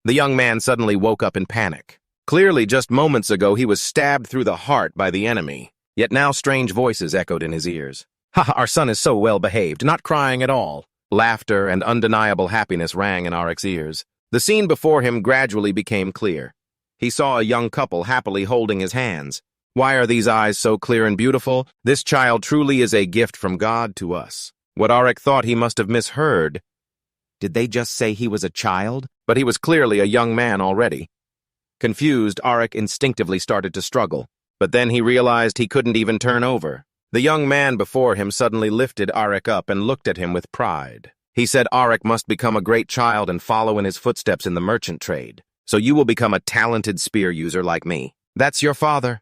The young man suddenly woke up in panic. Clearly, just moments ago, he was stabbed through the heart by the enemy. Yet now strange voices echoed in his ears. "Ha, our son is so well behaved, not crying at all." Laughter and undeniable happiness rang in Aric's ears. The scene before him gradually became clear. He saw a young couple happily holding his hands. Why are these eyes so clear and beautiful? This child truly is a gift from God to us. What Aric thought he must have misheard. Did they just say he was a child? But he was clearly a young man already. Confused, Aric instinctively started to struggle. But then he realized he couldn't even turn over. The young man before him suddenly lifted Aric up and looked at him with pride. He said Aric must become a great child and follow in his footsteps in the merchant trade. So you will become a talented spear user like me. That's your father.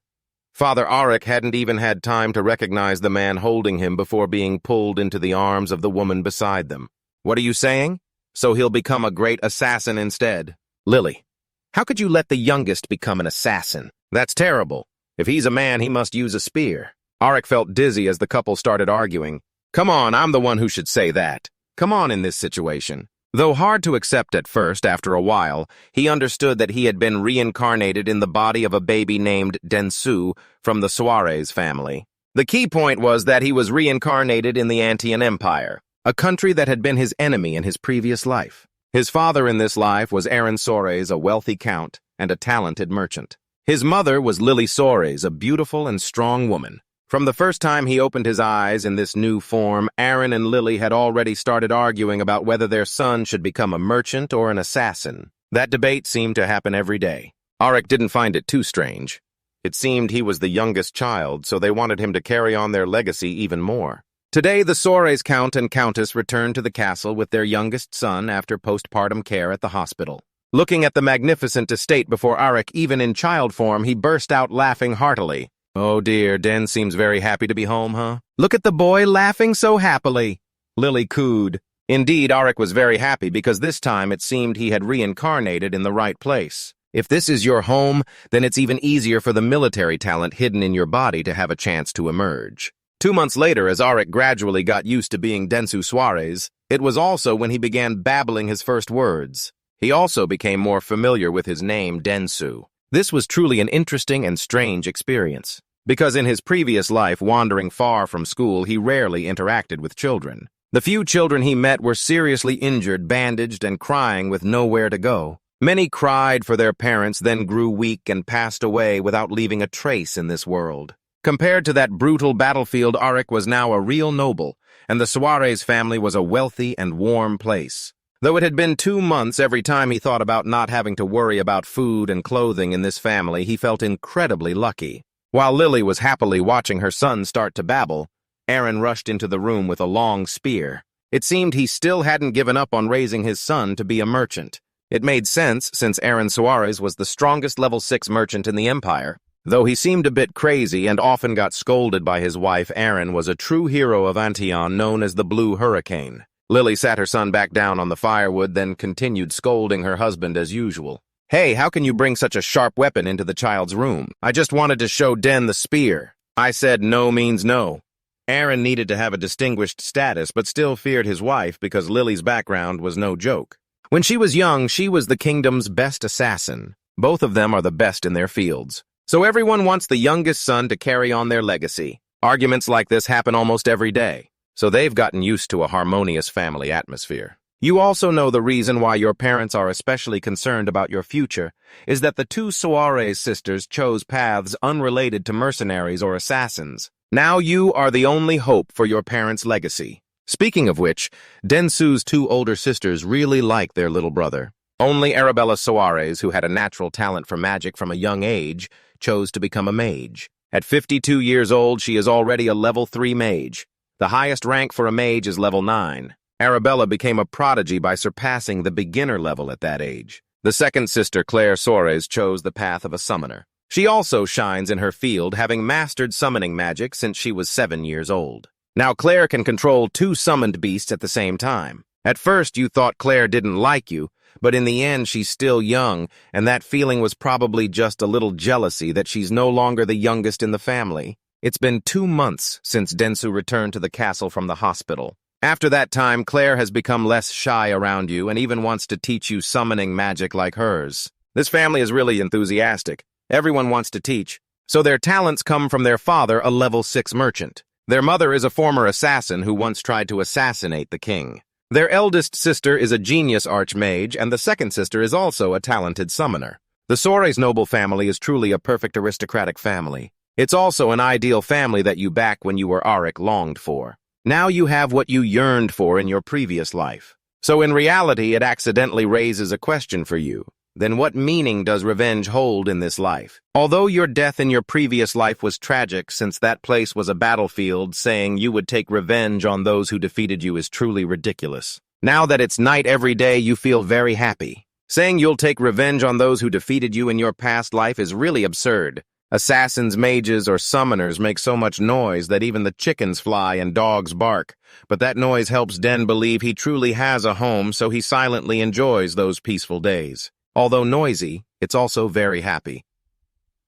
Father Aric hadn't even had time to recognize the man holding him before being pulled into the arms of the woman beside them. What are you saying? So he'll become a great assassin instead. Lily, how could you let the youngest become an assassin? That's terrible. If he's a man, he must use a spear. Aric felt dizzy as the couple started arguing. Come on, I'm the one who should say that. Come on in this situation. Though hard to accept at first, after a while, he understood that he had been reincarnated in the body of a baby named Denu from the Suarez family. The key point was that he was reincarnated in the Antioch Empire, a country that had been his enemy in his previous life. His father in this life was Aaron Suarez, a wealthy count and a talented merchant. His mother was Lily Suarez, a beautiful and strong woman. From the first time he opened his eyes in this new form, Aaron and Lily had already started arguing about whether their son should become a merchant or an assassin. That debate seemed to happen every day. Aric didn't find it too strange. It seemed he was the youngest child, so they wanted him to carry on their legacy even more. Today, the Suarez Count and Countess returned to the castle with their youngest son after postpartum care at the hospital. Looking at the magnificent estate before Aric, even in child form, he burst out laughing heartily. Oh dear, Den seems very happy to be home, huh? Look at the boy laughing so happily. Lily cooed. Indeed, Aric was very happy because this time it seemed he had reincarnated in the right place. If this is your home, then it's even easier for the military talent hidden in your body to have a chance to emerge. 2 months later, as Aric gradually got used to being Denu Suarez, it was also when he began babbling his first words. He also became more familiar with his name, Denu. This was truly an interesting and strange experience, because in his previous life, wandering far from school, he rarely interacted with children. The few children he met were seriously injured, bandaged, and crying with nowhere to go. Many cried for their parents, then grew weak and passed away without leaving a trace in this world. Compared to that brutal battlefield, Aric was now a real noble, and the Suarez family was a wealthy and warm place. Though it had been 2 months, every time he thought about not having to worry about food and clothing in this family, he felt incredibly lucky. While Lily was happily watching her son start to babble, Aaron rushed into the room with a long spear. It seemed he still hadn't given up on raising his son to be a merchant. It made sense, since Aaron Suarez was the strongest level 6 merchant in the Empire. Though he seemed a bit crazy and often got scolded by his wife, Aaron was a true hero of Antioch, known as the Blue Hurricane. Lily sat her son back down on the firewood, then continued scolding her husband as usual. Hey, how can you bring such a sharp weapon into the child's room? I just wanted to show Den the spear. I said no means no. Aaron needed to have a distinguished status, but still feared his wife because Lily's background was no joke. When she was young, she was the kingdom's best assassin. Both of them are the best in their fields. So everyone wants the youngest son to carry on their legacy. Arguments like this happen almost every day, so they've gotten used to a harmonious family atmosphere. You also know the reason why your parents are especially concerned about your future is that the 2 Suarez sisters chose paths unrelated to mercenaries or assassins. Now you are the only hope for your parents' legacy. Speaking of which, Denu's 2 older sisters really like their little brother. Only Arabella Suarez, who had a natural talent for magic from a young age, chose to become a mage. At 52 years old, she is already a level 3 mage. The highest rank for a mage is level 9. Arabella became a prodigy by surpassing the beginner level at that age. The second sister, Clare Suarez, chose the path of a summoner. She also shines in her field, having mastered summoning magic since she was 7 years old. Now Clare can control 2 summoned beasts at the same time. At first you thought Clare didn't like you, but in the end she's still young, and that feeling was probably just a little jealousy that she's no longer the youngest in the family. It's been 2 months since Denu returned to the castle from the hospital. After that time, Clare has become less shy around you and even wants to teach you summoning magic like hers. This family is really enthusiastic. Everyone wants to teach. So their talents come from their father, a level 6 merchant. Their mother is a former assassin who once tried to assassinate the king. Their eldest sister is a genius archmage, and the second sister is also a talented summoner. The Suarez noble family is truly a perfect aristocratic family. It's also an ideal family that you back when you were Aric longed for. Now you have what you yearned for in your previous life. So in reality, it accidentally raises a question for you. Then what meaning does revenge hold in this life? Although your death in your previous life was tragic, since that place was a battlefield, saying you would take revenge on those who defeated you is truly ridiculous. Now that it's night every day, you feel very happy. Saying you'll take revenge on those who defeated you in your past life is really absurd. Assassins, mages, or summoners make so much noise that even the chickens fly and dogs bark. But that noise helps Den believe he truly has a home, so he silently enjoys those peaceful days. Although noisy, it's also very happy.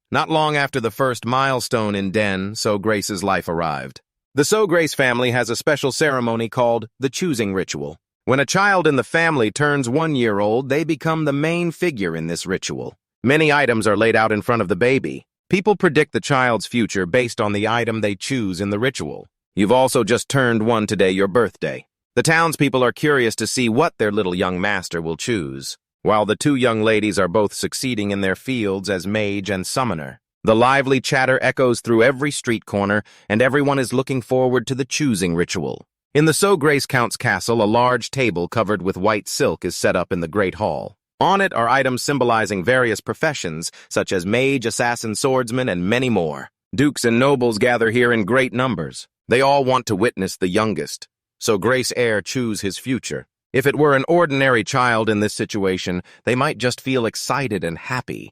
Not long after the first milestone in Den, So Grace's life arrived. The So Grace family has a special ceremony called the choosing ritual. When a child in the family turns 1 year old, they become the main figure in this ritual. Many items are laid out in front of the baby. People predict the child's future based on the item they choose in the ritual. You've also just turned 1 today, your birthday. The townspeople are curious to see what their little young master will choose. While the 2 young ladies are both succeeding in their fields as mage and summoner. The lively chatter echoes through every street corner, and everyone is looking forward to the choosing ritual. In the So Grace Count's castle, a large table covered with white silk is set up in the Great Hall. On it are items symbolizing various professions, such as mage, assassin, swordsman, and many more. Dukes and nobles gather here in great numbers. They all want to witness the youngest, So Grace heir choose his future. If it were an ordinary child in this situation, they might just feel excited and happy.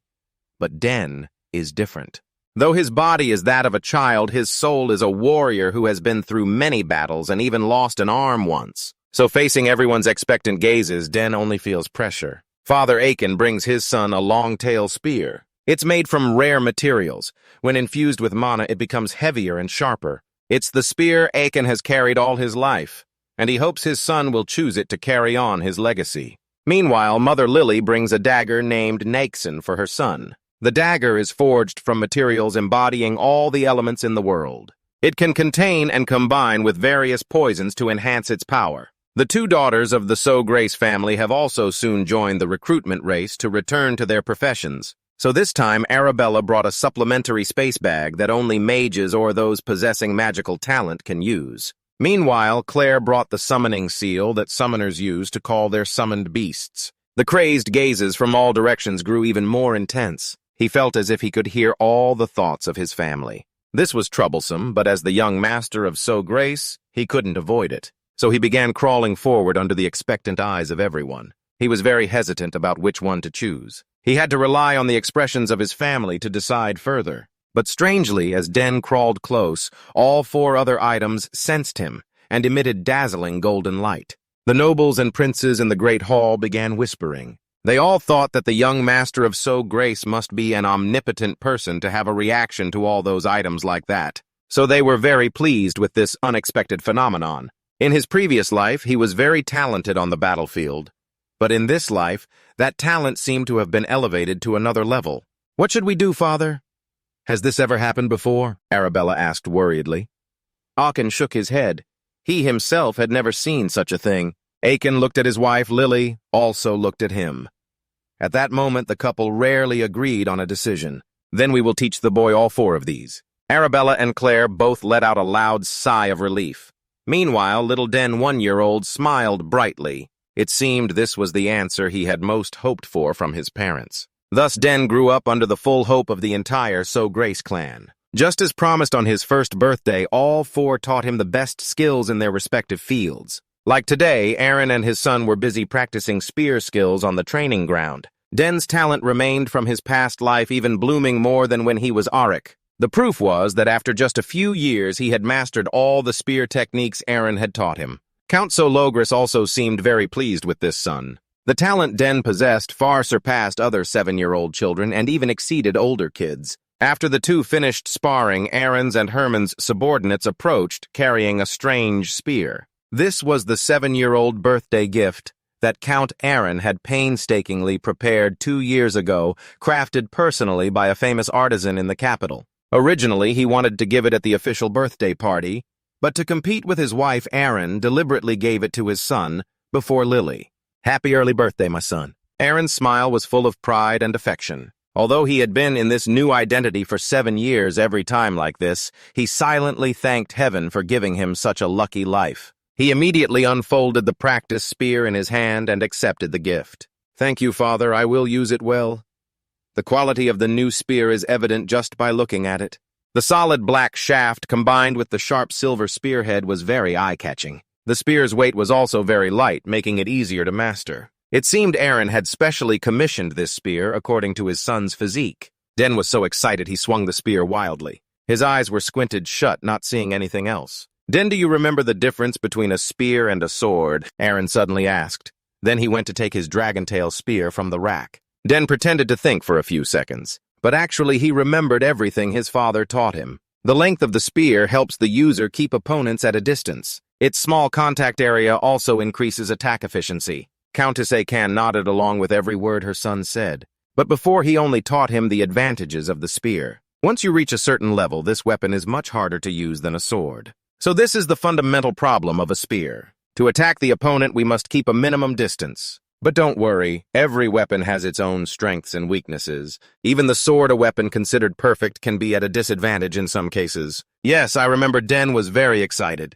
But Den is different. Though his body is that of a child, his soul is a warrior who has been through many battles and even lost an arm once. So facing everyone's expectant gazes, Den only feels pressure. Father Aiken brings his son a long-tail spear. It's made from rare materials. When infused with mana, it becomes heavier and sharper. It's the spear Aiken has carried all his life, and he hopes his son will choose it to carry on his legacy. Meanwhile, Mother Lily brings a dagger named Naxon for her son. The dagger is forged from materials embodying all the elements in the world. It can contain and combine with various poisons to enhance its power. The 2 daughters of the So Grace family have also soon joined the recruitment race to return to their professions. So this time, Arabella brought a supplementary space bag that only mages or those possessing magical talent can use. Meanwhile, Clare brought the summoning seal that summoners use to call their summoned beasts. The crazed gazes from all directions grew even more intense. He felt as if he could hear all the thoughts of his family. This was troublesome, but as the young master of So Grace, he couldn't avoid it. So he began crawling forward under the expectant eyes of everyone. He was very hesitant about which one to choose. He had to rely on the expressions of his family to decide further. But strangely, as Den crawled close, all 4 other items sensed him and emitted dazzling golden light. The nobles and princes in the Great Hall began whispering. They all thought that the young master of So Grace must be an omnipotent person to have a reaction to all those items like that. So they were very pleased with this unexpected phenomenon. In his previous life, he was very talented on the battlefield. But in this life, that talent seemed to have been elevated to another level. "What should we do, father?" "Has this ever happened before?" Arabella asked worriedly. Aiken shook his head. He himself had never seen such a thing. Aiken looked at his wife, Lily, also looked at him. At that moment, the couple rarely agreed on a decision. "Then we will teach the boy all 4 of these." Arabella and Clare both let out a loud sigh of relief. Meanwhile, little Den 1-year-old smiled brightly. It seemed this was the answer he had most hoped for from his parents. Thus Den grew up under the full hope of the entire So Grace clan. Just as promised on his first birthday, all 4 taught him the best skills in their respective fields. Like today, Aaron and his son were busy practicing spear skills on the training ground. Den's talent remained from his past life, even blooming more than when he was Aric. The proof was that after just a few years, he had mastered all the spear techniques Aaron had taught him. Count Sologris also seemed very pleased with this son. The talent Den possessed far surpassed other 7-year-old children and even exceeded older kids. After the 2 finished sparring, Aaron's and Herman's subordinates approached, carrying a strange spear. This was the 7-year-old birthday gift that Count Aaron had painstakingly prepared 2 years ago, crafted personally by a famous artisan in the capital. Originally, he wanted to give it at the official birthday party, but to compete with his wife, Aaron deliberately gave it to his son before Lily. Happy early birthday, my son. Aaron's smile was full of pride and affection. Although he had been in this new identity for 7 years every time like this, he silently thanked heaven for giving him such a lucky life. He immediately unfolded the practice spear in his hand and accepted the gift. Thank you, Father, I will use it well. The quality of the new spear is evident just by looking at it. The solid black shaft combined with the sharp silver spearhead was very eye-catching. The spear's weight was also very light, making it easier to master. It seemed Aaron had specially commissioned this spear according to his son's physique. Den was so excited he swung the spear wildly. His eyes were squinted shut, not seeing anything else. Den, do you remember the difference between a spear and a sword? Aaron suddenly asked. Then he went to take his dragon-tail spear from the rack. Den pretended to think for a few seconds, but actually he remembered everything his father taught him. The length of the spear helps the user keep opponents at a distance. Its small contact area also increases attack efficiency. Countess Akan nodded along with every word her son said. But before he only taught him the advantages of the spear. Once you reach a certain level, this weapon is much harder to use than a sword. So this is the fundamental problem of a spear. To attack the opponent, we must keep a minimum distance. But don't worry, every weapon has its own strengths and weaknesses. Even the sword a weapon considered perfect can be at a disadvantage in some cases. Yes, I remember Den was very excited.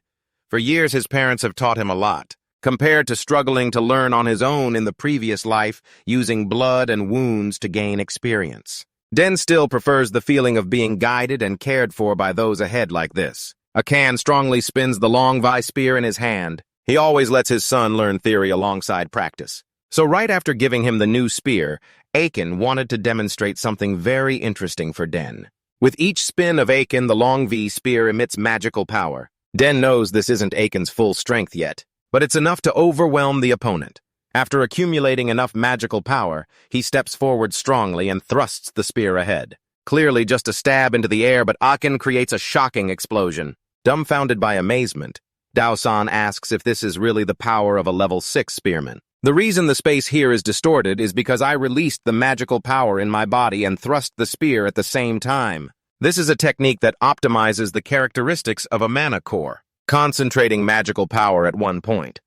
For years his parents have taught him a lot. Compared to struggling to learn on his own in the previous life, using blood and wounds to gain experience. Den still prefers the feeling of being guided and cared for by those ahead like this. Akan strongly spins the long Vi spear in his hand. He always lets his son learn theory alongside practice. So right after giving him the new spear, Akan wanted to demonstrate something very interesting for Den. With each spin of Akan, the long V spear emits magical power. Den knows this isn't Akan's full strength yet, but it's enough to overwhelm the opponent. After accumulating enough magical power, he steps forward strongly and thrusts the spear ahead. Clearly just a stab into the air, but Akan creates a shocking explosion. Dumbfounded by amazement, Dao-san asks if this is really the power of a level 6 spearman. The reason the space here is distorted is because I released the magical power in my body and thrust the spear at the same time. This is a technique that optimizes the characteristics of a mana core, concentrating magical power at one point.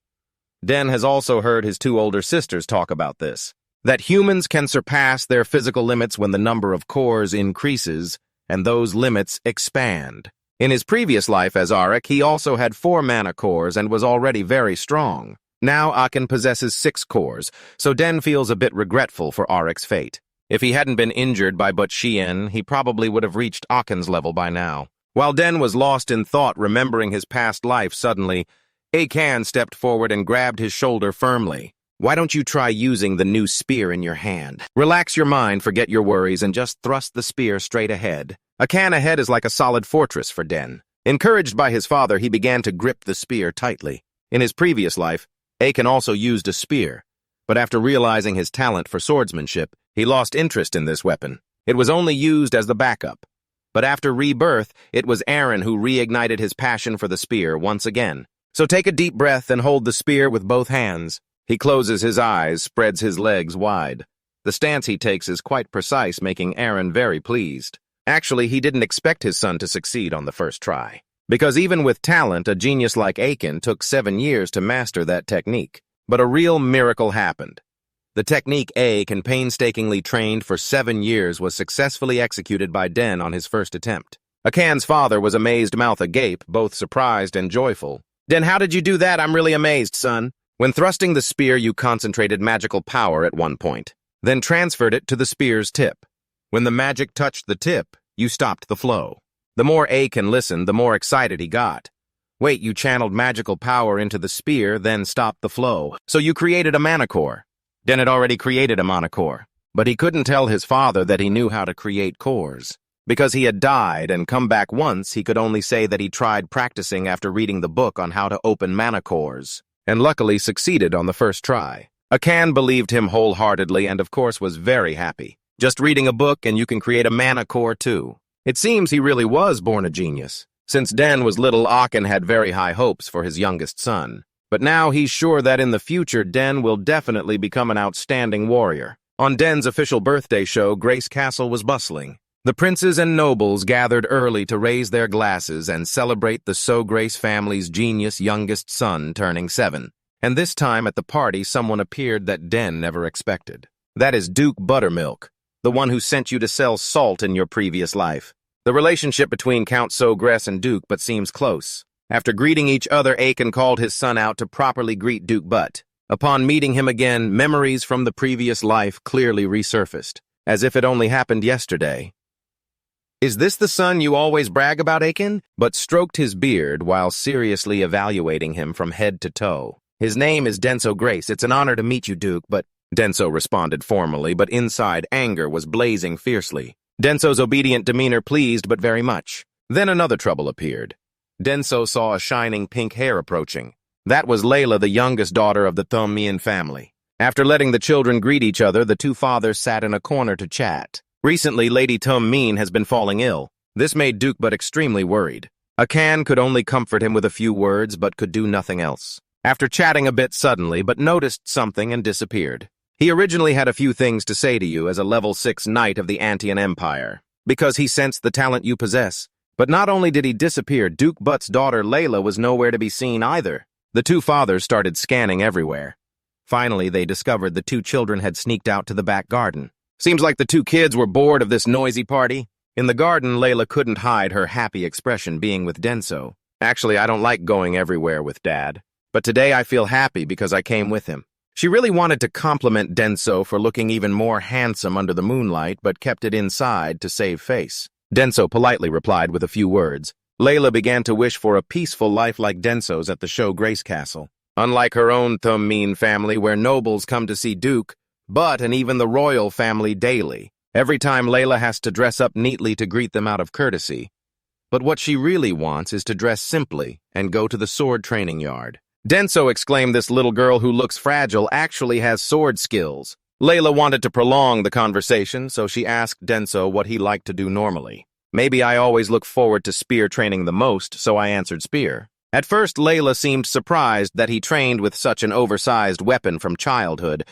Den has also heard his 2 older sisters talk about this, that humans can surpass their physical limits when the number of cores increases and those limits expand. In his previous life as Aric, he also had 4 mana cores and was already very strong. Now Akan possesses 6 cores, so Den feels a bit regretful for Aric's fate. If he hadn't been injured by Butchien, he probably would have reached Akan's level by now. While Den was lost in thought, remembering his past life suddenly, Akan stepped forward and grabbed his shoulder firmly. Why don't you try using the new spear in your hand? Relax your mind, forget your worries, and just thrust the spear straight ahead. Akan ahead is like a solid fortress for Den. Encouraged by his father, he began to grip the spear tightly. In his previous life, Akan also used a spear, but after realizing his talent for swordsmanship, he lost interest in this weapon. It was only used as the backup. But after rebirth, it was Aaron who reignited his passion for the spear once again. So take a deep breath and hold the spear with both hands. He closes his eyes, spreads his legs wide. The stance he takes is quite precise, making Aaron very pleased. Actually, he didn't expect his son to succeed on the first try. Because even with talent, a genius like Akan took 7 years to master that technique. But a real miracle happened. The technique Akan painstakingly trained for 7 years was successfully executed by Den on his first attempt. Akan's father was amazed, mouth agape, both surprised and joyful. Den, how did you do that? I'm really amazed, son. When thrusting the spear, you concentrated magical power at one point, then transferred it to the spear's tip. When the magic touched the tip, you stopped the flow. The more Akan listened, the more excited he got. Wait, you channeled magical power into the spear, then stopped the flow. So you created a mana core. Den had already created a mana core, but he couldn't tell his father that he knew how to create cores. Because he had died and come back once, he could only say that he tried practicing after reading the book on how to open mana cores, and luckily succeeded on the first try. Akan believed him wholeheartedly and of course was very happy. Just reading a book and you can create a mana core too. It seems he really was born a genius. Since Den was little, Aachen had very high hopes for his youngest son. But now he's sure that in the future, Den will definitely become an outstanding warrior. On Den's official birthday show, Grace Castle was bustling. The princes and nobles gathered early to raise their glasses and celebrate the So Grace family's genius youngest son turning 7. And this time at the party, someone appeared that Den never expected. That is Duke Buttermilk, the one who sent you to sell salt in your previous life. The relationship between Count Sogress and Duke but seems close. After greeting each other, Aachen called his son out to properly greet Duke Butt. Upon meeting him again, memories from the previous life clearly resurfaced, as if it only happened yesterday. "Is this the son you always brag about, Aachen?" Butt stroked his beard while seriously evaluating him from head to toe. "His name is Denso Grace. It's an honor to meet you, Duke, but—" Denso responded formally, but inside anger was blazing fiercely. Denso's obedient demeanor pleased but very much. Then another trouble appeared. Denso saw a shining pink hair approaching. That was Layla, the youngest daughter of the Taming family. After letting the children greet each other, the two fathers sat in a corner to chat. Recently, Lady Taming has been falling ill. This made Duke but extremely worried. Aachen could only comfort him with a few words but could do nothing else. After chatting a bit suddenly, but noticed something and disappeared. He originally had a few things to say to you as a level 6 knight of the Antian Empire, because he sensed the talent you possess. But not only did he disappear, Duke Butt's daughter Layla was nowhere to be seen either. The two fathers started scanning everywhere. Finally, they discovered the two children had sneaked out to the back garden. Seems like the two kids were bored of this noisy party. In the garden, Layla couldn't hide her happy expression being with Denso. "Actually, I don't like going everywhere with Dad. But today I feel happy because I came with him." She really wanted to compliment Denso for looking even more handsome under the moonlight, but kept it inside to save face. Denso politely replied with a few words. Layla began to wish for a peaceful life like Denso's at the Show Grace Castle. Unlike her own Taming family, where nobles come to see Duke, Butt and even the royal family daily. Every time Layla has to dress up neatly to greet them out of courtesy. But what she really wants is to dress simply and go to the sword training yard. Denso exclaimed, "This little girl who looks fragile actually has sword skills." Layla wanted to prolong the conversation, so she asked Denso what he liked to do normally. "Maybe I always look forward to spear training the most, so I answered spear." At first, Layla seemed surprised that he trained with such an oversized weapon from childhood,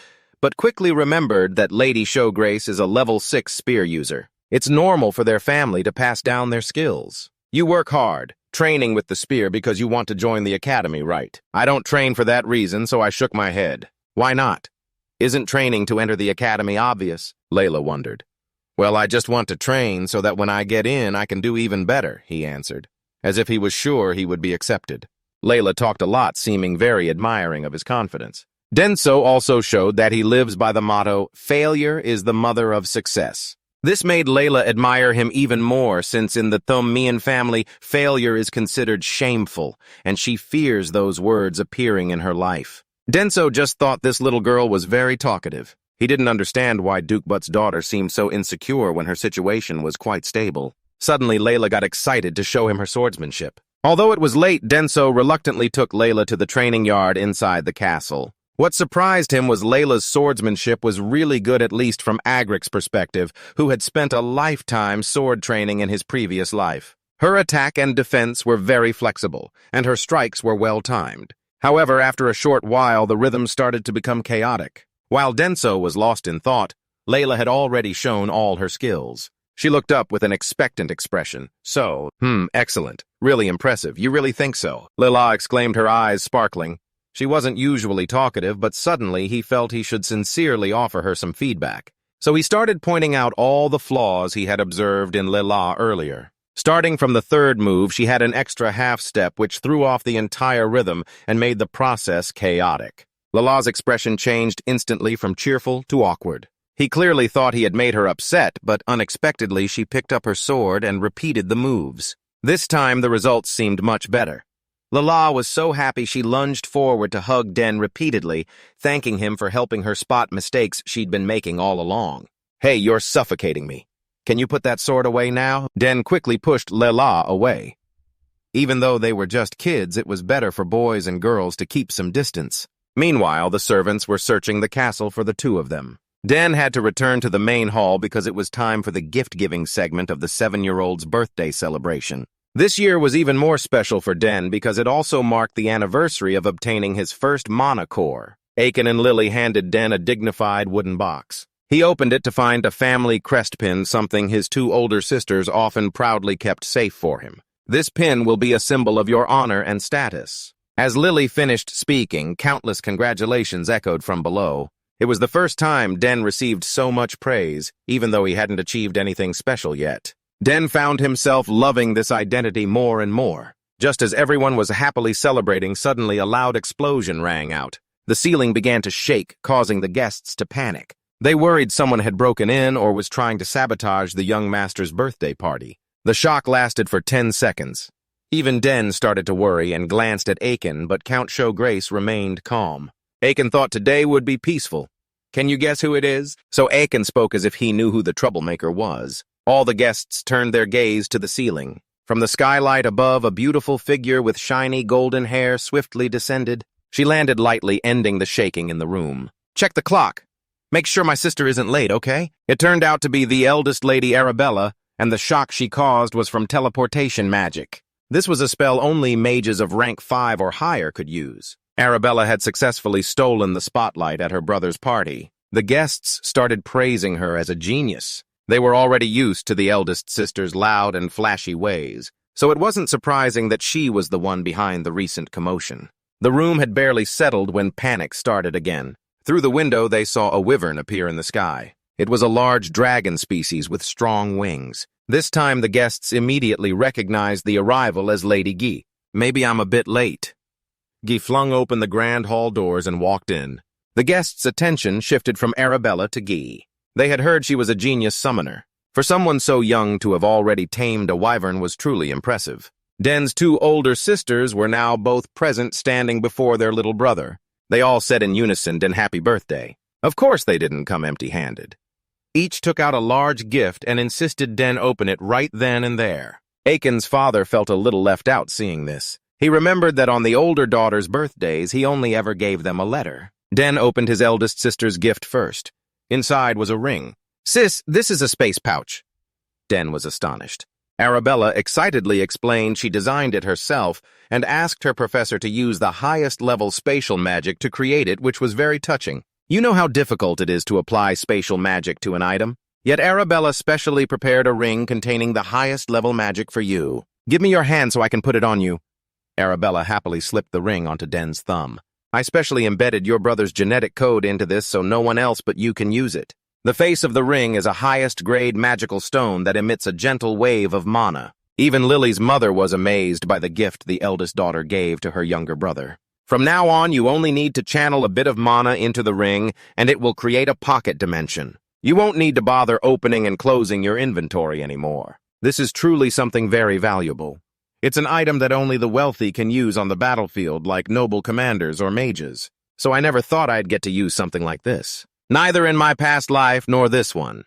but quickly remembered that Lady Showgrace is a level 6 spear user. It's normal for their family to pass down their skills. "You work hard, training with the spear because you want to join the academy, right?" "I don't train for that reason, so I shook my head." "Why not? Isn't training to enter the academy obvious?" Layla wondered. "Well, I just want to train so that when I get in, I can do even better," he answered, as if he was sure he would be accepted. Layla talked a lot, seeming very admiring of his confidence. Denso also showed that he lives by the motto, "Failure is the mother of success." This made Layla admire him even more, since in the Taming family, failure is considered shameful, and she fears those words appearing in her life. Denso just thought this little girl was very talkative. He didn't understand why Duke Butt's daughter seemed so insecure when her situation was quite stable. Suddenly, Layla got excited to show him her swordsmanship. Although it was late, Denso reluctantly took Layla to the training yard inside the castle. What surprised him was Layla's swordsmanship was really good, at least from Aric's perspective, who had spent a lifetime sword training in his previous life. Her attack and defense were very flexible, and her strikes were well-timed. However, after a short while, the rhythm started to become chaotic. While Denso was lost in thought, Layla had already shown all her skills. She looked up with an expectant expression. "So, excellent. Really impressive. You really think so?" Layla exclaimed, her eyes sparkling. She wasn't usually talkative, but suddenly he felt he should sincerely offer her some feedback. So he started pointing out all the flaws he had observed in Layla earlier. Starting from the third move, she had an extra half-step which threw off the entire rhythm and made the process chaotic. Layla's expression changed instantly from cheerful to awkward. He clearly thought he had made her upset, but unexpectedly she picked up her sword and repeated the moves. This time the results seemed much better. Layla was so happy she lunged forward to hug Den repeatedly, thanking him for helping her spot mistakes she'd been making all along. "Hey, you're suffocating me. Can you put that sword away now?" Den quickly pushed Layla away. Even though they were just kids, it was better for boys and girls to keep some distance. Meanwhile, the servants were searching the castle for the two of them. Den had to return to the main hall because it was time for the gift-giving segment of the 7-year-old's birthday celebration. This year was even more special for Den because it also marked the anniversary of obtaining his first mana core. Aiken and Lily handed Den a dignified wooden box. He opened it to find a family crest pin, something his two older sisters often proudly kept safe for him. This pin will be a symbol of your honor and status. As Lily finished speaking, countless congratulations echoed from below. It was the first time Den received so much praise, even though he hadn't achieved anything special yet. Den found himself loving this identity more and more. Just as everyone was happily celebrating, suddenly a loud explosion rang out. The ceiling began to shake, causing the guests to panic. They worried someone had broken in or was trying to sabotage the young master's birthday party. The shock lasted for 10 seconds. Even Den started to worry and glanced at Aiken, but Count Showgrace remained calm. Aiken thought today would be peaceful. Can you guess who it is? So Aiken spoke as if he knew who the troublemaker was. All the guests turned their gaze to the ceiling. From the skylight above, a beautiful figure with shiny golden hair swiftly descended. She landed lightly, ending the shaking in the room. Check the clock. Make sure my sister isn't late, okay? It turned out to be the eldest lady Arabella, and the shock she caused was from teleportation magic. This was a spell only mages of rank 5 or higher could use. Arabella had successfully stolen the spotlight at her brother's party. The guests started praising her as a genius. They were already used to the eldest sister's loud and flashy ways, so it wasn't surprising that she was the one behind the recent commotion. The room had barely settled when panic started again. Through the window, they saw a wyvern appear in the sky. It was a large dragon species with strong wings. This time, the guests immediately recognized the arrival as Lady Gee. Maybe I'm a bit late. Gee flung open the grand hall doors and walked in. The guests' attention shifted from Arabella to Gee. They had heard she was a genius summoner. For someone so young to have already tamed a wyvern was truly impressive. Den's two older sisters were now both present, standing before their little brother. They all said in unison, "Den, happy birthday." Of course they didn't come empty-handed. Each took out a large gift and insisted Den open it right then and there. Aiken's father felt a little left out seeing this. He remembered that on the older daughter's birthdays, he only ever gave them a letter. Den opened his eldest sister's gift first. Inside was a ring. "Sis, this is a space pouch." Den was astonished. Arabella excitedly explained she designed it herself and asked her professor to use the highest-level spatial magic to create it, which was very touching. You know how difficult it is to apply spatial magic to an item? Yet Arabella specially prepared a ring containing the highest-level magic for you. "Give me your hand so I can put it on you." Arabella happily slipped the ring onto Den's thumb. "I specially embedded your brother's genetic code into this so no one else but you can use it. The face of the ring is a highest-grade magical stone that emits a gentle wave of mana." Even Lily's mother was amazed by the gift the eldest daughter gave to her younger brother. "From now on, you only need to channel a bit of mana into the ring, and it will create a pocket dimension. You won't need to bother opening and closing your inventory anymore. This is truly something very valuable. It's an item that only the wealthy can use on the battlefield, like noble commanders or mages. So I never thought I'd get to use something like this. Neither in my past life nor this one.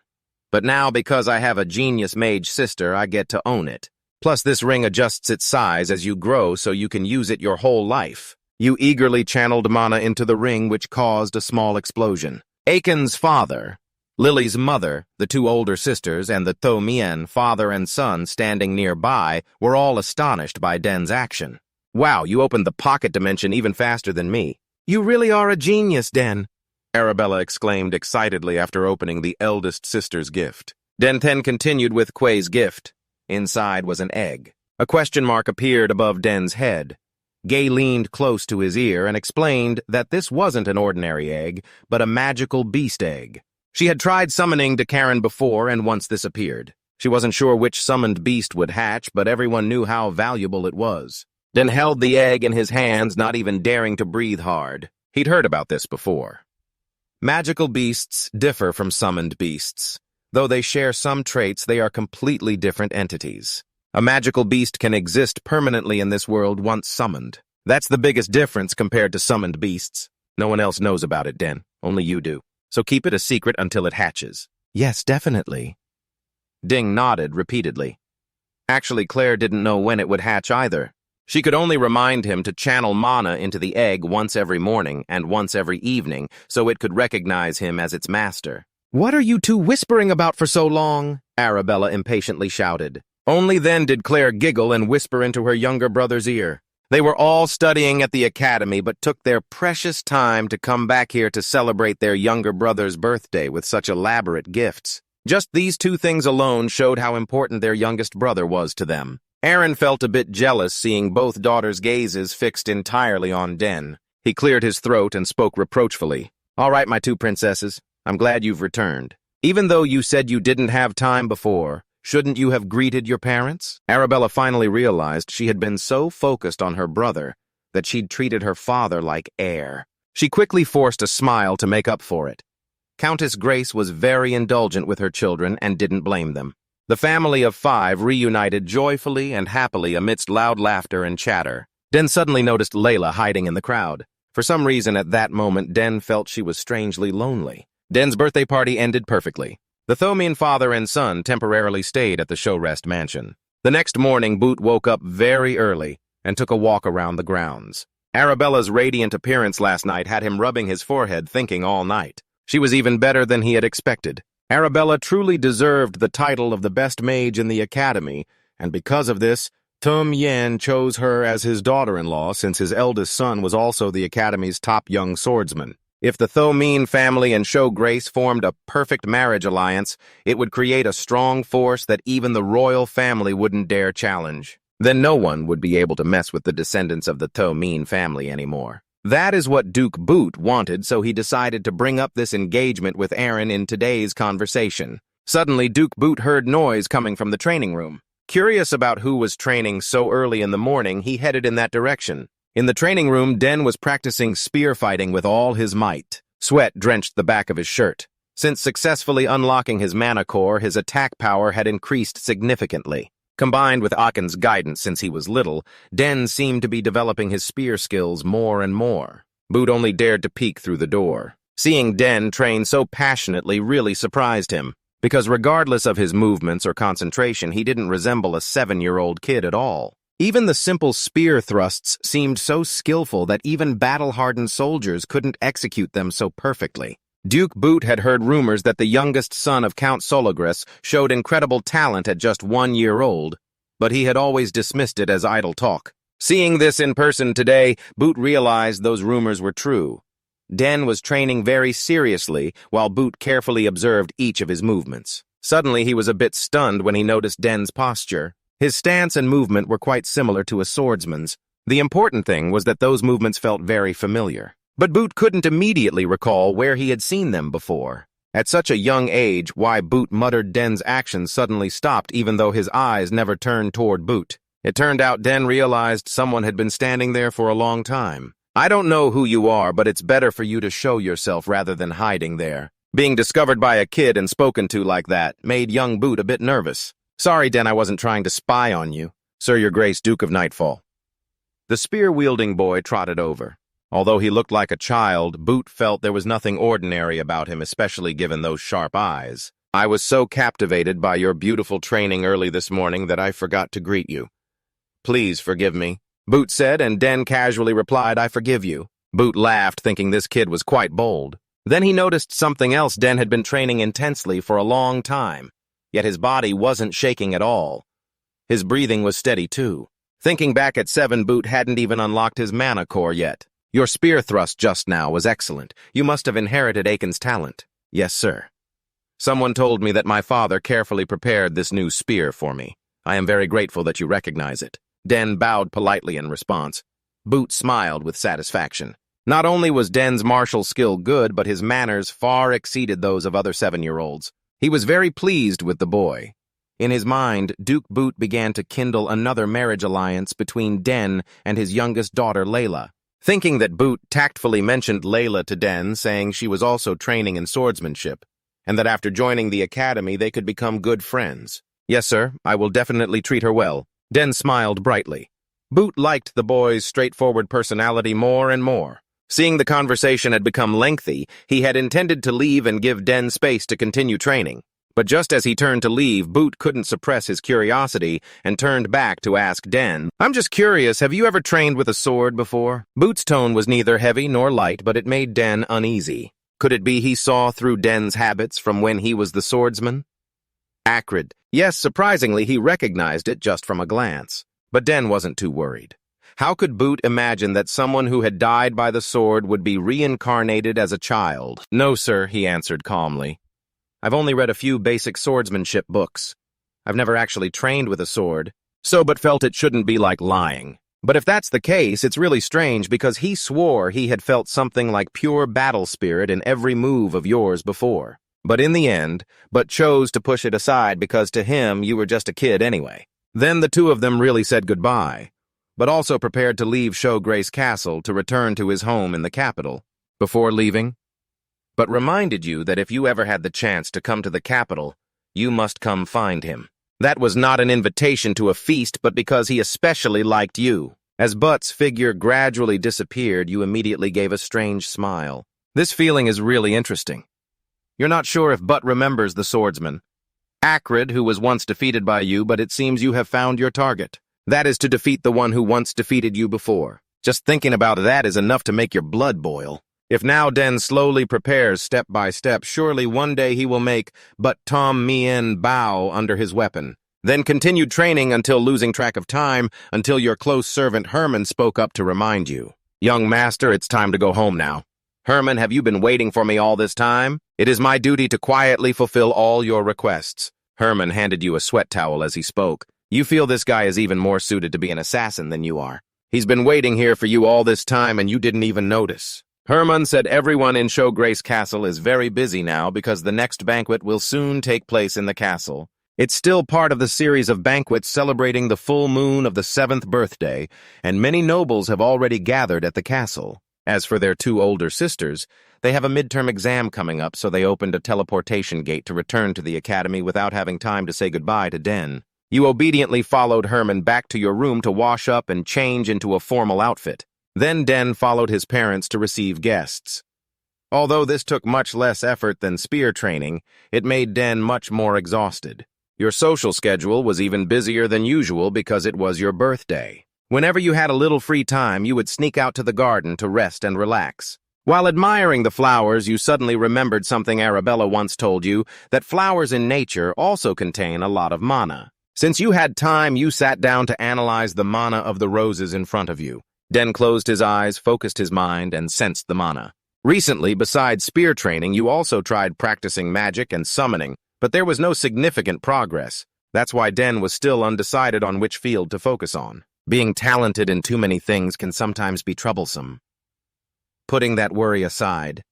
But now, because I have a genius mage sister, I get to own it. Plus, this ring adjusts its size as you grow so you can use it your whole life." You eagerly channeled mana into the ring, which caused a small explosion. Aiken's father, Lily's mother, the two older sisters, and the Tomien, father and son, standing nearby, were all astonished by Den's action. "Wow, you opened the pocket dimension even faster than me. You really are a genius, Den," Arabella exclaimed excitedly after opening the eldest sister's gift. Den then continued with Quay's gift. Inside was an egg. A question mark appeared above Den's head. Gay leaned close to his ear and explained that this wasn't an ordinary egg, but a magical beast egg. She had tried summoning Tyran before, and once this appeared. She wasn't sure which summoned beast would hatch, but everyone knew how valuable it was. Den held the egg in his hands, not even daring to breathe hard. He'd heard about this before. Magical beasts differ from summoned beasts. Though they share some traits, they are completely different entities. A magical beast can exist permanently in this world once summoned. That's the biggest difference compared to summoned beasts. No one else knows about it, Den. Only you do. So keep it a secret until it hatches. Yes, definitely. Ding nodded repeatedly. Actually, Clare didn't know when it would hatch either. She could only remind him to channel mana into the egg once every morning and once every evening so it could recognize him as its master. "What are you two whispering about for so long?" Arabella impatiently shouted. Only then did Clare giggle and whisper into her younger brother's ear. They were all studying at the academy, but took their precious time to come back here to celebrate their younger brother's birthday with such elaborate gifts. Just these two things alone showed how important their youngest brother was to them. Aaron felt a bit jealous seeing both daughters' gazes fixed entirely on Den. He cleared his throat and spoke reproachfully. "All right, my two princesses, I'm glad you've returned. Even though you said you didn't have time before, shouldn't you have greeted your parents?" Arabella finally realized she had been so focused on her brother that she'd treated her father like heir. She quickly forced a smile to make up for it. Countess Grace was very indulgent with her children and didn't blame them. The family of 5 reunited joyfully and happily amidst loud laughter and chatter. Den suddenly noticed Layla hiding in the crowd. For some reason at that moment, Den felt she was strangely lonely. Den's birthday party ended perfectly. The Thomin father and son temporarily stayed at the Suarez mansion. The next morning, Boot woke up very early and took a walk around the grounds. Arabella's radiant appearance last night had him rubbing his forehead thinking all night. She was even better than he had expected. Arabella truly deserved the title of the best mage in the academy, and because of this, Tum Yen chose her as his daughter-in-law since his eldest son was also the academy's top young swordsman. If the Thomin family and Show Grace formed a perfect marriage alliance, it would create a strong force that even the royal family wouldn't dare challenge. Then no one would be able to mess with the descendants of the Thomin family anymore. That is what Duke Boot wanted, so he decided to bring up this engagement with Aaron in today's conversation. Suddenly, Duke Boot heard noise coming from the training room. Curious about who was training so early in the morning, he headed in that direction. In the training room, Den was practicing spear fighting with all his might. Sweat drenched the back of his shirt. Since successfully unlocking his mana core, his attack power had increased significantly. Combined with Aken's guidance since he was little, Den seemed to be developing his spear skills more and more. Boot only dared to peek through the door. Seeing Den train so passionately really surprised him, because regardless of his movements or concentration, he didn't resemble a 7-year-old kid at all. Even the simple spear thrusts seemed so skillful that even battle-hardened soldiers couldn't execute them so perfectly. Duke Boot had heard rumors that the youngest son of Count Sologris showed incredible talent at just 1 year old, but he had always dismissed it as idle talk. Seeing this in person today, Boot realized those rumors were true. Den was training very seriously, while Boot carefully observed each of his movements. Suddenly, he was a bit stunned when he noticed Den's posture. His stance and movement were quite similar to a swordsman's. The important thing was that those movements felt very familiar. But Boot couldn't immediately recall where he had seen them before. At such a young age, why Boot muttered Den's actions suddenly stopped even though his eyes never turned toward Boot. It turned out Den realized someone had been standing there for a long time. "I don't know who you are, but it's better for you to show yourself rather than hiding there." Being discovered by a kid and spoken to like that made young Boot a bit nervous. "Sorry, Den, I wasn't trying to spy on you. Sir, Your Grace, Duke of Nightfall." The spear-wielding boy trotted over. Although he looked like a child, Boot felt there was nothing ordinary about him, especially given those sharp eyes. "I was so captivated by your beautiful training early this morning that I forgot to greet you. Please forgive me," Boot said, and Den casually replied, "I forgive you." Boot laughed, thinking this kid was quite bold. Then he noticed something else. Den had been training intensely for a long time, yet his body wasn't shaking at all. His breathing was steady, too. Thinking back at 7, Boot hadn't even unlocked his mana core yet. "Your spear thrust just now was excellent. You must have inherited Aken's talent." "Yes, sir. Someone told me that my father carefully prepared this new spear for me. I am very grateful that you recognize it." Den bowed politely in response. Boot smiled with satisfaction. Not only was Den's martial skill good, but his manners far exceeded those of other 7-year-olds. He was very pleased with the boy. In his mind, Duke Boot began to kindle another marriage alliance between Den and his youngest daughter, Layla. Thinking that Boot tactfully mentioned Layla to Den, saying she was also training in swordsmanship, and that after joining the academy they could become good friends. "Yes, sir, I will definitely treat her well." Den smiled brightly. Boot liked the boy's straightforward personality more and more. Seeing the conversation had become lengthy, he had intended to leave and give Den space to continue training. But just as he turned to leave, Boot couldn't suppress his curiosity and turned back to ask Den, "I'm just curious, have you ever trained with a sword before?" Boot's tone was neither heavy nor light, but it made Den uneasy. Could it be he saw through Den's habits from when he was the swordsman? Acrid. Yes, surprisingly, he recognized it just from a glance. But Den wasn't too worried. How could Boot imagine that someone who had died by the sword would be reincarnated as a child? No, sir, he answered calmly. I've only read a few basic swordsmanship books. I've never actually trained with a sword, but felt it shouldn't be like lying. But if that's the case, it's really strange because he swore he had felt something like pure battle spirit in every move of yours before. But in the end, chose to push it aside because to him you were just a kid anyway. Then the two of them really said goodbye, but also prepared to leave Showgrace Castle to return to his home in the capital. Before leaving, but reminded you that if you ever had the chance to come to the capital, you must come find him. That was not an invitation to a feast, but because he especially liked you. As Butt's figure gradually disappeared, you immediately gave a strange smile. This feeling is really interesting. You're not sure if Butt remembers the swordsman, Acrid, who was once defeated by you, but it seems you have found your target. That is to defeat the one who once defeated you before. Just thinking about that is enough to make your blood boil. If now Den slowly prepares step by step, surely one day he will make but Tom Mien bow under his weapon. Then continued training until losing track of time, until your close servant Herman spoke up to remind you. Young master, it's time to go home now. Herman, have you been waiting for me all this time? It is my duty to quietly fulfill all your requests. Herman handed you a sweat towel as he spoke. You feel this guy is even more suited to be an assassin than you are. He's been waiting here for you all this time and you didn't even notice. Herman said everyone in Showgrace Castle is very busy now because the next banquet will soon take place in the castle. It's still part of the series of banquets celebrating the full moon of the 7th birthday, and many nobles have already gathered at the castle. As for their two older sisters, they have a midterm exam coming up, so they opened a teleportation gate to return to the academy without having time to say goodbye to Den. You obediently followed Herman back to your room to wash up and change into a formal outfit. Then Den followed his parents to receive guests. Although this took much less effort than spear training, it made Den much more exhausted. Your social schedule was even busier than usual because it was your birthday. Whenever you had a little free time, you would sneak out to the garden to rest and relax. While admiring the flowers, you suddenly remembered something Arabella once told you, that flowers in nature also contain a lot of mana. Since you had time, you sat down to analyze the mana of the roses in front of you. Den closed his eyes, focused his mind, and sensed the mana. Recently, besides spear training, you also tried practicing magic and summoning, but there was no significant progress. That's why Den was still undecided on which field to focus on. Being talented in too many things can sometimes be troublesome. Putting that worry aside,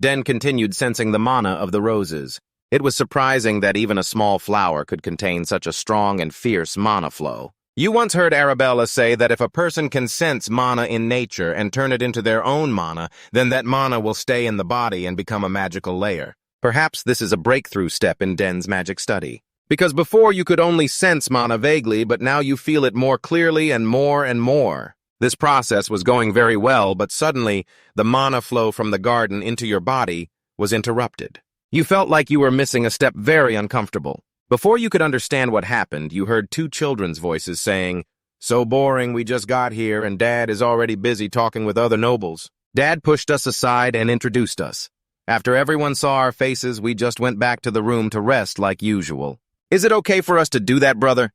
Den continued sensing the mana of the roses. It was surprising that even a small flower could contain such a strong and fierce mana flow. You once heard Arabella say that if a person can sense mana in nature and turn it into their own mana, then that mana will stay in the body and become a magical layer. Perhaps this is a breakthrough step in Den's magic study. Because before you could only sense mana vaguely, but now you feel it more clearly and more and more. This process was going very well, but suddenly the mana flow from the garden into your body was interrupted. You felt like you were missing a step, very uncomfortable. Before you could understand what happened, you heard two children's voices saying, "So boring, we just got here and Dad is already busy talking with other nobles." Dad pushed us aside and introduced us. After everyone saw our faces, we just went back to the room to rest like usual. Is it okay for us to do that, brother?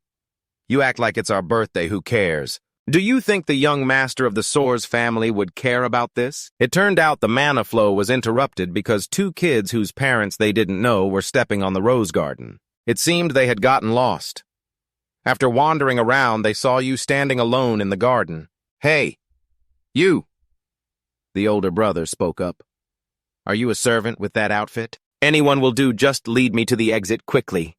You act like it's our birthday, who cares? Do you think the young master of the Soares family would care about this? It turned out the mana flow was interrupted because two kids whose parents they didn't know were stepping on the rose garden. It seemed they had gotten lost. After wandering around, they saw you standing alone in the garden. "Hey, you!" The older brother spoke up. "Are you a servant with that outfit? Anyone will do, just lead me to the exit quickly."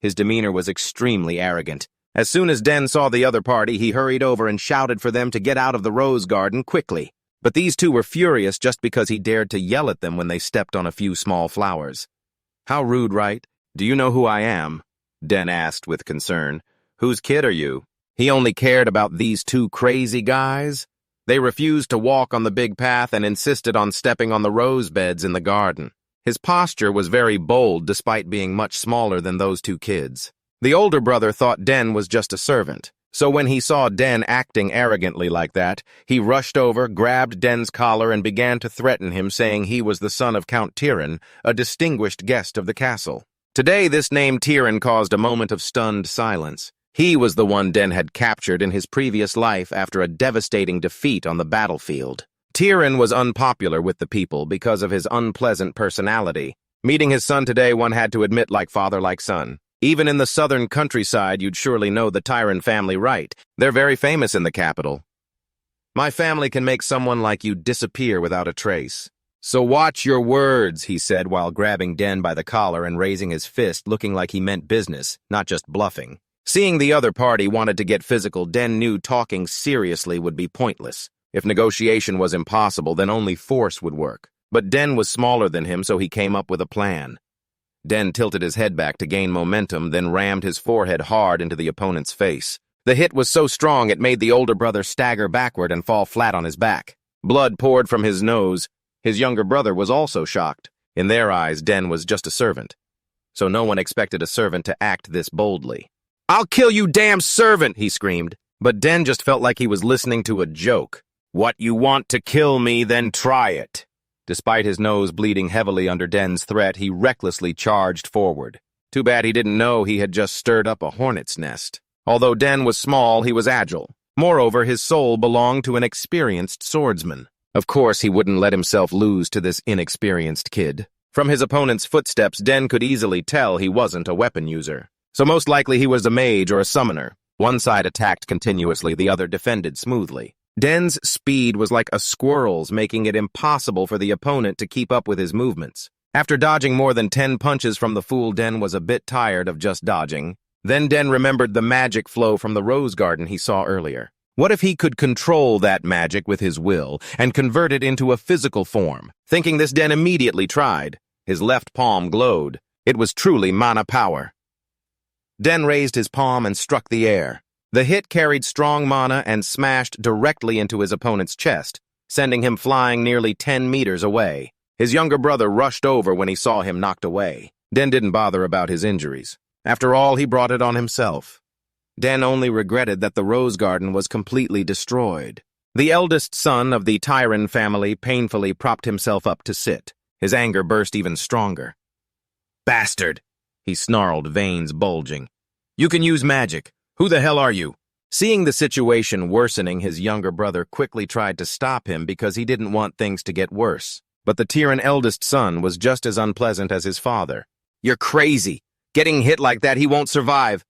His demeanor was extremely arrogant. As soon as Den saw the other party, he hurried over and shouted for them to get out of the rose garden quickly. But these two were furious just because he dared to yell at them when they stepped on a few small flowers. "How rude, right? Do you know who I am?" Den asked with concern. "Whose kid are you?" He only cared about these two crazy guys. They refused to walk on the big path and insisted on stepping on the rose beds in the garden. His posture was very bold despite being much smaller than those two kids. The older brother thought Den was just a servant, so when he saw Den acting arrogantly like that, he rushed over, grabbed Den's collar, and began to threaten him, saying he was the son of Count Tyran, a distinguished guest of the castle. Today, this name Tyran caused a moment of stunned silence. He was the one Den had captured in his previous life after a devastating defeat on the battlefield. Tyran was unpopular with the people because of his unpleasant personality. Meeting his son today, one had to admit, like father, like son. Even in the southern countryside, you'd surely know the Tyran family, right? They're very famous in the capital. My family can make someone like you disappear without a trace. So watch your words, he said while grabbing Den by the collar and raising his fist, looking like he meant business, not just bluffing. Seeing the other party wanted to get physical, Den knew talking seriously would be pointless. If negotiation was impossible, then only force would work. But Den was smaller than him, so he came up with a plan. Den tilted his head back to gain momentum, then rammed his forehead hard into the opponent's face. The hit was so strong it made the older brother stagger backward and fall flat on his back. Blood poured from his nose. His younger brother was also shocked. In their eyes, Den was just a servant. So no one expected a servant to act this boldly. "I'll kill you, damn servant!" he screamed. But Den just felt like he was listening to a joke. "What, you want to kill me, then try it." Despite his nose bleeding heavily under Den's threat, he recklessly charged forward. Too bad he didn't know he had just stirred up a hornet's nest. Although Den was small, he was agile. Moreover, his soul belonged to an experienced swordsman. Of course, he wouldn't let himself lose to this inexperienced kid. From his opponent's footsteps, Den could easily tell he wasn't a weapon user. So most likely he was a mage or a summoner. One side attacked continuously, the other defended smoothly. Den's speed was like a squirrel's, making it impossible for the opponent to keep up with his movements. After dodging more than 10 punches from the fool, Den was a bit tired of just dodging. Then Den remembered the magic flow from the rose garden he saw earlier. What if he could control that magic with his will and convert it into a physical form? Thinking this, Den immediately tried. His left palm glowed. It was truly mana power. Den raised his palm and struck the air. The hit carried strong mana and smashed directly into his opponent's chest, sending him flying nearly 10 meters away. His younger brother rushed over when he saw him knocked away. Den didn't bother about his injuries. After all, he brought it on himself. Den only regretted that the rose garden was completely destroyed. The eldest son of the Tyran family painfully propped himself up to sit. His anger burst even stronger. "Bastard!" he snarled, veins bulging. "You can use magic. Who the hell are you?" Seeing the situation worsening, his younger brother quickly tried to stop him because he didn't want things to get worse. But the Tyran eldest son was just as unpleasant as his father. "You're crazy. Getting hit like that, he won't survive."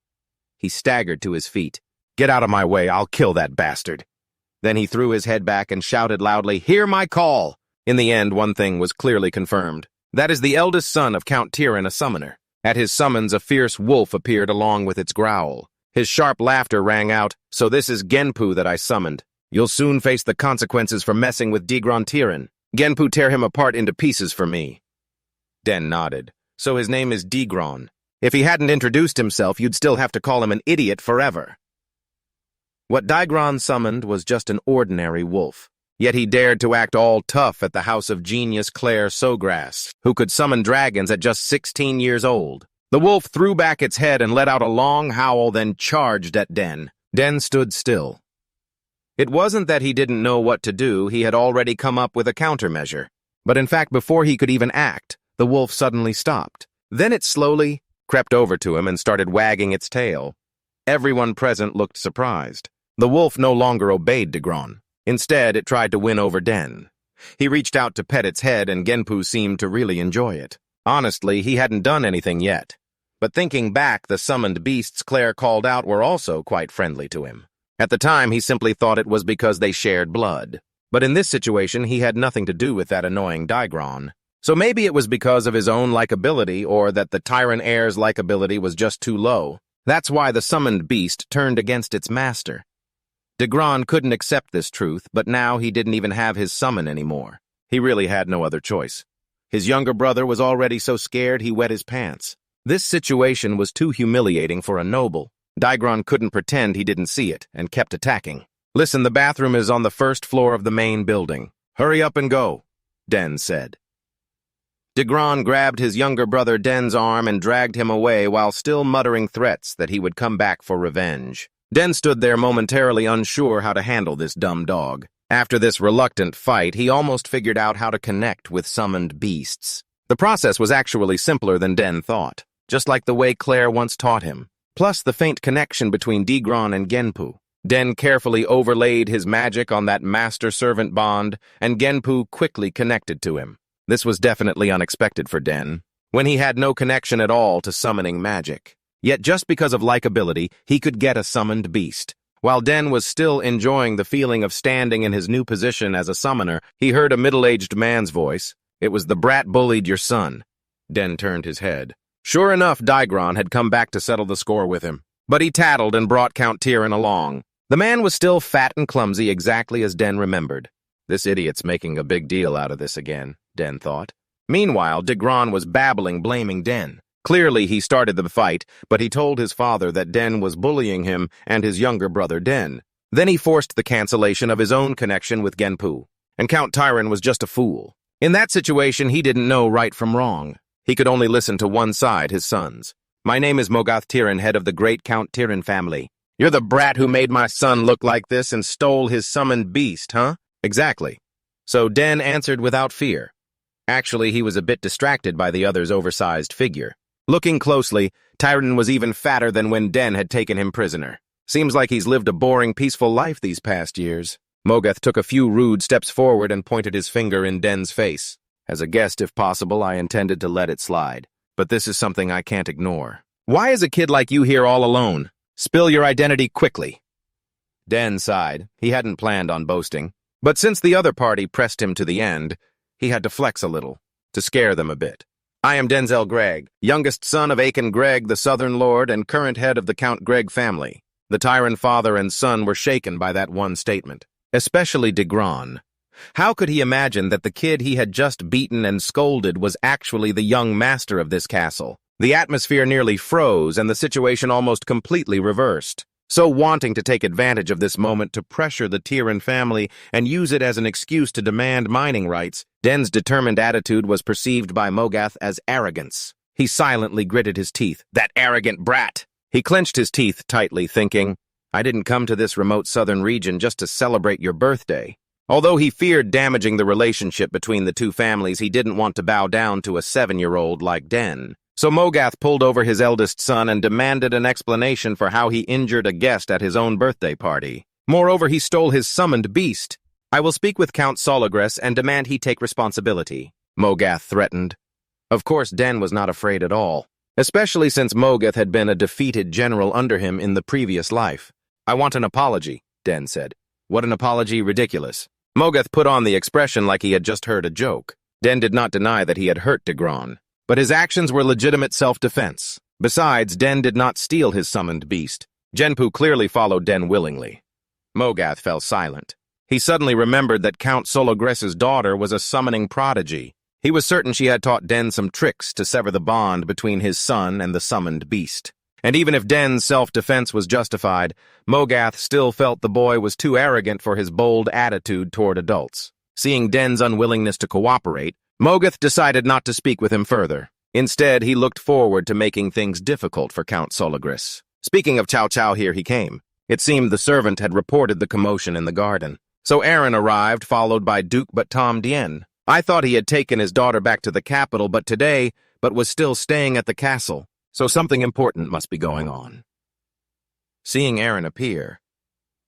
He staggered to his feet. "Get out of my way, I'll kill that bastard." Then he threw his head back and shouted loudly, "Hear my call!" In the end, one thing was clearly confirmed. That is the eldest son of Count Tyran, a summoner. At his summons, a fierce wolf appeared along with its growl. His sharp laughter rang out, "So this is Genpu that I summoned. You'll soon face the consequences for messing with Degron Tyran. Genpu, tear him apart into pieces for me." Den nodded. "So his name is Degron. If he hadn't introduced himself, you'd still have to call him an idiot forever." What Degron summoned was just an ordinary wolf. Yet he dared to act all tough at the house of genius Clare Sogras, who could summon dragons at just 16 years old. The wolf threw back its head and let out a long howl, then charged at Den. Den stood still. It wasn't that he didn't know what to do, he had already come up with a countermeasure. But in fact, before he could even act, the wolf suddenly stopped. Then it slowly crept over to him and started wagging its tail. Everyone present looked surprised. The wolf no longer obeyed Degron. Instead, it tried to win over Den. He reached out to pet its head, and Genpu seemed to really enjoy it. Honestly, he hadn't done anything yet. But thinking back, the summoned beasts Clare called out were also quite friendly to him. At the time, he simply thought it was because they shared blood. But in this situation, he had nothing to do with that annoying Degron. So maybe it was because of his own likability, or that the Tyran heir's likability was just too low. That's why the summoned beast turned against its master. Degron couldn't accept this truth, but now he didn't even have his summon anymore. He really had no other choice. His younger brother was already so scared he wet his pants. This situation was too humiliating for a noble. Degron couldn't pretend he didn't see it, and kept attacking. "Listen, the bathroom is on the first floor of the main building. Hurry up and go," Den said. Degron grabbed his younger brother Den's arm and dragged him away while still muttering threats that he would come back for revenge. Den stood there momentarily unsure how to handle this dumb dog. After this reluctant fight, he almost figured out how to connect with summoned beasts. The process was actually simpler than Den thought. just like the way Clare once taught him. Plus the faint connection between Degron and Genpu. Den carefully overlaid his magic on that master-servant bond, and Genpu quickly connected to him. This was definitely unexpected for Den, when he had no connection at all to summoning magic. Yet just because of likability, he could get a summoned beast. While Den was still enjoying the feeling of standing in his new position as a summoner, he heard a middle-aged man's voice. It was the brat bullied your son. Den turned his head. Sure enough, Degron had come back to settle the score with him. But he tattled and brought Count Tyran along. The man was still fat and clumsy, exactly as Den remembered. This idiot's making a big deal out of this again, Den thought. Meanwhile, Degron was babbling, blaming Den. Clearly, he started the fight, but he told his father that Den was bullying him and his younger brother Den. Then he forced the cancellation of his own connection with Genpu. And Count Tyran was just a fool. In that situation, he didn't know right from wrong. He could only listen to one side, his son's. My name is Mogath Tyran, head of the great Count Tyran family. You're the brat who made my son look like this and stole his summoned beast, huh? Exactly. So Den answered without fear. Actually, he was a bit distracted by the other's oversized figure. Looking closely, Tyran was even fatter than when Den had taken him prisoner. Seems like he's lived a boring, peaceful life these past years. Mogath took a few rude steps forward and pointed his finger in Den's face. As a guest, if possible, I intended to let it slide. But this is something I can't ignore. Why is a kid like you here all alone? Spill your identity quickly. Den sighed. He hadn't planned on boasting. But since the other party pressed him to the end, he had to flex a little, to scare them a bit. I am Denzel Gregg, youngest son of Aiken Gregg, the Southern Lord, and current head of the Count Gregg family. The Tyran father and son were shaken by that one statement, especially Degron. How could he imagine that the kid he had just beaten and scolded was actually the young master of this castle? The atmosphere nearly froze, and the situation almost completely reversed. So wanting to take advantage of this moment to pressure the Tyran family and use it as an excuse to demand mining rights, Den's determined attitude was perceived by Mogath as arrogance. He silently gritted his teeth. That arrogant brat! He clenched his teeth tightly, thinking, I didn't come to this remote southern region just to celebrate your birthday. Although he feared damaging the relationship between the two families, he didn't want to bow down to a 7-year-old like Den. So Mogath pulled over his eldest son and demanded an explanation for how he injured a guest at his own birthday party. Moreover, he stole his summoned beast. I will speak with Count Sologres and demand he take responsibility, Mogath threatened. Of course, Den was not afraid at all, especially since Mogath had been a defeated general under him in the previous life. I want an apology, Den said. What an apology, ridiculous. Mogath put on the expression like he had just heard a joke. Den did not deny that he had hurt Degron. But his actions were legitimate self-defense. Besides, Den did not steal his summoned beast. Genpu clearly followed Den willingly. Mogath fell silent. He suddenly remembered that Count Sologres's daughter was a summoning prodigy. He was certain she had taught Den some tricks to sever the bond between his son and the summoned beast. And even if Den's self-defense was justified, Mogath still felt the boy was too arrogant for his bold attitude toward adults. Seeing Den's unwillingness to cooperate, Mogath decided not to speak with him further. Instead, he looked forward to making things difficult for Count Sologres. Speaking of Chow Chow, here he came. It seemed the servant had reported the commotion in the garden. So Aaron arrived, followed by Duke Tom Dien. I thought he had taken his daughter back to the capital, but was still staying at the castle. So something important must be going on. Seeing Aaron appear,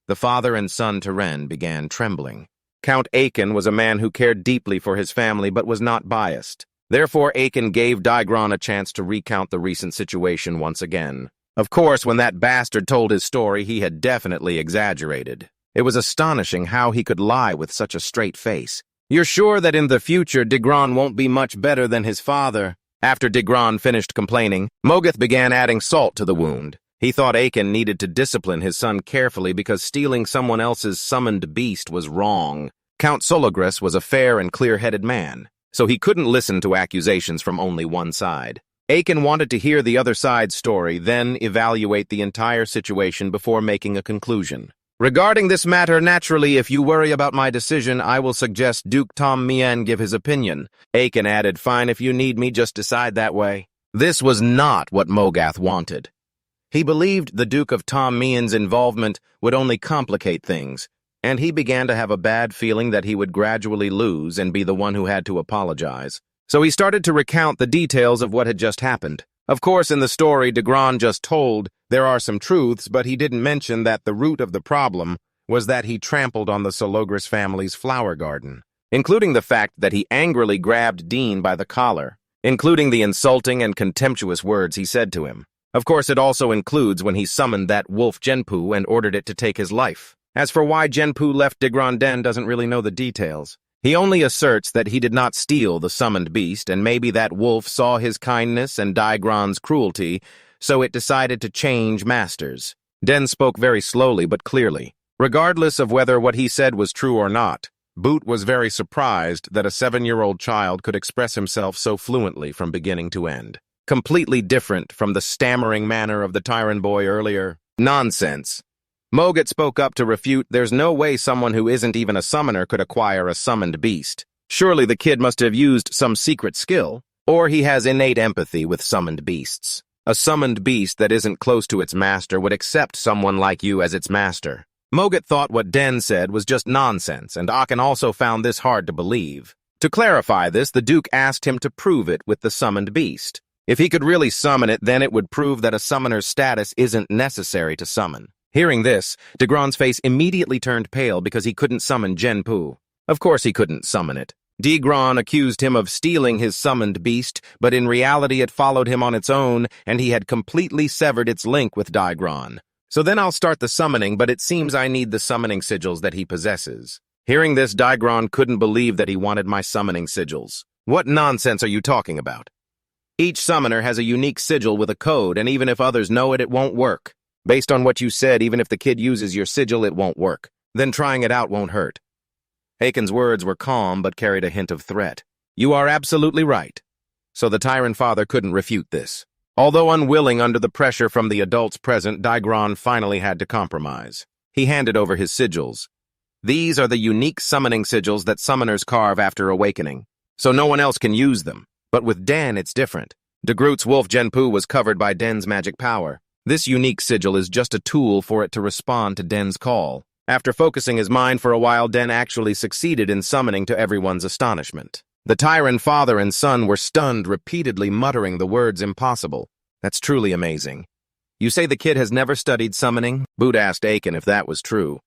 the father and son Tyran began trembling. Count Aiken was a man who cared deeply for his family but was not biased. Therefore, Aiken gave Degron a chance to recount the recent situation once again. Of course, when that bastard told his story, he had definitely exaggerated. It was astonishing how he could lie with such a straight face. You're sure that in the future Degron won't be much better than his father? After Degron finished complaining, Mogath began adding salt to the wound. He thought Aiken needed to discipline his son carefully because stealing someone else's summoned beast was wrong. Count Sologres was a fair and clear-headed man, so he couldn't listen to accusations from only one side. Aiken wanted to hear the other side's story, then evaluate the entire situation before making a conclusion. Regarding this matter, naturally, if you worry about my decision, I will suggest Duke Tom Mien give his opinion. Aiken added, fine, if you need me, just decide that way. This was not what Mogath wanted. He believed the Duke of Tom Mien's involvement would only complicate things, and he began to have a bad feeling that he would gradually lose and be the one who had to apologize. So he started to recount the details of what had just happened. Of course, in the story Degron just told, there are some truths, but he didn't mention that the root of the problem was that he trampled on the Sologris family's flower garden, including the fact that he angrily grabbed Dean by the collar, including the insulting and contemptuous words he said to him. Of course, it also includes when he summoned that wolf Genpu and ordered it to take his life. As for why Genpu left Degron Den doesn't really know the details. He only asserts that he did not steal the summoned beast, and maybe that wolf saw his kindness and Degron's cruelty, so it decided to change masters. Den spoke very slowly but clearly. Regardless of whether what he said was true or not, Boot was very surprised that a 7-year-old child could express himself so fluently from beginning to end. Completely different from the stammering manner of the Tyran boy earlier. Nonsense. Mogat spoke up to refute there's no way someone who isn't even a summoner could acquire a summoned beast. Surely the kid must have used some secret skill, or he has innate empathy with summoned beasts. A summoned beast that isn't close to its master would accept someone like you as its master. Mogat thought what Den said was just nonsense, and Aken also found this hard to believe. To clarify this, the Duke asked him to prove it with the summoned beast. If he could really summon it, then it would prove that a summoner's status isn't necessary to summon. Hearing this, Degron's face immediately turned pale because he couldn't summon Genpu. Of course he couldn't summon it. Degron accused him of stealing his summoned beast, but in reality it followed him on its own, and he had completely severed its link with Degron. So then I'll start the summoning, but it seems I need the summoning sigils that he possesses. Hearing this, Degron couldn't believe that he wanted my summoning sigils. What nonsense are you talking about? Each summoner has a unique sigil with a code, and even if others know it, it won't work. Based on what you said, even if the kid uses your sigil, it won't work. Then trying it out won't hurt. Aken's words were calm, but carried a hint of threat. You are absolutely right. So the Tyran father couldn't refute this. Although unwilling under the pressure from the adults present, Degron finally had to compromise. He handed over his sigils. These are the unique summoning sigils that summoners carve after awakening, so no one else can use them. But with Den, it's different. De Groot's wolf Genpu was covered by Den's magic power. This unique sigil is just a tool for it to respond to Den's call. After focusing his mind for a while, Den actually succeeded in summoning to everyone's astonishment. The Tyran father and son were stunned, repeatedly muttering the words impossible. That's truly amazing. You say the kid has never studied summoning? Boot asked Aken if that was true.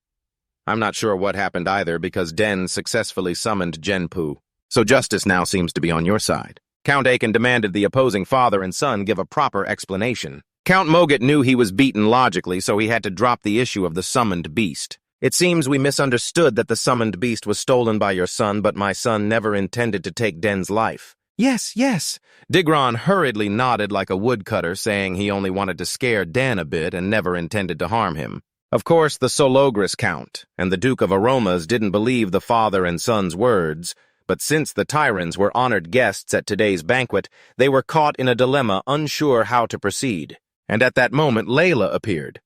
I'm not sure what happened either because Den successfully summoned Genpu. So justice now seems to be on your side. Count Aken demanded the opposing father and son give a proper explanation. Count Mogat knew he was beaten logically, so he had to drop the issue of the summoned beast. It seems we misunderstood that the summoned beast was stolen by your son, but my son never intended to take Den's life. Yes, yes. Degron hurriedly nodded like a woodcutter, saying he only wanted to scare Den a bit and never intended to harm him. Of course, the Sologris Count and the Duke of Aromas didn't believe the father and son's words, but since the Tyrans were honored guests at today's banquet, they were caught in a dilemma, unsure how to proceed. And at that moment, Layla appeared.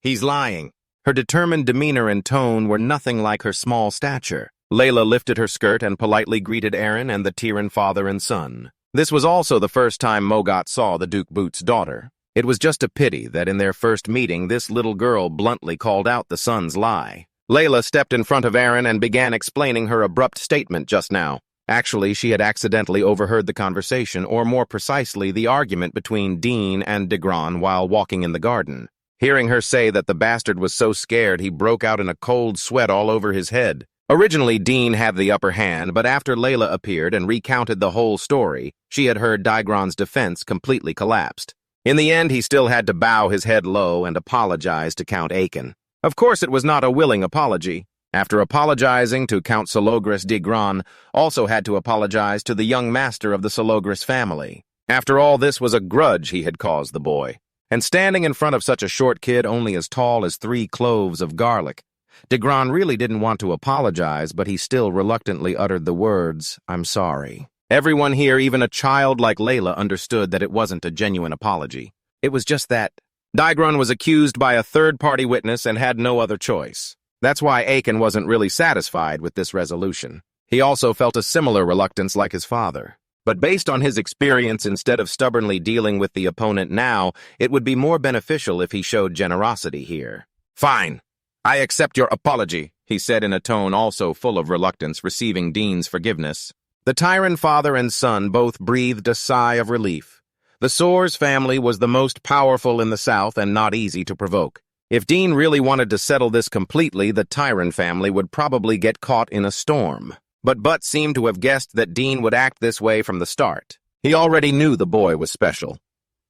He's lying. Her determined demeanor and tone were nothing like her small stature. Layla lifted her skirt and politely greeted Aaron and the Tyran father and son. This was also the first time Mogat saw the Duke Boot's daughter. It was just a pity that in their first meeting, this little girl bluntly called out the son's lie. Layla stepped in front of Aaron and began explaining her abrupt statement just now. Actually, she had accidentally overheard the conversation, or more precisely, the argument between Dean and Degron while walking in the garden. Hearing her say that the bastard was so scared he broke out in a cold sweat all over his head. Originally, Dean had the upper hand, but after Layla appeared and recounted the whole story, she had heard Degron's defense completely collapsed. In the end, he still had to bow his head low and apologize to Count Aken. Of course, it was not a willing apology. After apologizing to Count Sologris Degron, also had to apologize to the young master of the Sologris family. After all, this was a grudge he had caused the boy. And standing in front of such a short kid only as tall as 3 cloves of garlic, Degron really didn't want to apologize, but he still reluctantly uttered the words, "I'm sorry." Everyone here, even a child like Layla, understood that it wasn't a genuine apology. It was just that Degron was accused by a third-party witness and had no other choice. That's why Aken wasn't really satisfied with this resolution. He also felt a similar reluctance like his father. But based on his experience, instead of stubbornly dealing with the opponent now, it would be more beneficial if he showed generosity here. "Fine. I accept your apology," he said in a tone also full of reluctance, receiving Dean's forgiveness. The Tyran father and son both breathed a sigh of relief. The Suarez family was the most powerful in the south and not easy to provoke. If Dean really wanted to settle this completely, the Tyran family would probably get caught in a storm. But Butt seemed to have guessed that Dean would act this way from the start. He already knew the boy was special.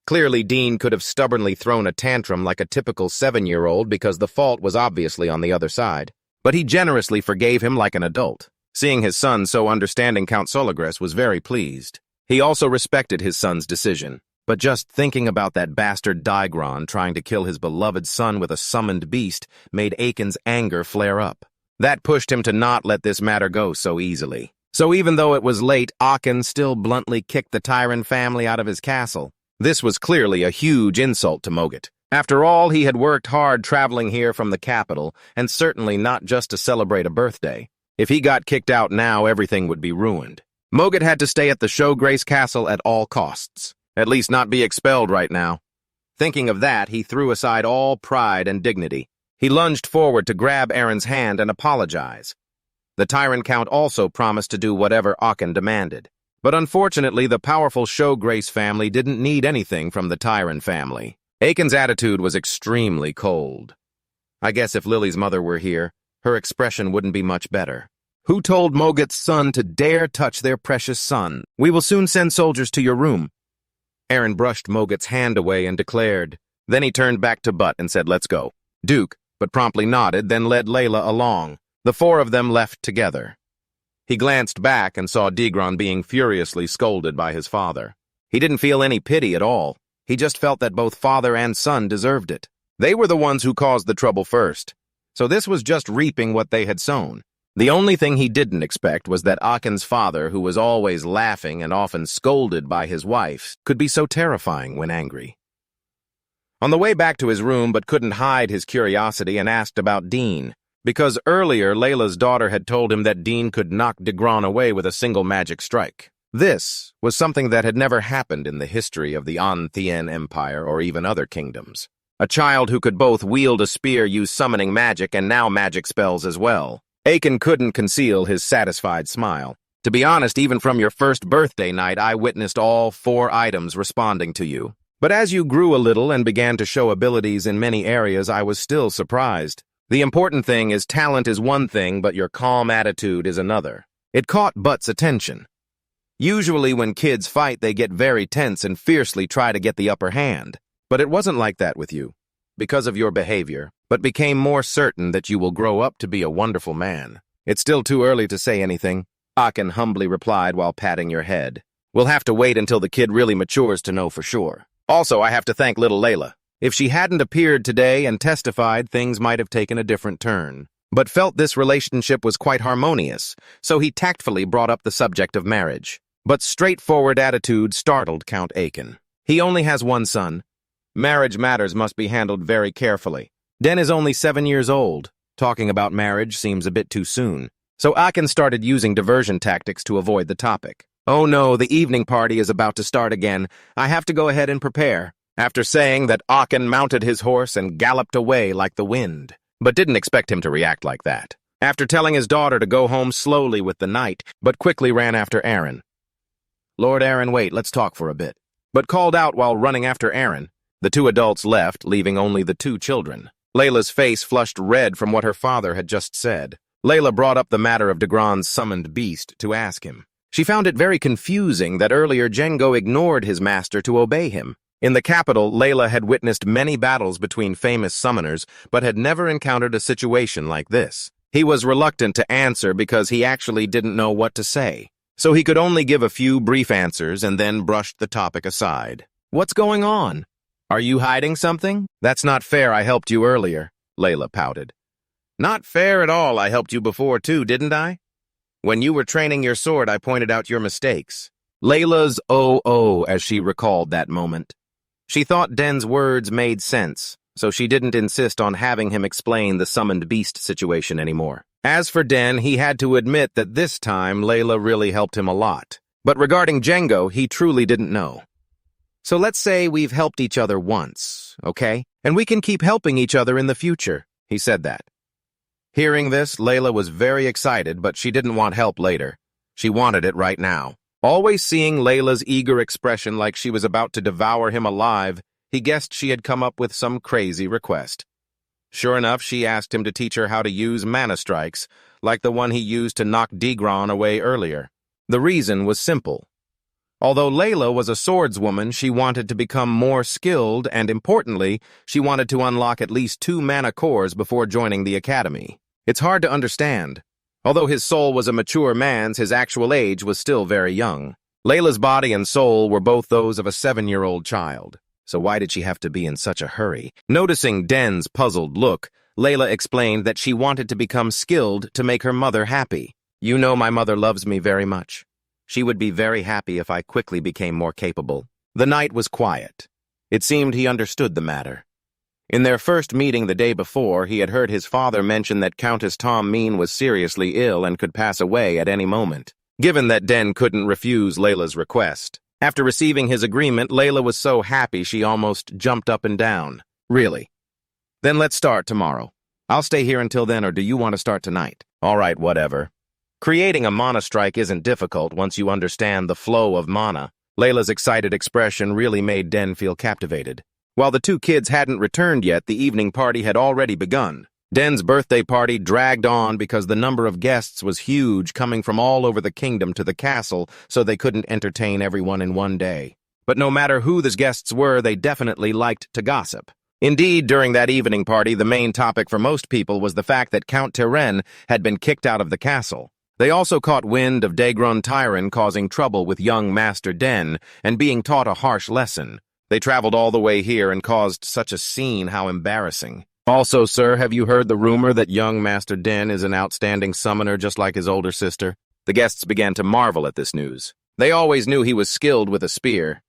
Clearly, Dean could have stubbornly thrown a tantrum like a typical 7-year-old because the fault was obviously on the other side. But he generously forgave him like an adult. Seeing his son so understanding, Count Solagres was very pleased. He also respected his son's decision. But just thinking about that bastard Dagger trying to kill his beloved son with a summoned beast made Aiken's anger flare up. That pushed him to not let this matter go so easily. So even though it was late, Aiken still bluntly kicked the Tyran family out of his castle. This was clearly a huge insult to Mogget. After all, he had worked hard traveling here from the capital, and certainly not just to celebrate a birthday. If he got kicked out now, everything would be ruined. Mogget had to stay at the Showgrace Castle at all costs. At least not be expelled right now. Thinking of that, he threw aside all pride and dignity. He lunged forward to grab Aaron's hand and apologize. The Tyrant Count also promised to do whatever Aiken demanded. But unfortunately, the powerful Showgrace family didn't need anything from the Tyran family. Aiken's attitude was extremely cold. I guess if Lily's mother were here, her expression wouldn't be much better. Who told Mogget's son to dare touch their precious son? We will soon send soldiers to your room. Aaron brushed Mogget's hand away and declared. Then he turned back to Butt and said, let's go. Duke, but promptly nodded, then led Layla along. The four of them left together. He glanced back and saw Degron being furiously scolded by his father. He didn't feel any pity at all. He just felt that both father and son deserved it. They were the ones who caused the trouble first. So this was just reaping what they had sown. The only thing he didn't expect was that Aiken's father, who was always laughing and often scolded by his wife, could be so terrifying when angry. On the way back to his room, but couldn't hide his curiosity and asked about Dean, because earlier Layla's daughter had told him that Dean could knock Degron away with a single magic strike. This was something that had never happened in the history of the Anthien Empire or even other kingdoms. A child who could both wield a spear, use summoning magic, and now magic spells as well. Aiken couldn't conceal his satisfied smile. To be honest, even from your first birthday night, I witnessed all 4 items responding to you. But as you grew a little and began to show abilities in many areas, I was still surprised. The important thing is talent is one thing, but your calm attitude is another. It caught Butt's attention. Usually when kids fight, they get very tense and fiercely try to get the upper hand. But it wasn't like that with you. Because of your behavior, but became more certain that you will grow up to be a wonderful man. It's still too early to say anything, Aiken humbly replied while patting your head. We'll have to wait until the kid really matures to know for sure. Also, I have to thank little Layla. If she hadn't appeared today and testified, things might have taken a different turn. But felt this relationship was quite harmonious, so he tactfully brought up the subject of marriage. But straightforward attitude startled Count Aiken. He only has one son. Marriage matters must be handled very carefully. Den is only 7 years old. Talking about marriage seems a bit too soon. So Aiken started using diversion tactics to avoid the topic. Oh no, the evening party is about to start again. I have to go ahead and prepare. After saying that, Aiken mounted his horse and galloped away like the wind, but didn't expect him to react like that. After telling his daughter to go home slowly with the knight, but quickly ran after Aaron. Lord Aaron, wait, let's talk for a bit. But called out while running after Aaron. The 2 adults left, leaving only the 2 children. Layla's face flushed red from what her father had just said. Layla brought up the matter of Degron's summoned beast to ask him. She found it very confusing that earlier Django ignored his master to obey him. In the capital, Layla had witnessed many battles between famous summoners, but had never encountered a situation like this. He was reluctant to answer because he actually didn't know what to say. So he could only give a few brief answers and then brushed the topic aside. What's going on? Are you hiding something? That's not fair, I helped you earlier, Layla pouted. Not fair at all, I helped you before too, didn't I? When you were training your sword, I pointed out your mistakes. Layla's oh as she recalled that moment. She thought Den's words made sense, so she didn't insist on having him explain the summoned beast situation anymore. As for Den, he had to admit that this time Layla really helped him a lot. But regarding Django, he truly didn't know. So let's say we've helped each other once, okay? And we can keep helping each other in the future, he said that. Hearing this, Layla was very excited, but she didn't want help later. She wanted it right now. Always seeing Layla's eager expression like she was about to devour him alive, he guessed she had come up with some crazy request. Sure enough, she asked him to teach her how to use mana strikes, like the one he used to knock Degron away earlier. The reason was simple. Although Layla was a swordswoman, she wanted to become more skilled, and importantly, she wanted to unlock at least 2 mana cores before joining the academy. It's hard to understand. Although his soul was a mature man's, his actual age was still very young. Layla's body and soul were both those of a 7-year-old child. So why did she have to be in such a hurry? Noticing Den's puzzled look, Layla explained that she wanted to become skilled to make her mother happy. You know my mother loves me very much. She would be very happy if I quickly became more capable. The night was quiet. It seemed he understood the matter. In their first meeting the day before, he had heard his father mention that Countess Taming was seriously ill and could pass away at any moment. Given that Den couldn't refuse Layla's request. After receiving his agreement, Layla was so happy she almost jumped up and down. Really? Then let's start tomorrow. I'll stay here until then, or do you want to start tonight? All right, whatever. Creating a mana strike isn't difficult once you understand the flow of mana. Layla's excited expression really made Den feel captivated. While the 2 kids hadn't returned yet, the evening party had already begun. Den's birthday party dragged on because the number of guests was huge, coming from all over the kingdom to the castle, so they couldn't entertain everyone in one day. But no matter who the guests were, they definitely liked to gossip. Indeed, during that evening party, the main topic for most people was the fact that Count Tyran had been kicked out of the castle. They also caught wind of Dagron Tyran causing trouble with young Master Den and being taught a harsh lesson. They traveled all the way here and caused such a scene, how embarrassing. Also, sir, have you heard the rumor that young Master Den is an outstanding summoner just like his older sister? The guests began to marvel at this news. They always knew he was skilled with a spear.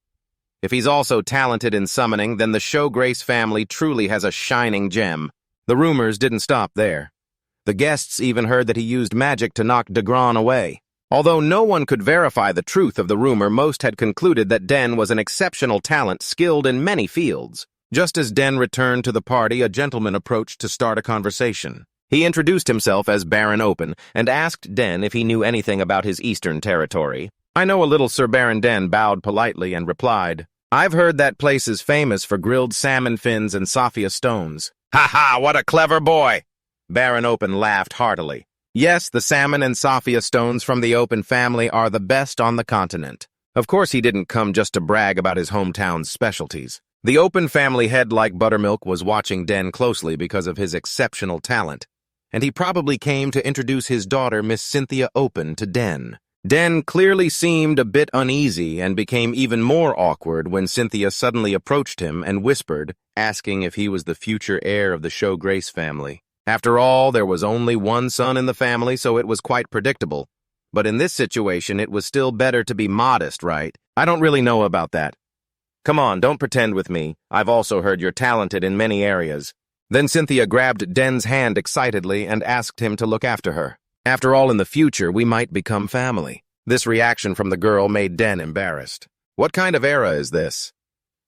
If he's also talented in summoning, then the Showgrace family truly has a shining gem. The rumors didn't stop there. The guests even heard that he used magic to knock Degron away. Although no one could verify the truth of the rumor, most had concluded that Den was an exceptional talent skilled in many fields. Just as Den returned to the party, a gentleman approached to start a conversation. He introduced himself as Baron Open and asked Den if he knew anything about his eastern territory. I know a little, Sir. Baron Den bowed politely and replied, I've heard that place is famous for grilled salmon fins and Sophia stones. Ha ha, what a clever boy! Baron Open laughed heartily. Yes, the salmon and Sophia stones from the Open family are the best on the continent. Of course, he didn't come just to brag about his hometown's specialties. The Open family head like Buttermilk was watching Den closely because of his exceptional talent, and he probably came to introduce his daughter, Miss Cynthia Open, to Den. Den clearly seemed a bit uneasy and became even more awkward when Cynthia suddenly approached him and whispered, asking if he was the future heir of the Showgrace family. After all, there was only one son in the family, so it was quite predictable. But in this situation, it was still better to be modest, right? I don't really know about that. Come on, don't pretend with me. I've also heard you're talented in many areas. Then Cynthia grabbed Den's hand excitedly and asked him to look after her. After all, in the future, we might become family. This reaction from the girl made Den embarrassed. What kind of era is this?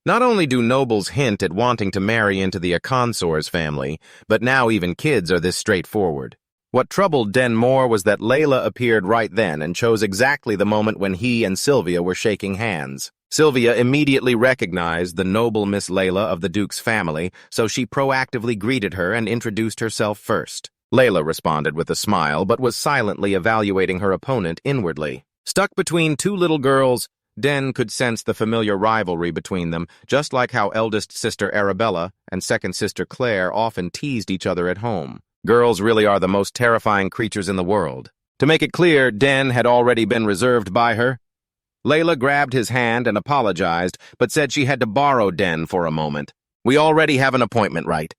Not only do nobles hint at wanting to marry into the Acquaintances family, but now even kids are this straightforward. What troubled Den more was that Layla appeared right then and chose exactly the moment when he and Sylvia were shaking hands. Sylvia immediately recognized the noble Miss Layla of the Duke's family, so she proactively greeted her and introduced herself first. Layla responded with a smile, but was silently evaluating her opponent inwardly. Stuck between 2 little girls, Den could sense the familiar rivalry between them, just like how eldest sister Arabella and second sister Clare often teased each other at home. Girls really are the most terrifying creatures in the world. To make it clear, Den had already been reserved by her. Layla grabbed his hand and apologized, but said she had to borrow Den for a moment. We already have an appointment, right?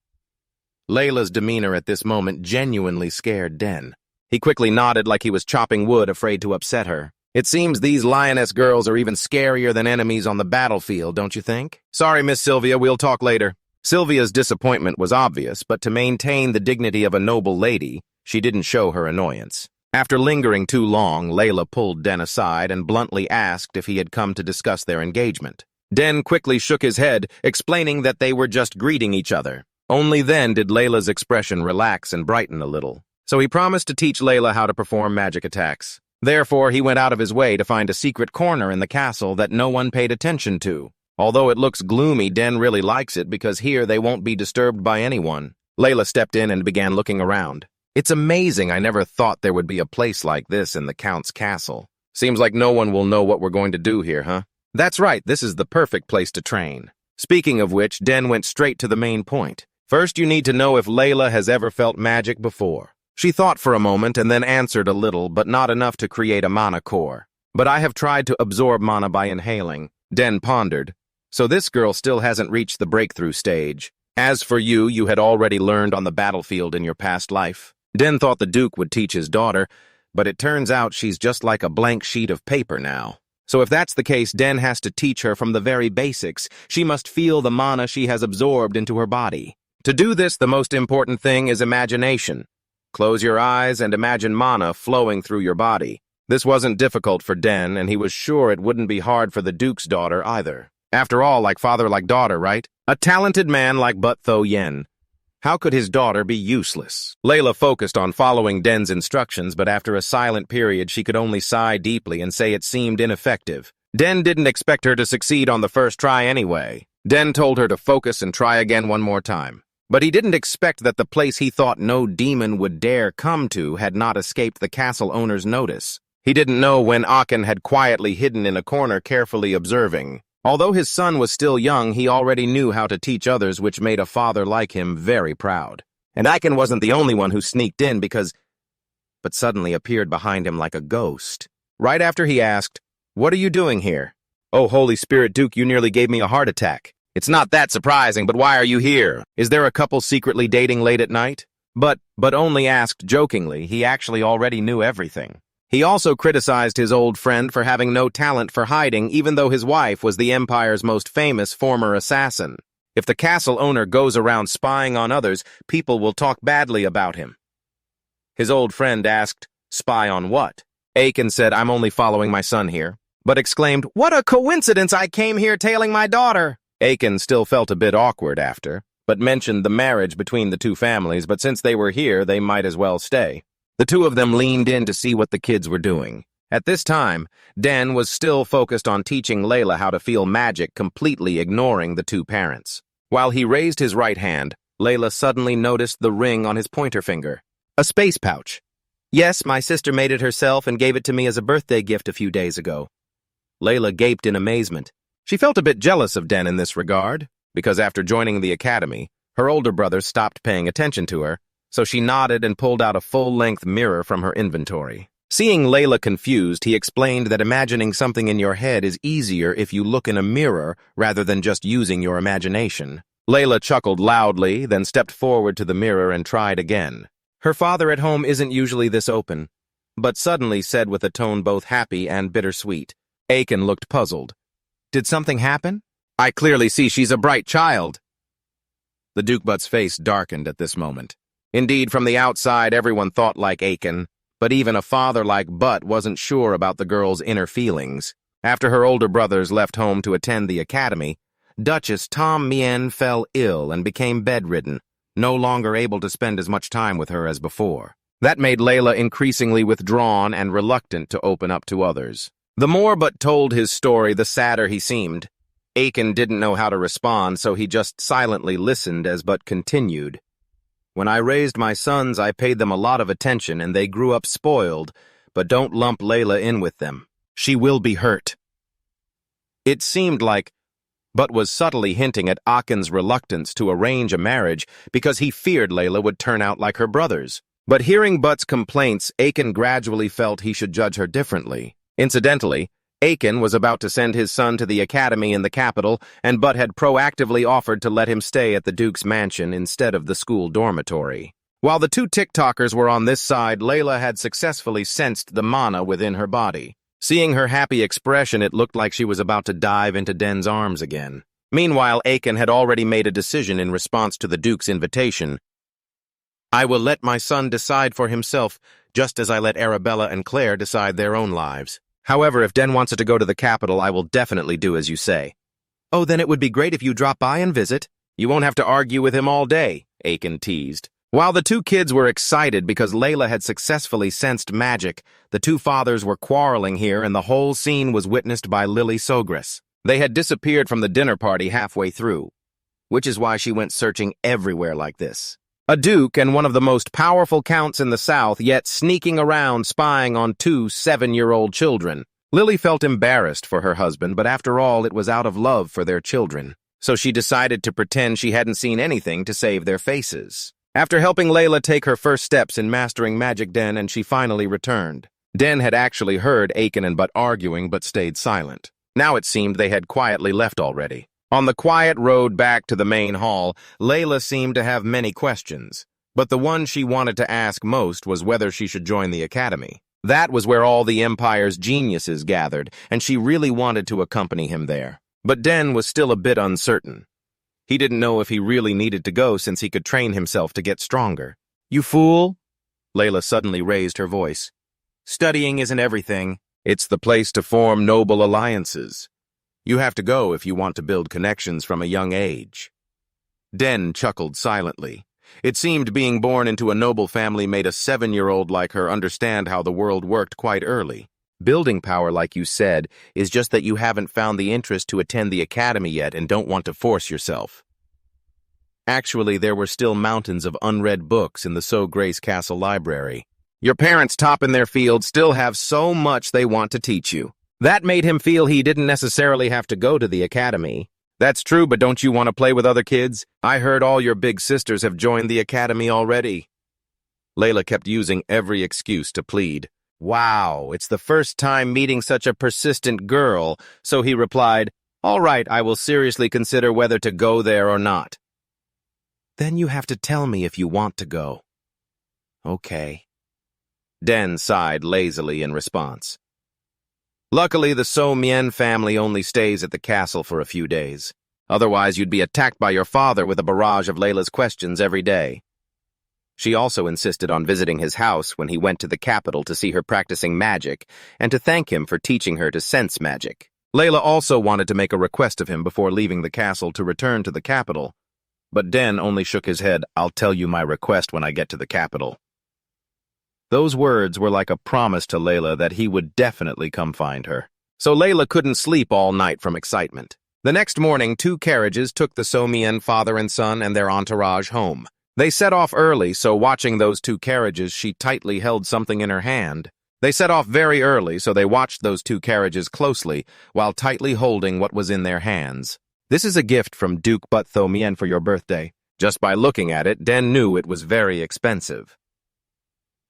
Layla's demeanor at this moment genuinely scared Den. He quickly nodded like he was chopping wood, afraid to upset her. It seems these lioness girls are even scarier than enemies on the battlefield, don't you think? Sorry, Miss Sylvia, we'll talk later. Sylvia's disappointment was obvious, but to maintain the dignity of a noble lady, she didn't show her annoyance. After lingering too long, Layla pulled Den aside and bluntly asked if he had come to discuss their engagement. Den quickly shook his head, explaining that they were just greeting each other. Only then did Layla's expression relax and brighten a little. So he promised to teach Layla how to perform magic attacks. Therefore, he went out of his way to find a secret corner in the castle that no one paid attention to. Although it looks gloomy, Den really likes it because here they won't be disturbed by anyone. Layla stepped in and began looking around. It's amazing, I never thought there would be a place like this in the Count's castle. Seems like no one will know what we're going to do here, huh? That's right, this is the perfect place to train. Speaking of which, Den went straight to the main point. First, you need to know if Layla has ever felt magic before. She thought for a moment and then answered a little, but not enough to create a mana core. But I have tried to absorb mana by inhaling. Den pondered. So this girl still hasn't reached the breakthrough stage. As for you, you had already learned on the battlefield in your past life. Den thought the Duke would teach his daughter, but it turns out she's just like a blank sheet of paper now. So if that's the case, Den has to teach her from the very basics. She must feel the mana she has absorbed into her body. To do this, the most important thing is imagination. Close your eyes and imagine mana flowing through your body. This wasn't difficult for Den, and he was sure it wouldn't be hard for the Duke's daughter either. After all, like father, like daughter, right? A talented man like But Tho Yen. How could his daughter be useless? Layla focused on following Den's instructions, but after a silent period, she could only sigh deeply and say it seemed ineffective. Den didn't expect her to succeed on the first try anyway. Den told her to focus and try again one more time. But he didn't expect that the place he thought no demon would dare come to had not escaped the castle owner's notice. He didn't know when Aachen had quietly hidden in a corner carefully observing. Although his son was still young, he already knew how to teach others, which made a father like him very proud. And Aachen wasn't the only one who sneaked in but suddenly appeared behind him like a ghost. Right after he asked, "What are you doing here?" "Oh, Holy Spirit, Duke, you nearly gave me a heart attack." "It's not that surprising, but why are you here? Is there a couple secretly dating late at night?" But only asked jokingly. He actually already knew everything. He also criticized his old friend for having no talent for hiding, even though his wife was the Empire's most famous former assassin. If the castle owner goes around spying on others, people will talk badly about him. His old friend asked, "Spy on what?" Aachen said, "I'm only following my son here," but exclaimed, "What a coincidence, I came here tailing my daughter." Aachen still felt a bit awkward after, but mentioned the marriage between the two families, but since they were here, they might as well stay. The two of them leaned in to see what the kids were doing. At this time, Den was still focused on teaching Layla how to feel magic, completely ignoring the two parents. While he raised his right hand, Layla suddenly noticed the ring on his pointer finger. A space pouch. "Yes, my sister made it herself and gave it to me as a birthday gift a few days ago." Layla gaped in amazement. She felt a bit jealous of Den in this regard, because after joining the academy, her older brother stopped paying attention to her, so she nodded and pulled out a full-length mirror from her inventory. Seeing Layla confused, he explained that imagining something in your head is easier if you look in a mirror rather than just using your imagination. Layla chuckled loudly, then stepped forward to the mirror and tried again. Her father at home isn't usually this open, but suddenly said with a tone both happy and bittersweet. Aachen looked puzzled. "Did something happen? I clearly see she's a bright child." The Duke Butt's face darkened at this moment. Indeed, from the outside, everyone thought like Aachen, but even a father like Butt wasn't sure about the girl's inner feelings. After her older brothers left home to attend the academy, Duchess Tom Mien fell ill and became bedridden, no longer able to spend as much time with her as before. That made Layla increasingly withdrawn and reluctant to open up to others. The more Butt told his story, the sadder he seemed. Aachen didn't know how to respond, so he just silently listened as Butt continued. "When I raised my sons, I paid them a lot of attention, and they grew up spoiled, but don't lump Layla in with them. She will be hurt." It seemed like Butt was subtly hinting at Aachen's reluctance to arrange a marriage because he feared Layla would turn out like her brothers. But hearing Butt's complaints, Aachen gradually felt he should judge her differently. Incidentally, Aachen was about to send his son to the academy in the capital, and Butt had proactively offered to let him stay at the Duke's mansion instead of the school dormitory. While the two TikTokers were on this side, Layla had successfully sensed the mana within her body. Seeing her happy expression, it looked like she was about to dive into Den's arms again. Meanwhile, Aachen had already made a decision in response to the Duke's invitation. "I will let my son decide for himself, just as I let Arabella and Clare decide their own lives. However, if Den wants it to go to the capital, I will definitely do as you say." "Oh, then it would be great if you drop by and visit. You won't have to argue with him all day," Aachen teased. While the two kids were excited because Layla had successfully sensed magic, the two fathers were quarreling here and the whole scene was witnessed by Lily Sogris. They had disappeared from the dinner party halfway through, which is why she went searching everywhere like this. A duke and one of the most powerful counts in the South, yet sneaking around spying on two 7-year-old children. Lily felt embarrassed for her husband, but after all, it was out of love for their children. So she decided to pretend she hadn't seen anything to save their faces. After helping Layla take her first steps in mastering Magic Den, and she finally returned. Den had actually heard Aiken and Butt arguing but stayed silent. Now it seemed they had quietly left already. On the quiet road back to the main hall, Layla seemed to have many questions, but the one she wanted to ask most was whether she should join the academy. That was where all the Empire's geniuses gathered, and she really wanted to accompany him there. But Den was still a bit uncertain. He didn't know if he really needed to go since he could train himself to get stronger. "You fool!" Layla suddenly raised her voice. "Studying isn't everything. It's the place to form noble alliances. You have to go if you want to build connections from a young age." Den chuckled silently. It seemed being born into a noble family made a 7-year-old like her understand how the world worked quite early. Building power, like you said, is just that you haven't found the interest to attend the academy yet and don't want to force yourself. Actually, there were still mountains of unread books in the So Grace Castle library. Your parents, top in their field, still have so much they want to teach you. That made him feel he didn't necessarily have to go to the academy. That's true, but don't you want to play with other kids? I heard all your big sisters have joined the academy already. Layla kept using every excuse to plead. Wow, it's the first time meeting such a persistent girl, so he replied, "All right, I will seriously consider whether to go there or not." "Then you have to tell me if you want to go." "Okay." Den sighed lazily in response. Luckily, the So Mien family only stays at the castle for a few days. Otherwise, you'd be attacked by your father with a barrage of Layla's questions every day. She also insisted on visiting his house when he went to the capital to see her practicing magic and to thank him for teaching her to sense magic. Layla also wanted to make a request of him before leaving the castle to return to the capital, but Den only shook his head. "I'll tell you my request when I get to the capital." Those words were like a promise to Layla that he would definitely come find her. So Layla couldn't sleep all night from excitement. The next morning, 2 carriages took the So Mien father and son and their entourage home. They set off early, so watching those 2 carriages, she tightly held something in her hand. They set off very early, so they watched those 2 carriages closely, while tightly holding what was in their hands. "This is a gift from Duke But Tho Mien for your birthday." Just by looking at it, Den knew it was very expensive.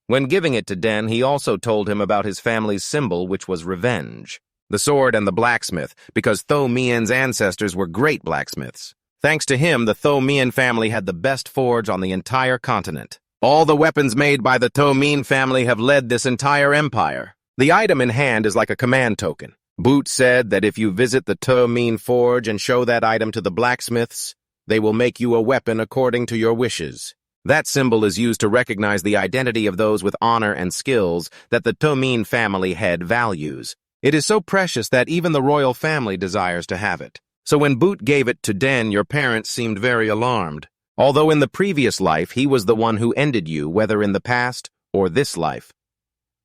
When giving it to Den, he also told him about his family's symbol, which was revenge. The sword and the blacksmith, because Tho Mien's ancestors were great blacksmiths. Thanks to him, the Tho Mien family had the best forge on the entire continent. All the weapons made by the Tho Mien family have led this entire empire. The item in hand is like a command token. Boot said that if you visit the Tho Mien forge and show that item to the blacksmiths, they will make you a weapon according to your wishes. That symbol is used to recognize the identity of those with honor and skills that the Tho Mien family head values. It is so precious that even the royal family desires to have it. So when Boot gave it to Den, your parents seemed very alarmed. Although in the previous life, he was the one who ended you, whether in the past or this life.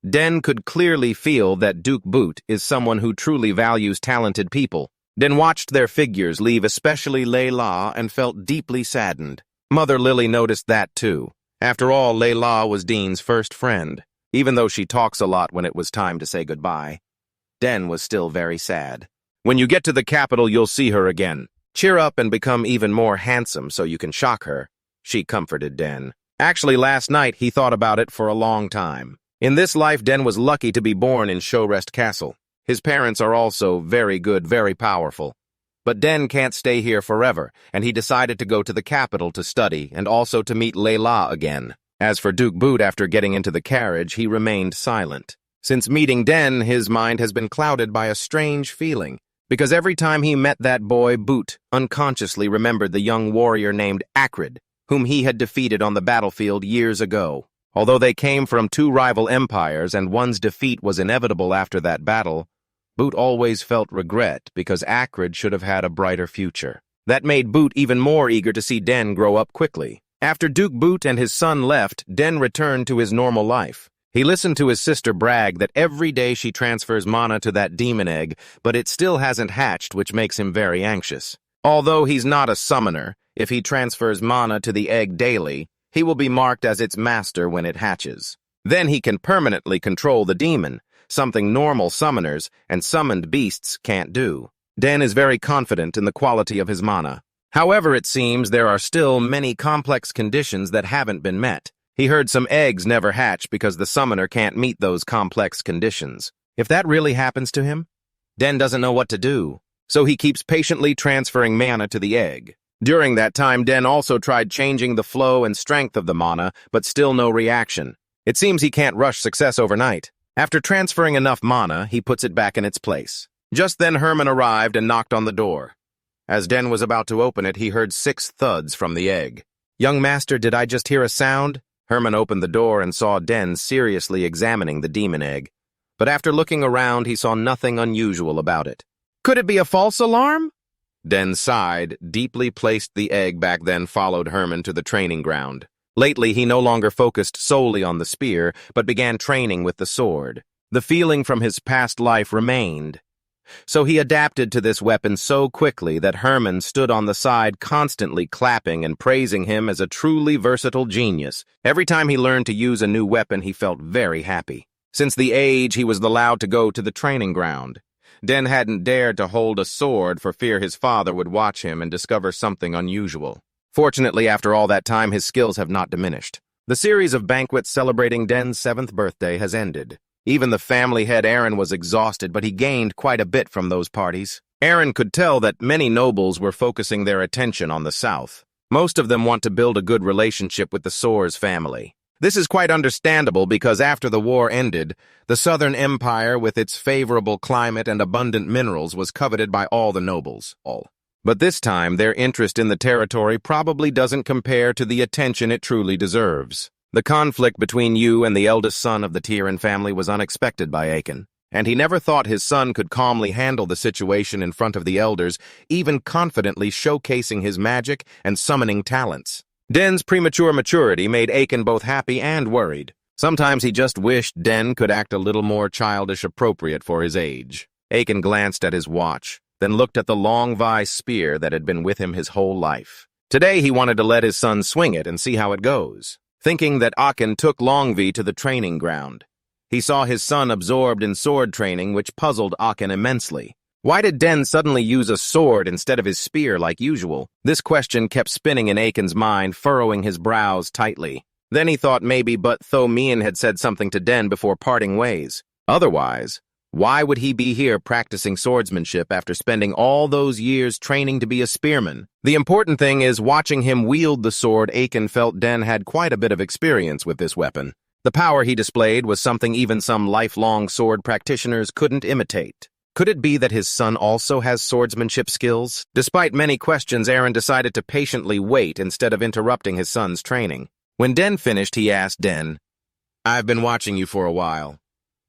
Den could clearly feel that Duke Boot is someone who truly values talented people. Den watched their figures leave, especially Layla, and felt deeply saddened. Mother Lily noticed that too. After all, Layla was Dean's first friend. Even though she talks a lot when it was time to say goodbye, Den was still very sad. "When you get to the capital, you'll see her again. Cheer up and become even more handsome so you can shock her," she comforted Den. Actually, last night he thought about it for a long time. In this life, Den was lucky to be born in Shorest Castle. His parents are also very good, very powerful. But Den can't stay here forever, and he decided to go to the capital to study and also to meet Layla again. As for Duke Boot, after getting into the carriage, he remained silent. Since meeting Den, his mind has been clouded by a strange feeling. Because every time he met that boy, Boot unconsciously remembered the young warrior named Acrid, whom he had defeated on the battlefield years ago. Although they came from 2 rival empires and one's defeat was inevitable after that battle, Boot always felt regret because Acrid should have had a brighter future. That made Boot even more eager to see Den grow up quickly. After Duke Boot and his son left, Den returned to his normal life. He listened to his sister brag that every day she transfers mana to that demon egg, but it still hasn't hatched, which makes him very anxious. Although he's not a summoner, if he transfers mana to the egg daily, he will be marked as its master when it hatches. Then he can permanently control the demon, something normal summoners and summoned beasts can't do. Den is very confident in the quality of his mana. However, it seems there are still many complex conditions that haven't been met. He heard some eggs never hatch because the summoner can't meet those complex conditions. If that really happens to him, Den doesn't know what to do, so he keeps patiently transferring mana to the egg. During that time, Den also tried changing the flow and strength of the mana, but still no reaction. It seems he can't rush success overnight. After transferring enough mana, he puts it back in its place. Just then Herman arrived and knocked on the door. As Den was about to open it, he heard 6 thuds from the egg. "Young master, did I just hear a sound?" Herman opened the door and saw Den seriously examining the demon egg. But after looking around, he saw nothing unusual about it. "Could it be a false alarm?" Den sighed, deeply placed the egg back, then followed Herman to the training ground. Lately, he no longer focused solely on the spear, but began training with the sword. The feeling from his past life remained. So he adapted to this weapon so quickly that Herman stood on the side constantly clapping and praising him as a truly versatile genius. Every time he learned to use a new weapon, he felt very happy. Since the age he was allowed to go to the training ground, Den hadn't dared to hold a sword for fear his father would watch him and discover something unusual. Fortunately, after all that time, his skills have not diminished. The series of banquets celebrating Den's 7th birthday has ended. Even the family head Aaron was exhausted, but he gained quite a bit from those parties. Aaron could tell that many nobles were focusing their attention on the south. Most of them want to build a good relationship with the Suarez family. This is quite understandable because after the war ended, the Southern Empire with its favorable climate and abundant minerals was coveted by all the nobles. But this time, their interest in the territory probably doesn't compare to the attention it truly deserves. The conflict between you and the eldest son of the Tyran family was unexpected by Aiken, and he never thought his son could calmly handle the situation in front of the elders, even confidently showcasing his magic and summoning talents. Den's premature maturity made Aiken both happy and worried. Sometimes he just wished Den could act a little more childish appropriate for his age. Aiken glanced at his watch, then looked at the long vice spear that had been with him his whole life. Today he wanted to let his son swing it and see how it goes. Thinking that Aachen took Longvi to the training ground. He saw his son absorbed in sword training, which puzzled Aachen immensely. Why did Den suddenly use a sword instead of his spear like usual? This question kept spinning in Aiken's mind, furrowing his brows tightly. Then he thought maybe But Tho Mien had said something to Den before parting ways. Otherwise, why would he be here practicing swordsmanship after spending all those years training to be a spearman? The important thing is, watching him wield the sword, Aiken felt Den had quite a bit of experience with this weapon. The power he displayed was something even some lifelong sword practitioners couldn't imitate. Could it be that his son also has swordsmanship skills? Despite many questions, Aaron decided to patiently wait instead of interrupting his son's training. When Den finished, he asked Den, "I've been watching you for a while.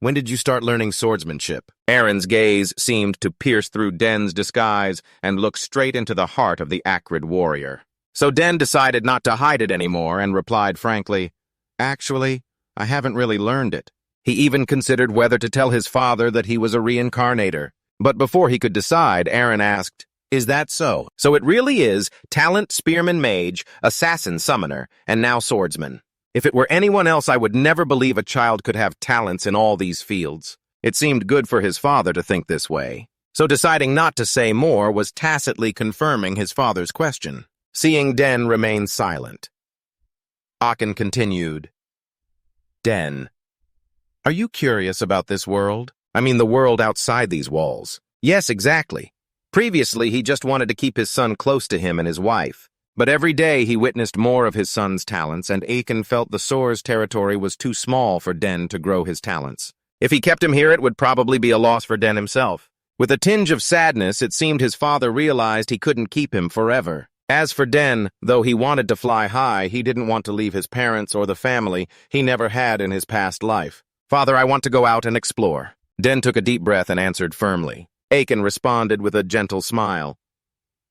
When did you start learning swordsmanship?" Aaron's gaze seemed to pierce through Den's disguise and look straight into the heart of the acrid warrior. So Den decided not to hide it anymore and replied frankly, "Actually, I haven't really learned it." He even considered whether to tell his father that he was a reincarnator. But before he could decide, Aaron asked, "Is that so?" So it really is talent, spearman, mage, assassin, summoner, and now swordsman. If it were anyone else, I would never believe a child could have talents in all these fields. It seemed good for his father to think this way. So deciding not to say more was tacitly confirming his father's question. Seeing Den remain silent, Aachen continued, "Den, are you curious about this world? I mean the world outside these walls." Yes, exactly. Previously, he just wanted to keep his son close to him and his wife. But every day he witnessed more of his son's talents, and Aiken felt the Suarez territory was too small for Den to grow his talents. If he kept him here, it would probably be a loss for Den himself. With a tinge of sadness, it seemed his father realized he couldn't keep him forever. As for Den, though he wanted to fly high, he didn't want to leave his parents or the family he never had in his past life. "Father, I want to go out and explore." Den took a deep breath and answered firmly. Aiken responded with a gentle smile.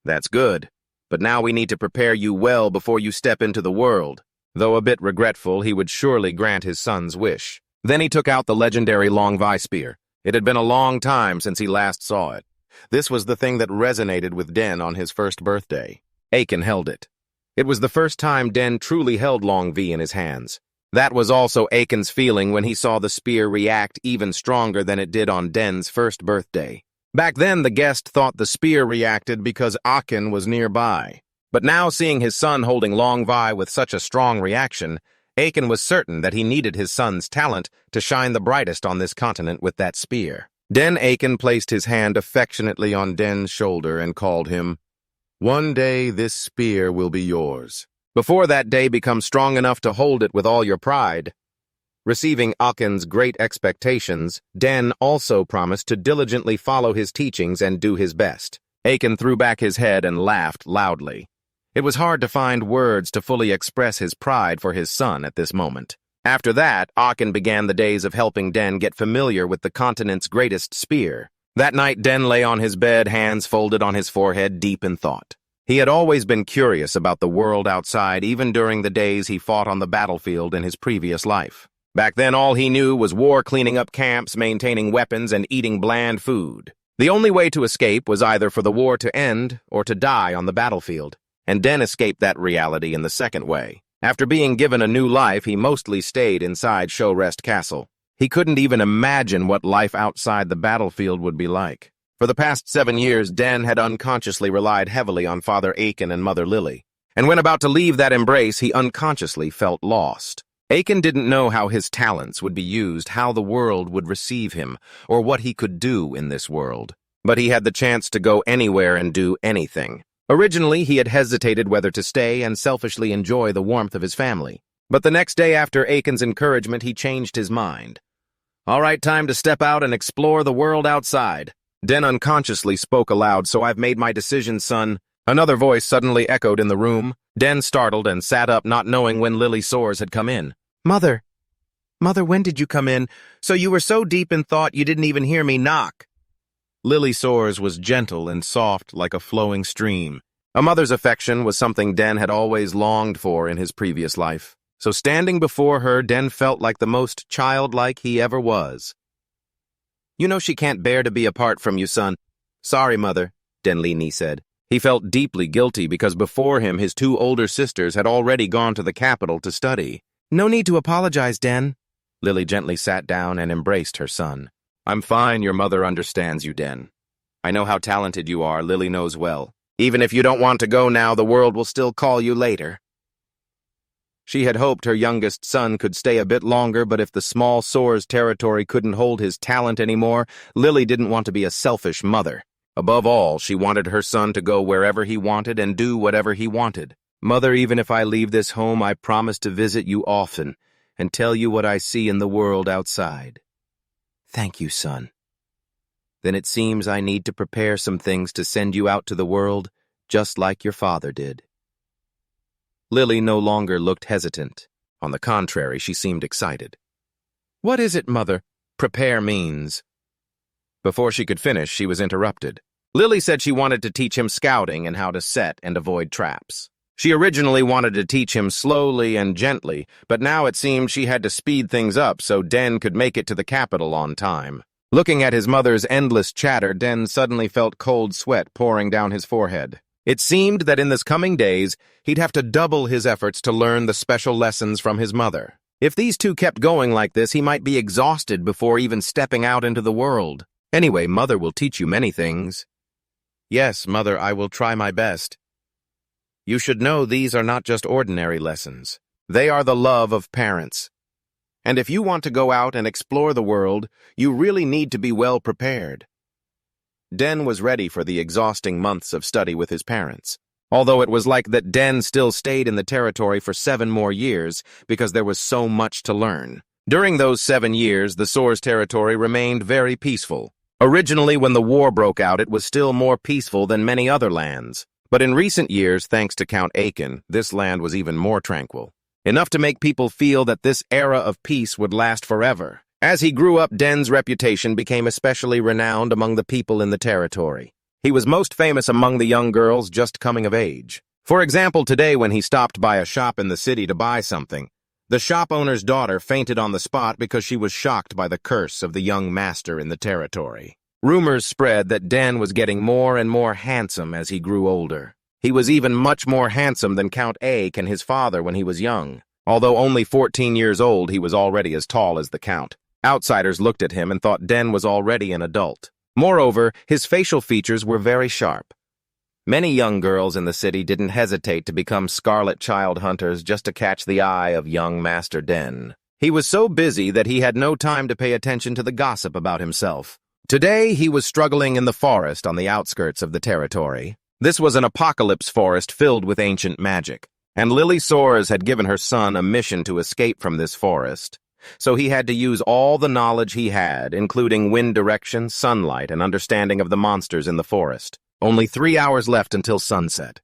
"That's good. but now we need to prepare you well before you step into the world." Though a bit regretful, he would surely grant his son's wish. Then he took out the legendary long Vi spear. It had been a long time since he last saw it. This was the thing that resonated with Den on his first birthday. Aiken held it. It was the first time Den truly held Long V in his hands. That was also Aiken's feeling when he saw the spear react even stronger than it did on Den's first birthday. Back then, the guest thought the spear reacted because Aachen was nearby. But now, seeing his son holding Long Vi with such a strong reaction, Aiken was certain that he needed his son's talent to shine the brightest on this continent with that spear. Den Aiken placed his hand affectionately on Den's shoulder and called him, "One day this spear will be yours. Before that day becomes strong enough to hold it with all your pride." Receiving Aachen's great expectations, Den also promised to diligently follow his teachings and do his best. Aiken threw back his head and laughed loudly. It was hard to find words to fully express his pride for his son at this moment. After that, Aachen began the days of helping Den get familiar with the continent's greatest spear. That night, Den lay on his bed, hands folded on his forehead, deep in thought. He had always been curious about the world outside, even during the days he fought on the battlefield in his previous life. Back then, all he knew was war, cleaning up camps, maintaining weapons, and eating bland food. The only way to escape was either for the war to end or to die on the battlefield. And Den escaped that reality in the second way. After being given a new life, he mostly stayed inside Suarez Castle. He couldn't even imagine what life outside the battlefield would be like. For the past 7 years, Den had unconsciously relied heavily on Father Aiken and Mother Lily. And when about to leave that embrace, he unconsciously felt lost. Aiken didn't know how his talents would be used, how the world would receive him, or what he could do in this world. But he had the chance to go anywhere and do anything. Originally, he had hesitated whether to stay and selfishly enjoy the warmth of his family. But the next day after Aiken's encouragement, he changed his mind. "All right, time to step out and explore the world outside." Den unconsciously spoke aloud, "So I've made my decision, son." Another voice suddenly echoed in the room. Den startled and sat up, not knowing when Lily Soares had come in. Mother, when did you come in? So you were so deep in thought you didn't even hear me knock." Lily Soares was gentle and soft like a flowing stream. A mother's affection was something Den had always longed for in his previous life. So standing before her, Den felt like the most childlike he ever was. "You know she can't bear to be apart from you, son." "Sorry, Mother," Den Lini said. He felt deeply guilty because before him his 2 older sisters had already gone to the capital to study. "No need to apologize, Den." Lily gently sat down and embraced her son. "I'm fine, your mother understands you, Den. I know how talented you are, Lily knows well. Even if you don't want to go now, the world will still call you later." She had hoped her youngest son could stay a bit longer, but if the small Soares territory couldn't hold his talent anymore, Lily didn't want to be a selfish mother. Above all, she wanted her son to go wherever he wanted and do whatever he wanted. "Mother, even if I leave this home, I promise to visit you often and tell you what I see in the world outside." "Thank you, son." "Then it seems I need to prepare some things to send you out to the world, just like your father did." Lily no longer looked hesitant. On the contrary, she seemed excited. "What is it, Mother, prepare means?" Before she could finish, she was interrupted. Lily said she wanted to teach him scouting and how to set and avoid traps. She originally wanted to teach him slowly and gently, but now it seemed she had to speed things up so Den could make it to the capital on time. Looking at his mother's endless chatter, Den suddenly felt cold sweat pouring down his forehead. It seemed that in this coming days, he'd have to double his efforts to learn the special lessons from his mother. If these two kept going like this, he might be exhausted before even stepping out into the world. Anyway, Mother will teach you many things. "Yes, Mother, I will try my best. You should know these are not just ordinary lessons. They are the love of parents. And if you want to go out and explore the world, you really need to be well prepared." Den was ready for the exhausting months of study with his parents, although it was like that Den still stayed in the territory for 7 more years because there was so much to learn. During those 7 years, the Soares territory remained very peaceful. Originally, when the war broke out, it was still more peaceful than many other lands. But in recent years, thanks to Count Aiken, this land was even more tranquil. Enough to make people feel that this era of peace would last forever. As he grew up, Den's reputation became especially renowned among the people in the territory. He was most famous among the young girls just coming of age. For example, today when he stopped by a shop in the city to buy something, the shop owner's daughter fainted on the spot because she was shocked by the curse of the young master in the territory. Rumors spread that Den was getting more and more handsome as he grew older. He was even much more handsome than Count Aric and his father when he was young. Although only 14 years old, he was already as tall as the Count. Outsiders looked at him and thought Den was already an adult. Moreover, his facial features were very sharp. Many young girls in the city didn't hesitate to become scarlet child hunters just to catch the eye of young Master Den. He was so busy that he had no time to pay attention to the gossip about himself. Today, he was struggling in the forest on the outskirts of the territory. This was an apocalypse forest filled with ancient magic, and Lily Suarez had given her son a mission to escape from this forest. So he had to use all the knowledge he had, including wind direction, sunlight, and understanding of the monsters in the forest. Only 3 hours left until sunset.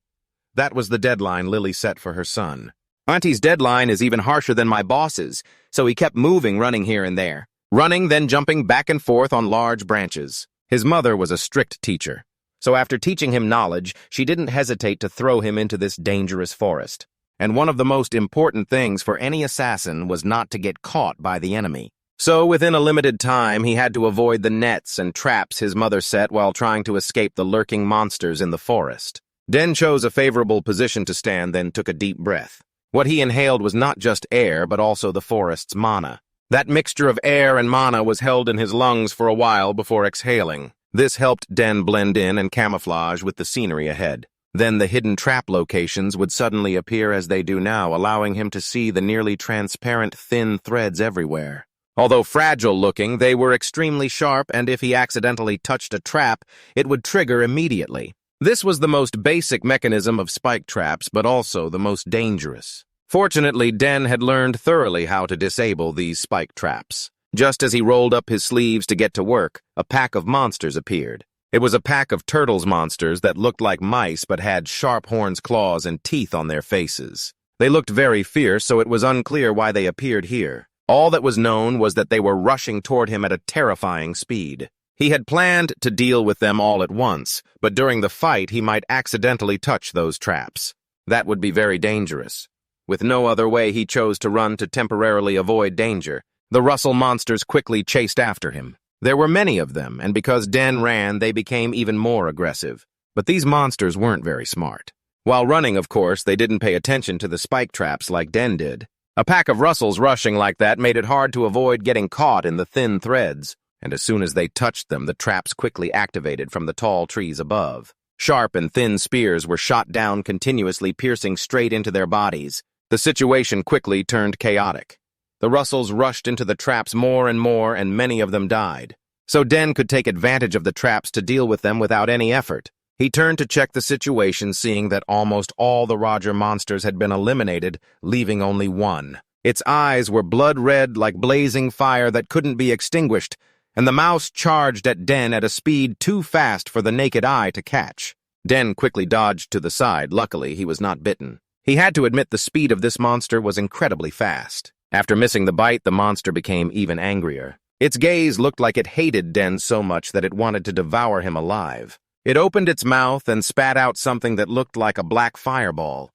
That was the deadline Lily set for her son. Auntie's deadline is even harsher than my boss's, so he kept moving, running here and there. Running, then jumping back and forth on large branches. His mother was a strict teacher, so after teaching him knowledge, she didn't hesitate to throw him into this dangerous forest. And one of the most important things for any assassin was not to get caught by the enemy. So within a limited time, he had to avoid the nets and traps his mother set while trying to escape the lurking monsters in the forest. Den chose a favorable position to stand, then took a deep breath. What he inhaled was not just air, but also the forest's mana. That mixture of air and mana was held in his lungs for a while before exhaling. This helped Den blend in and camouflage with the scenery ahead. Then the hidden trap locations would suddenly appear as they do now, allowing him to see the nearly transparent thin threads everywhere. Although fragile-looking, they were extremely sharp, and if he accidentally touched a trap, it would trigger immediately. This was the most basic mechanism of spike traps, but also the most dangerous. Fortunately, Den had learned thoroughly how to disable these spike traps. Just as he rolled up his sleeves to get to work, a pack of monsters appeared. It was a pack of turtles monsters that looked like mice but had sharp horns, claws, and teeth on their faces. They looked very fierce, so it was unclear why they appeared here. All that was known was that they were rushing toward him at a terrifying speed. He had planned to deal with them all at once, but during the fight he might accidentally touch those traps. That would be very dangerous. With no other way, he chose to run to temporarily avoid danger. The Russell monsters quickly chased after him. There were many of them, and because Den ran, they became even more aggressive. But these monsters weren't very smart. While running, of course, they didn't pay attention to the spike traps like Den did. A pack of Russells rushing like that made it hard to avoid getting caught in the thin threads, and as soon as they touched them, the traps quickly activated from the tall trees above. Sharp and thin spears were shot down continuously, piercing straight into their bodies. The situation quickly turned chaotic. The Russells rushed into the traps more, and many of them died. So Den could take advantage of the traps to deal with them without any effort. He turned to check the situation, seeing that almost all the Roger monsters had been eliminated, leaving only one. Its eyes were blood-red like blazing fire that couldn't be extinguished, and the mouse charged at Den at a speed too fast for the naked eye to catch. Den quickly dodged to the side. Luckily, he was not bitten. He had to admit the speed of this monster was incredibly fast. After missing the bite, the monster became even angrier. Its gaze looked like it hated Den so much that it wanted to devour him alive. It opened its mouth and spat out something that looked like a black fireball.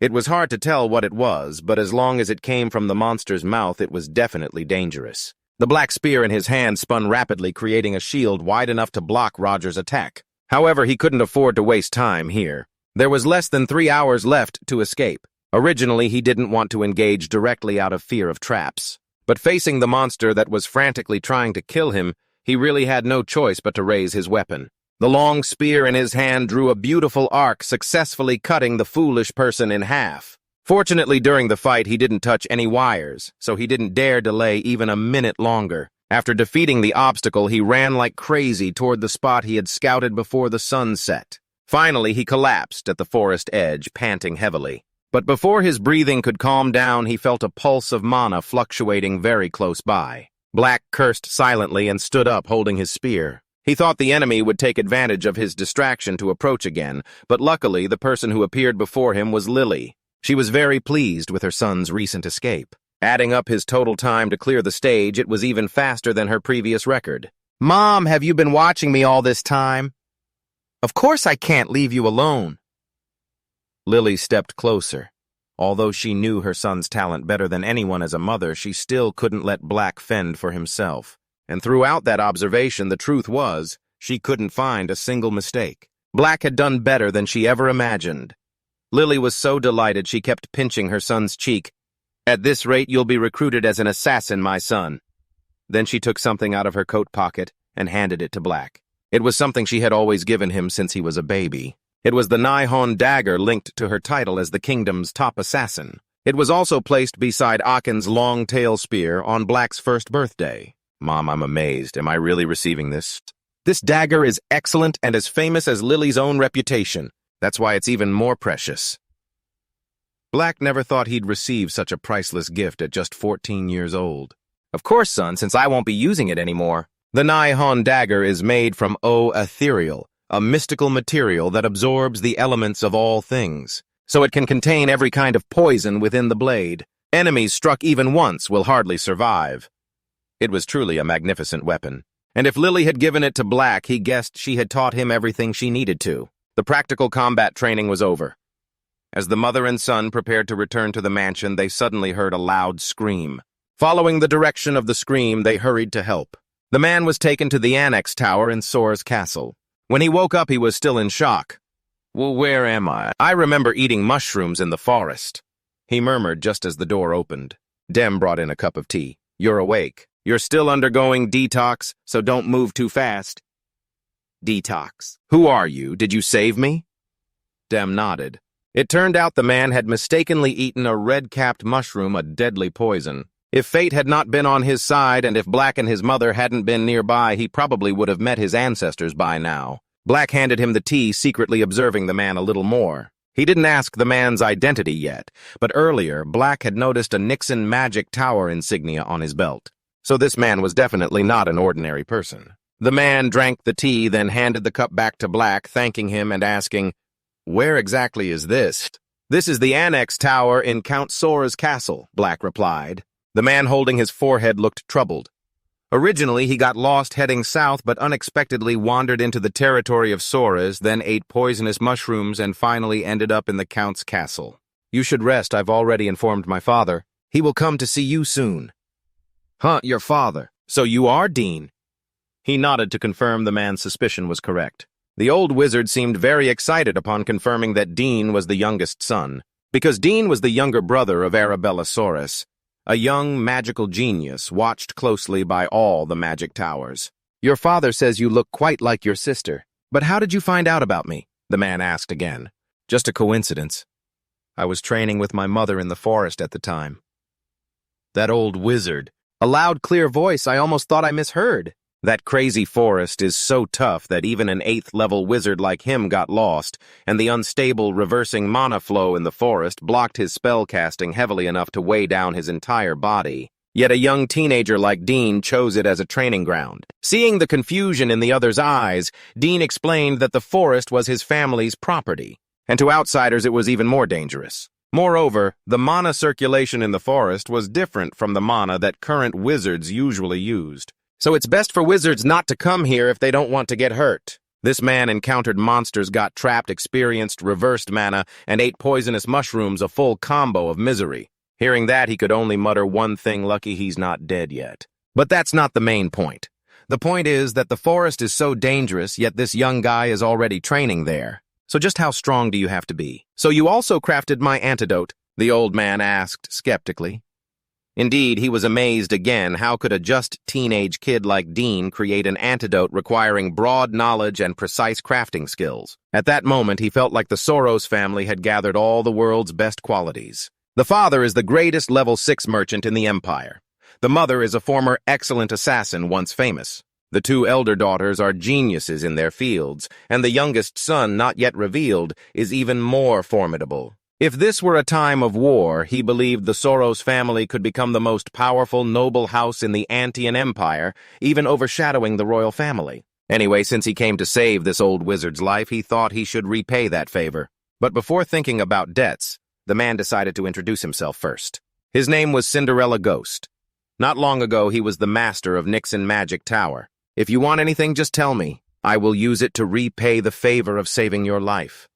It was hard to tell what it was, but as long as it came from the monster's mouth, it was definitely dangerous. The black spear in his hand spun rapidly, creating a shield wide enough to block Roger's attack. However, he couldn't afford to waste time here. There was less than 3 hours left to escape. Originally, he didn't want to engage directly out of fear of traps. But facing the monster that was frantically trying to kill him, he really had no choice but to raise his weapon. The long spear in his hand drew a beautiful arc, successfully cutting the foolish person in half. Fortunately, during the fight, he didn't touch any wires, so he didn't dare delay even a minute longer. After defeating the obstacle, he ran like crazy toward the spot he had scouted before the sun set. Finally, he collapsed at the forest edge, panting heavily. But before his breathing could calm down, he felt a pulse of mana fluctuating very close by. Black cursed silently and stood up, holding his spear. He thought the enemy would take advantage of his distraction to approach again, but luckily the person who appeared before him was Lily. She was very pleased with her son's recent escape. Adding up his total time to clear the stage, it was even faster than her previous record. "Mom, have you been watching me all this time?" Of course I can't leave you alone. Lily stepped closer. Although she knew her son's talent better than anyone as a mother, she still couldn't let Black fend for himself. And throughout that observation, the truth was, she couldn't find a single mistake. Black had done better than she ever imagined. Lily was so delighted she kept pinching her son's cheek. At this rate, you'll be recruited as an assassin, my son. Then she took something out of her coat pocket and handed it to Black. It was something she had always given him since he was a baby. It was the Nihon dagger linked to her title as the kingdom's top assassin. It was also placed beside Akin's long-tail spear on Black's first birthday. Mom, I'm amazed. Am I really receiving this? This dagger is excellent and as famous as Lily's own reputation. That's why it's even more precious. Black never thought he'd receive such a priceless gift at just 14 years old. Of course, son, since I won't be using it anymore. The Nihon dagger is made from ethereal, a mystical material that absorbs the elements of all things, so it can contain every kind of poison within the blade. Enemies struck even once will hardly survive. It was truly a magnificent weapon, and if Lily had given it to Black, he guessed she had taught him everything she needed to. The practical combat training was over. As the mother and son prepared to return to the mansion, they suddenly heard a loud scream. Following the direction of the scream, they hurried to help. The man was taken to the annex tower in Soar's castle. When he woke up, he was still in shock. Well, where am I? I remember eating mushrooms in the forest, he murmured just as the door opened. Dem brought in a cup of tea. You're awake. You're still undergoing detox, so don't move too fast. Detox. Who are you? Did you save me? Dem nodded. It turned out the man had mistakenly eaten a red-capped mushroom, a deadly poison. If fate had not been on his side and if Black and his mother hadn't been nearby, he probably would have met his ancestors by now. Black handed him the tea, secretly observing the man a little more. He didn't ask the man's identity yet, but earlier, Black had noticed a Nixon magic tower insignia on his belt. So this man was definitely not an ordinary person. The man drank the tea, then handed the cup back to Black, thanking him and asking, "Where exactly is this?" "This is the annex tower in Count Sora's castle," Black replied. The man holding his forehead looked troubled. Originally, he got lost heading south, but unexpectedly wandered into the territory of Suarez, then ate poisonous mushrooms, and finally ended up in the Count's castle. "You should rest. I've already informed my father. He will come to see you soon." "Huh, your father. So you are Dean?" He nodded to confirm the man's suspicion was correct. The old wizard seemed very excited upon confirming that Dean was the youngest son, because Dean was the younger brother of Arabella Suarez, a young magical genius watched closely by all the magic towers. "Your father says you look quite like your sister. But how did you find out about me?" the man asked again. "Just a coincidence. I was training with my mother in the forest at the time." That old wizard. A loud, clear voice. I almost thought I misheard. That crazy forest is so tough that even an 8th-level wizard like him got lost, and the unstable reversing mana flow in the forest blocked his spell casting heavily enough to weigh down his entire body. Yet a young teenager like Dean chose it as a training ground. Seeing the confusion in the other's eyes, Dean explained that the forest was his family's property, and to outsiders it was even more dangerous. Moreover, the mana circulation in the forest was different from the mana that current wizards usually used. So it's best for wizards not to come here if they don't want to get hurt. This man encountered monsters, got trapped, experienced reversed mana, and ate poisonous mushrooms, a full combo of misery. Hearing that, he could only mutter one thing: lucky he's not dead yet. But that's not the main point. The point is that the forest is so dangerous, yet this young guy is already training there. So just how strong do you have to be? "So you also crafted my antidote?" the old man asked skeptically. Indeed, he was amazed again. How could a just teenage kid like Dean create an antidote requiring broad knowledge and precise crafting skills? At that moment, he felt like the Soros family had gathered all the world's best qualities. The father is the greatest level 6 merchant in the empire. The mother is a former excellent assassin, once famous. The 2 elder daughters are geniuses in their fields, and the youngest son, not yet revealed, is even more formidable. If this were a time of war, he believed the Soros family could become the most powerful noble house in the Antean Empire, even overshadowing the royal family. Anyway, since he came to save this old wizard's life, he thought he should repay that favor. But before thinking about debts, the man decided to introduce himself first. His name was Cinderella Ghost. Not long ago, he was the master of Nixon Magic Tower. "If you want anything, just tell me," I will use it to repay the favor of saving your life.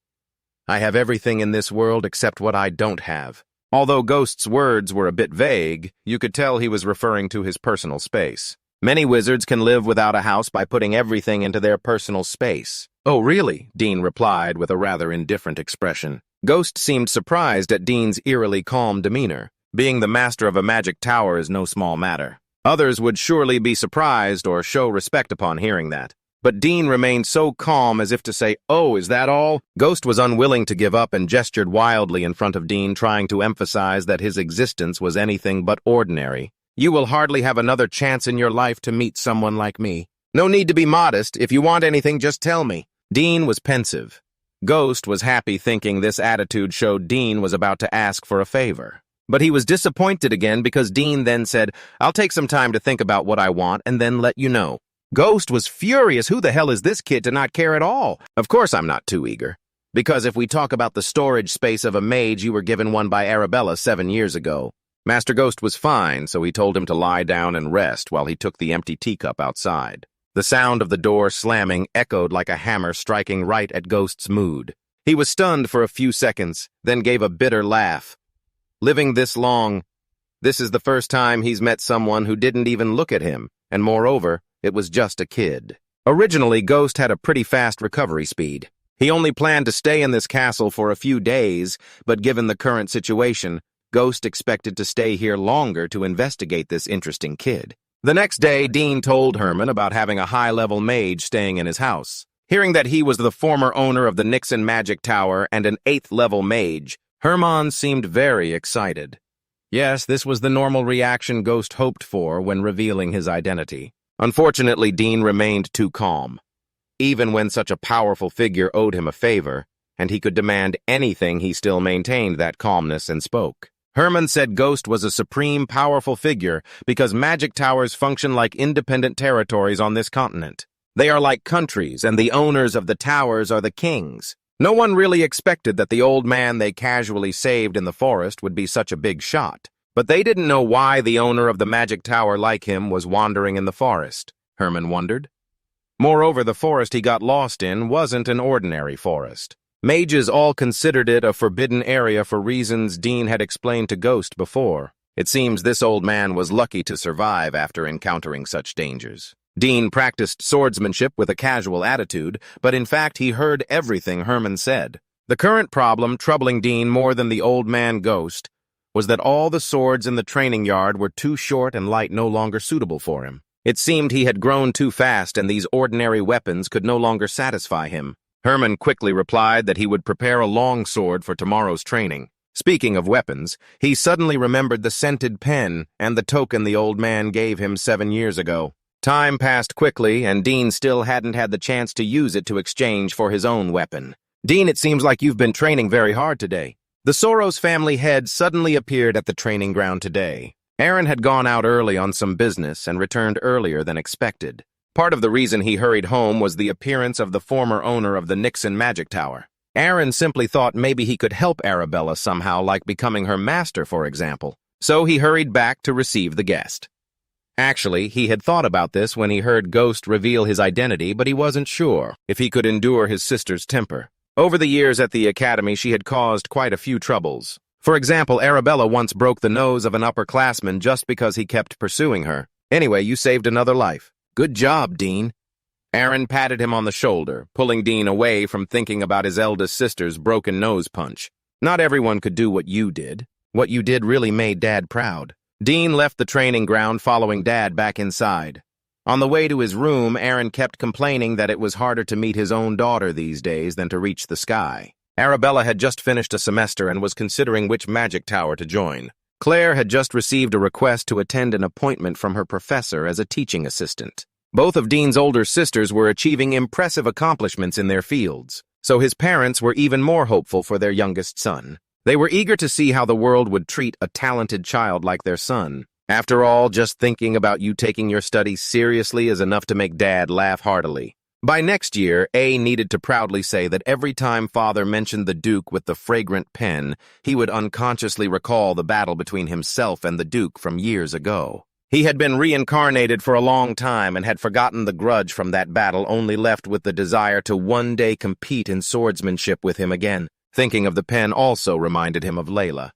I have everything in this world except what I don't have. Although Ghost's words were a bit vague, you could tell he was referring to his personal space. Many wizards can live without a house by putting everything into their personal space. Oh, really? Dean replied with a rather indifferent expression. Ghost seemed surprised at Dean's eerily calm demeanor. Being the master of a magic tower is no small matter. Others would surely be surprised or show respect upon hearing that. But Dean remained so calm as if to say, "Oh, is that all?" Ghost was unwilling to give up and gestured wildly in front of Dean, trying to emphasize that his existence was anything but ordinary. "You will hardly have another chance in your life to meet someone like me. No need to be modest. If you want anything, just tell me." Dean was pensive. Ghost was happy, thinking this attitude showed Dean was about to ask for a favor. But he was disappointed again because Dean then said, "I'll take some time to think about what I want and then let you know." Ghost was furious. Who the hell is this kid to not care at all? Of course I'm not too eager. Because if we talk about the storage space of a mage, you were given one by Arabella 7 years ago. Master Ghost was fine, so he told him to lie down and rest while he took the empty teacup outside. The sound of the door slamming echoed like a hammer striking right at Ghost's mood. He was stunned for a few seconds, then gave a bitter laugh. Living this long, this is the first time he's met someone who didn't even look at him, and moreover, it was just a kid. Originally, Ghost had a pretty fast recovery speed. He only planned to stay in this castle for a few days, but given the current situation, Ghost expected to stay here longer to investigate this interesting kid. The next day, Dean told Herman about having a high-level mage staying in his house. Hearing that he was the former owner of the Nixon Magic Tower and an 8th-level mage, Herman seemed very excited. Yes, this was the normal reaction Ghost hoped for when revealing his identity. Unfortunately, Dean remained too calm. Even when such a powerful figure owed him a favor, and he could demand anything, he still maintained that calmness and spoke. Herman said Ghost was a supreme, powerful figure because magic towers function like independent territories on this continent. They are like countries, and the owners of the towers are the kings. No one really expected that the old man they casually saved in the forest would be such a big shot. But they didn't know why the owner of the magic tower like him was wandering in the forest, Herman wondered. Moreover, the forest he got lost in wasn't an ordinary forest. Mages all considered it a forbidden area for reasons Dean had explained to Ghost before. It seems this old man was lucky to survive after encountering such dangers. Dean practiced swordsmanship with a casual attitude, but in fact he heard everything Herman said. The current problem troubling Dean more than the old man Ghost was that all the swords in the training yard were too short and light, no longer suitable for him. It seemed he had grown too fast and these ordinary weapons could no longer satisfy him. Herman quickly replied that he would prepare a long sword for tomorrow's training. Speaking of weapons, he suddenly remembered the scented pen and the token the old man gave him 7 years ago. Time passed quickly, and Dean still hadn't had the chance to use it to exchange for his own weapon. "Dean, it seems like you've been training very hard today." The Soros family head suddenly appeared at the training ground today. Aaron had gone out early on some business and returned earlier than expected. Part of the reason he hurried home was the appearance of the former owner of the Nixon Magic Tower. Aaron simply thought maybe he could help Arabella somehow, like becoming her master, for example. So he hurried back to receive the guest. Actually, he had thought about this when he heard Ghost reveal his identity, but he wasn't sure if he could endure his sister's temper. Over the years at the academy, she had caused quite a few troubles. For example, Arabella once broke the nose of an upperclassman just because he kept pursuing her. "Anyway, you saved another life. Good job, Dean." Aaron patted him on the shoulder, pulling Dean away from thinking about his eldest sister's broken nose punch. "Not everyone could do what you did. What you did really made Dad proud." Dean left the training ground following Dad back inside. On the way to his room, Aaron kept complaining that it was harder to meet his own daughter these days than to reach the sky. Arabella had just finished a semester and was considering which magic tower to join. Clare had just received a request to attend an appointment from her professor as a teaching assistant. Both of Dean's older sisters were achieving impressive accomplishments in their fields, so his parents were even more hopeful for their youngest son. They were eager to see how the world would treat a talented child like their son. After all, just thinking about you taking your studies seriously is enough to make Dad laugh heartily. By next year, A needed to proudly say that every time Father mentioned the Duke with the fragrant pen, he would unconsciously recall the battle between himself and the Duke from years ago. He had been reincarnated for a long time and had forgotten the grudge from that battle, only left with the desire to one day compete in swordsmanship with him again. Thinking of the pen also reminded him of Layla.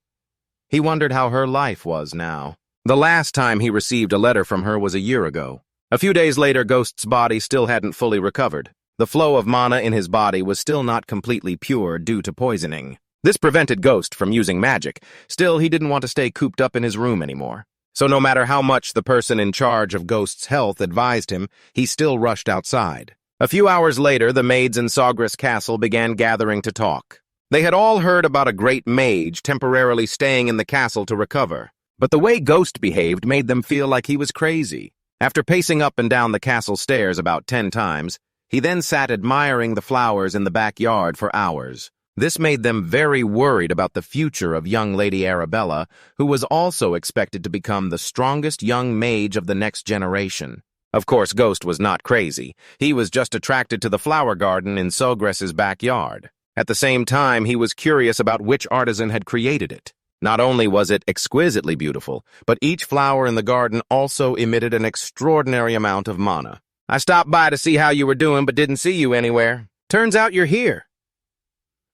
He wondered how her life was now. The last time he received a letter from her was a year ago. A few days later, Ghost's body still hadn't fully recovered. The flow of mana in his body was still not completely pure due to poisoning. This prevented Ghost from using magic. Still, he didn't want to stay cooped up in his room anymore. So no matter how much the person in charge of Ghost's health advised him, he still rushed outside. A few hours later, the maids in Suarez Castle began gathering to talk. They had all heard about a great mage temporarily staying in the castle to recover. But the way Ghost behaved made them feel like he was crazy. After pacing up and down the castle stairs about 10 times, he then sat admiring the flowers in the backyard for hours. This made them very worried about the future of young Lady Arabella, who was also expected to become the strongest young mage of the next generation. Of course, Ghost was not crazy. He was just attracted to the flower garden in Suarez's backyard. At the same time, he was curious about which artisan had created it. Not only was it exquisitely beautiful, but each flower in the garden also emitted an extraordinary amount of mana. I stopped by to see how you were doing, but didn't see you anywhere. Turns out you're here.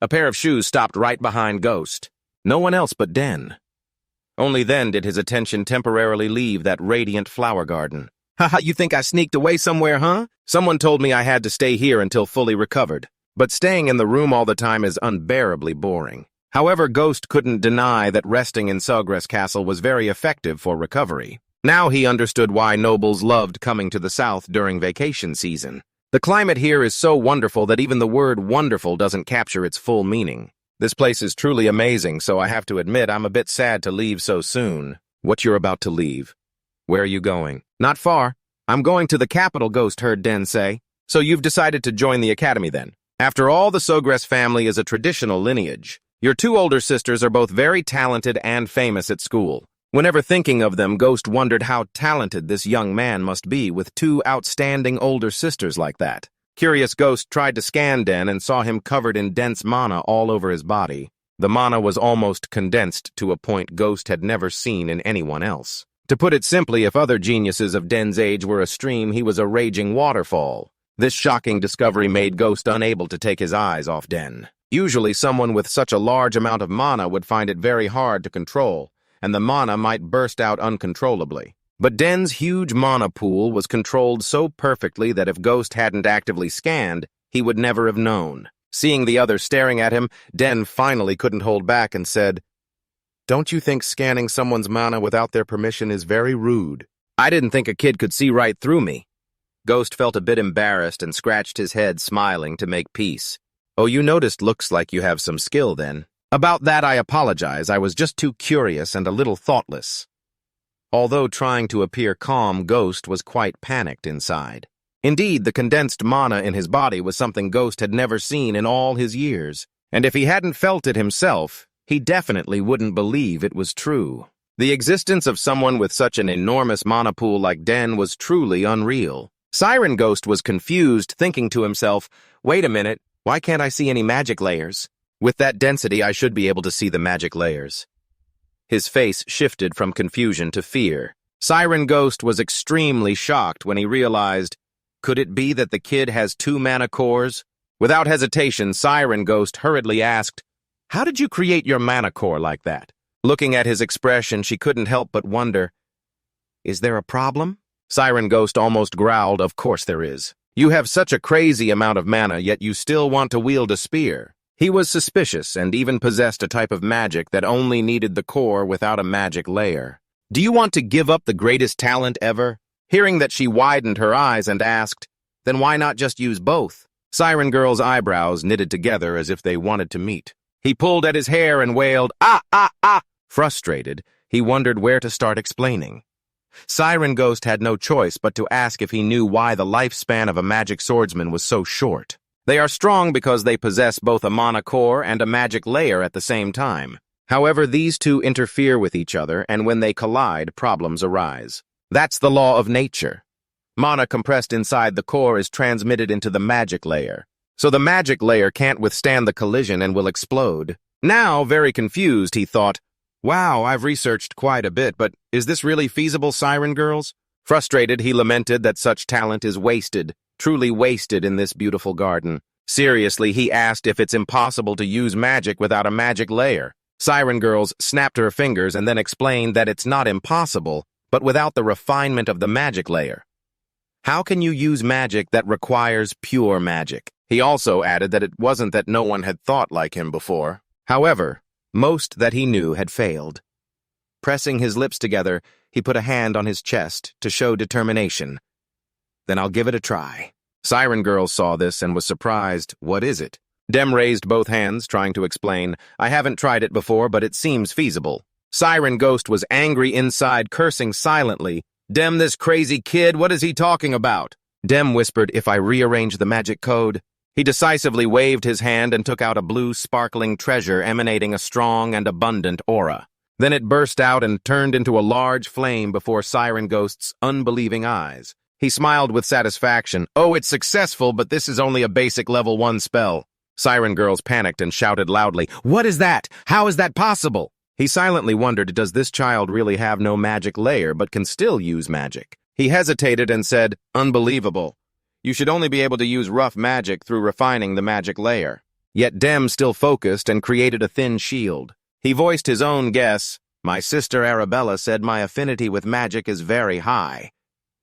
A pair of shoes stopped right behind Ghost. No one else but Den. Only then did his attention temporarily leave that radiant flower garden. Haha, you think I sneaked away somewhere, huh? Someone told me I had to stay here until fully recovered. But staying in the room all the time is unbearably boring. However, Ghost couldn't deny that resting in Suarez Castle was very effective for recovery. Now he understood why nobles loved coming to the south during vacation season. The climate here is so wonderful that even the word wonderful doesn't capture its full meaning. This place is truly amazing, so I have to admit I'm a bit sad to leave so soon. What, you're about to leave? Where are you going? Not far. I'm going to the capital, Ghost heard Den say. So you've decided to join the academy then? After all, the Suarez family is a traditional lineage. Your two older sisters are both very talented and famous at school. Whenever thinking of them, Ghost wondered how talented this young man must be with two outstanding older sisters like that. Curious Ghost tried to scan Den and saw him covered in dense mana all over his body. The mana was almost condensed to a point Ghost had never seen in anyone else. To put it simply, if other geniuses of Den's age were a stream, he was a raging waterfall. This shocking discovery made Ghost unable to take his eyes off Den. Usually someone with such a large amount of mana would find it very hard to control, and the mana might burst out uncontrollably. But Den's huge mana pool was controlled so perfectly that if Ghost hadn't actively scanned, he would never have known. Seeing the others staring at him, Den finally couldn't hold back and said, "Don't you think scanning someone's mana without their permission is very rude?" I didn't think a kid could see right through me. Ghost felt a bit embarrassed and scratched his head, smiling to make peace. Oh, you noticed looks like you have some skill then. About that I apologize, I was just too curious and a little thoughtless. Although trying to appear calm, Ghost was quite panicked inside. Indeed, the condensed mana in his body was something Ghost had never seen in all his years, and if he hadn't felt it himself, he definitely wouldn't believe it was true. The existence of someone with such an enormous mana pool like Den was truly unreal. Siren Ghost was confused, thinking to himself, wait a minute, why can't I see any magic layers? With that density, I should be able to see the magic layers. His face shifted from confusion to fear. Siren Ghost was extremely shocked when he realized, could it be that the kid has 2 mana cores? Without hesitation, Siren Ghost hurriedly asked, how did you create your mana core like that? Looking at his expression, she couldn't help but wonder, is there a problem? Siren Ghost almost growled, of course there is. You have such a crazy amount of mana, yet you still want to wield a spear. He was suspicious and even possessed a type of magic that only needed the core without a magic layer. Do you want to give up the greatest talent ever? Hearing that, she widened her eyes and asked, then why not just use both? Siren Girl's eyebrows knitted together as if they wanted to meet. He pulled at his hair and wailed, ah, ah, ah! Frustrated, he wondered where to start explaining. Siren Ghost had no choice but to ask if he knew why the lifespan of a magic swordsman was so short. They are strong because they possess both a mana core and a magic layer at the same time. However, these two interfere with each other, and when they collide, problems arise. That's the law of nature. Mana compressed inside the core is transmitted into the magic layer. So the magic layer can't withstand the collision and will explode. Now, very confused, he thought, Wow, I've researched quite a bit, but is this really feasible, Siren Girls? Frustrated, he lamented that such talent is wasted, truly wasted in this beautiful garden. Seriously, he asked if it's impossible to use magic without a magic layer. Siren Girls snapped her fingers and then explained that it's not impossible, but without the refinement of the magic layer. How can you use magic that requires pure magic? He also added that it wasn't that no one had thought like him before. However, most that he knew had failed. Pressing his lips together, he put a hand on his chest to show determination. Then I'll give it a try. Siren Girl saw this and was surprised. What is it? Dem raised both hands, trying to explain. I haven't tried it before, but it seems feasible. Siren Ghost was angry inside, cursing silently. Dem, this crazy kid, what is he talking about? Dem whispered, if I rearrange the magic code. He decisively waved his hand and took out a blue, sparkling treasure emanating a strong and abundant aura. Then it burst out and turned into a large flame before Siren Ghost's unbelieving eyes. He smiled with satisfaction. Oh, it's successful, but this is only a basic level 1 spell. Siren Girls panicked and shouted loudly, what is that? How is that possible? He silently wondered, does this child really have no magic layer but can still use magic? He hesitated and said, unbelievable. You should only be able to use rough magic through refining the magic layer. Yet Dem still focused and created a thin shield. He voiced his own guess. My sister Arabella said my affinity with magic is very high.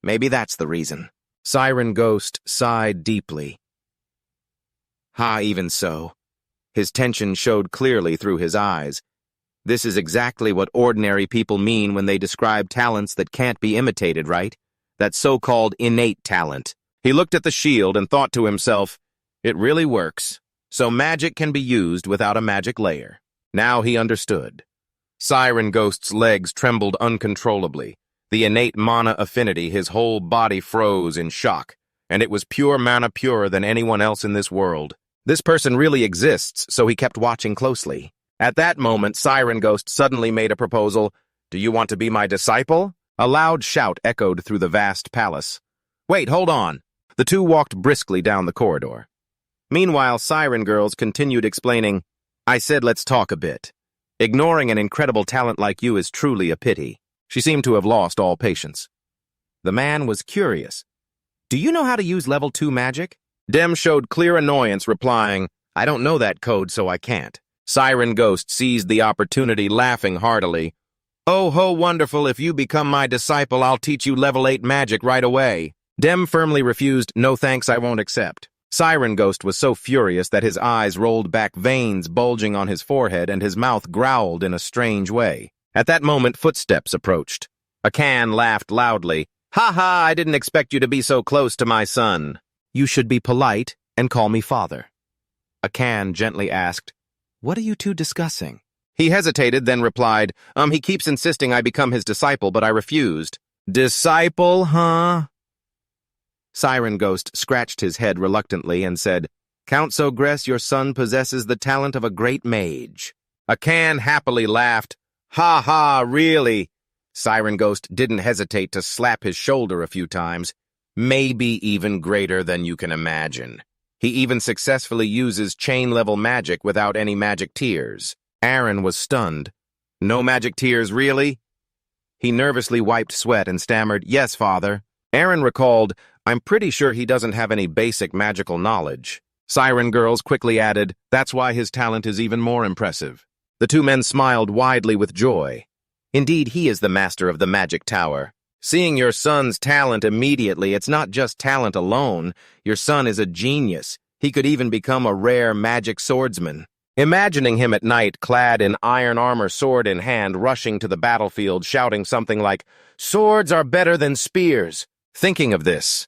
Maybe that's the reason. Siren Ghost sighed deeply. Even so. His tension showed clearly through his eyes. This is exactly what ordinary people mean when they describe talents that can't be imitated, right? That so-called innate talent. He looked at the shield and thought to himself, it really works. So magic can be used without a magic layer. Now he understood. Siren Ghost's legs trembled uncontrollably. The innate mana affinity, his whole body froze in shock, and it was pure mana, purer than anyone else in this world. This person really exists, so he kept watching closely. At that moment, Siren Ghost suddenly made a proposal. Do you want to be my disciple? A loud shout echoed through the vast palace. Wait, hold on. The two walked briskly down the corridor. Meanwhile, Siren Girls continued explaining, I said let's talk a bit. Ignoring an incredible talent like you is truly a pity. She seemed to have lost all patience. The man was curious. Do you know how to use level 2 magic? Dem showed clear annoyance, replying, I don't know that code, so I can't. Siren Ghost seized the opportunity, laughing heartily. Oh ho, wonderful, if you become my disciple, I'll teach you level 8 magic right away. Dem firmly refused, no thanks, I won't accept. Siren Ghost was so furious that his eyes rolled back, veins bulging on his forehead, and his mouth growled in a strange way. At that moment, footsteps approached. A can laughed loudly. Ha ha, I didn't expect you to be so close to my son. You should be polite and call me father. A can gently asked, what are you two discussing? He hesitated, then replied, he keeps insisting I become his disciple, but I refused. Disciple, huh? Siren Ghost scratched his head reluctantly and said, Count Sogress, your son possesses the talent of a great mage. A can happily laughed. Ha ha, really? Siren Ghost didn't hesitate to slap his shoulder a few times. Maybe even greater than you can imagine. He even successfully uses chain-level magic without any magic tears. Aaron was stunned. No magic tears, really? He nervously wiped sweat and stammered, Yes, father. Aaron recalled, I'm pretty sure he doesn't have any basic magical knowledge. Siren Girls quickly added, That's why his talent is even more impressive. The two men smiled widely with joy. Indeed, he is the master of the magic tower. Seeing your son's talent immediately, it's not just talent alone. Your son is a genius. He could even become a rare magic swordsman. Imagining him at night, clad in iron armor, sword in hand, rushing to the battlefield, shouting something like, Swords are better than spears. Thinking of this,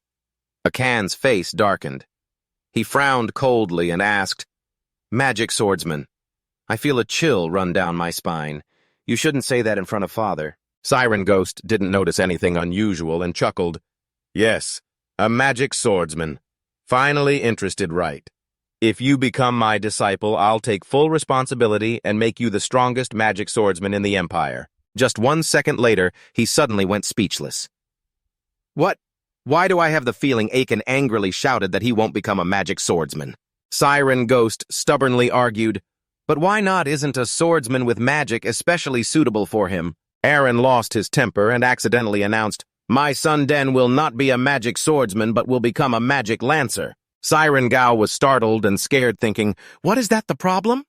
Akan's face darkened. He frowned coldly and asked, Magic swordsman. I feel a chill run down my spine. You shouldn't say that in front of father. Siren Ghost didn't notice anything unusual and chuckled. Yes, a magic swordsman. Finally interested, right? If you become my disciple, I'll take full responsibility and make you the strongest magic swordsman in the Empire. Just 1 second later, he suddenly went speechless. What? Why do I have the feeling Akan angrily shouted that he won't become a magic swordsman? Siren Ghost stubbornly argued, But why not isn't a swordsman with magic especially suitable for him? Aaron lost his temper and accidentally announced, "My son Den will not be a magic swordsman but will become a magic lancer." Siren Gao was startled and scared, thinking, "What is that the problem?"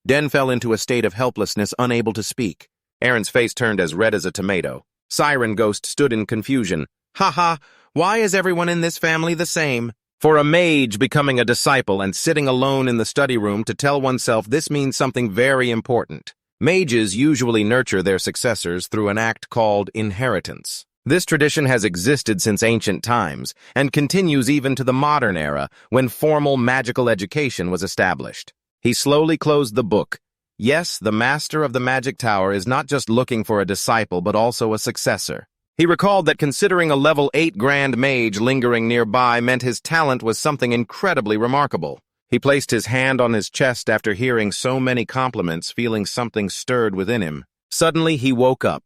Den fell into a state of helplessness, unable to speak. Aaron's face turned as red as a tomato. Siren Ghost stood in confusion. "Ha, why is everyone in this family the same?" For a mage becoming a disciple and sitting alone in the study room to tell oneself this means something very important. Mages usually nurture their successors through an act called inheritance. This tradition has existed since ancient times and continues even to the modern era when formal magical education was established. He slowly closed the book. Yes, the master of the magic tower is not just looking for a disciple but also a successor. He recalled that considering a level 8 grand mage lingering nearby meant his talent was something incredibly remarkable. He placed his hand on his chest after hearing so many compliments, feeling something stirred within him. Suddenly, he woke up.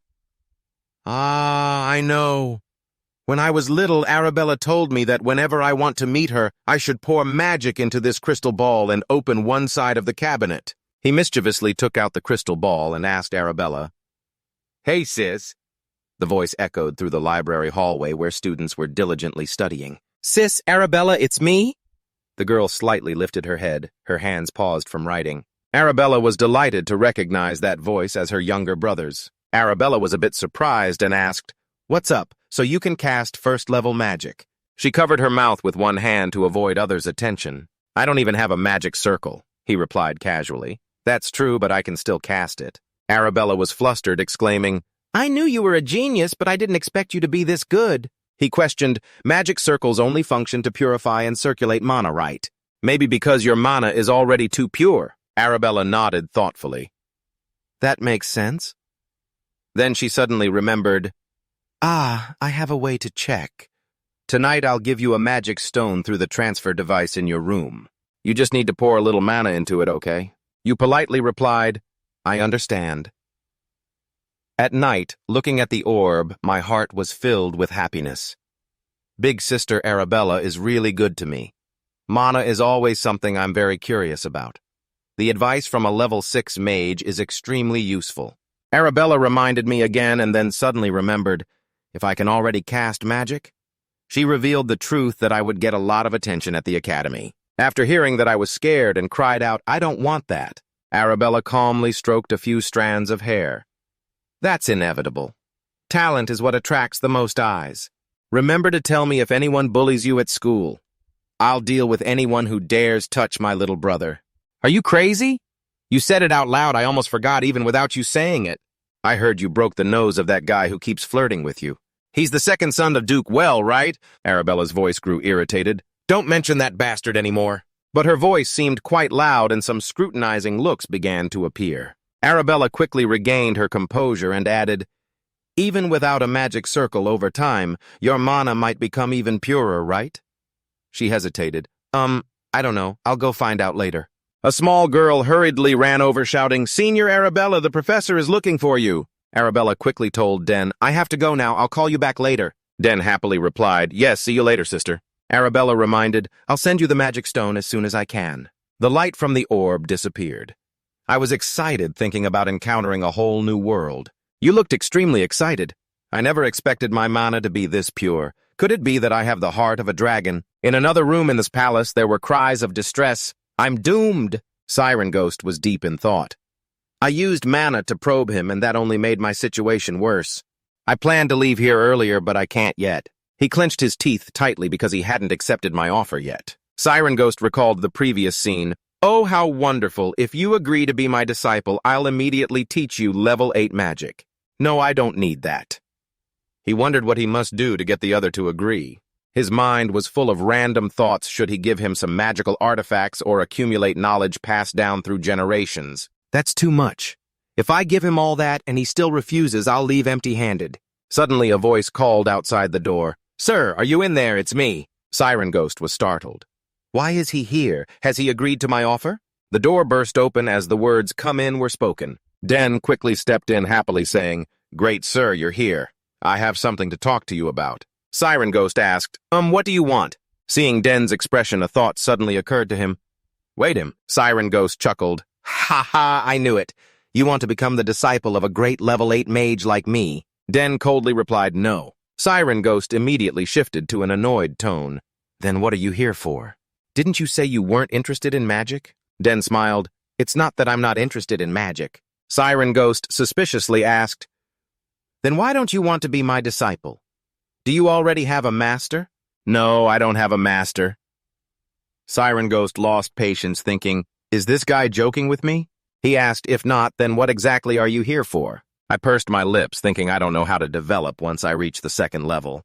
"Ah, I know. When I was little, Arabella told me that whenever I want to meet her, I should pour magic into this crystal ball and open one side of the cabinet." He mischievously took out the crystal ball and asked Arabella, "Hey, sis." The voice echoed through the library hallway where students were diligently studying. "Sis, Arabella, it's me?" The girl slightly lifted her head, her hands paused from writing. Arabella was delighted to recognize that voice as her younger brother's. Arabella was a bit surprised and asked, "What's up, so you can cast first-level magic?" She covered her mouth with one hand to avoid others' attention. "I don't even have a magic circle," he replied casually. "That's true, but I can still cast it." Arabella was flustered, exclaiming, "I knew you were a genius, but I didn't expect you to be this good." He questioned, "Magic circles only function to purify and circulate mana, right? Maybe because your mana is already too pure." Arabella nodded thoughtfully. "That makes sense." Then she suddenly remembered, "I have a way to check. Tonight I'll give you a magic stone through the transfer device in your room. You just need to pour a little mana into it, okay?" You politely replied, "I understand." At night, looking at the orb, my heart was filled with happiness. Big sister Arabella is really good to me. Mana is always something I'm very curious about. The advice from a level 6 mage is extremely useful. Arabella reminded me again and then suddenly remembered, if I can already cast magic? She revealed the truth that I would get a lot of attention at the academy. After hearing that I was scared and cried out, "I don't want that," Arabella calmly stroked a few strands of hair. "That's inevitable. Talent is what attracts the most eyes. Remember to tell me if anyone bullies you at school. I'll deal with anyone who dares touch my little brother." "Are you crazy? You said it out loud. I almost forgot even without you saying it." "I heard you broke the nose of that guy who keeps flirting with you. He's the second son of Duke Well, right?" Arabella's voice grew irritated. "Don't mention that bastard anymore." But her voice seemed quite loud and some scrutinizing looks began to appear. Arabella quickly regained her composure and added, "Even without a magic circle over time, your mana might become even purer, right?" She hesitated. I don't know. I'll go find out later." A small girl hurriedly ran over shouting, "Senior Arabella, the professor is looking for you." Arabella quickly told Den, "I have to go now. I'll call you back later." Den happily replied, "Yes, see you later, sister." Arabella reminded, "I'll send you the magic stone as soon as I can." The light from the orb disappeared. I was excited thinking about encountering a whole new world. "You looked extremely excited. I never expected my mana to be this pure. Could it be that I have the heart of a dragon?" In another room in this palace, there were cries of distress. "I'm doomed." Siren Ghost was deep in thought. "I used mana to probe him, and that only made my situation worse. I planned to leave here earlier, but I can't yet." He clenched his teeth tightly because he hadn't accepted my offer yet. Siren Ghost recalled the previous scene. "Oh, how wonderful. If you agree to be my disciple, I'll immediately teach you level 8 magic." "No, I don't need that." He wondered what he must do to get the other to agree. His mind was full of random thoughts. Should he give him some magical artifacts or accumulate knowledge passed down through generations? That's too much. If I give him all that and he still refuses, I'll leave empty-handed. Suddenly a voice called outside the door. "Sir, are you in there? It's me." Siren Ghost was startled. Why is he here? Has he agreed to my offer? The door burst open as the words "come in" were spoken. Den quickly stepped in happily saying, "Great sir, you're here. I have something to talk to you about." Siren Ghost asked, What do you want?" Seeing Den's expression, a thought suddenly occurred to him. "Wait him." Siren Ghost chuckled. Ha ha, I knew it. You want to become the disciple of a great level 8 mage like me? Den coldly replied no. Siren Ghost immediately shifted to an annoyed tone. Then what are you here for? Didn't you say you weren't interested in magic? Den smiled. It's not that I'm not interested in magic. Siren Ghost suspiciously asked, then why don't you want to be my disciple? Do you already have a master? No, I don't have a master. Siren Ghost lost patience, thinking, is this guy joking with me? He asked, if not, then what exactly are you here for? I pursed my lips, thinking I don't know how to develop once I reach the second level.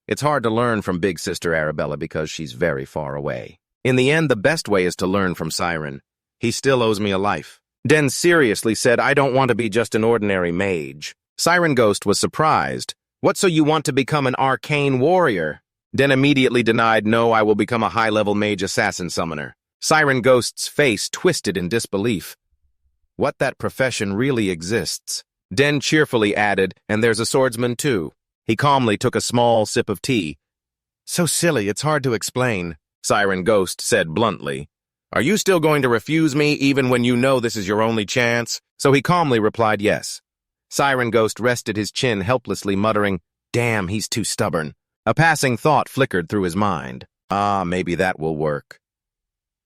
It's hard to learn from Big Sister Arabella because she's very far away. In the end, the best way is to learn from Siren. He still owes me a life. Den seriously said, I don't want to be just an ordinary mage. Siren Ghost was surprised. What, so you want to become an arcane warrior? Den immediately denied, no, I will become a high-level mage assassin summoner. Siren Ghost's face twisted in disbelief. What, that profession really exists? Den cheerfully added, and there's a swordsman too. He calmly took a small sip of tea. So silly, it's hard to explain, Siren Ghost said bluntly. Are you still going to refuse me even when you know this is your only chance? So he calmly replied yes. Siren Ghost rested his chin helplessly, muttering, damn, he's too stubborn. A passing thought flickered through his mind. Ah, maybe that will work.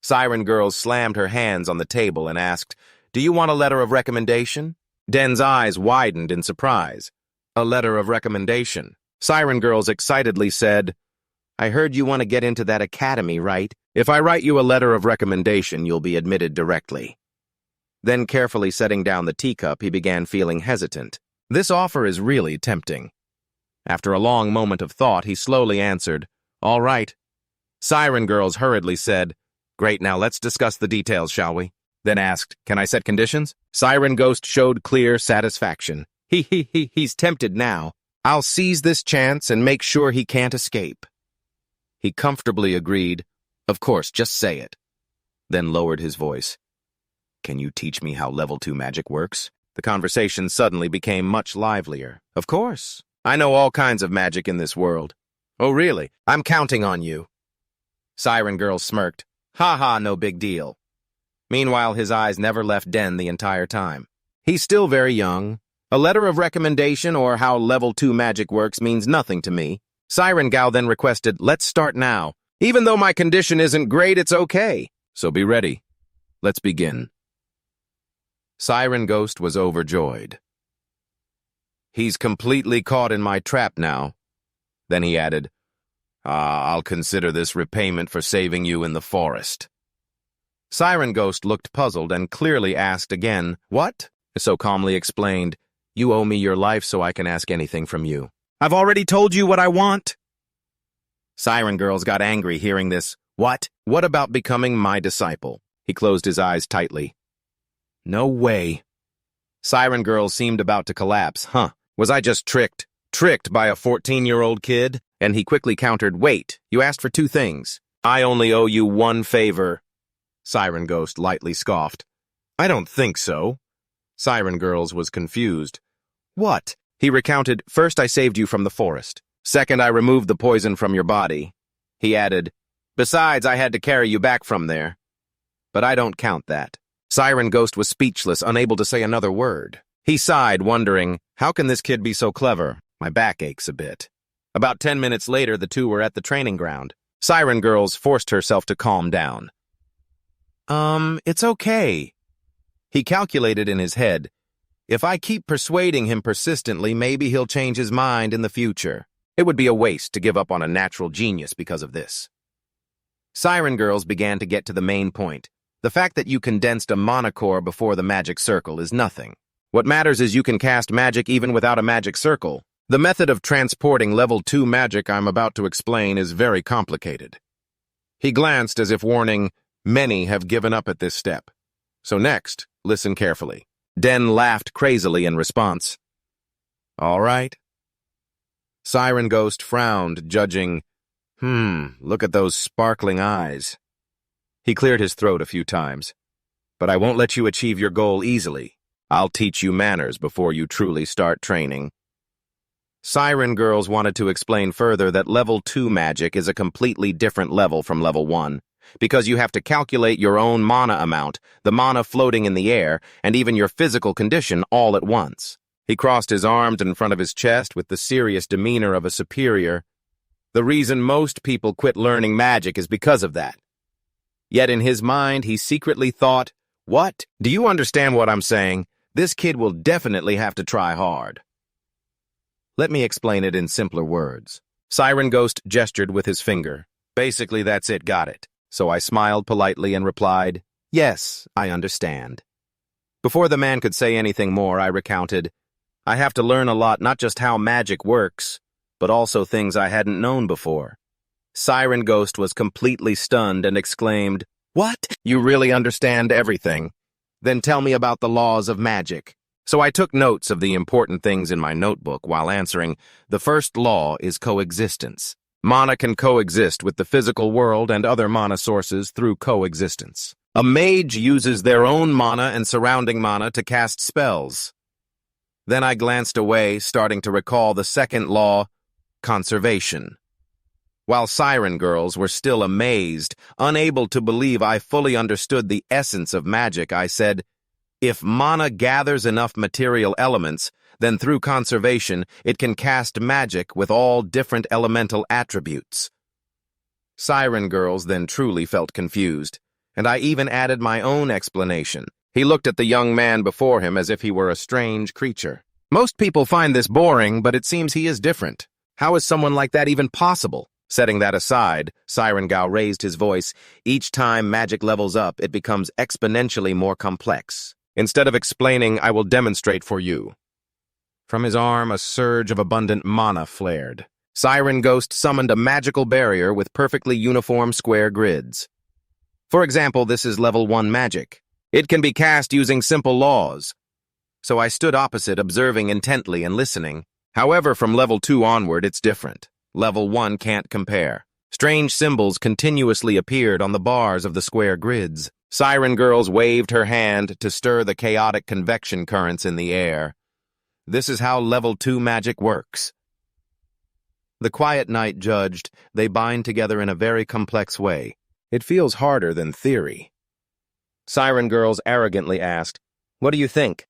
Siren Girl slammed her hands on the table and asked, do you want a letter of recommendation? Den's eyes widened in surprise. A letter of recommendation. Siren Girls excitedly said, I heard you want to get into that academy, right? If I write you a letter of recommendation, you'll be admitted directly. Then, carefully setting down the teacup, he began feeling hesitant. This offer is really tempting. After a long moment of thought, he slowly answered, all right. Siren Girls hurriedly said, great, now let's discuss the details, shall we? Then asked, can I set conditions? Siren Ghost showed clear satisfaction. He's tempted now. I'll seize this chance and make sure he can't escape. He comfortably agreed, of course, just say it. Then lowered his voice. Can you teach me how level 2 magic works? The conversation suddenly became much livelier. Of course. I know all kinds of magic in this world. Oh, really? I'm counting on you. Siren Girl smirked. Ha ha, no big deal. Meanwhile, his eyes never left Den the entire time. He's still very young. A letter of recommendation or how level 2 magic works means nothing to me. Siren Gao then requested, let's start now. Even though my condition isn't great, it's okay. So be ready. Let's begin. Siren Ghost was overjoyed. He's completely caught in my trap now. Then he added, I'll consider this repayment for saving you in the forest. Siren Ghost looked puzzled and clearly asked again, what? So calmly explained, you owe me your life so I can ask anything from you. I've already told you what I want. Siren Girls got angry hearing this. What? What about becoming my disciple? He closed his eyes tightly. No way. Siren Girls seemed about to collapse. Huh, was I just tricked? Tricked by a 14-year-old kid? And he quickly countered, wait, you asked for 2 things. I only owe you 1 favor. Siren Ghost lightly scoffed. I don't think so. Siren Girls was confused. What? He recounted, first I saved you from the forest. Second, I removed the poison from your body. He added, besides, I had to carry you back from there. But I don't count that. Siren Ghost was speechless, unable to say another word. He sighed, wondering, how can this kid be so clever? My back aches a bit. About 10 minutes later, the two were at the training ground. Siren Girls forced herself to calm down. It's okay. He calculated in his head, if I keep persuading him persistently, maybe he'll change his mind in the future. It would be a waste to give up on a natural genius because of this. Siren Girls began to get to the main point. The fact that you condensed a monocore before the magic circle is nothing. What matters is you can cast magic even without a magic circle. The method of transporting level 2 magic I'm about to explain is very complicated. He glanced as if warning, many have given up at this step. So next, listen carefully. Den laughed crazily in response. All right. Siren Ghost frowned, judging, look at those sparkling eyes. He cleared his throat a few times. But I won't let you achieve your goal easily. I'll teach you manners before you truly start training. Siren Girls wanted to explain further that level 2 magic is a completely different level from level 1. because you have to calculate your own mana amount, the mana floating in the air, and even your physical condition all at once. He crossed his arms in front of his chest with the serious demeanor of a superior. The reason most people quit learning magic is because of that. Yet in his mind, he secretly thought, "What? Do you understand what I'm saying? This kid will definitely have to try hard." Let me explain it in simpler words. Siren Ghost gestured with his finger. Basically, that's it, got it. So I smiled politely and replied, "Yes, I understand." Before the man could say anything more, I recounted, "I have to learn a lot, not just how magic works, but also things I hadn't known before." Siren Ghost was completely stunned and exclaimed, "What? You really understand everything? Then tell me about the laws of magic." So I took notes of the important things in my notebook while answering, "The first law is coexistence. Mana can coexist with the physical world and other mana sources through coexistence. A mage uses their own mana and surrounding mana to cast spells." Then I glanced away, starting to recall the second law, conservation. While Siren girls were still amazed, unable to believe I fully understood the essence of magic, I said, "If mana gathers enough material elements, then through conservation, it can cast magic with all different elemental attributes." Siren girls then truly felt confused, and I even added my own explanation. He looked at the young man before him as if he were a strange creature. "Most people find this boring, but it seems he is different. How is someone like that even possible?" Setting that aside, Siren Gao raised his voice. "Each time magic levels up, it becomes exponentially more complex. Instead of explaining, I will demonstrate for you." From his arm, a surge of abundant mana flared. Siren Ghost summoned a magical barrier with perfectly uniform square grids. For example, this is level 1 magic. It can be cast using simple laws. So I stood opposite, observing intently and listening. However, from level 2 onward, it's different. Level 1 can't compare. Strange symbols continuously appeared on the bars of the square grids. Siren Girls waved her hand to stir the chaotic convection currents in the air. This is how level 2 magic works. The Quiet Knight judged, they bind together in a very complex way. It feels harder than theory. Siren Girls arrogantly asked, "What do you think?"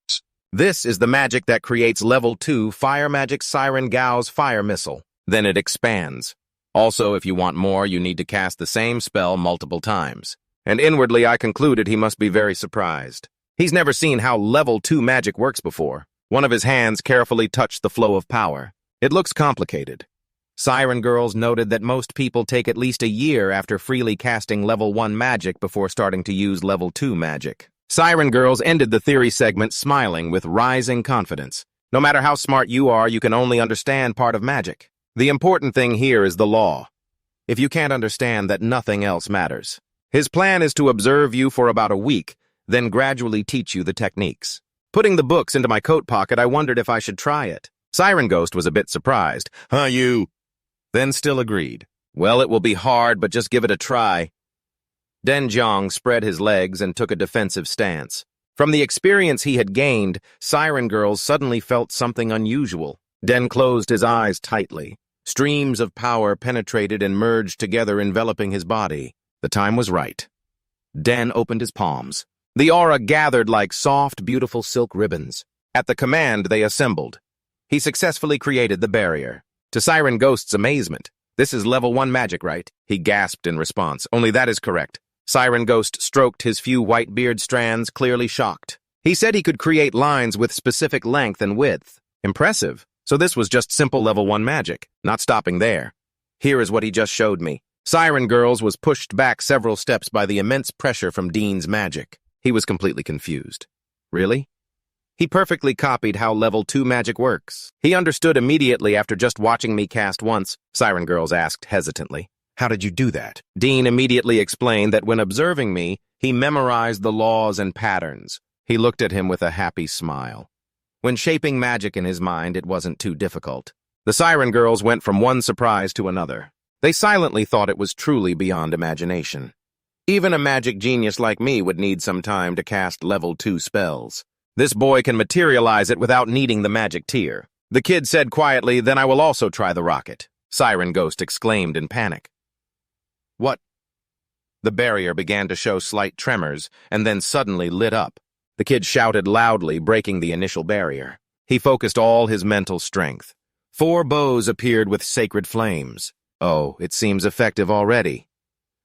"This is the magic that creates level 2 fire magic Siren Gao's fire missile. Then it expands. Also, if you want more, you need to cast the same spell multiple times." And inwardly I concluded he must be very surprised. He's never seen how level 2 magic works before. One of his hands carefully touched the flow of power. It looks complicated. Siren Girls noted that most people take at least a year after freely casting level 1 magic before starting to use level 2 magic. Siren Girls ended the theory segment smiling with rising confidence. No matter how smart you are, you can only understand part of magic. The important thing here is the law. If you can't understand that, nothing else matters. His plan is to observe you for about a week, then gradually teach you the techniques. Putting the books into my coat pocket, I wondered if I should try it. Siren Ghost was a bit surprised. "Huh, you?" Then still agreed. "Well, it will be hard, but just give it a try." Denjiang spread his legs and took a defensive stance. From the experience he had gained, Siren Girls suddenly felt something unusual. Den closed his eyes tightly. Streams of power penetrated and merged together, enveloping his body. The time was right. Den opened his palms. The aura gathered like soft, beautiful silk ribbons. At the command, they assembled. He successfully created the barrier. To Siren Ghost's amazement, "This is level 1 magic, right?" He gasped in response. "Only that is correct." Siren Ghost stroked his few white beard strands, clearly shocked. He said he could create lines with specific length and width. Impressive. So this was just simple level 1 magic. Not stopping there. Here is what he just showed me. Siren Girls was pushed back several steps by the immense pressure from Dean's magic. He was completely confused. Really? He perfectly copied how level 2 magic works. He understood immediately after just watching me cast once. Siren Girls asked hesitantly, "How did you do that?" Dean immediately explained that when observing me, he memorized the laws and patterns. He looked at him with a happy smile. When shaping magic in his mind, it wasn't too difficult. The Siren Girls went from one surprise to another. They silently thought it was truly beyond imagination. Even a magic genius like me would need some time to cast level 2 spells. This boy can materialize it without needing the magic tier. The kid said quietly, "Then I will also try the rocket." Siren Ghost exclaimed in panic. "What? The barrier began to show slight tremors and then suddenly lit up. The kid shouted loudly, breaking the initial barrier. He focused all his mental strength. 4 bows appeared with sacred flames. Oh, it seems effective already.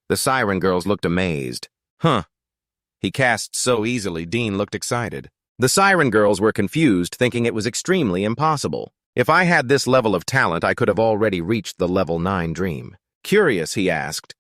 The siren girls looked amazed. Huh. He cast so easily, Dean looked excited. The siren girls were confused, thinking it was extremely impossible. If I had this level of talent, I could have already reached the level 9 dream. Curious, he asked.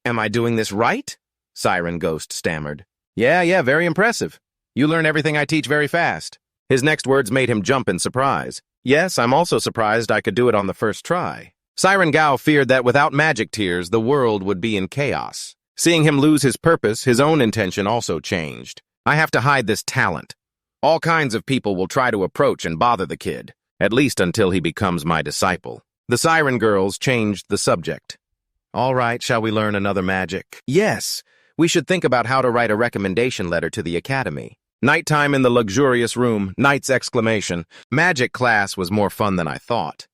Am I doing this right? Siren Ghost stammered. Yeah, very impressive. You learn everything I teach very fast. His next words made him jump in surprise. Yes, I'm also surprised I could do it on the first try. Siren Gao feared that without magic tears, the world would be in chaos. Seeing him lose his purpose, his own intention also changed. I have to hide this talent. All kinds of people will try to approach and bother the kid, at least until he becomes my disciple. The siren girls changed the subject. All right, shall we learn another magic? Yes, we should think about how to write a recommendation letter to the academy. Nighttime in the luxurious room, Knight's exclamation. Magic class was more fun than I thought.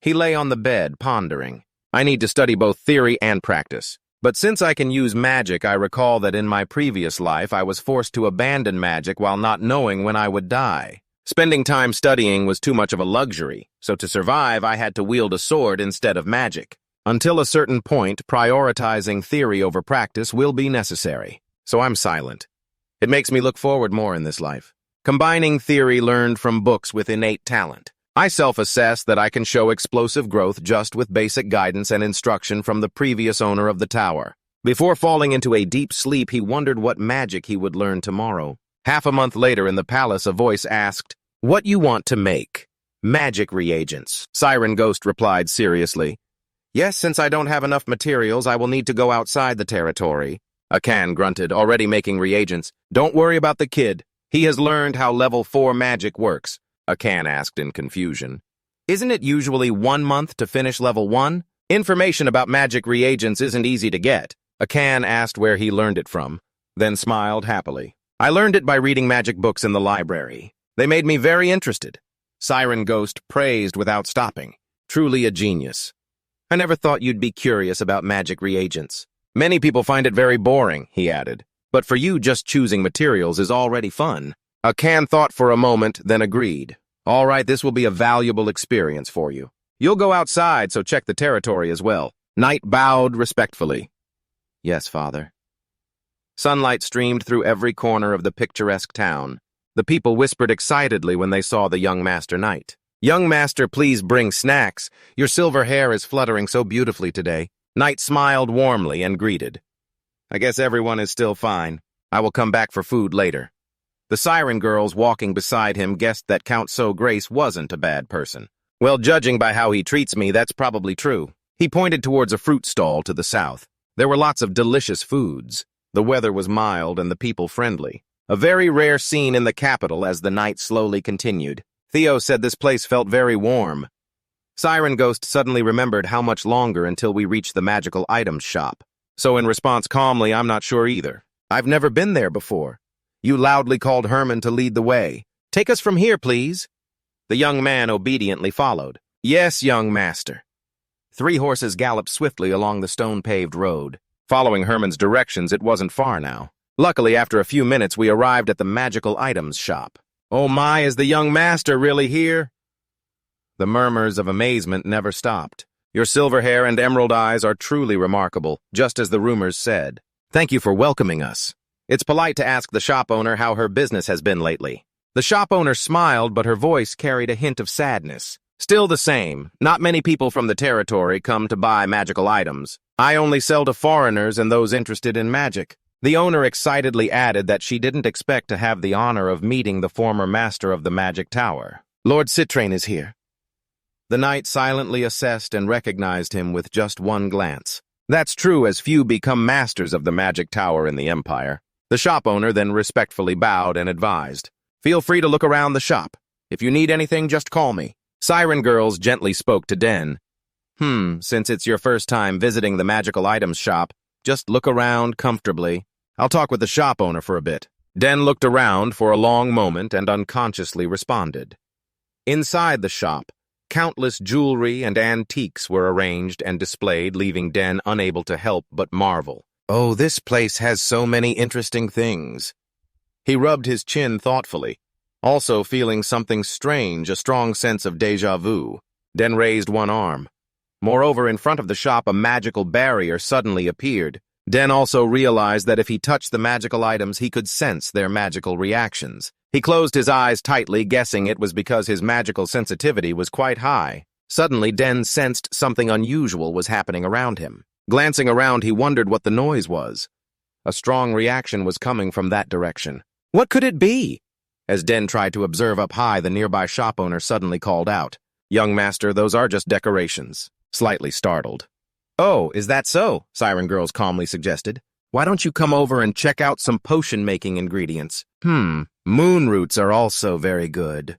He lay on the bed, pondering. I need to study both theory and practice. But since I can use magic, I recall that in my previous life I was forced to abandon magic while not knowing when I would die. Spending time studying was too much of a luxury, so to survive I had to wield a sword instead of magic. Until a certain point, prioritizing theory over practice will be necessary. So I'm silent. It makes me look forward more in this life. Combining theory learned from books with innate talent. I self-assess that I can show explosive growth just with basic guidance and instruction from the previous owner of the tower. Before falling into a deep sleep, he wondered what magic he would learn tomorrow. Half a month later in the palace, a voice asked, "What you want to make?" "Magic reagents," Siren Ghost replied seriously. "Yes, since I don't have enough materials, I will need to go outside the territory." Akan grunted, already making reagents. "Don't worry about the kid. He has learned how level 4 magic works." Akan asked in confusion. "Isn't it usually 1 month to finish level 1? Information about magic reagents isn't easy to get." Akan asked where he learned it from, then smiled happily. "I learned it by reading magic books in the library. They made me very interested." Siren Ghost praised without stopping. "Truly a genius. I never thought you'd be curious about magic reagents. Many people find it very boring," he added. "But for you, just choosing materials is already fun." Akan thought for a moment, then agreed. "All right, this will be a valuable experience for you. You'll go outside, so check the territory as well." Knight bowed respectfully. "Yes, father." Sunlight streamed through every corner of the picturesque town. The people whispered excitedly when they saw the young Master Knight. "Young Master, please bring snacks. Your silver hair is fluttering so beautifully today." Knight smiled warmly and greeted. "I guess everyone is still fine. I will come back for food later." The siren girls walking beside him guessed that Count So Grace wasn't a bad person. "Well, judging by how he treats me, that's probably true." He pointed towards a fruit stall to the south. There were lots of delicious foods. The weather was mild and the people friendly. A very rare scene in the capital as the night slowly continued. Theo said this place felt very warm. Siren Ghost suddenly remembered how much longer until we reached the magical items shop. So in response calmly, "I'm not sure either. I've never been there before." You loudly called Herman to lead the way. "Take us from here, please." The young man obediently followed. "Yes, young master." 3 horses galloped swiftly along the stone-paved road. Following Herman's directions, it wasn't far now. Luckily, after a few minutes, we arrived at the magical items shop. "Oh my, is the young master really here?" The murmurs of amazement never stopped. "Your silver hair and emerald eyes are truly remarkable, just as the rumors said. Thank you for welcoming us. It's polite to ask the shop owner how her business has been lately." The shop owner smiled, but her voice carried a hint of sadness. "Still the same. Not many people from the territory come to buy magical items. I only sell to foreigners and those interested in magic." The owner excitedly added that she didn't expect to have the honor of meeting the former master of the magic tower. "Lord Citrain is here." The knight silently assessed and recognized him with just one glance. That's true, as few become masters of the magic tower in the Empire. The shop owner then respectfully bowed and advised, "Feel free to look around the shop. If you need anything, just call me." Siren Girls gently spoke to Den. Since it's your first time visiting the magical items shop, just look around comfortably. I'll talk with the shop owner for a bit." Den looked around for a long moment and unconsciously responded. Inside the shop, countless jewelry and antiques were arranged and displayed, leaving Den unable to help but marvel. Oh, this place has so many interesting things. He rubbed his chin thoughtfully, also feeling something strange, a strong sense of déjà vu. Den raised one arm. Moreover, in front of the shop, a magical barrier suddenly appeared. Den also realized that if he touched the magical items, he could sense their magical reactions. He closed his eyes tightly, guessing it was because his magical sensitivity was quite high. Suddenly, Den sensed something unusual was happening around him. Glancing around, he wondered what the noise was. A strong reaction was coming from that direction. What could it be? As Den tried to observe up high, the nearby shop owner suddenly called out, "Young master, those are just decorations." Slightly startled. "Oh, is that so?" Siren Girls calmly suggested. "Why don't you come over and check out some potion-making ingredients? Moon roots are also very good."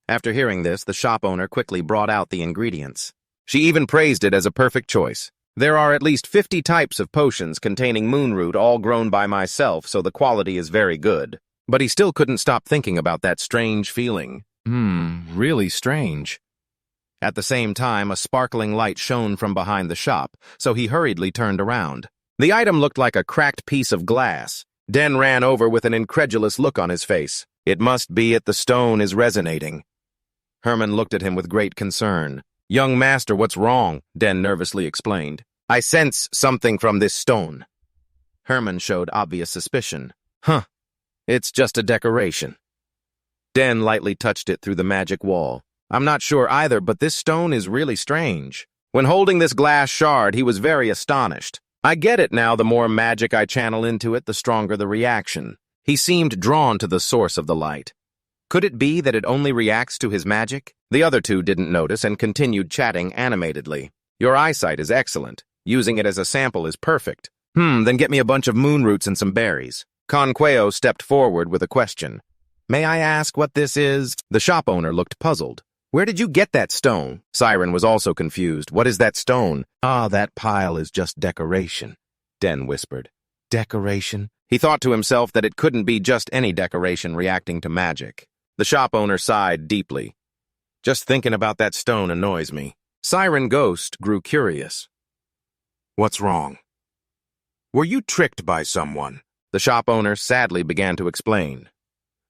After hearing this, the shop owner quickly brought out the ingredients. She even praised it as a perfect choice. "There are at least 50 types of potions containing moonroot, all grown by myself, so the quality is very good." But he still couldn't stop thinking about that strange feeling. Really strange. At the same time, a sparkling light shone from behind the shop, so he hurriedly turned around. The item looked like a cracked piece of glass. Den ran over with an incredulous look on his face. "It must be it, the stone is resonating." Herman looked at him with great concern. "Young master, what's wrong?" Den nervously explained. "I sense something from this stone." Herman showed obvious suspicion. It's just a decoration." Den lightly touched it through the magic wall. "I'm not sure either, but this stone is really strange." When holding this glass shard, he was very astonished. "I get it now. The more magic I channel into it, the stronger the reaction." He seemed drawn to the source of the light. Could it be that it only reacts to his magic? The other two didn't notice and continued chatting animatedly. "Your eyesight is excellent. Using it as a sample is perfect." Then get me a bunch of moon roots and some berries." Conqueo stepped forward with a question. "May I ask what this is?" The shop owner looked puzzled. "Where did you get that stone?" Siren was also confused. "What is that stone?" "Ah, that pile is just decoration," Den whispered. "Decoration?" He thought to himself that it couldn't be just any decoration reacting to magic. The shop owner sighed deeply. "Just thinking about that stone annoys me." Siren Ghost grew curious. "What's wrong? Were you tricked by someone?" The shop owner sadly began to explain.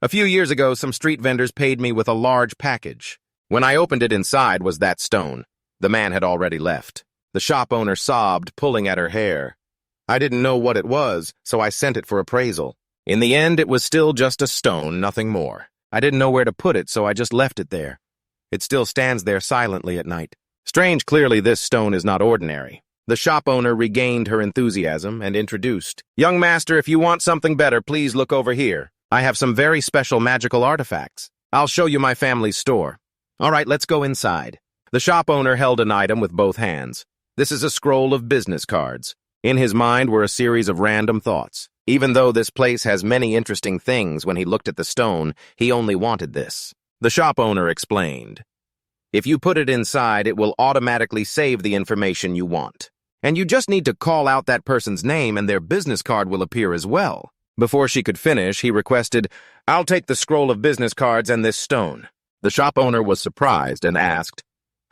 "A few years ago, some street vendors paid me with a large package. When I opened it, inside was that stone. The man had already left." The shop owner sobbed, pulling at her hair. "I didn't know what it was, so I sent it for appraisal. In the end, it was still just a stone, nothing more. I didn't know where to put it, so I just left it there. It still stands there silently at night. Strange, clearly this stone is not ordinary." The shop owner regained her enthusiasm and introduced, "Young master, if you want something better, please look over here. I have some very special magical artifacts. I'll show you my family's store." "All right, let's go inside." The shop owner held an item with both hands. This is a scroll of business cards. In his mind were a series of random thoughts. Even though this place has many interesting things, when he looked at the stone, he only wanted this. The shop owner explained, "If you put it inside, it will automatically save the information you want. And you just need to call out that person's name and their business card will appear as well." Before she could finish, he requested, "I'll take the scroll of business cards and this stone." The shop owner was surprised and asked,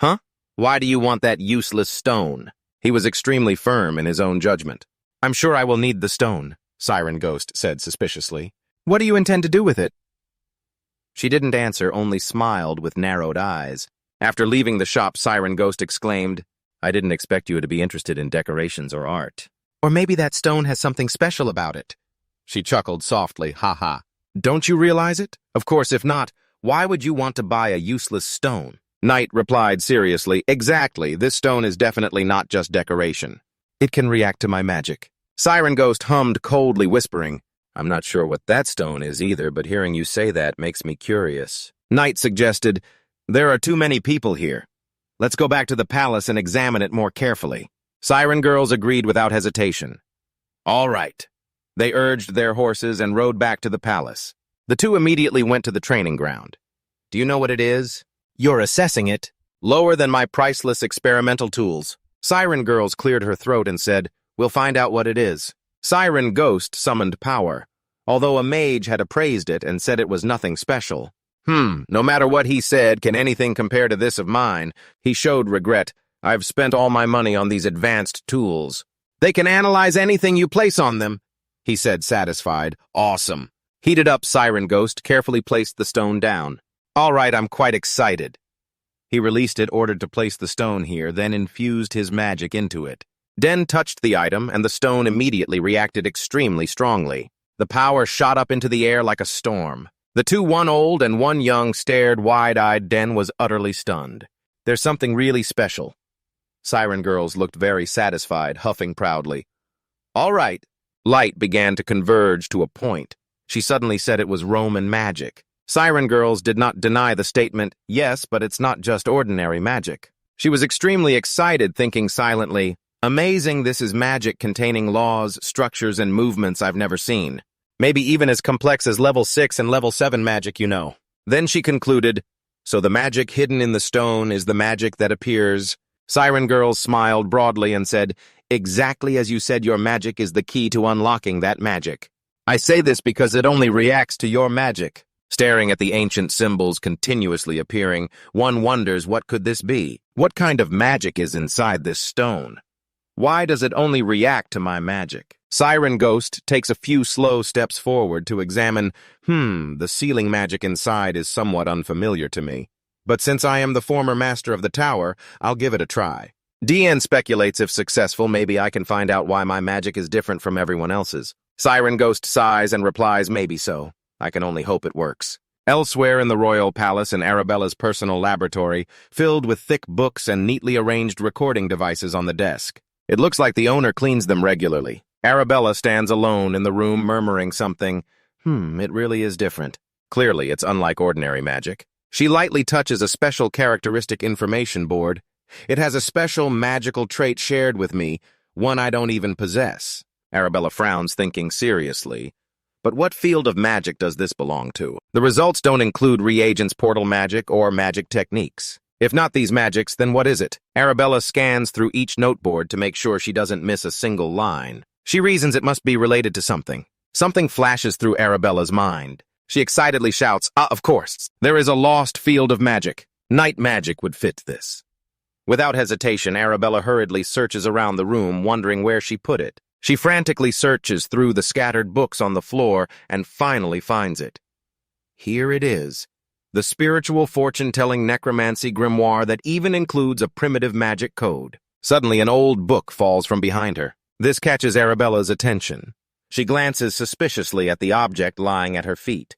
"Huh? Why do you want that useless stone?" He was extremely firm in his own judgment. "I'm sure I will need the stone," Siren Ghost said suspiciously. "What do you intend to do with it?" She didn't answer, only smiled with narrowed eyes. After leaving the shop, Siren Ghost exclaimed, "I didn't expect you to be interested in decorations or art." "Or maybe that stone has something special about it." She chuckled softly, "Ha. Don't you realize it? Of course, if not, why would you want to buy a useless stone?" Knight replied seriously, "Exactly, this stone is definitely not just decoration. It can react to my magic." Siren Ghost hummed coldly, whispering, "I'm not sure what that stone is either, but hearing you say that makes me curious." Knight suggested, "There are too many people here. Let's go back to the palace and examine it more carefully." Siren Girls agreed without hesitation. "All right." They urged their horses and rode back to the palace. The two immediately went to the training ground. "Do you know what it is?" "You're assessing it." "Lower than my priceless experimental tools." Siren Girls cleared her throat and said, "We'll find out what it is." Siren Ghost summoned power, although a mage had appraised it and said it was nothing special. No matter what he said, can anything compare to this of mine?" He showed regret. "I've spent all my money on these advanced tools." They can analyze anything you place on them, he said, satisfied. Awesome. Heated up, Siren Ghost carefully placed the stone down. All right, I'm quite excited. He released it, ordered to place the stone here, then infused his magic into it. Den touched the item, and the stone immediately reacted extremely strongly. The power shot up into the air like a storm. The two, one old and one young, stared wide-eyed. Den was utterly stunned. There's something really special. Siren Girls looked very satisfied, huffing proudly. All right. Light began to converge to a point. She suddenly said it was Roman magic. Siren Girls did not deny the statement, yes, but it's not just ordinary magic. She was extremely excited, thinking silently, amazing, this is magic containing laws, structures, and movements I've never seen. Maybe even as complex as level 6 and level 7 magic, you know. Then she concluded, so the magic hidden in the stone is the magic that appears. Siren Girls smiled broadly and said, exactly as you said, your magic is the key to unlocking that magic. I say this because it only reacts to your magic. Staring at the ancient symbols continuously appearing, one wonders what could this be? What kind of magic is inside this stone? Why does it only react to my magic? Siren Ghost takes a few slow steps forward to examine, the sealing magic inside is somewhat unfamiliar to me. But since I am the former master of the tower, I'll give it a try. DN speculates if successful, maybe I can find out why my magic is different from everyone else's. Siren Ghost sighs and replies, maybe so. I can only hope it works. Elsewhere in the royal palace in Arabella's personal laboratory, filled with thick books and neatly arranged recording devices on the desk. It looks like the owner cleans them regularly. Arabella stands alone in the room murmuring something. It really is different. Clearly, it's unlike ordinary magic. She lightly touches a special characteristic information board. It has a special magical trait shared with me, one I don't even possess. Arabella frowns, thinking seriously. But what field of magic does this belong to? The results don't include reagents, portal magic, or magic techniques. If not these magics, then what is it? Arabella scans through each noteboard to make sure she doesn't miss a single line. She reasons it must be related to something. Something flashes through Arabella's mind. She excitedly shouts, of course, there is a lost field of magic. Night magic would fit this. Without hesitation, Arabella hurriedly searches around the room, wondering where she put it. She frantically searches through the scattered books on the floor and finally finds it. Here it is, the spiritual fortune-telling necromancy grimoire that even includes a primitive magic code. Suddenly, an old book falls from behind her. This catches Arabella's attention. She glances suspiciously at the object lying at her feet.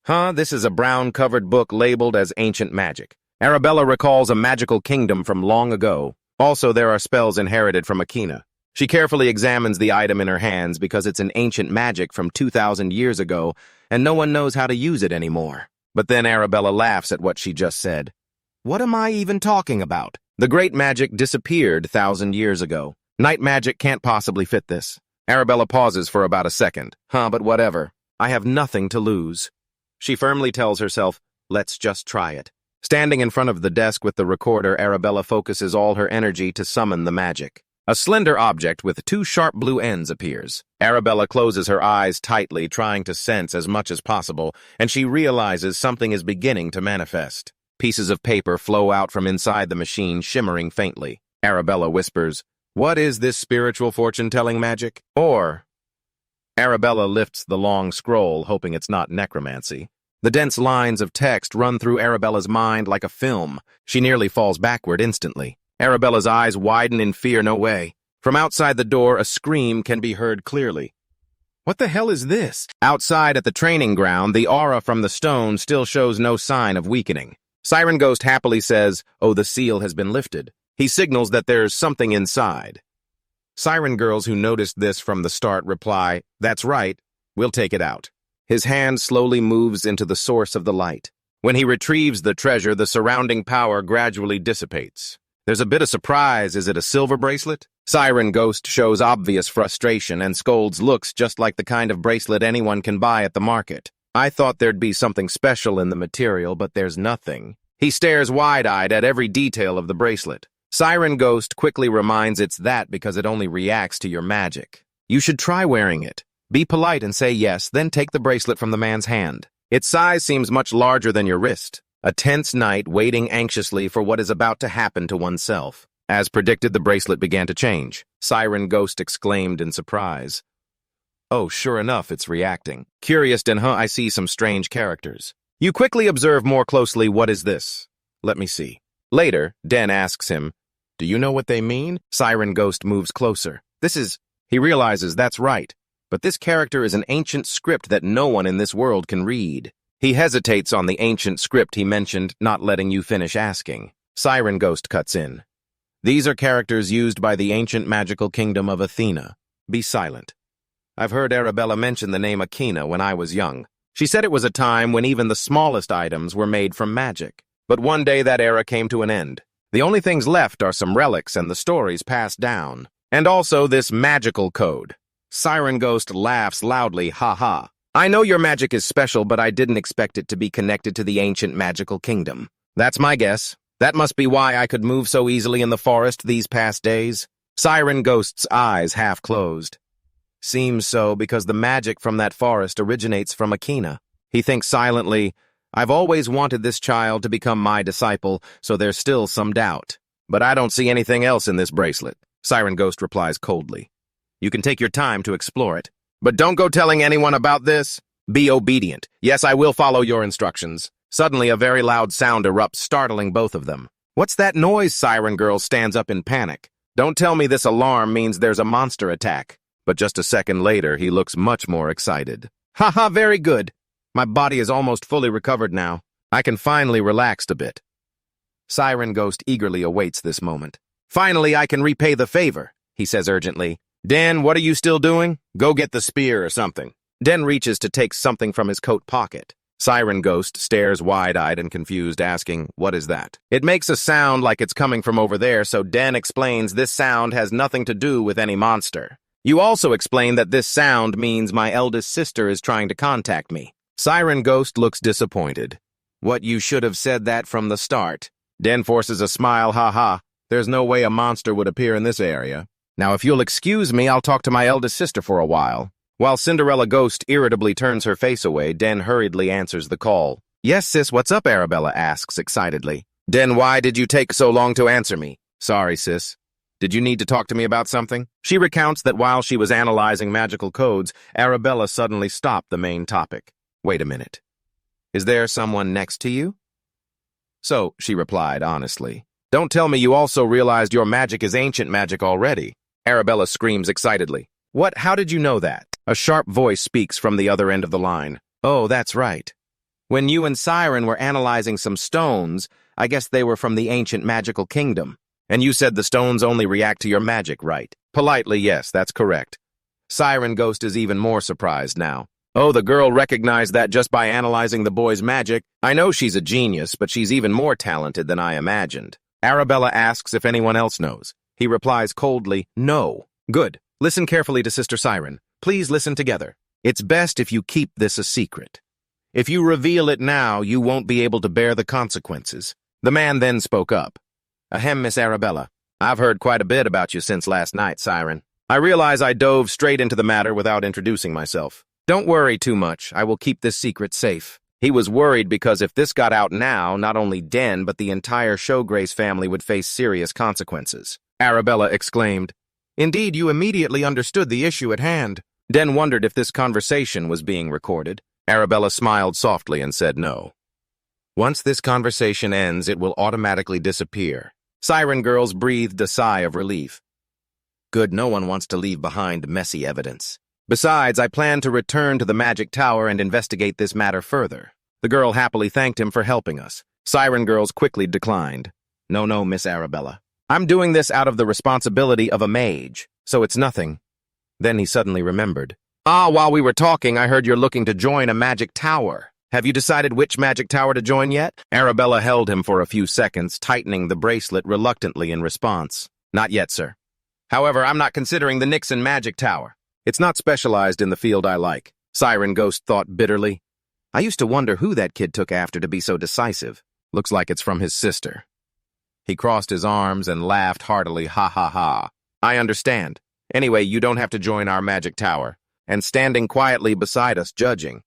This is a brown-covered book labeled as Ancient Magic. Arabella recalls a magical kingdom from long ago. Also, there are spells inherited from Akina. She carefully examines the item in her hands because it's an ancient magic from 2,000 years ago, and no one knows how to use it anymore. But then Arabella laughs at what she just said. What am I even talking about? The great magic disappeared 1,000 years ago. Night magic can't possibly fit this. Arabella pauses for about a second. But whatever. I have nothing to lose. She firmly tells herself, let's just try it. Standing in front of the desk with the recorder, Arabella focuses all her energy to summon the magic. A slender object with two sharp blue ends appears. Arabella closes her eyes tightly, trying to sense as much as possible, and she realizes something is beginning to manifest. Pieces of paper flow out from inside the machine, shimmering faintly. Arabella whispers, what is this spiritual fortune-telling magic? Or... Arabella lifts the long scroll, hoping it's not necromancy. The dense lines of text run through Arabella's mind like a film. She nearly falls backward instantly. Arabella's eyes widen in fear. No way. From outside the door, a scream can be heard clearly. What the hell is this? Outside at the training ground, the aura from the stone still shows no sign of weakening. Siren Ghost happily says, the seal has been lifted. He signals that there's something inside. Siren Girls who noticed this from the start reply, that's right, we'll take it out. His hand slowly moves into the source of the light. When he retrieves the treasure, the surrounding power gradually dissipates. There's a bit of surprise. Is it a silver bracelet? Siren Ghost shows obvious frustration and scolds looks just like the kind of bracelet anyone can buy at the market. I thought there'd be something special in the material, but there's nothing. He stares wide-eyed at every detail of the bracelet. Siren Ghost quickly reminds it's that because it only reacts to your magic. You should try wearing it. Be polite and say yes, then take the bracelet from the man's hand. Its size seems much larger than your wrist. A tense night waiting anxiously for what is about to happen to oneself. As predicted, the bracelet began to change. Siren Ghost exclaimed in surprise. Oh, sure enough, it's reacting. Curious, Denu, I see some strange characters. You quickly observe more closely. What is this? Let me see. Later, Den asks him, do you know what they mean? Siren Ghost moves closer. He realizes that's right. But this character is an ancient script that no one in this world can read. He hesitates on the ancient script he mentioned, not letting you finish asking. Siren Ghost cuts in. These are characters used by the ancient magical kingdom of Athena. Be silent. I've heard Arabella mention the name Akina when I was young. She said it was a time when even the smallest items were made from magic. But one day that era came to an end. The only things left are some relics and the stories passed down. And also this magical code. Siren Ghost laughs loudly, ha ha. I know your magic is special, but I didn't expect it to be connected to the ancient magical kingdom. That's my guess. That must be why I could move so easily in the forest these past days. Siren Ghost's eyes half closed. Seems so because the magic from that forest originates from Akina. He thinks silently, I've always wanted this child to become my disciple, so there's still some doubt. But I don't see anything else in this bracelet. Siren Ghost replies coldly. You can take your time to explore it. But don't go telling anyone about this. Be obedient. Yes, I will follow your instructions. Suddenly, a very loud sound erupts, startling both of them. What's that noise? Siren Girl stands up in panic. Don't tell me this alarm means there's a monster attack. But just a second later, he looks much more excited. Haha, very good. My body is almost fully recovered now. I can finally relax a bit. Siren Ghost eagerly awaits this moment. Finally, I can repay the favor, he says urgently. Den, what are you still doing? Go get the spear or something. Den reaches to take something from his coat pocket. Siren Ghost stares wide-eyed and confused, asking, what is that? It makes a sound like it's coming from over there, so Den explains this sound has nothing to do with any monster. You also explain that this sound means my eldest sister is trying to contact me. Siren Ghost looks disappointed. What, you should have said that from the start. Den forces a smile, ha-ha. There's no way a monster would appear in this area. Now, if you'll excuse me, I'll talk to my eldest sister for a while. While Cinderella Ghost irritably turns her face away, Den hurriedly answers the call. Yes, sis, what's up? Arabella asks excitedly. Den, why did you take so long to answer me? Sorry, sis. Did you need to talk to me about something? She recounts that while she was analyzing magical codes, Arabella suddenly stopped the main topic. Wait a minute. Is there someone next to you? So, she replied honestly. Don't tell me you also realized your magic is ancient magic already. Arabella screams excitedly. What? How did you know that? A sharp voice speaks from the other end of the line. Oh, that's right. When you and Siren were analyzing some stones, I guess they were from the ancient magical kingdom. And you said the stones only react to your magic, right? Politely, yes, that's correct. Siren Ghost is even more surprised now. Oh, the girl recognized that just by analyzing the boy's magic. I know she's a genius, but she's even more talented than I imagined. Arabella asks if anyone else knows. He replies coldly, no. Good. Listen carefully to Sister Siren. Please listen together. It's best if you keep this a secret. If you reveal it now, you won't be able to bear the consequences. The man then spoke up. Ahem, Miss Arabella. I've heard quite a bit about you since last night, Siren. I realize I dove straight into the matter without introducing myself. Don't worry too much. I will keep this secret safe. He was worried because if this got out now, not only Den, but the entire Showgrace family would face serious consequences. Arabella exclaimed, Indeed, you immediately understood the issue at hand. Den wondered if this conversation was being recorded. Arabella smiled softly and said no. Once this conversation ends, it will automatically disappear. Siren Girls breathed a sigh of relief. Good, no one wants to leave behind messy evidence. Besides, I plan to return to the Magic Tower and investigate this matter further. The girl happily thanked him for helping us. Siren Girls quickly declined. No, Miss Arabella. I'm doing this out of the responsibility of a mage, so it's nothing. Then he suddenly remembered. While we were talking, I heard you're looking to join a magic tower. Have you decided which magic tower to join yet? Arabella held him for a few seconds, tightening the bracelet reluctantly in response. Not yet, sir. However, I'm not considering the Nixon Magic Tower. It's not specialized in the field I like. Siren Ghost thought bitterly. I used to wonder who that kid took after to be so decisive. Looks like it's from his sister. He crossed his arms and laughed heartily, ha ha ha. I understand. Anyway, you don't have to join our magic tower. And standing quietly beside us, judging.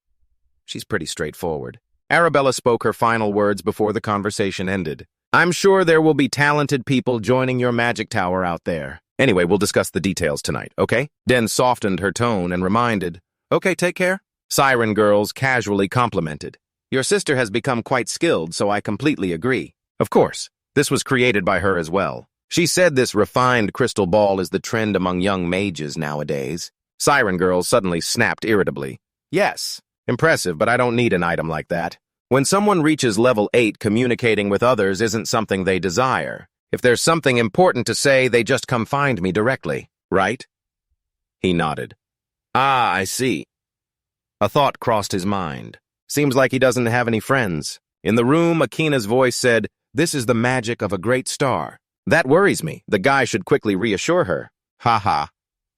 She's pretty straightforward. Arabella spoke her final words before the conversation ended. I'm sure there will be talented people joining your magic tower out there. Anyway, we'll discuss the details tonight, okay? Den softened her tone and reminded, okay, take care. Siren girls casually complimented. Your sister has become quite skilled, so I completely agree. Of course, this was created by her as well. She said this refined crystal ball is the trend among young mages nowadays. Siren girls suddenly snapped irritably. Yes, impressive, but I don't need an item like that. When someone reaches level 8, communicating with others isn't something they desire. If there's something important to say, they just come find me directly, right? He nodded. Ah, I see. A thought crossed his mind. Seems like he doesn't have any friends. In the room, Akina's voice said, "This is the magic of a great star." That worries me. The guy should quickly reassure her. Ha ha.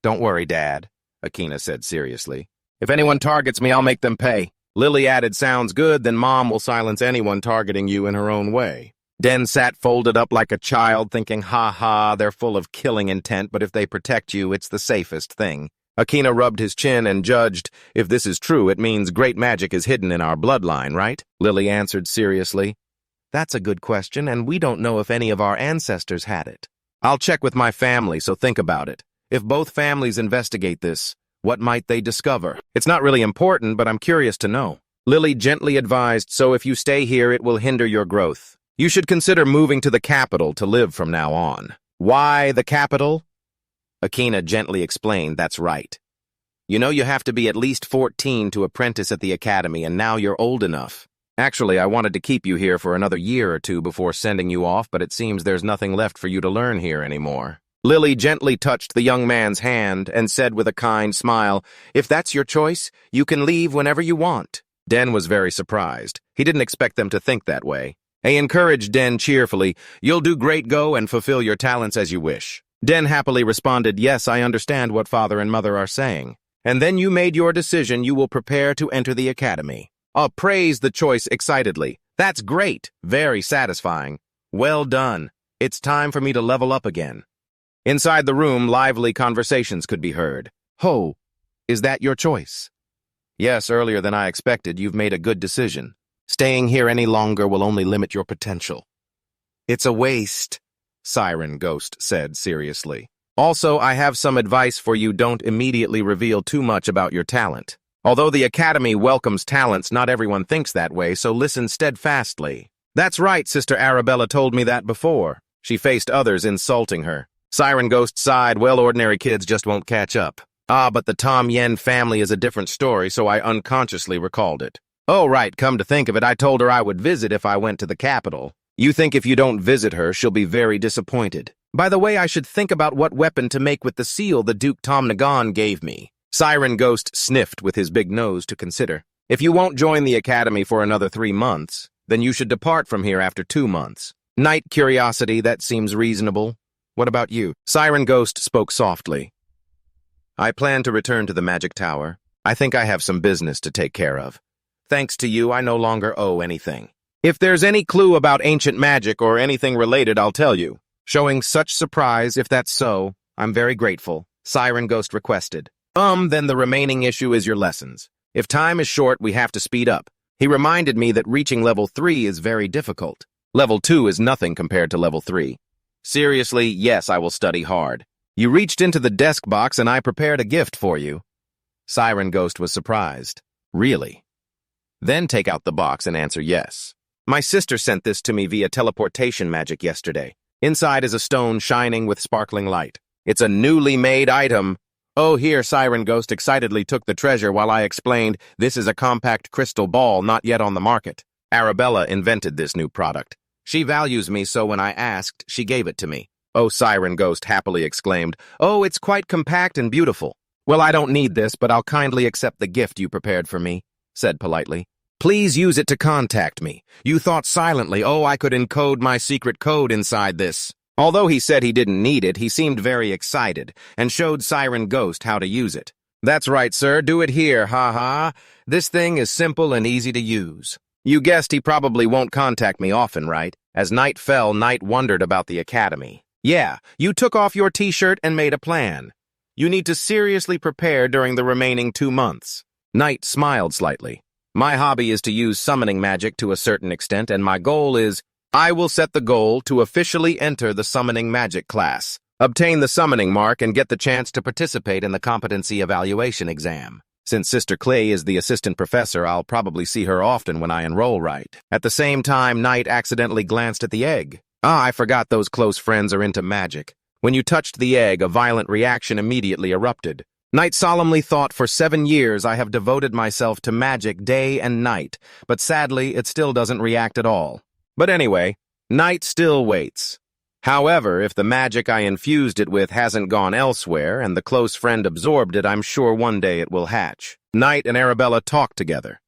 Don't worry, Dad, Akina said seriously. If anyone targets me, I'll make them pay. Lily added, sounds good, then Mom will silence anyone targeting you in her own way. Den sat folded up like a child, thinking, ha ha, they're full of killing intent, but if they protect you, it's the safest thing. Akina rubbed his chin and judged, if this is true, it means great magic is hidden in our bloodline, right? Lily answered seriously. That's a good question, and we don't know if any of our ancestors had it. I'll check with my family, so think about it. If both families investigate this, what might they discover? It's not really important, but I'm curious to know. Lily gently advised, so if you stay here, it will hinder your growth. You should consider moving to the capital to live from now on. Why the capital? Akina gently explained, that's right. You know you have to be at least 14 to apprentice at the academy, and now you're old enough. Actually, I wanted to keep you here for another year or two before sending you off, but it seems there's nothing left for you to learn here anymore. Lily gently touched the young man's hand and said with a kind smile, if that's your choice, you can leave whenever you want. Den was very surprised. He didn't expect them to think that way. He encouraged Den cheerfully, you'll do great, go and fulfill your talents as you wish. Den happily responded, yes, I understand what father and mother are saying. And then you made your decision, you will prepare to enter the academy. Praised the choice excitedly. That's great, very satisfying. Well done. It's time for me to level up again. Inside the room, lively conversations could be heard. Ho, is that your choice? Yes, earlier than I expected, you've made a good decision. Staying here any longer will only limit your potential. It's a waste, Siren Ghost said seriously. Also, I have some advice for you. Don't immediately reveal too much about your talent. Although the Academy welcomes talents, not everyone thinks that way, so listen steadfastly. That's right, Sister Arabella told me that before. She faced others insulting her. Siren Ghost sighed, well, ordinary kids just won't catch up. But the Tom Yen family is a different story, so I unconsciously recalled it. Oh, right, come to think of it, I told her I would visit if I went to the capital. You think if you don't visit her, she'll be very disappointed. By the way, I should think about what weapon to make with the seal the Duke Tom Nagan gave me. Siren Ghost sniffed with his big nose to consider. If you won't join the academy for another 3 months, then you should depart from here after 2 months. Knight curiosity, that seems reasonable. What about you? Siren Ghost spoke softly. I plan to return to the magic tower. I think I have some business to take care of. Thanks to you, I no longer owe anything. If there's any clue about ancient magic or anything related, I'll tell you. Showing such surprise, if that's so, I'm very grateful, Siren Ghost requested. Then the remaining issue is your lessons. If time is short, we have to speed up. He reminded me that reaching level 3 is very difficult. Level 2 is nothing compared to level 3. Seriously, yes, I will study hard. You reached into the desk box and I prepared a gift for you. Siren Ghost was surprised. Really? Then take out the box and answer yes. My sister sent this to me via teleportation magic yesterday. Inside is a stone shining with sparkling light. It's a newly made item. Oh, here, Siren Ghost excitedly took the treasure while I explained, this is a compact crystal ball not yet on the market. Arabella invented this new product. She values me, so when I asked, she gave it to me. Oh, Siren Ghost happily exclaimed, oh, it's quite compact and beautiful. Well, I don't need this, but I'll kindly accept the gift you prepared for me, said politely. Please use it to contact me. You thought silently, oh, I could encode my secret code inside this. Although he said he didn't need it, he seemed very excited and showed Siren Ghost how to use it. That's right, sir, do it here, ha. This thing is simple and easy to use. You guessed he probably won't contact me often, right? As night fell, Night wondered about the academy. Yeah, you took off your t-shirt and made a plan. You need to seriously prepare during the remaining 2 months. Night smiled slightly. My hobby is to use summoning magic to a certain extent, and my goal is I will set the goal to officially enter the summoning magic class, obtain the summoning mark, and get the chance to participate in the competency evaluation exam. Since Sister Clay is the assistant professor, I'll probably see her often when I enroll right. At the same time, Knight accidentally glanced at the egg. I forgot those close friends are into magic. When you touched the egg, a violent reaction immediately erupted. Knight solemnly thought, for 7 years I have devoted myself to magic day and night, but sadly it still doesn't react at all. But anyway, Knight still waits. However, if the magic I infused it with hasn't gone elsewhere and the close friend absorbed it, I'm sure one day it will hatch. Knight and Arabella talk together.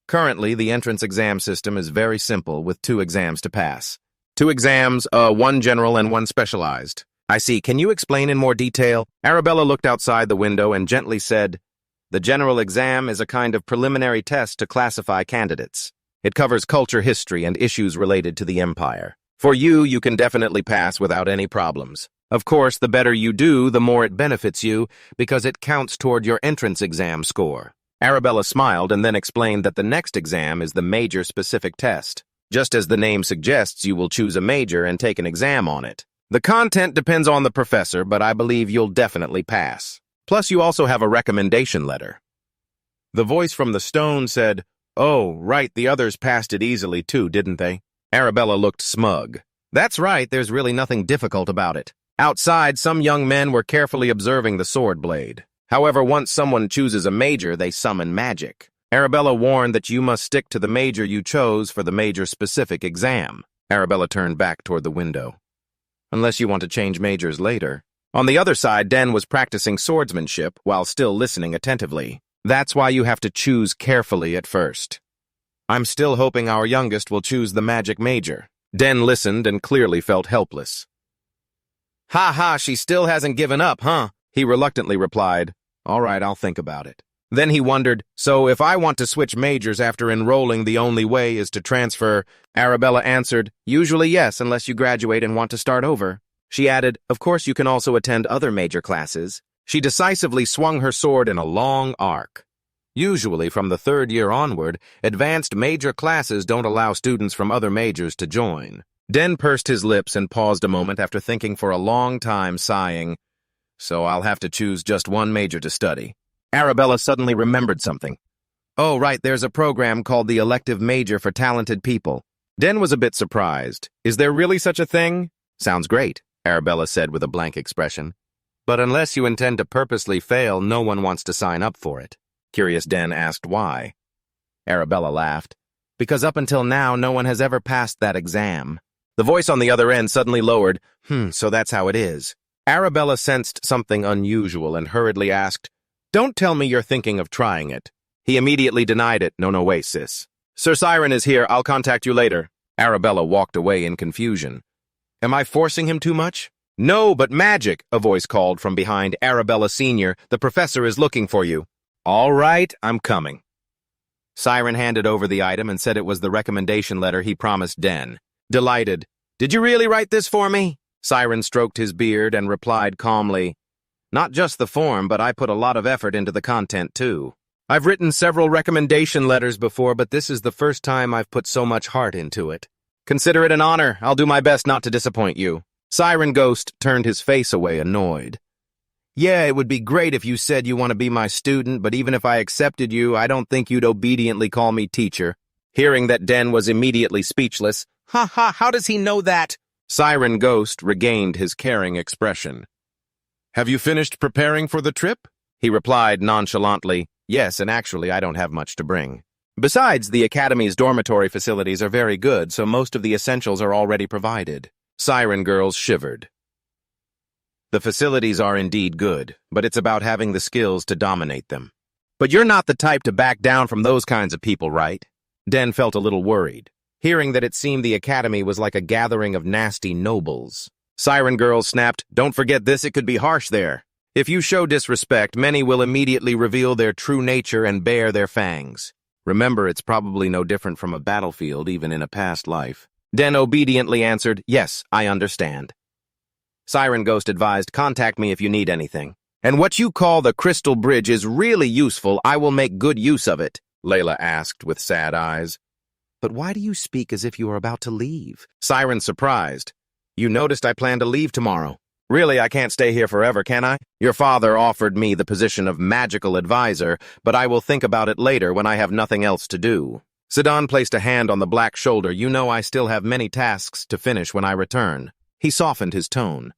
Currently, the entrance exam system is very simple with 2 exams to pass. 2 exams, 1 general and 1 specialized. I see. Can you explain in more detail? Arabella looked outside the window and gently said, The general exam is a kind of preliminary test to classify candidates. It covers culture, history, and issues related to the empire. For you can definitely pass without any problems. Of course, the better you do, the more it benefits you, because it counts toward your entrance exam score. Arabella smiled and then explained that the next exam is the major specific test. Just as the name suggests, you will choose a major and take an exam on it. The content depends on the professor, but I believe you'll definitely pass. Plus, you also have a recommendation letter. The voice from the stone said, Oh, right, the others passed it easily too, didn't they? Arabella looked smug. That's right, there's really nothing difficult about it. Outside, some young men were carefully observing the sword blade. However, once someone chooses a major, they summon magic. Arabella warned that you must stick to the major you chose for the major-specific exam. Arabella turned back toward the window. Unless you want to change majors later. On the other side, Den was practicing swordsmanship while still listening attentively. That's why you have to choose carefully at first. I'm still hoping our youngest will choose the magic major. Den listened and clearly felt helpless. Ha, she still hasn't given up, huh? He reluctantly replied, All right, I'll think about it. Then he wondered, so if I want to switch majors after enrolling, the only way is to transfer? Arabella answered, Usually yes, unless you graduate and want to start over. She added, Of course you can also attend other major classes. She decisively swung her sword in a long arc. Usually, from the 3rd year onward, advanced major classes don't allow students from other majors to join. Den pursed his lips and paused a moment after thinking for a long time, sighing, So I'll have to choose just one major to study. Arabella suddenly remembered something. Oh, right, there's a program called the Elective Major for Talented People. Den was a bit surprised. Is there really such a thing? Sounds great, Arabella said with a blank expression. But unless you intend to purposely fail, no one wants to sign up for it. Curious Den asked why. Arabella laughed. Because up until now, no one has ever passed that exam. The voice on the other end suddenly lowered. So that's how it is. Arabella sensed something unusual and hurriedly asked, Don't tell me you're thinking of trying it. He immediately denied it. No way, sis. Sir Siren is here. I'll contact you later. Arabella walked away in confusion. Am I forcing him too much? No, but magic, a voice called from behind. Arabella Sr., the professor is looking for you. All right, I'm coming. Siren handed over the item and said it was the recommendation letter he promised Den. Delighted. Did you really write this for me? Siren stroked his beard and replied calmly, Not just the form, but I put a lot of effort into the content too. I've written several recommendation letters before, but this is the first time I've put so much heart into it. Consider it an honor. I'll do my best not to disappoint you. Siren Ghost turned his face away, annoyed. Yeah, it would be great if you said you want to be my student, but even if I accepted you, I don't think you'd obediently call me teacher. Hearing that Den was immediately speechless. How does he know that? Siren Ghost regained his caring expression. Have you finished preparing for the trip? He replied nonchalantly. Yes, and actually I don't have much to bring. Besides, the Academy's dormitory facilities are very good, so most of the essentials are already provided. Siren Girls shivered. The facilities are indeed good, but it's about having the skills to dominate them. But you're not the type to back down from those kinds of people, right? Den felt a little worried, hearing that it seemed the Academy was like a gathering of nasty nobles. Siren Girls snapped, Don't forget this, it could be harsh there. If you show disrespect, many will immediately reveal their true nature and bare their fangs. Remember, it's probably no different from a battlefield, even in a past life. Den obediently answered, Yes, I understand. Siren Ghost advised, Contact me if you need anything. And what you call the crystal bridge is really useful. I will make good use of it, Layla asked with sad eyes. But why do you speak as if you are about to leave? Siren surprised. You noticed I plan to leave tomorrow. Really, I can't stay here forever, can I? Your father offered me the position of magical advisor, but I will think about it later when I have nothing else to do. Sidon placed a hand on the black shoulder. You know I still have many tasks to finish when I return. He softened his tone.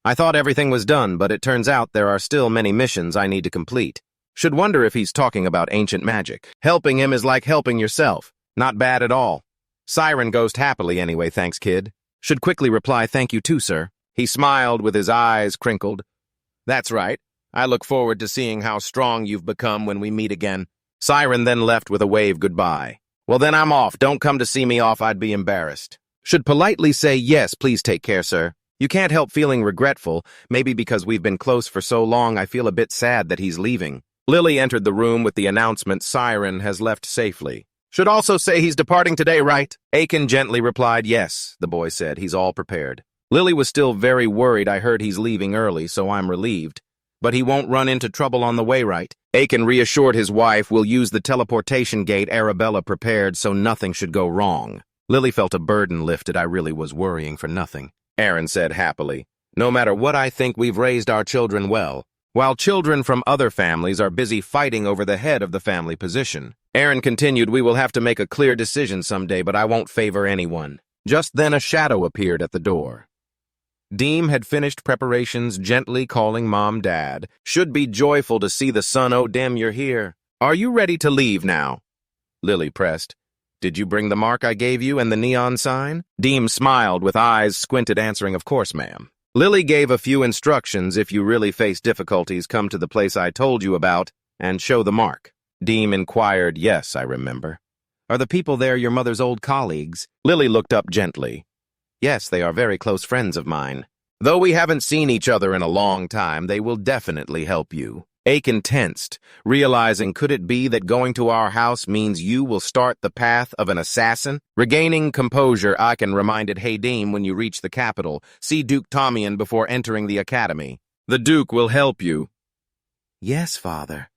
I thought everything was done, but it turns out there are still many missions I need to complete. Should wonder if he's talking about ancient magic. Helping him is like helping yourself. Not bad at all. Siren ghost happily anyway, thanks, kid. Should quickly reply, thank you too, sir. He smiled with his eyes crinkled. That's right. I look forward to seeing how strong you've become when we meet again. Siren then left with a wave goodbye. Well, then I'm off. Don't come to see me off. I'd be embarrassed. Should politely say, yes, please take care, sir. You can't help feeling regretful. Maybe because we've been close for so long, I feel a bit sad that he's leaving. Lily entered the room with the announcement Siren has left safely. Should also say he's departing today, right? Aiken gently replied, yes, the boy said. He's all prepared. Lily was still very worried. I heard he's leaving early, so I'm relieved. But he won't run into trouble on the way, right? Aiken reassured his wife we'll use the teleportation gate Arabella prepared so nothing should go wrong. Lily felt a burden lifted. I really was worrying for nothing. Aaron said happily, no matter what, I think we've raised our children well, while children from other families are busy fighting over the head of the family position. Aaron continued, we will have to make a clear decision someday, but I won't favor anyone. Just then a shadow appeared at the door. Deem had finished preparations, gently calling Mom Dad. Should be joyful to see the son. Oh, Dem, you're here. Are you ready to leave now? Lily pressed. Did you bring the mark I gave you and the neon sign? Deem smiled with eyes squinted, answering, of course, ma'am. Lily gave a few instructions. If you really face difficulties, come to the place I told you about and show the mark. Deem inquired, yes, I remember. Are the people there your mother's old colleagues? Lily looked up gently. Yes, they are very close friends of mine. Though we haven't seen each other in a long time, they will definitely help you. Aiken tensed, realizing could it be that going to our house means you will start the path of an assassin? Regaining composure, Aiken reminded, hey Deem, when you reach the capital, see Duke Tomian before entering the academy. The Duke will help you. Yes, father.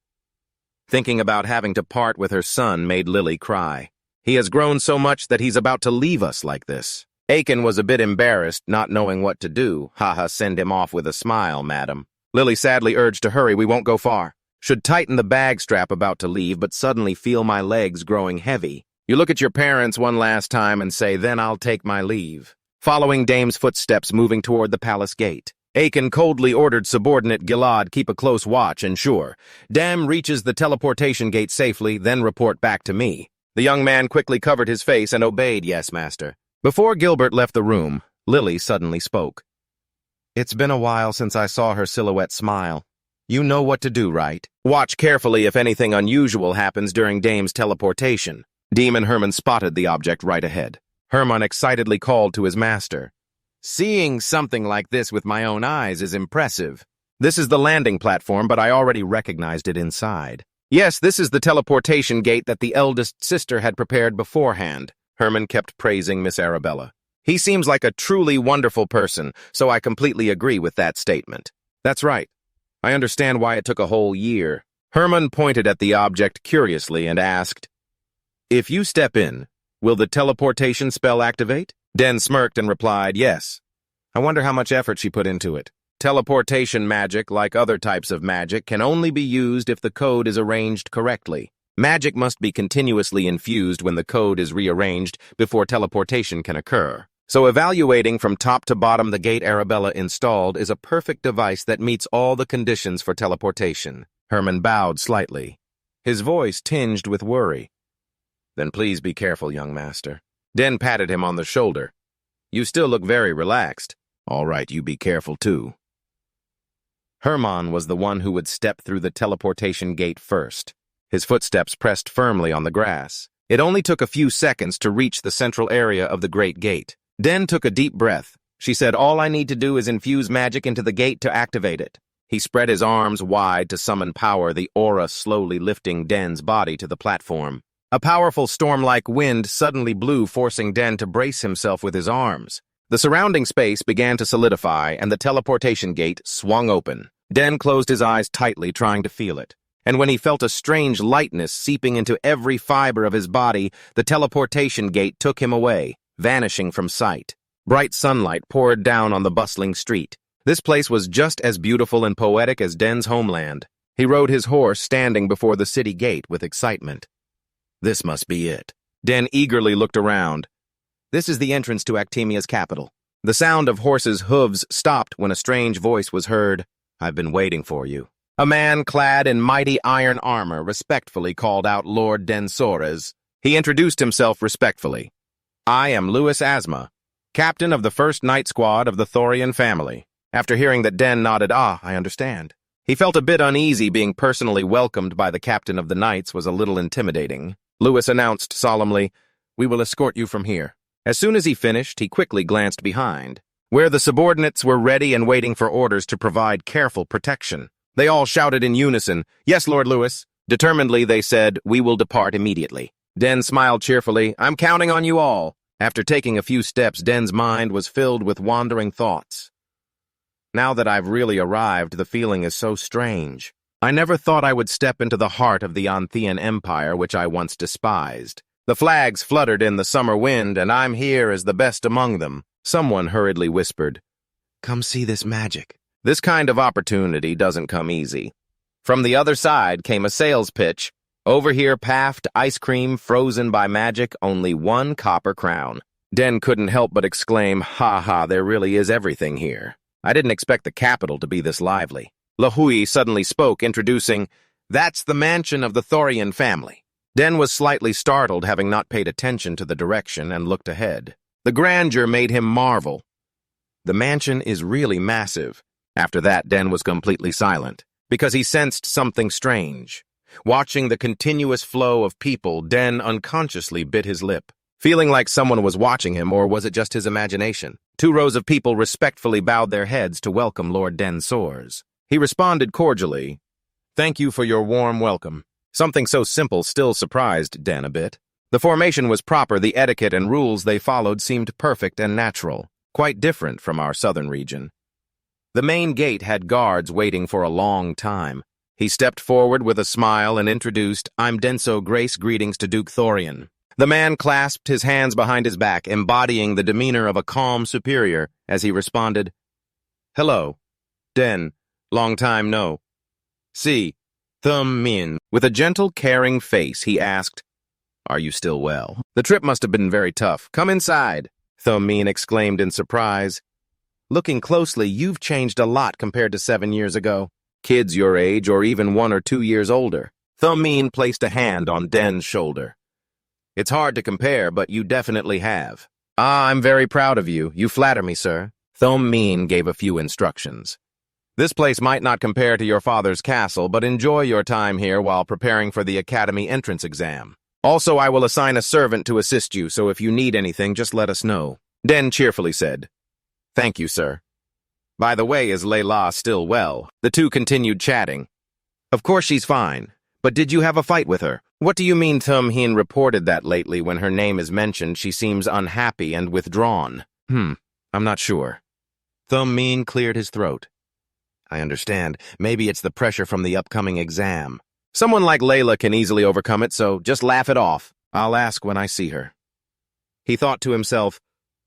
Thinking about having to part with her son made Lily cry. He has grown so much that he's about to leave us like this. Aiken was a bit embarrassed, not knowing what to do. Haha, send him off with a smile, madam. Lily sadly urged to hurry, we won't go far. Should tighten the bag strap about to leave, but suddenly feel my legs growing heavy. You look at your parents one last time and say, then I'll take my leave. Following Dame's footsteps moving toward the palace gate. Aiken coldly ordered subordinate Gilad keep a close watch, ensure. Dam reaches the teleportation gate safely, then report back to me. The young man quickly covered his face and obeyed, yes, master. Before Gilbert left the room, Lily suddenly spoke. It's been a while since I saw her silhouette smile. You know what to do, right? Watch carefully if anything unusual happens during Dame's teleportation. Deem and Herman spotted the object right ahead. Herman excitedly called to his master. Seeing something like this with my own eyes is impressive. This is the landing platform, but I already recognized it inside. Yes, this is the teleportation gate that the eldest sister had prepared beforehand. Herman kept praising Miss Arabella. He seems like a truly wonderful person, so I completely agree with that statement. That's right. I understand why it took a whole year. Herman pointed at the object curiously and asked, if you step in, will the teleportation spell activate? Den smirked and replied, yes. I wonder how much effort she put into it. Teleportation magic, like other types of magic, can only be used if the code is arranged correctly. Magic must be continuously infused when the code is rearranged before teleportation can occur. So evaluating from top to bottom the gate Arabella installed is a perfect device that meets all the conditions for teleportation. Herman bowed slightly, his voice tinged with worry. Then please be careful, young master. Den patted him on the shoulder. You still look very relaxed. All right, you be careful too. Herman was the one who would step through the teleportation gate first. His footsteps pressed firmly on the grass. It only took a few seconds to reach the central area of the great gate. Den took a deep breath. She said, all I need to do is infuse magic into the gate to activate it. He spread his arms wide to summon power, the aura slowly lifting Den's body to the platform. A powerful storm-like wind suddenly blew, forcing Den to brace himself with his arms. The surrounding space began to solidify, and the teleportation gate swung open. Den closed his eyes tightly, trying to feel it. and when he felt a strange lightness seeping into every fiber of his body, the teleportation gate took him away, vanishing from sight. Bright sunlight poured down on the bustling street. This place was just as beautiful and poetic as Den's homeland. He rode his horse, standing before the city gate with excitement. This must be it. Den eagerly looked around. This is the entrance to Actemia's capital. The sound of horses' hooves stopped when a strange voice was heard. I've been waiting for you. A man clad in mighty iron armor respectfully called out Lord Den Suarez. He introduced himself respectfully. I am Louis Asma, captain of the first night squad of the Thorian family. After hearing that, Den nodded. I understand. He felt a bit uneasy. Being personally welcomed by the captain of the knights was a little intimidating. Louis announced solemnly, We will escort you from here. As soon as he finished, he quickly glanced behind, where the subordinates were ready and waiting for orders to provide careful protection. They all shouted in unison, Yes, Lord Louis. Determinedly, they said, We will depart immediately. Den smiled cheerfully. I'm counting on you all. After taking a few steps, Den's mind was filled with wandering thoughts. Now that I've really arrived, the feeling is so strange. I never thought I would step into the heart of the Anthean Empire, which I once despised. The flags fluttered in the summer wind, and I'm here as the best among them. Someone hurriedly whispered, Come see this magic. This kind of opportunity doesn't come easy. From the other side came a sales pitch. Over here, paffed ice cream frozen by magic, only 1 copper crown. Den couldn't help but exclaim, Ha ha, there really is everything here. I didn't expect the capital to be this lively. Lahui suddenly spoke, introducing, That's the mansion of the Thorian family. Den was slightly startled, having not paid attention to the direction, and looked ahead. The grandeur made him marvel. The mansion is really massive. After that, Den was completely silent, because he sensed something strange. Watching the continuous flow of people, Den unconsciously bit his lip, feeling like someone was watching him, or was it just his imagination? 2 rows of people respectfully bowed their heads to welcome Lord Den Suarez. He responded cordially, Thank you for your warm welcome. Something so simple still surprised Den a bit. The formation was proper, the etiquette and rules they followed seemed perfect and natural, quite different from our southern region. The main gate had guards waiting for a long time. He stepped forward with a smile and introduced, I'm Denso Grace, greetings to Duke Thorian. The man clasped his hands behind his back, embodying the demeanor of a calm superior, as he responded, Hello, Den, long time no. See, Min. With a gentle, caring face, he asked, Are you still well? The trip must have been very tough. Come inside, Min exclaimed in surprise. Looking closely, you've changed a lot compared to 7 years ago. Kids your age, or even 1 or 2 years older. Min placed a hand on Den's shoulder. It's hard to compare, but you definitely have. I'm very proud of you. You flatter me, sir. Min gave a few instructions. This place might not compare to your father's castle, but enjoy your time here while preparing for the academy entrance exam. Also, I will assign a servant to assist you, so if you need anything, just let us know. Den cheerfully said, Thank you, sir. By the way, is Layla still well? The 2 continued chatting. Of course she's fine. But did you have a fight with her? What do you mean? Hin reported that lately when her name is mentioned, she seems unhappy and withdrawn. I'm not sure. Min cleared his throat. I understand. Maybe it's the pressure from the upcoming exam. Someone like Layla can easily overcome it, so just laugh it off. I'll ask when I see her. He thought to himself,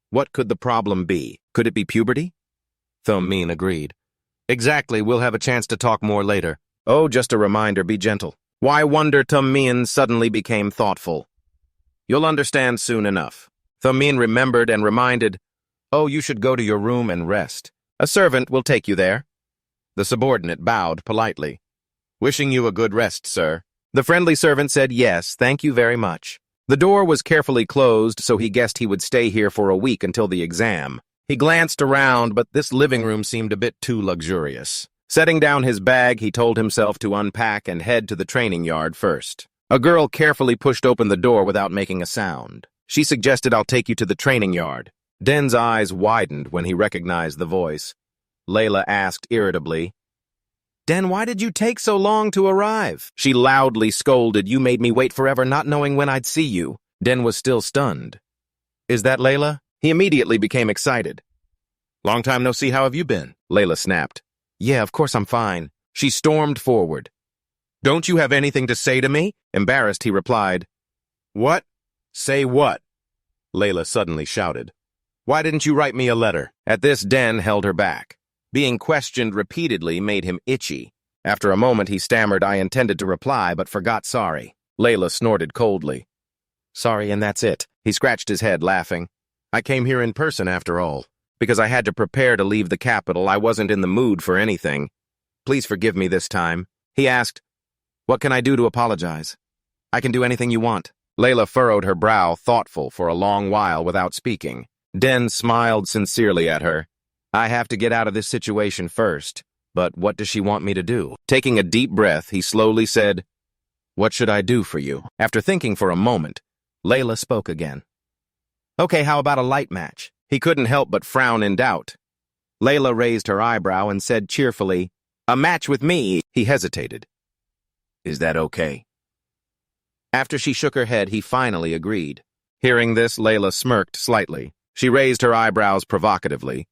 what could the problem be? Could it be puberty? Min agreed. Exactly, we'll have a chance to talk more later. Oh, just a reminder, be gentle. Why wonder? Min suddenly became thoughtful. You'll understand soon enough. Min remembered and reminded, Oh, you should go to your room and rest. A servant will take you there. The subordinate bowed politely. Wishing you a good rest, sir. The friendly servant said yes, thank you very much. The door was carefully closed, so he guessed he would stay here for a week until the exam. He glanced around, but this living room seemed a bit too luxurious. Setting down his bag, he told himself to unpack and head to the training yard first. A girl carefully pushed open the door without making a sound. She suggested, I'll take you to the training yard. Den's eyes widened when he recognized the voice. Layla asked irritably, Den, why did you take so long to arrive? She loudly scolded, You made me wait forever, not knowing when I'd see you. Den was still stunned. Is that Layla? He immediately became excited. Long time no see, how have you been? Layla snapped. Yeah, of course I'm fine. She stormed forward. Don't you have anything to say to me? Embarrassed, he replied. What? Say what? Layla suddenly shouted. Why didn't you write me a letter? At this, Den held her back. Being questioned repeatedly made him itchy. After a moment, he stammered, I intended to reply, but forgot sorry. Layla snorted coldly. Sorry, and that's it. He scratched his head, laughing. I came here in person, after all. Because I had to prepare to leave the capital, I wasn't in the mood for anything. Please forgive me this time. He asked, What can I do to apologize? I can do anything you want. Layla furrowed her brow, thoughtful, for a long while without speaking. Den smiled sincerely at her. I have to get out of this situation first, but what does she want me to do? Taking a deep breath, he slowly said, What should I do for you? After thinking for a moment, Layla spoke again. Okay, how about a light match? He couldn't help but frown in doubt. Layla raised her eyebrow and said cheerfully, A match with me. He hesitated. Is that okay? After she shook her head, he finally agreed. Hearing this, Layla smirked slightly. She raised her eyebrows provocatively.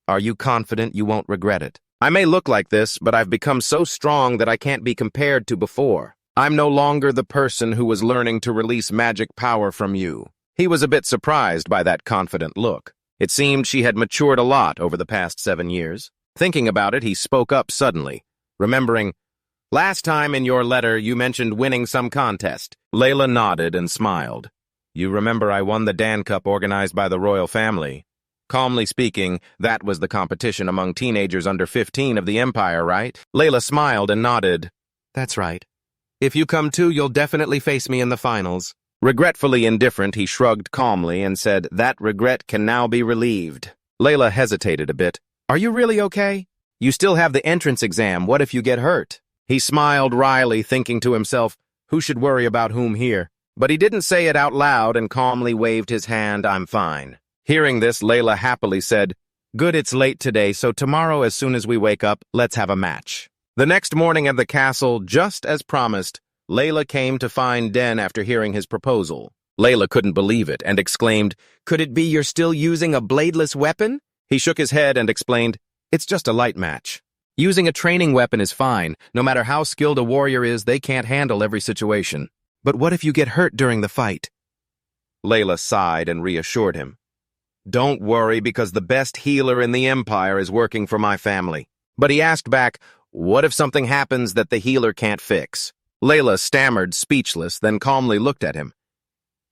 Are you confident you won't regret it? I may look like this, but I've become so strong that I can't be compared to before. I'm no longer the person who was learning to release magic power from you. He was a bit surprised by that confident look. It seemed she had matured a lot over the past 7 years. Thinking about it, he spoke up suddenly, remembering, Last time in your letter you mentioned winning some contest. Layla nodded and smiled. You remember I won the Dan Cup organized by the royal family. Calmly speaking, that was the competition among teenagers under 15 of the Empire, right? Layla smiled and nodded. That's right. If you come too, you'll definitely face me in the finals. Regretfully indifferent, he shrugged calmly and said, That regret can now be relieved. Layla hesitated a bit. Are you really okay? You still have the entrance exam. What if you get hurt? He smiled wryly, thinking to himself, Who should worry about whom here? But he didn't say it out loud and calmly waved his hand, I'm fine. Hearing this, Layla happily said, Good, it's late today, so tomorrow as soon as we wake up, let's have a match. The next morning at the castle, just as promised, Layla came to find Den after hearing his proposal. Layla couldn't believe it and exclaimed, Could it be you're still using a bladeless weapon? He shook his head and explained, It's just a light match. Using a training weapon is fine. No matter how skilled a warrior is, they can't handle every situation. But what if you get hurt during the fight? Layla sighed and reassured him. Don't worry, because the best healer in the Empire is working for my family. But he asked back, What if something happens that the healer can't fix? Layla stammered, speechless, then calmly looked at him.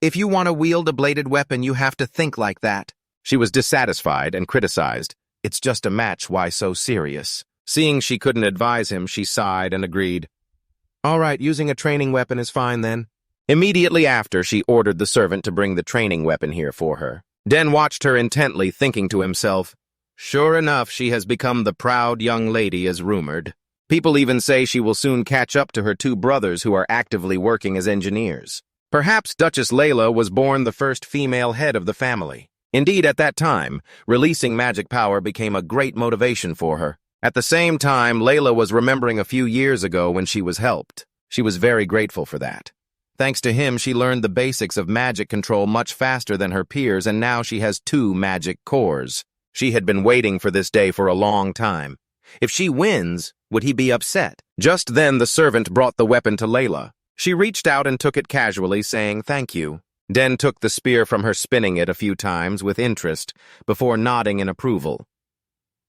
If you want to wield a bladed weapon, you have to think like that. She was dissatisfied and criticized. It's just a match, why so serious? Seeing she couldn't advise him, she sighed and agreed. All right, using a training weapon is fine then. Immediately after, she ordered the servant to bring the training weapon here for her. Den watched her intently, thinking to himself, Sure enough, she has become the proud young lady as rumored. People even say she will soon catch up to her 2 brothers who are actively working as engineers. Perhaps Duchess Layla was born the first female head of the family. Indeed, at that time, releasing magic power became a great motivation for her. At the same time, Layla was remembering a few years ago when she was helped. She was very grateful for that. Thanks to him, she learned the basics of magic control much faster than her peers, and now she has 2 magic cores. She had been waiting for this day for a long time. If she wins, would he be upset? Just then, the servant brought the weapon to Layla. She reached out and took it casually, saying, Thank you. Den took the spear from her, spinning it a few times with interest, before nodding in approval.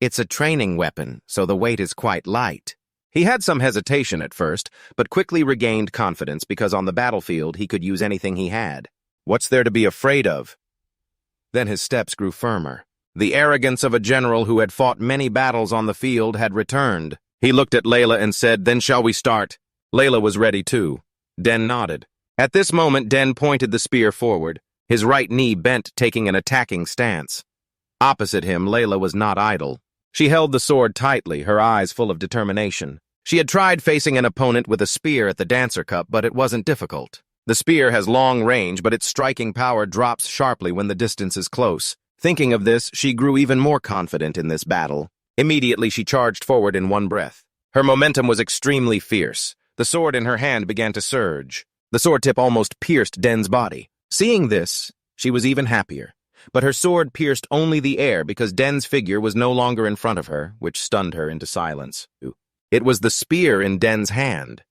It's a training weapon, so the weight is quite light. He had some hesitation at first, but quickly regained confidence because on the battlefield he could use anything he had. What's there to be afraid of? Then his steps grew firmer. The arrogance of a general who had fought many battles on the field had returned. He looked at Layla and said, Then shall we start? Layla was ready too. Den nodded. At this moment, Den pointed the spear forward, his right knee bent, taking an attacking stance. Opposite him, Layla was not idle. She held the sword tightly, her eyes full of determination. She had tried facing an opponent with a spear at the Dancer Cup, but it wasn't difficult. The spear has long range, but its striking power drops sharply when the distance is close. Thinking of this, she grew even more confident in this battle. Immediately, she charged forward in one breath. Her momentum was extremely fierce. The sword in her hand began to surge. The sword tip almost pierced Den's body. Seeing this, she was even happier. But her sword pierced only the air because Den's figure was no longer in front of her, which stunned her into silence. It was the spear in Den's hand.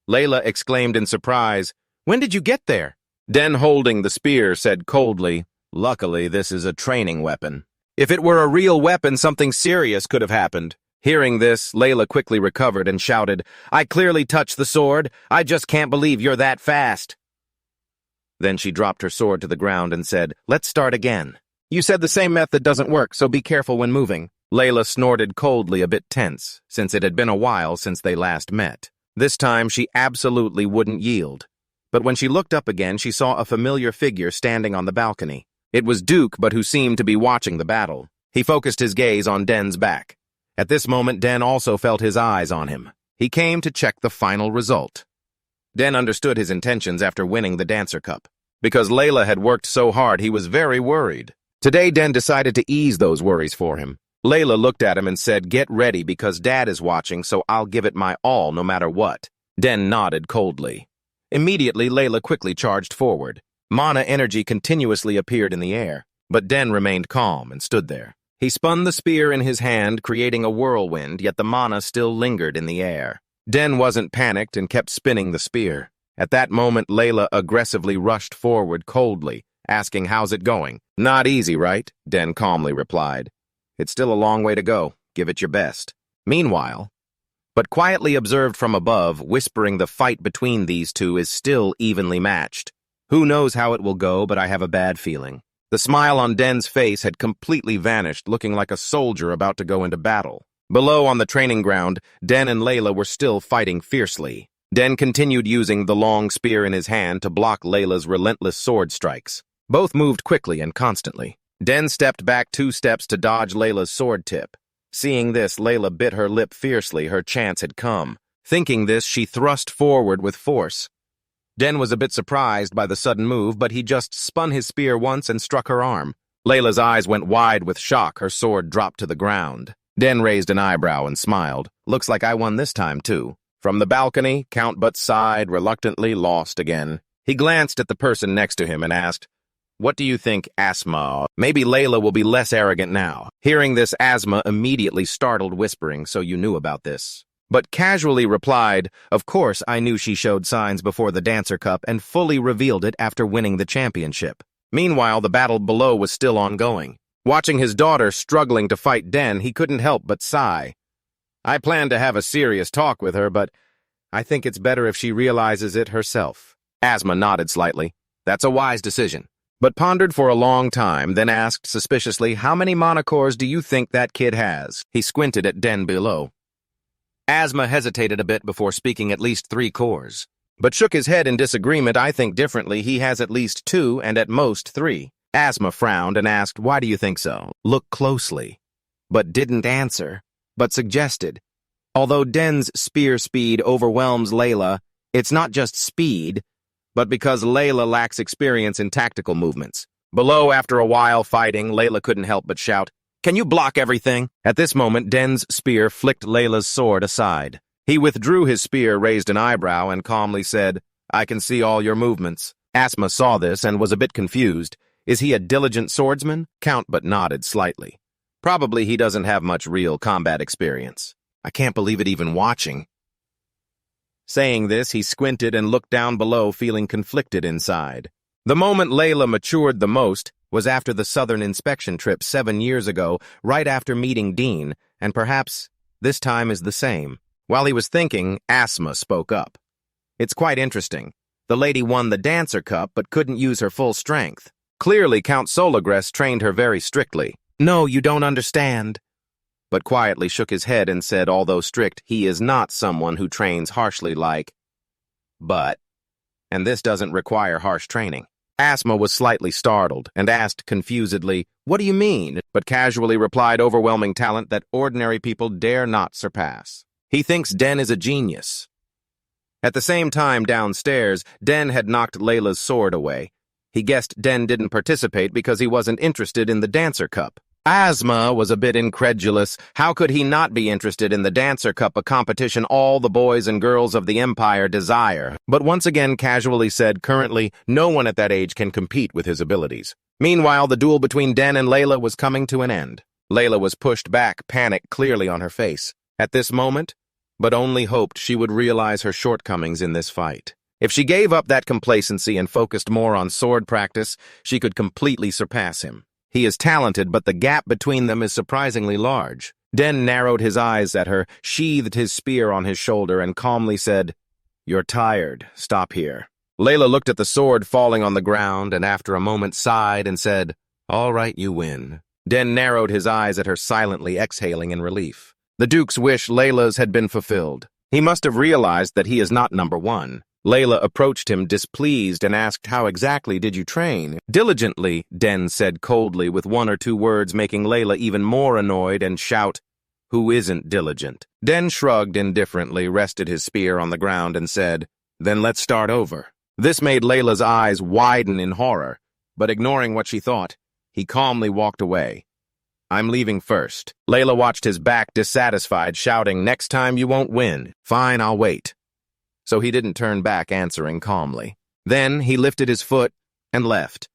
Layla exclaimed in surprise, "When did you get there?" Den, holding the spear, said coldly, "Luckily, this is a training weapon. If it were a real weapon, something serious could have happened." Hearing this, Layla quickly recovered and shouted, "I clearly touched the sword. I just can't believe you're that fast." Then she dropped her sword to the ground and said, "Let's start again." "You said the same method doesn't work, so be careful when moving." Layla snorted coldly, a bit tense, since it had been a while since they last met. This time, she absolutely wouldn't yield. But when she looked up again, she saw a familiar figure standing on the balcony. It was Duke, but who seemed to be watching the battle. He focused his gaze on Den's back. At this moment, Den also felt his eyes on him. He came to check the final result. Den understood his intentions after winning the Dancer Cup. Because Layla had worked so hard, he was very worried. Today, Den decided to ease those worries for him. Layla looked at him and said, "Get ready because Dad is watching, so I'll give it my all no matter what." Den nodded coldly. Immediately, Layla quickly charged forward. Mana energy continuously appeared in the air, but Den remained calm and stood there. He spun the spear in his hand, creating a whirlwind, yet the mana still lingered in the air. Den wasn't panicked and kept spinning the spear. At that moment, Layla aggressively rushed forward coldly, asking, "How's it going?" "Not easy, right?" Den calmly replied. "It's still a long way to go. Give it your best." Meanwhile, but quietly observed from above, whispering the fight between these two is still evenly matched. Who knows how it will go, but I have a bad feeling. The smile on Den's face had completely vanished, looking like a soldier about to go into battle. Below on the training ground, Den and Layla were still fighting fiercely. Den continued using the long spear in his hand to block Layla's relentless sword strikes. Both moved quickly and constantly. Den stepped back 2 steps to dodge Layla's sword tip. Seeing this, Layla bit her lip fiercely. Her chance had come. Thinking this, she thrust forward with force. Den was a bit surprised by the sudden move, but he just spun his spear once and struck her arm. Layla's eyes went wide with shock. Her sword dropped to the ground. Den raised an eyebrow and smiled. "Looks like I won this time, too." From the balcony, Count But sighed, reluctantly lost again. He glanced at the person next to him and asked, "What do you think, Asma? Maybe Layla will be less arrogant now." Hearing this, Asma immediately startled, whispering, "So you knew about this?" But casually replied, "Of course I knew she showed signs before the Dancer Cup and fully revealed it after winning the championship." Meanwhile, the battle below was still ongoing. Watching his daughter struggling to fight Den, he couldn't help but sigh. "I plan to have a serious talk with her, but I think it's better if she realizes it herself." Asma nodded slightly. "That's a wise decision," but pondered for a long time, then asked suspiciously, "How many monocores do you think that kid has?" He squinted at Den below. Asma hesitated a bit before speaking, "At least 3 cores. But shook his head in disagreement. "I think differently. He has at least 2 and at most 3. Asma frowned and asked, "Why do you think so?" Looked closely, but didn't answer, but suggested, "Although Den's spear speed overwhelms Layla, it's not just speed, but because Layla lacks experience in tactical movements." Below, after a while fighting, Layla couldn't help but shout, "Can you block everything?" At this moment, Den's spear flicked Layla's sword aside. He withdrew his spear, raised an eyebrow, and calmly said, "I can see all your movements." Asma saw this and was a bit confused. Is he a diligent swordsman? Count But nodded slightly. Probably he doesn't have much real combat experience. I can't believe it even watching. Saying this, he squinted and looked down below, feeling conflicted inside. The moment Layla matured the most was after the Southern inspection trip 7 years ago, right after meeting Dean, and perhaps this time is the same. While he was thinking, Asma spoke up. "It's quite interesting. The lady won the Dancer Cup but couldn't use her full strength. Clearly, Count Solagres trained her very strictly." "No, you don't understand." But quietly shook his head and said, although strict, he is not someone who trains harshly like, but, and this doesn't require harsh training. Asma was slightly startled and asked confusedly, "What do you mean?" but casually replied, "Overwhelming talent that ordinary people dare not surpass." He thinks Den is a genius. At the same time, downstairs, Den had knocked Layla's sword away. He guessed Den didn't participate because he wasn't interested in the Dancer Cup. Asma was a bit incredulous. How could he not be interested in the Dancer Cup, a competition all the boys and girls of the Empire desire? But once again casually said, currently, no one at that age can compete with his abilities. Meanwhile, the duel between Den and Layla was coming to an end. Layla was pushed back, panic clearly on her face. At this moment, but only hoped she would realize her shortcomings in this fight. If she gave up that complacency and focused more on sword practice, she could completely surpass him. He is talented, but the gap between them is surprisingly large. Den narrowed his eyes at her, sheathed his spear on his shoulder, and calmly said, "You're tired. Stop here." Layla looked at the sword falling on the ground and after a moment sighed and said, "All right, you win." Den narrowed his eyes at her silently, exhaling in relief. The Duke's wish, Layla's, had been fulfilled. He must have realized that he is not number one. Layla approached him displeased and asked, "How exactly did you train?" "Diligently," Den said coldly, with one or two words making Layla even more annoyed and shout, "Who isn't diligent?" Den shrugged indifferently, rested his spear on the ground and said, "Then let's start over." This made Layla's eyes widen in horror, but ignoring what she thought, he calmly walked away. "I'm leaving first." Layla watched his back dissatisfied, shouting, "Next time you won't win." "Fine, I'll wait." So he didn't turn back, answering calmly. Then he lifted his foot and left.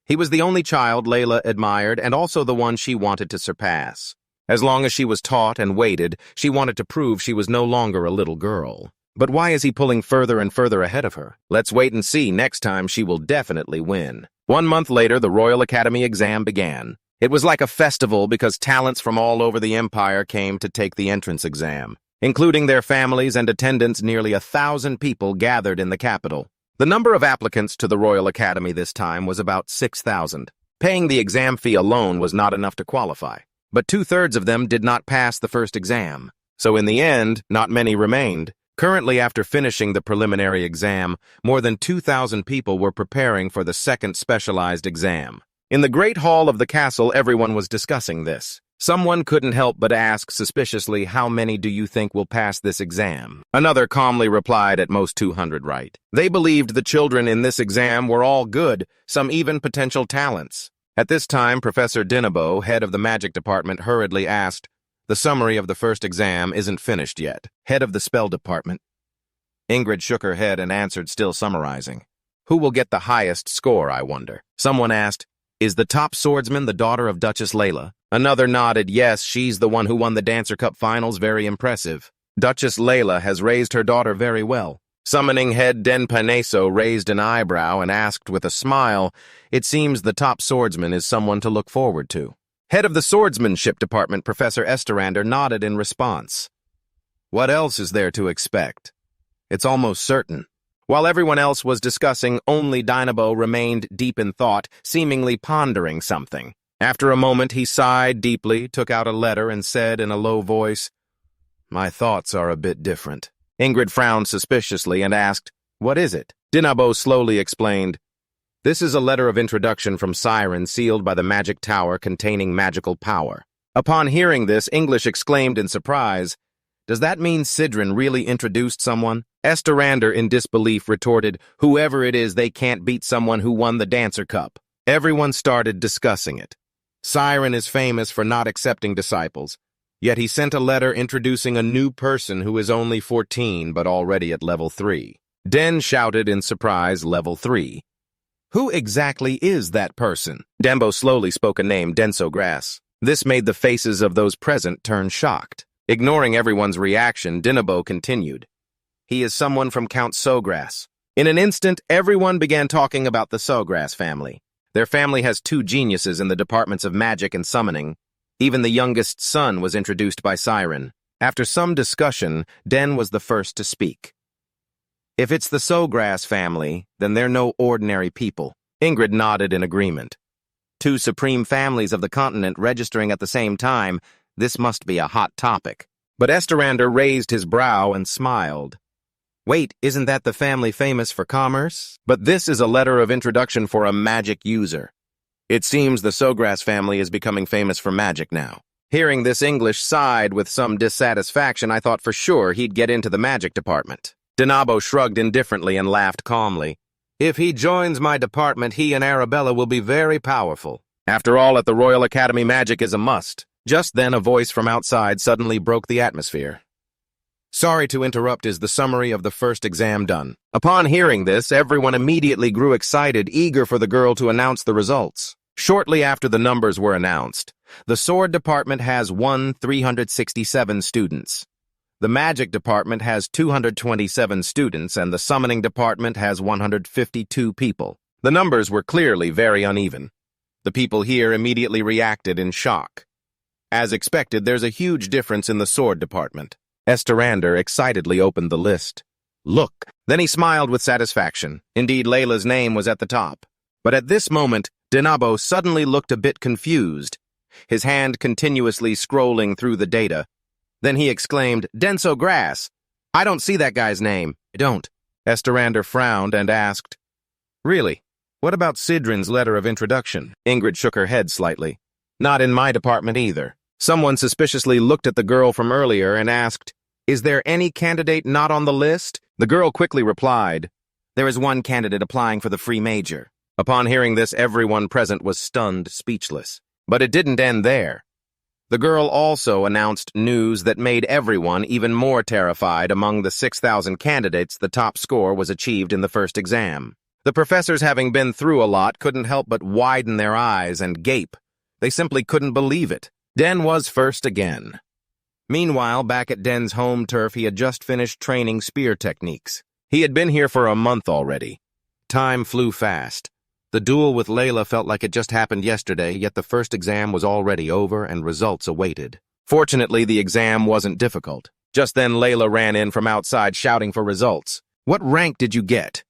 He was the only child Layla admired and also the one she wanted to surpass. As long as she was taught and waited, she wanted to prove she was no longer a little girl. But why is he pulling further and further ahead of her? Let's wait and see. Next time she will definitely win. 1 month later, the Royal Academy exam began. It was like a festival because talents from all over the Empire came to take the entrance exam. Including their families and attendants, nearly 1,000 people gathered in the capital. The number of applicants to the Royal Academy this time was about 6,000. Paying the exam fee alone was not enough to qualify, but 2/3 of them did not pass the first exam. So in the end, not many remained. Currently, after finishing the preliminary exam, more than 2,000 people were preparing for the second specialized exam. In the Great Hall of the castle, everyone was discussing this. Someone couldn't help but ask suspiciously, "How many do you think will pass this exam?" Another calmly replied, "At most 200 right." They believed the children in this exam were all good, some even potential talents. At this time, Professor Denu, head of the magic department, hurriedly asked, "The summary of the first exam isn't finished yet. Head of the spell department." Ingrid shook her head and answered, still summarizing, "Who will get the highest score, I wonder?" Someone asked, "Is the top swordsman the daughter of Duchess Layla?" Another nodded, "Yes, she's the one who won the Dancer Cup finals, very impressive. Duchess Layla has raised her daughter very well." Summoning head Den Paneso raised an eyebrow and asked with a smile, "It seems the top swordsman is someone to look forward to." Head of the swordsmanship department, Professor Esterander, nodded in response. "What else is there to expect? It's almost certain." While everyone else was discussing, only Denu remained deep in thought, seemingly pondering something. After a moment, he sighed deeply, took out a letter, and said in a low voice, "My thoughts are a bit different." Ingrid frowned suspiciously and asked, "What is it?" Denu slowly explained, "This is a letter of introduction from Siren sealed by the magic tower containing magical power." Upon hearing this, English exclaimed in surprise, "Does that mean Sidran really introduced someone?" Esterander, in disbelief, retorted, "Whoever it is, they can't beat someone who won the Dancer Cup." Everyone started discussing it. Siren is famous for not accepting disciples, yet he sent a letter introducing a new person who is only 14 but already at level 3. Den shouted in surprise, "Level 3? Who exactly is that person?" Dembo slowly spoke a name, Densogras. This made the faces of those present turn shocked. Ignoring everyone's reaction, Denu continued, "He is someone from Count Sogras." In an instant, everyone began talking about the Sogras family. Their family has 2 geniuses in the departments of magic and summoning. Even the youngest son was introduced by Siren. After some discussion, Den was the first to speak. "If it's the Sogras family, then they're no ordinary people." Ingrid nodded in agreement. 2 supreme families of the continent registering at the same time, this must be a hot topic. But Esterander raised his brow and smiled. "Wait, isn't that the family famous for commerce? But this is a letter of introduction for a magic user. It seems the Sogras family is becoming famous for magic now." Hearing this, English sighed with some dissatisfaction. "I thought for sure he'd get into the magic department." Denu shrugged indifferently and laughed calmly. "If he joins my department, he and Arabella will be very powerful. After all, at the Royal Academy, magic is a must." Just then, a voice from outside suddenly broke the atmosphere. "Sorry to interrupt, is the summary of the first exam done?" Upon hearing this, everyone immediately grew excited, eager for the girl to announce the results. Shortly after the numbers were announced, the sword department has 367 students. The magic department has 227 students and the summoning department has 152 people. The numbers were clearly very uneven. The people here immediately reacted in shock. As expected, there's a huge difference in the sword department. Esterander excitedly opened the list. Look. Then he smiled with satisfaction. Indeed, Layla's name was at the top. But at this moment, Denu suddenly looked a bit confused, his hand continuously scrolling through the data. Then he exclaimed, Denso Grass. I don't see that guy's name. I don't. Esterander frowned and asked, Really? What about Sidrin's letter of introduction? Ingrid shook her head slightly. Not in my department either. Someone suspiciously looked at the girl from earlier and asked, Is there any candidate not on the list? The girl quickly replied, There is one candidate applying for the free major. Upon hearing this, everyone present was stunned, speechless. But it didn't end there. The girl also announced news that made everyone even more terrified. Among the 6,000 candidates, the top score was achieved in the first exam. The professors, having been through a lot, couldn't help but widen their eyes and gape. They simply couldn't believe it. Den was first again. Meanwhile, back at Den's home turf, he had just finished training spear techniques. He had been here for a month already. Time flew fast. The duel with Layla felt like it just happened yesterday, yet the first exam was already over and results awaited. Fortunately, the exam wasn't difficult. Just then, Layla ran in from outside shouting for results. What rank did you get?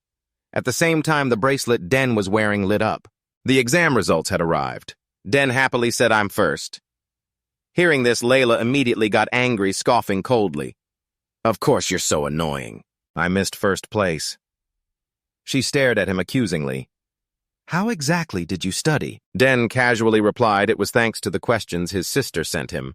At the same time, the bracelet Den was wearing lit up. The exam results had arrived. Den happily said, I'm first. Hearing this, Layla immediately got angry, scoffing coldly. Of course you're so annoying. I missed first place. She stared at him accusingly. How exactly did you study? Den casually replied it was thanks to the questions his sister sent him.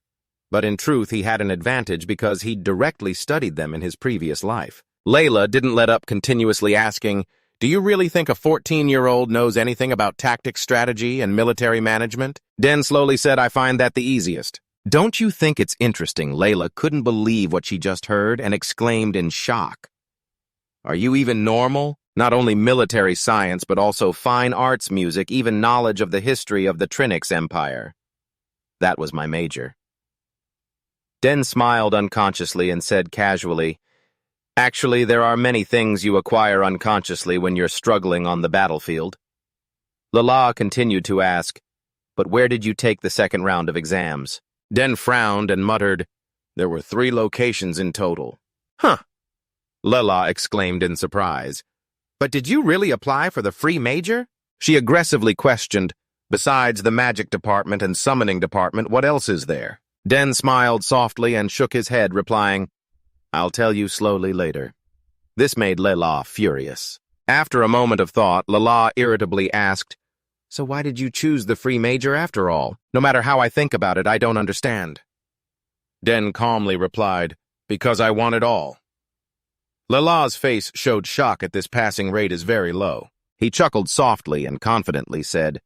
But in truth, he had an advantage because he'd directly studied them in his previous life. Layla didn't let up, continuously asking, Do you really think a 14-year-old knows anything about tactics, strategy, and military management? Den slowly said, I find that the easiest. Don't you think it's interesting? Layla couldn't believe what she just heard and exclaimed in shock. Are you even normal? Not only military science, but also fine arts, music, even knowledge of the history of the Trinix Empire. That was my major. Den smiled unconsciously and said casually, Actually, there are many things you acquire unconsciously when you're struggling on the battlefield. Lala continued to ask, But where did you take the second round of exams? Den frowned and muttered, There were 3 locations in total. Huh! Lala exclaimed in surprise. But did you really apply for the free major? She aggressively questioned, Besides the magic department and summoning department, what else is there? Den smiled softly and shook his head, replying, I'll tell you slowly later. This made Lala furious. After a moment of thought, Lala irritably asked, So why did you choose the free major after all? No matter how I think about it, I don't understand. Den calmly replied, Because I want it all. Lala's face showed shock at this passing rate is very low. He chuckled softly and confidently said,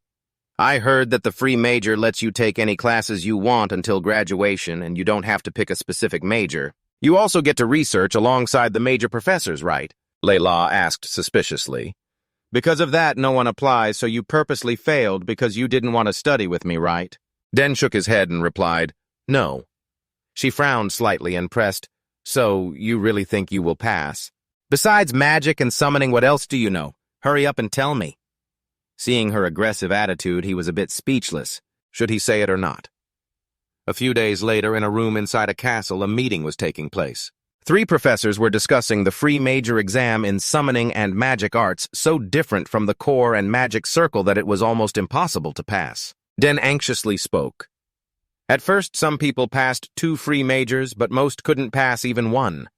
I heard that the free major lets you take any classes you want until graduation and you don't have to pick a specific major. You also get to research alongside the major professors, right? Layla asked suspiciously. Because of that, no one applies, so you purposely failed because you didn't want to study with me, right? Den shook his head and replied, No. She frowned slightly and pressed, So you really think you will pass? Besides magic and summoning, what else do you know? Hurry up and tell me. Seeing her aggressive attitude, he was a bit speechless. Should he say it or not? A few days later, in a room inside a castle, a meeting was taking place. 3 professors were discussing the free major exam in summoning and magic arts, so different from the core and magic circle that it was almost impossible to pass. Den anxiously spoke. At first, some people passed 2 free majors, but most couldn't pass even 1.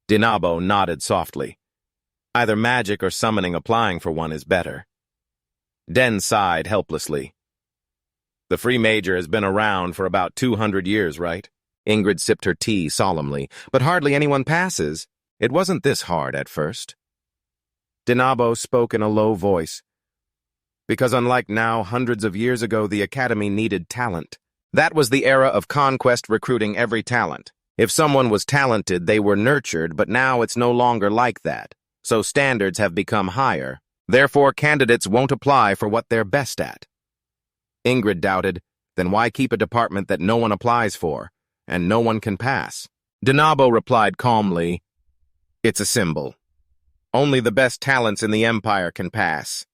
Denu nodded softly. Either magic or summoning applying for one is better. Den sighed helplessly. The free major has been around for about 200 years, right? Ingrid sipped her tea solemnly, but hardly anyone passes. It wasn't this hard at first. Denu spoke in a low voice. Because unlike now, hundreds of years ago, the academy needed talent. That was the era of conquest, recruiting every talent. If someone was talented, they were nurtured, but now it's no longer like that. So standards have become higher. Therefore, candidates won't apply for what they're best at. Ingrid doubted, then why keep a department that no one applies for, and no one can pass? Denabo replied calmly, "It's a symbol. Only the best talents in the Empire can pass."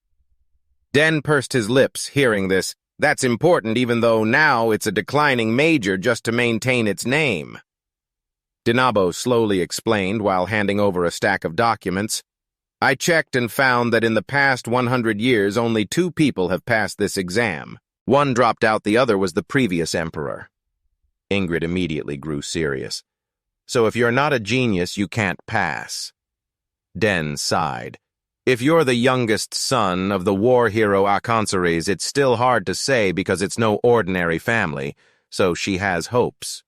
Den pursed his lips, hearing this. That's important, even though now it's a declining major just to maintain its name. Denabo slowly explained while handing over a stack of documents. I checked and found that in the past 100 years, only 2 people have passed this exam. One dropped out, the other was the previous emperor. Ingrid immediately grew serious. So if you're not a genius, you can't pass. Den sighed. If you're the youngest son of the war hero acquaintances, it's still hard to say because it's no ordinary family, so she has hopes.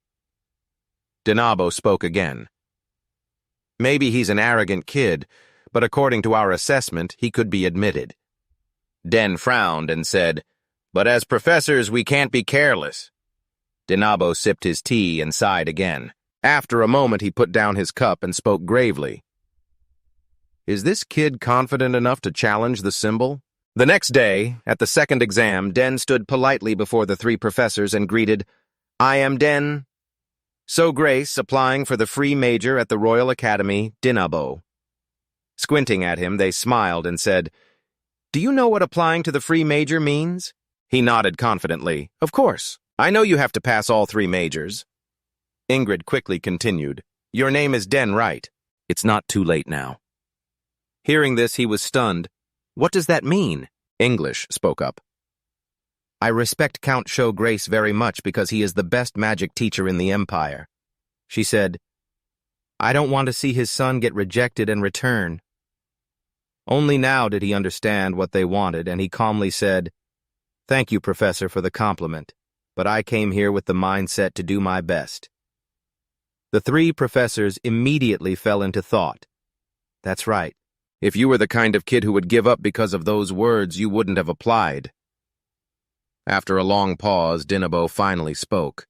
Denabo spoke again. Maybe he's an arrogant kid, but according to our assessment, he could be admitted. Den frowned and said, "But as professors, we can't be careless." Denabo sipped his tea and sighed again. After a moment, he put down his cup and spoke gravely. Is this kid confident enough to challenge the symbol? The next day, at the second exam, Den stood politely before the 3 professors and greeted, "I am Den. So Grace, applying for the free major at the Royal Academy, Denabo." Squinting at him, they smiled and said, "Do you know what applying to the free major means?" He nodded confidently. "Of course. I know you have to pass all 3 majors." Ingrid quickly continued, "Your name is Den, right? It's not too late now." Hearing this, he was stunned. "What does that mean?" English spoke up. "I respect Count Show Grace very much because he is the best magic teacher in the Empire." She said, "I don't want to see his son get rejected and return." Only now did he understand what they wanted, and he calmly said, "Thank you, Professor, for the compliment, but I came here with the mindset to do my best." The 3 professors immediately fell into thought. That's right. If you were the kind of kid who would give up because of those words, you wouldn't have applied. After a long pause, Denabo finally spoke.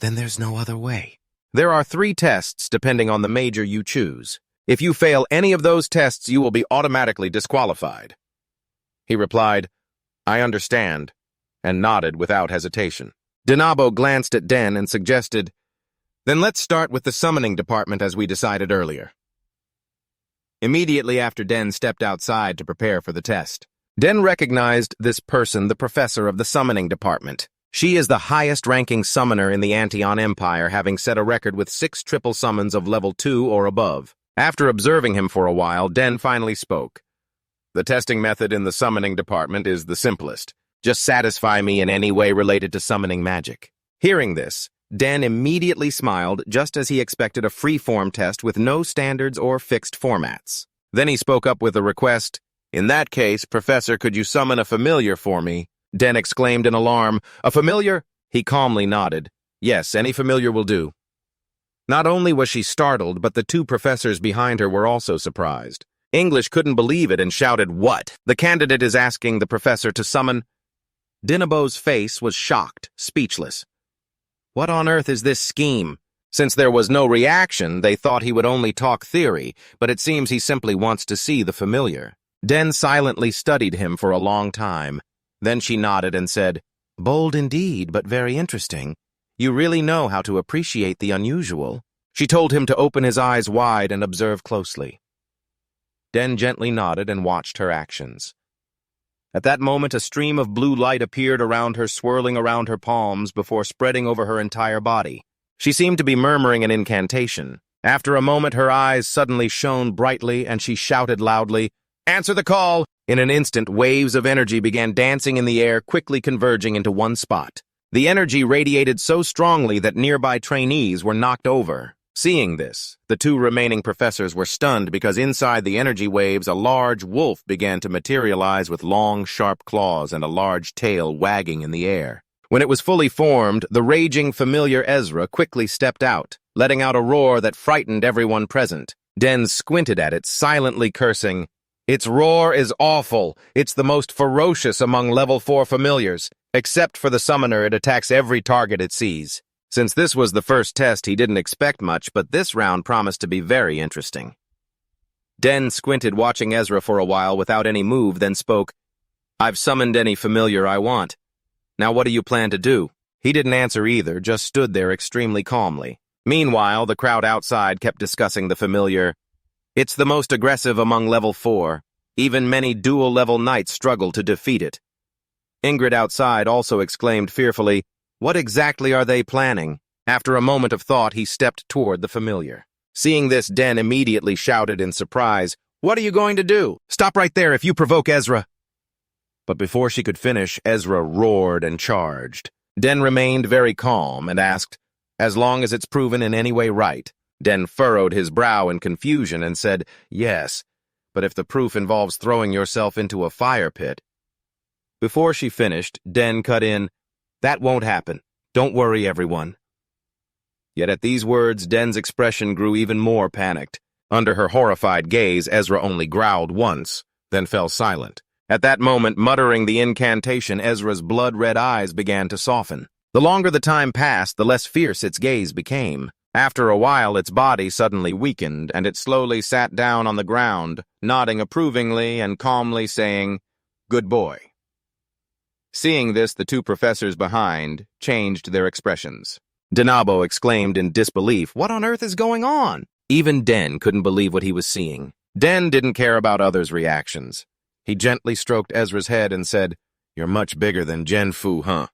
Then there's no other way. There are 3 tests depending on the major you choose. If you fail any of those tests, you will be automatically disqualified. He replied, "I understand," and nodded without hesitation. Denabo glanced at Den and suggested, "Then let's start with the summoning department as we decided earlier." Immediately after Den stepped outside to prepare for the test, Den recognized this person, the professor of the summoning department. She is the highest-ranking summoner in the Antion Empire, having set a record with 6 triple summons of level 2 or above. After observing him for a while, Den finally spoke. "The testing method in the summoning department is the simplest. Just satisfy me in any way related to summoning magic." Hearing this, Den immediately smiled, just as he expected a free-form test with no standards or fixed formats. Then he spoke up with a request. "In that case, Professor, could you summon a familiar for me?" Den exclaimed in alarm. "A familiar?" He calmly nodded. "Yes, any familiar will do." Not only was she startled, but the 2 professors behind her were also surprised. English couldn't believe it and shouted, "What? The candidate is asking the professor to summon?" Denabo's face was shocked, speechless. What on earth is this scheme? Since there was no reaction, they thought he would only talk theory, but it seems he simply wants to see the familiar. Den silently studied him for a long time. Then she nodded and said, "Bold indeed, but very interesting. You really know how to appreciate the unusual." She told him to open his eyes wide and observe closely. Den gently nodded and watched her actions. At that moment, a stream of blue light appeared around her, swirling around her palms before spreading over her entire body. She seemed to be murmuring an incantation. After a moment, her eyes suddenly shone brightly, and she shouted loudly, "Answer the call!" In an instant, waves of energy began dancing in the air, quickly converging into one spot. The energy radiated so strongly that nearby trainees were knocked over. Seeing this, the 2 remaining professors were stunned because inside the energy waves, a large wolf began to materialize with long, sharp claws and a large tail wagging in the air. When it was fully formed, the raging familiar Ezra quickly stepped out, letting out a roar that frightened everyone present. Den squinted at it, silently cursing. "Its roar is awful. It's the most ferocious among level 4 familiars. Except for the summoner, it attacks every target it sees." Since this was the first test, he didn't expect much, but this round promised to be very interesting. Den squinted, watching Ezra for a while without any move, then spoke, "I've summoned any familiar I want. Now what do you plan to do?" He didn't answer either, just stood there extremely calmly. Meanwhile, the crowd outside kept discussing the familiar. It's the most aggressive among level 4. Even many dual-level knights struggle to defeat it. Ingrid outside also exclaimed fearfully, "What exactly are they planning?" After a moment of thought, he stepped toward the familiar. Seeing this, Den immediately shouted in surprise, "What are you going to do? Stop right there if you provoke Ezra!" But before she could finish, Ezra roared and charged. Den remained very calm and asked, "As long as it's proven in any way right." Den furrowed his brow in confusion and said, "Yes, but if the proof involves throwing yourself into a fire pit." Before she finished, Den cut in, "That won't happen. Don't worry, everyone." Yet at these words, Den's expression grew even more panicked. Under her horrified gaze, Ezra only growled once, then fell silent. At that moment, muttering the incantation, Ezra's blood-red eyes began to soften. The longer the time passed, the less fierce its gaze became. After a while, its body suddenly weakened, and it slowly sat down on the ground, nodding approvingly and calmly saying, "Good boy." Seeing this, the two professors behind changed their expressions. Denabo exclaimed in disbelief, "What on earth is going on?" Even Den couldn't believe what he was seeing. Den didn't care about others' reactions. He gently stroked Ezra's head and said, "You're much bigger than Genfu, huh?"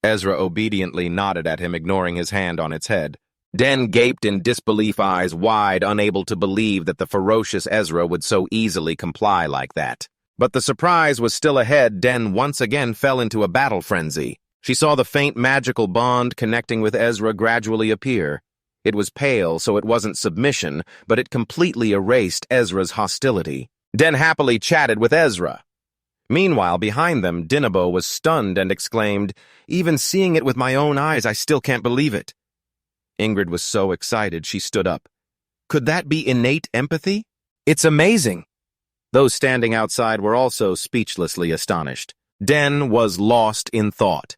Ezra obediently nodded at him, ignoring his hand on its head. Den gaped in disbelief, eyes wide, unable to believe that the ferocious Ezra would so easily comply like that. But the surprise was still ahead. Den once again fell into a battle frenzy. She saw the faint magical bond connecting with Ezra gradually appear. It was pale, so it wasn't submission, but it completely erased Ezra's hostility. Den happily chatted with Ezra. Meanwhile, behind them, Dinabo was stunned and exclaimed, "Even seeing it with my own eyes, I still can't believe it." Ingrid was so excited she stood up. "Could that be innate empathy? It's amazing!" Those standing outside were also speechlessly astonished. Den was lost in thought.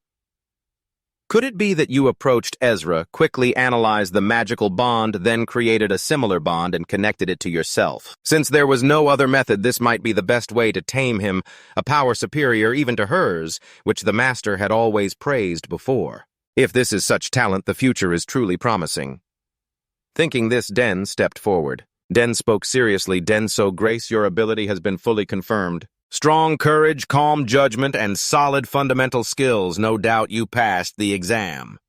Could it be that you approached Ezra, quickly analyzed the magical bond, then created a similar bond and connected it to yourself? Since there was no other method, this might be the best way to tame him, a power superior even to hers, which the master had always praised before. If this is such talent, the future is truly promising. Thinking this, Den stepped forward. Den spoke seriously. "Denso Grace, your ability has been fully confirmed. Strong courage, calm judgment, and solid fundamental skills. No doubt you passed the exam."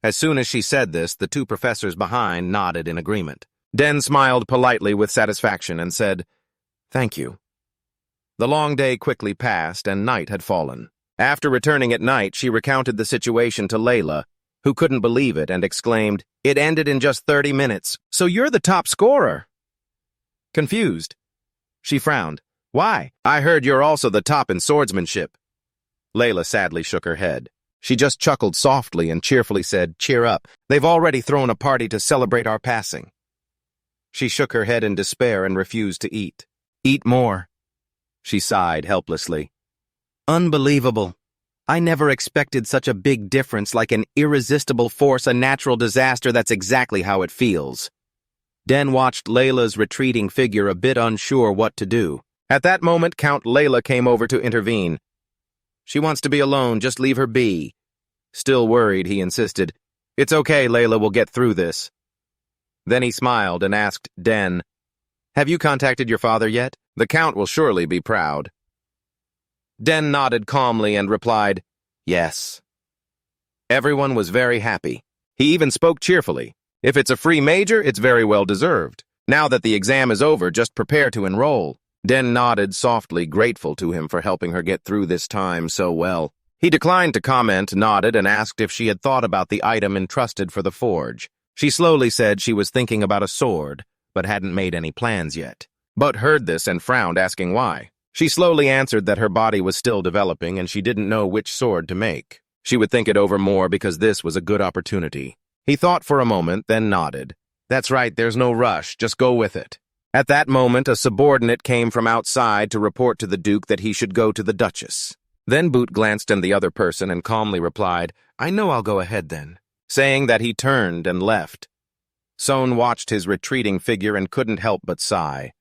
As soon as she said this, the two professors behind nodded in agreement. Den smiled politely with satisfaction and said, "Thank you." The long day quickly passed, and night had fallen. After returning at night, she recounted the situation to Layla, who couldn't believe it and exclaimed, "It ended in just 30 minutes, so you're the top scorer." Confused, she frowned. "Why? I heard you're also the top in swordsmanship." Layla sadly shook her head. She just chuckled softly and cheerfully said, "Cheer up. They've already thrown a party to celebrate our passing." She shook her head in despair and refused to eat. "Eat more." She sighed helplessly. "Unbelievable. I never expected such a big difference, like an irresistible force, a natural disaster. That's exactly how it feels." Den watched Layla's retreating figure, a bit unsure what to do. At that moment, Count Layla came over to intervene. "She wants to be alone, just leave her be." Still worried, he insisted, "It's okay, Layla, we'll get through this." Then he smiled and asked Den, "Have you contacted your father yet? The Count will surely be proud." Den nodded calmly and replied, "Yes." Everyone was very happy. He even spoke cheerfully. "If it's a free major, it's very well deserved. Now that the exam is over, just prepare to enroll." Den nodded softly, grateful to him for helping her get through this time so well. He declined to comment, nodded, and asked if she had thought about the item entrusted for the forge. She slowly said she was thinking about a sword, but hadn't made any plans yet. But heard this and frowned, asking why. She slowly answered that her body was still developing and she didn't know which sword to make. She would think it over more because this was a good opportunity. He thought for a moment, then nodded. "That's right, there's no rush, just go with it." At that moment, a subordinate came from outside to report to the Duke that he should go to the Duchess. Then Boot glanced at the other person and calmly replied, "I know I'll go ahead then," saying that he turned and left. Sohn watched his retreating figure and couldn't help but sigh.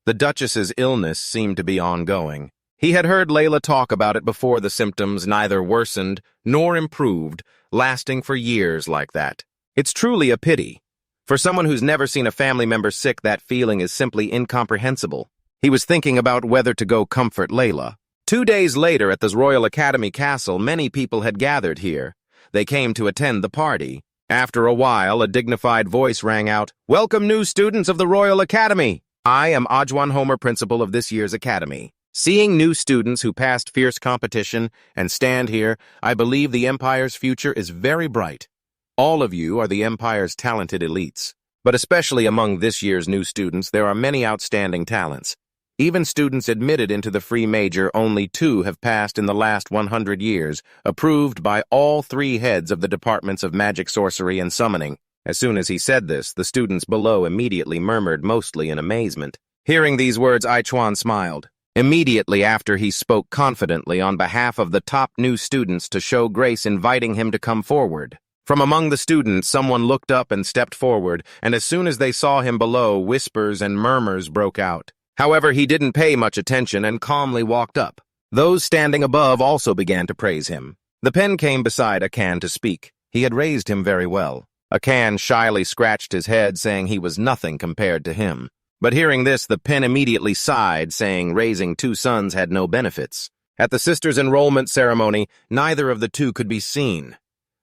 The Duchess's illness seemed to be ongoing. He had heard Layla talk about it before. The symptoms neither worsened nor improved, lasting for years like that. It's truly a pity. For someone who's never seen a family member sick, that feeling is simply incomprehensible. He was thinking about whether to go comfort Layla. 2 days later at the Royal Academy Castle, many people had gathered here. They came to attend the party. After a while, a dignified voice rang out, "Welcome, new students of the Royal Academy. I am Ajwan Homer, principal of this year's academy. Seeing new students who passed fierce competition and stand here, I believe the Empire's future is very bright. All of you are the Empire's talented elites. But especially among this year's new students, there are many outstanding talents. Even students admitted into the free major, only 2 have passed in the last 100 years, approved by all 3 heads of the departments of magic, sorcery, and summoning." As soon as he said this, the students below immediately murmured, mostly in amazement. Hearing these words, Aichuan smiled. Immediately after, he spoke confidently on behalf of the top new students to show grace, inviting him to come forward. From among the students, someone looked up and stepped forward, and as soon as they saw him below, whispers and murmurs broke out. However, he didn't pay much attention and calmly walked up. Those standing above also began to praise him. The pen came beside Akan to speak. He had raised him very well. Akan shyly scratched his head, saying he was nothing compared to him. But hearing this, the pen immediately sighed, saying raising 2 sons had no benefits. At the sisters' enrollment ceremony, neither of the 2 could be seen.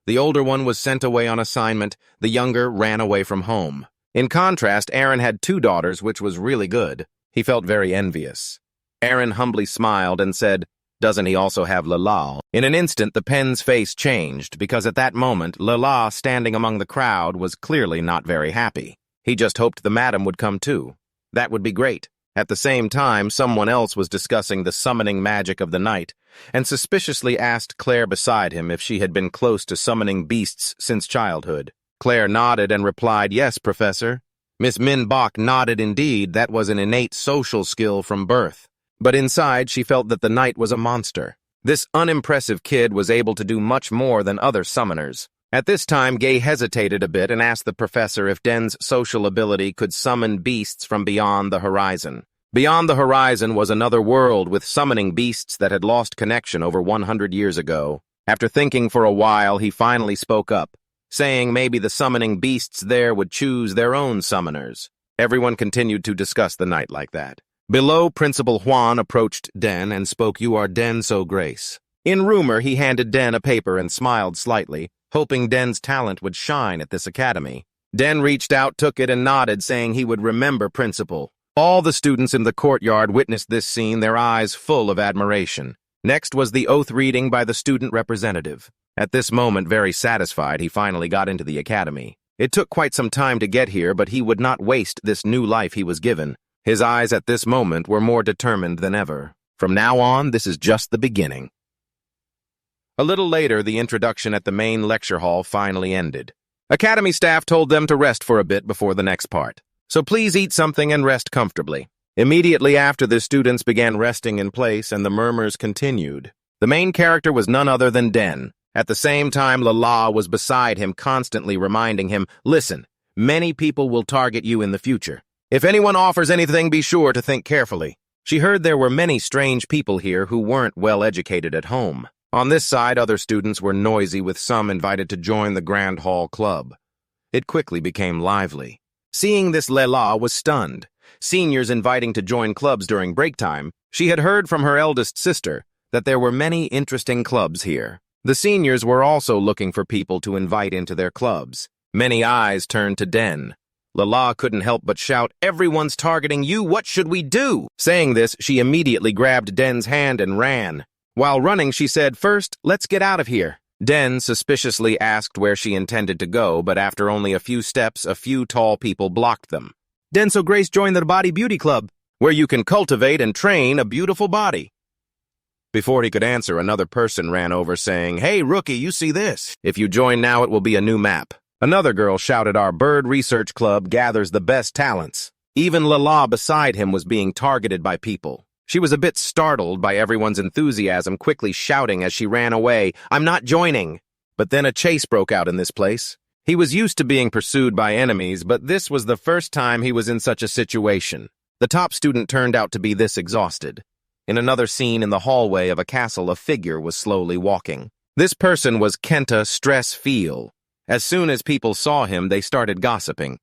The older one was sent away on assignment, the younger ran away from home. In contrast, Aaron had 2 daughters, which was really good. He felt very envious. Aaron humbly smiled and said, "Doesn't he also have Lala?" In an instant, the pen's face changed, because at that moment, Lala, standing among the crowd, was clearly not very happy. He just hoped the madam would come too. That would be great. At the same time, someone else was discussing the summoning magic of the night, and suspiciously asked Clare beside him if she had been close to summoning beasts since childhood. Clare nodded and replied, "Yes, Professor." Miss Min Bok nodded indeed. That was an innate social skill from birth. But inside, she felt that the knight was a monster. This unimpressive kid was able to do much more than other summoners. At this time, Gay hesitated a bit and asked the professor if Den's social ability could summon beasts from beyond the horizon. Beyond the horizon was another world with summoning beasts that had lost connection over 100 years ago. After thinking for a while, he finally spoke up, saying maybe the summoning beasts there would choose their own summoners. Everyone continued to discuss the night like that. Below, Principal Huan approached Den and spoke, "You are Den So Grace." In rumor, he handed Den a paper and smiled slightly, hoping Den's talent would shine at this academy. Den reached out, took it, and nodded, saying he would remember Principal. All the students in the courtyard witnessed this scene, their eyes full of admiration. Next was the oath reading by the student representative. At this moment, very satisfied, he finally got into the academy. It took quite some time to get here, but he would not waste this new life he was given. His eyes at this moment were more determined than ever. From now on, this is just the beginning. A little later, the introduction at the main lecture hall finally ended. Academy staff told them to rest for a bit before the next part. So please eat something and rest comfortably. Immediately after, the students began resting in place and the murmurs continued. The main character was none other than Den. At the same time, Lala was beside him, constantly reminding him, "Listen, many people will target you in the future. If anyone offers anything, be sure to think carefully." She heard there were many strange people here who weren't well educated at home. On this side, other students were noisy, with some invited to join the Grand Hall Club. It quickly became lively. Seeing this, Lela was stunned. Seniors inviting to join clubs during break time, she had heard from her eldest sister that there were many interesting clubs here. The seniors were also looking for people to invite into their clubs. Many eyes turned to Den. Lala couldn't help but shout, "Everyone's targeting you, what should we do?" Saying this, she immediately grabbed Den's hand and ran. While running, she said, "First, let's get out of here." Den suspiciously asked where she intended to go, but after only a few steps, a few tall people blocked them. "Den So Grace joined the Body Beauty Club, where you can cultivate and train a beautiful body." Before he could answer, another person ran over saying, "Hey, rookie, you see this? If you join now, it will be a new map." Another girl shouted, "Our Bird Research Club gathers the best talents." Even Lala beside him was being targeted by people. She was a bit startled by everyone's enthusiasm, quickly shouting as she ran away, "I'm not joining." But then a chase broke out in this place. He was used to being pursued by enemies, but this was the first time he was in such a situation. The top student turned out to be this exhausted. In another scene in the hallway of a castle, a figure was slowly walking. This person was Kenta Stress Feel. As soon as people saw him, they started gossiping.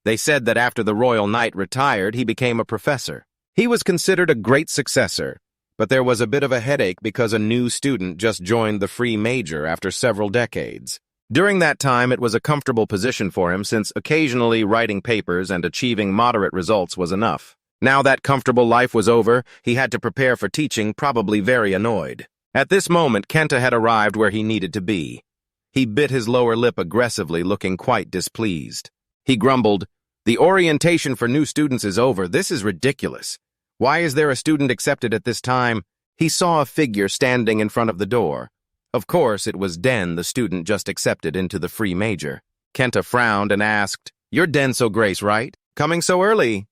They said that after the royal knight retired, he became a professor. He was considered a great successor, but there was a bit of a headache because a new student just joined the free major after several decades. During that time, it was a comfortable position for him since occasionally writing papers and achieving moderate results was enough. Now that comfortable life was over, he had to prepare for teaching, probably very annoyed. At this moment, Kenta had arrived where he needed to be. He bit his lower lip aggressively, looking quite displeased. He grumbled, "The orientation for new students is over. This is ridiculous. Why is there a student accepted at this time?" He saw a figure standing in front of the door. Of course, it was Den, the student just accepted into the free major. Kenta frowned and asked, "You're Den So Grace, right? Coming so early?"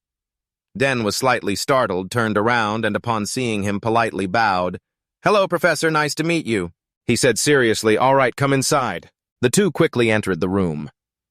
Den was slightly startled, turned around, and upon seeing him politely bowed. "Hello, Professor, nice to meet you." He said seriously, "All right, come inside." The two quickly entered the room.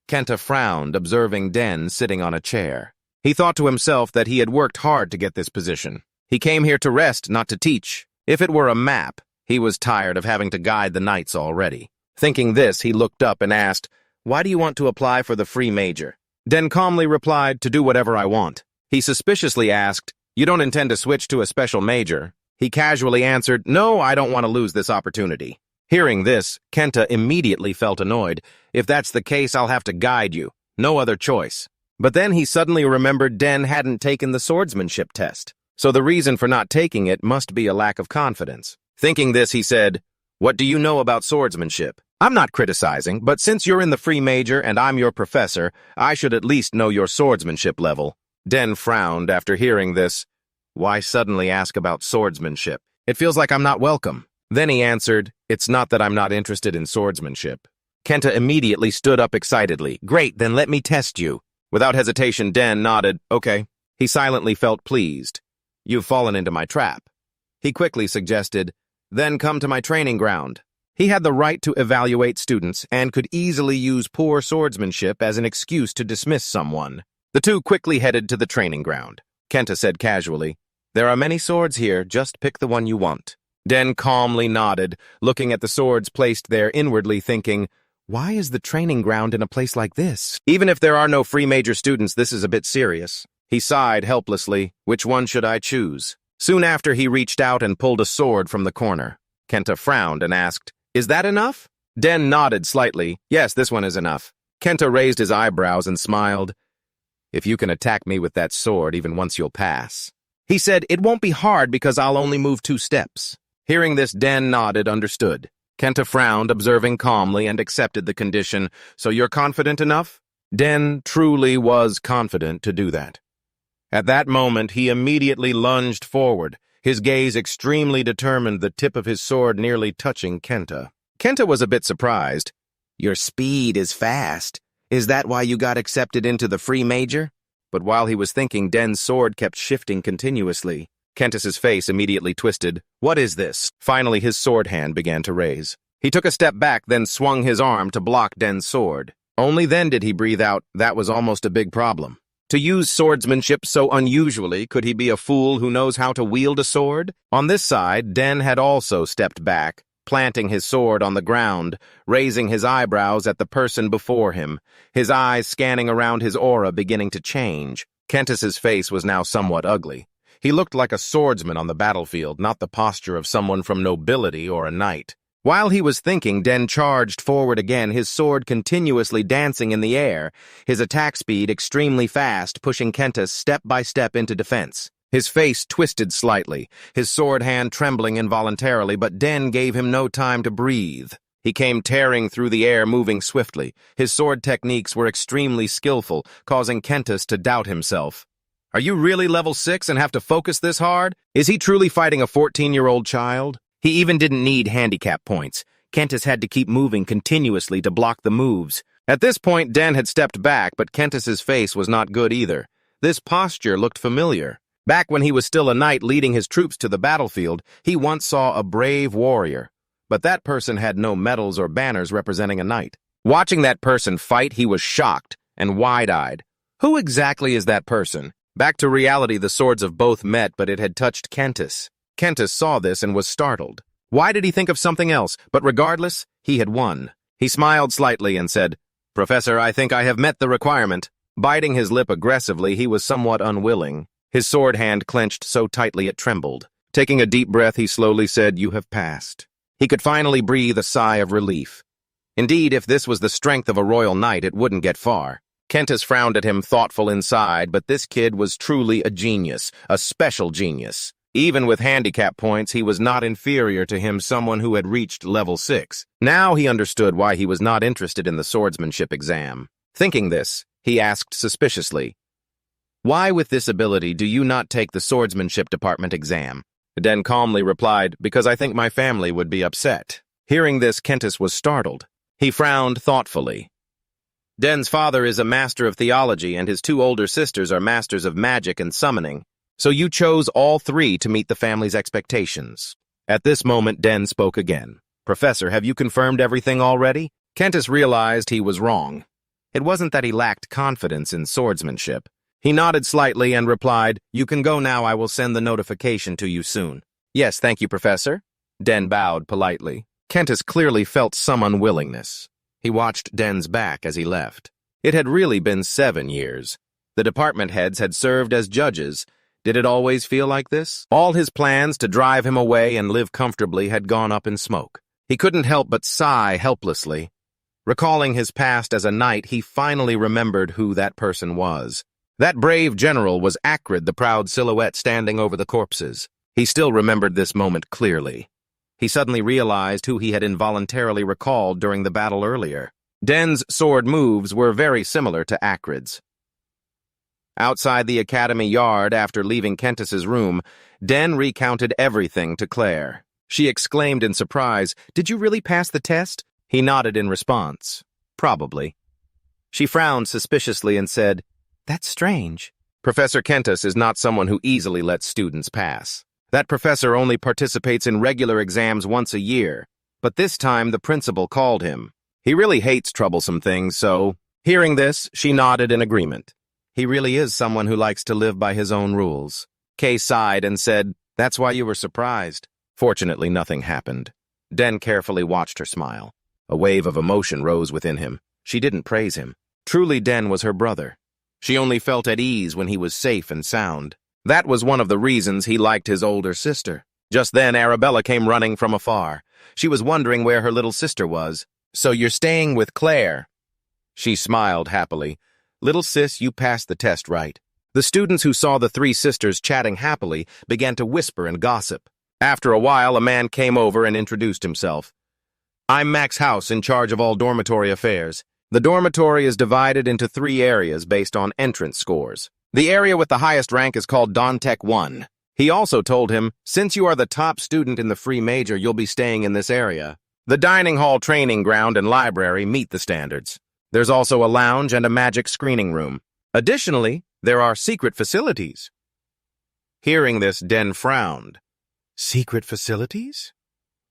Kenta frowned, observing Den sitting on a chair. He thought to himself that he had worked hard to get this position. He came here to rest, not to teach. If it were a map, he was tired of having to guide the knights already. Thinking this, he looked up and asked, "Why do you want to apply for the free major?" Den calmly replied, "To do whatever I want." He suspiciously asked, "You don't intend to switch to a special major?" He casually answered, "No, I don't want to lose this opportunity." Hearing this, Kenta immediately felt annoyed. "If that's the case, I'll have to guide you. No other choice." But then he suddenly remembered Den hadn't taken the swordsmanship test, so the reason for not taking it must be a lack of confidence. Thinking this, he said, "What do you know about swordsmanship? I'm not criticizing, but since you're in the free major and I'm your professor, I should at least know your swordsmanship level." Den frowned after hearing this. "Why suddenly ask about swordsmanship? It feels like I'm not welcome." Then he answered, "It's not that I'm not interested in swordsmanship." Kenta immediately stood up excitedly. "Great, then let me test you." Without hesitation, Den nodded. "Okay." He silently felt pleased. "You've fallen into my trap." He quickly suggested, "Then come to my training ground." He had the right to evaluate students and could easily use poor swordsmanship as an excuse to dismiss someone. The two quickly headed to the training ground. Kenta said casually, "There are many swords here, just pick the one you want." Den calmly nodded, looking at the swords placed there inwardly thinking, "Why is the training ground in a place like this? Even if there are no free major students, this is a bit serious." He sighed helplessly. "Which one should I choose?" Soon after, he reached out and pulled a sword from the corner. Kenta frowned and asked, "Is that enough?" Den nodded slightly. "Yes, this one is enough." Kenta raised his eyebrows and smiled. "If you can attack me with that sword, even once you'll pass." He said, "It won't be hard because I'll only move 2 steps. Hearing this, Den nodded, understood. Kenta frowned, observing calmly, and accepted the condition. "So you're confident enough?" Den truly was confident to do that. At that moment, he immediately lunged forward, his gaze extremely determined, the tip of his sword nearly touching Kenta. Kenta was a bit surprised. "Your speed is fast. Is that why you got accepted into the free major?" But while he was thinking, Den's sword kept shifting continuously. Kentis's face immediately twisted. "What is this?" Finally, his sword hand began to raise. He took a step back, then swung his arm to block Den's sword. Only then did he breathe out. That was almost a big problem. To use swordsmanship so unusually, could he be a fool who knows how to wield a sword? On this side, Den had also stepped back, planting his sword on the ground, raising his eyebrows at the person before him, his eyes scanning around his aura beginning to change. Kentis's face was now somewhat ugly. He looked like a swordsman on the battlefield, not the posture of someone from nobility or a knight. While he was thinking, Den charged forward again, his sword continuously dancing in the air, his attack speed extremely fast, pushing Kenta step by step into defense. His face twisted slightly, his sword hand trembling involuntarily, but Den gave him no time to breathe. He came tearing through the air, moving swiftly. His sword techniques were extremely skillful, causing Kentis to doubt himself. Are you really level 6 and have to focus this hard? Is he truly fighting a 14-year-old child? He even didn't need handicap points. Kentis had to keep moving continuously to block the moves. At this point, Den had stepped back, but Kentis's face was not good either. This posture looked familiar. Back when he was still a knight leading his troops to the battlefield, he once saw a brave warrior. But that person had no medals or banners representing a knight. Watching that person fight, he was shocked and wide-eyed. Who exactly is that person? Back to reality, the swords of both met, but it had touched Kentis. Kentis saw this and was startled. Why did he think of something else? But regardless, he had won. He smiled slightly and said, Professor, I think I have met the requirement. Biting his lip aggressively, he was somewhat unwilling. His sword hand clenched so tightly it trembled. Taking a deep breath, he slowly said, "You have passed." He could finally breathe a sigh of relief. Indeed, if this was the strength of a royal knight, it wouldn't get far. Kentis frowned at him, thoughtful inside, but this kid was truly a genius, a special genius. Even with handicap points, he was not inferior to him, someone who had reached level 6. Now he understood why he was not interested in the swordsmanship exam. Thinking this, he asked suspiciously, "Why with this ability do you not take the swordsmanship department exam?" Den calmly replied, "Because I think my family would be upset." Hearing this, Kentis was startled. He frowned thoughtfully. Den's father is a master of theology, and his 2 older sisters are masters of magic and summoning. So you chose all 3 to meet the family's expectations. At this moment, Den spoke again. "Professor, have you confirmed everything already?" Kentis realized he was wrong. It wasn't that he lacked confidence in swordsmanship. He nodded slightly and replied, "You can go now. I will send the notification to you soon." "Yes, thank you, Professor." Den bowed politely. Kentis clearly felt some unwillingness. He watched Den's back as he left. It had really been 7 years. The department heads had served as judges. Did it always feel like this? All his plans to drive him away and live comfortably had gone up in smoke. He couldn't help but sigh helplessly. Recalling his past as a knight, he finally remembered who that person was. That brave general was Acrid, the proud silhouette standing over the corpses. He still remembered this moment clearly. He suddenly realized who he had involuntarily recalled during the battle earlier. Den's sword moves were very similar to Acrid's. Outside the academy yard, after leaving Kentis's room, Den recounted everything to Clare. She exclaimed in surprise, "Did you really pass the test?" He nodded in response. "Probably." She frowned suspiciously and said, "That's strange." Professor Kentis is not someone who easily lets students pass. That professor only participates in regular exams once a year, but this time the principal called him. He really hates troublesome things, so... Hearing this, she nodded in agreement. He really is someone who likes to live by his own rules. Kay sighed and said, "That's why you were surprised." Fortunately, nothing happened. Den carefully watched her smile. A wave of emotion rose within him. She didn't praise him. Truly, Den was her brother. She only felt at ease when he was safe and sound. That was one of the reasons he liked his older sister. Just then, Arabella came running from afar. She was wondering where her little sister was. "So you're staying with Clare?" She smiled happily. "Little sis, you passed the test right." The students who saw the 3 sisters chatting happily began to whisper and gossip. After a while, a man came over and introduced himself. "I'm Max House, in charge of all dormitory affairs. The dormitory is divided into 3 areas based on entrance scores. The area with the highest rank is called Dontech 1. He also told him, "Since you are the top student in the free major, you'll be staying in this area. The dining hall, training ground, and library meet the standards. There's also a lounge and a magic screening room. Additionally, there are secret facilities." Hearing this, Den frowned. "Secret facilities?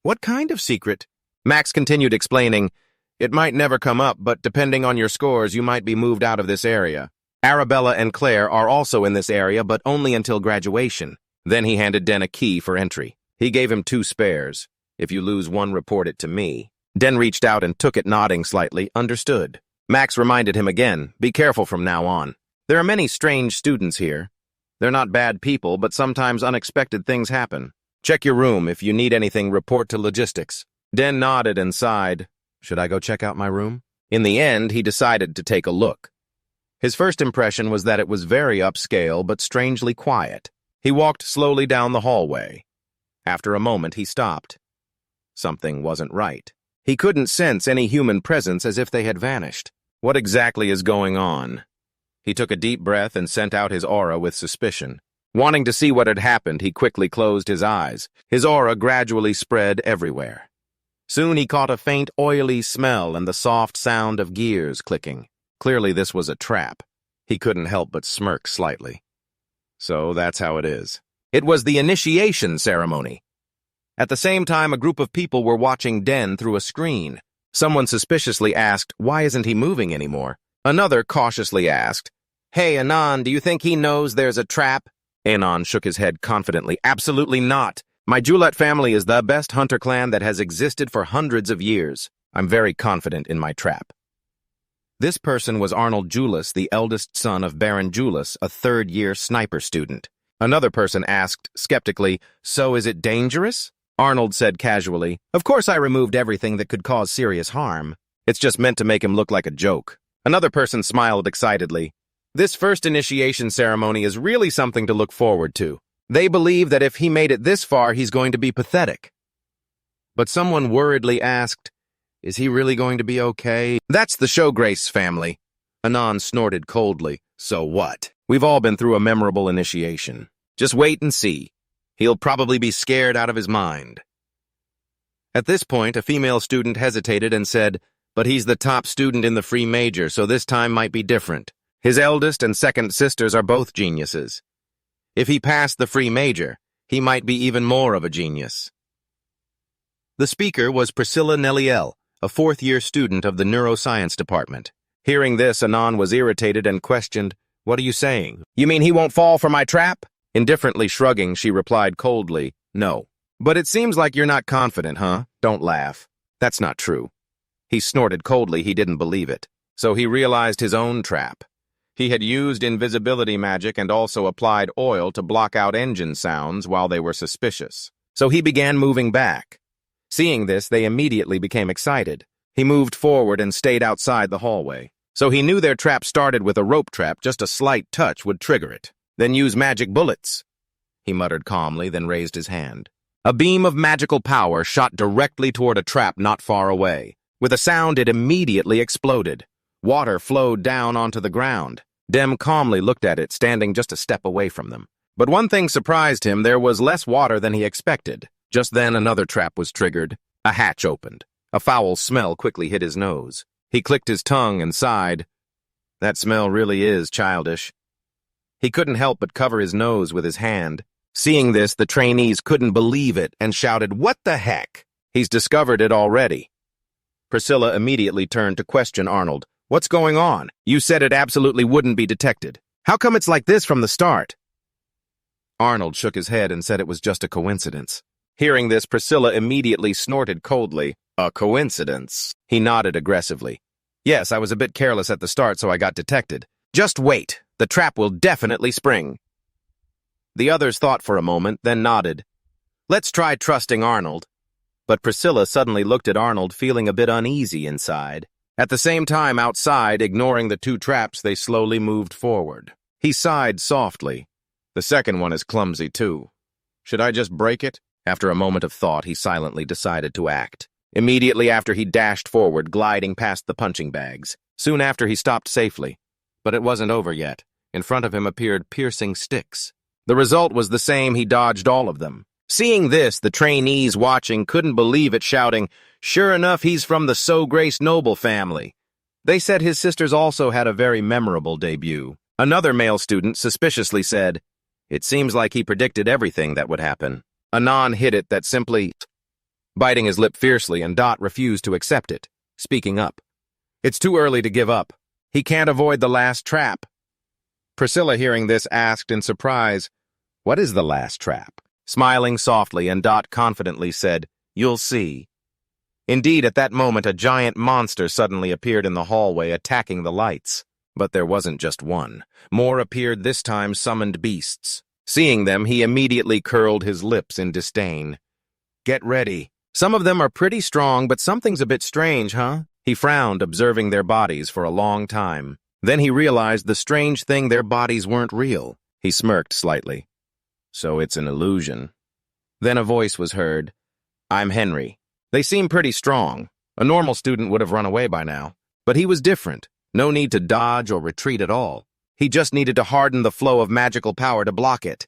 What kind of secret?" Max continued explaining, "It might never come up, but depending on your scores, you might be moved out of this area. Arabella and Clare are also in this area, but only until graduation." Then he handed Den a key for entry. He gave him 2 spares. "If you lose one, report it to me." Den reached out and took it, nodding slightly. "Understood." Max reminded him again, "Be careful from now on. There are many strange students here. They're not bad people, but sometimes unexpected things happen. Check your room. If you need anything, report to logistics." Den nodded and sighed. Should I go check out my room? In the end, he decided to take a look. His first impression was that it was very upscale but strangely quiet. He walked slowly down the hallway. After a moment, he stopped. Something wasn't right. He couldn't sense any human presence, as if they had vanished. What exactly is going on? He took a deep breath and sent out his aura with suspicion. Wanting to see what had happened, he quickly closed his eyes. His aura gradually spread everywhere. Soon he caught a faint, oily smell and the soft sound of gears clicking. Clearly this was a trap. He couldn't help but smirk slightly. So that's how it is. It was the initiation ceremony. At the same time, a group of people were watching Den through a screen. Someone suspiciously asked, "Why isn't he moving anymore?" Another cautiously asked, "Hey, Anon, do you think he knows there's a trap?" Anon shook his head confidently. "Absolutely not. My Juliet family is the best hunter clan that has existed for hundreds of years. I'm very confident in my trap." This person was Arnold Julius, the eldest son of Baron Julius, a third-year sniper student. Another person asked, skeptically, "So is it dangerous?" Arnold said casually, "Of course I removed everything that could cause serious harm. It's just meant to make him look like a joke." Another person smiled excitedly. "This first initiation ceremony is really something to look forward to. They believe that if he made it this far, he's going to be pathetic." But someone worriedly asked, "Is he really going to be okay?" "That's the Showgrace family." Anon snorted coldly. "So what? We've all been through a memorable initiation. Just wait and see. He'll probably be scared out of his mind." At this point, a female student hesitated and said, "But he's the top student in the free major, so this time might be different. His eldest and second sisters are both geniuses. If he passed the free major, he might be even more of a genius." The speaker was Priscilla Nelliel, a fourth-year student of the neuroscience department. Hearing this, Anon was irritated and questioned, "What are you saying? You mean he won't fall for my trap?" Indifferently shrugging, she replied coldly, "No. But it seems like you're not confident, huh? Don't laugh. That's not true." He snorted coldly. He didn't believe it. So he realized his own trap. He had used invisibility magic and also applied oil to block out engine sounds while they were suspicious. So he began moving back. Seeing this, they immediately became excited. He moved forward and stayed outside the hallway. So he knew their trap started with a rope trap. Just a slight touch would trigger it. "Then use magic bullets," he muttered calmly, then raised his hand. A beam of magical power shot directly toward a trap not far away. With a sound, it immediately exploded. Water flowed down onto the ground. Dem calmly looked at it, standing just a step away from them. But one thing surprised him: there was less water than he expected. Just then, another trap was triggered. A hatch opened. A foul smell quickly hit his nose. He clicked his tongue and sighed. That smell really is childish. He couldn't help but cover his nose with his hand. Seeing this, the trainees couldn't believe it and shouted, "What the heck? He's discovered it already." Priscilla immediately turned to question Arnold. "What's going on? You said it absolutely wouldn't be detected. How come it's like this from the start?" Arnold shook his head and said it was just a coincidence. Hearing this, Priscilla immediately snorted coldly. "A coincidence?" He nodded aggressively. "Yes, I was a bit careless at the start, so I got detected. Just wait. The trap will definitely spring." The others thought for a moment, then nodded. "Let's try trusting Arnold." But Priscilla suddenly looked at Arnold, feeling a bit uneasy inside. At the same time, outside, ignoring the two traps, they slowly moved forward. He sighed softly. "The second one is clumsy, too. Should I just break it?" After a moment of thought, he silently decided to act. Immediately after, he dashed forward, gliding past the punching bags. Soon after, he stopped safely. But it wasn't over yet. In front of him appeared piercing sticks. The result was the same. He dodged all of them. Seeing this, the trainees watching couldn't believe it, shouting, "Sure enough, he's from the Showgrace noble family." They said his sisters also had a very memorable debut. Another male student suspiciously said, "It seems like he predicted everything that would happen." Anon hit it that simply, biting his lip fiercely, and Dot refused to accept it, speaking up. "It's too early to give up. He can't avoid the last trap." Priscilla, hearing this, asked in surprise, "What is the last trap?" Smiling softly, and Dot confidently said, "You'll see." Indeed, at that moment, a giant monster suddenly appeared in the hallway, attacking the lights. But there wasn't just one. More appeared, this time summoned beasts. Seeing them, he immediately curled his lips in disdain. "Get ready. Some of them are pretty strong, but something's a bit strange, huh?" He frowned, observing their bodies for a long time. Then he realized the strange thing: their bodies weren't real. He smirked slightly. "So it's an illusion." Then a voice was heard. "I'm Henry. They seem pretty strong. A normal student would have run away by now. But he was different. No need to dodge or retreat at all. He just needed to harden the flow of magical power to block it."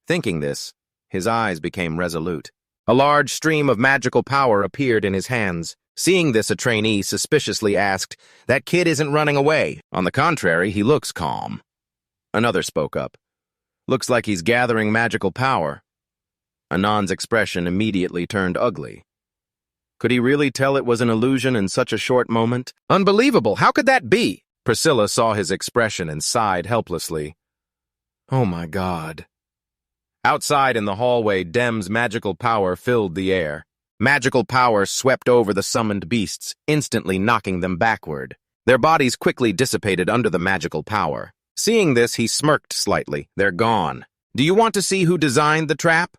Thinking this, his eyes became resolute. A large stream of magical power appeared in his hands. Seeing this, a trainee suspiciously asked, "That kid isn't running away. On the contrary, he looks calm." Another spoke up. "Looks like he's gathering magical power." Anon's expression immediately turned ugly. Could he really tell it was an illusion in such a short moment? Unbelievable! How could that be? Priscilla saw his expression and sighed helplessly. Oh my God. Outside in the hallway, Dem's magical power filled the air. Magical power swept over the summoned beasts, instantly knocking them backward. Their bodies quickly dissipated under the magical power. Seeing this, he smirked slightly. They're gone. Do you want to see who designed the trap?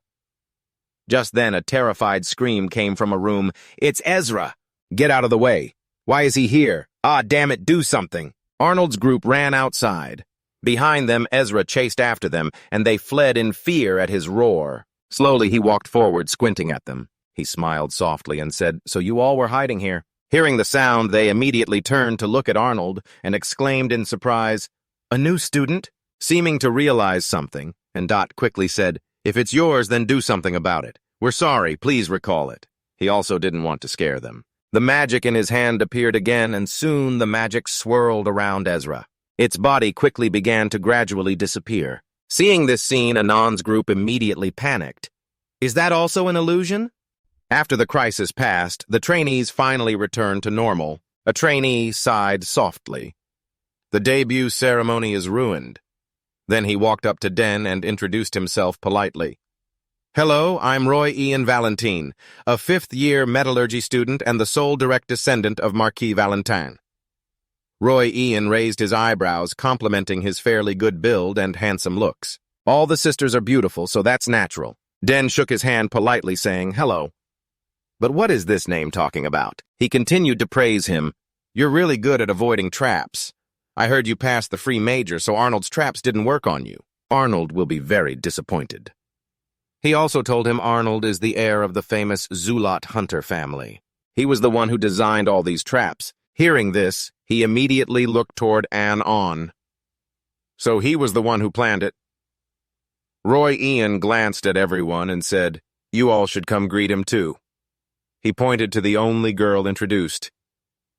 Just then, a terrified scream came from a room. It's Ezra! Get out of the way. Why is he here? Ah, damn it, do something. Arnold's group ran outside. Behind them, Ezra chased after them, and they fled in fear at his roar. Slowly, he walked forward, squinting at them. He smiled softly and said, "So you all were hiding here." Hearing the sound, they immediately turned to look at Arnold and exclaimed in surprise, "A new student?" Seeming to realize something, and Dot quickly said, "If it's yours, then do something about it. We're sorry, please recall it." He also didn't want to scare them. The magic in his hand appeared again, and soon the magic swirled around Ezra. Its body quickly began to gradually disappear. Seeing this scene, Anand's group immediately panicked. Is that also an illusion? After the crisis passed, the trainees finally returned to normal. A trainee sighed softly. The debut ceremony is ruined. Then he walked up to Den and introduced himself politely. "Hello, I'm Roy Ian Valentine, a fifth-year metallurgy student and the sole direct descendant of Marquis Valentine." Roy Ian raised his eyebrows, complimenting his fairly good build and handsome looks. "All the sisters are beautiful, so that's natural." Den shook his hand politely, saying, "Hello." "But what is this name talking about?" He continued to praise him. "You're really good at avoiding traps. I heard you passed the free major, so Arnold's traps didn't work on you. Arnold will be very disappointed." He also told him Arnold is the heir of the famous Zulot hunter family. He was the one who designed all these traps. Hearing this, he immediately looked toward An. So he was the one who planned it. Roy Ian glanced at everyone and said, "You all should come greet him too." He pointed to the only girl introduced.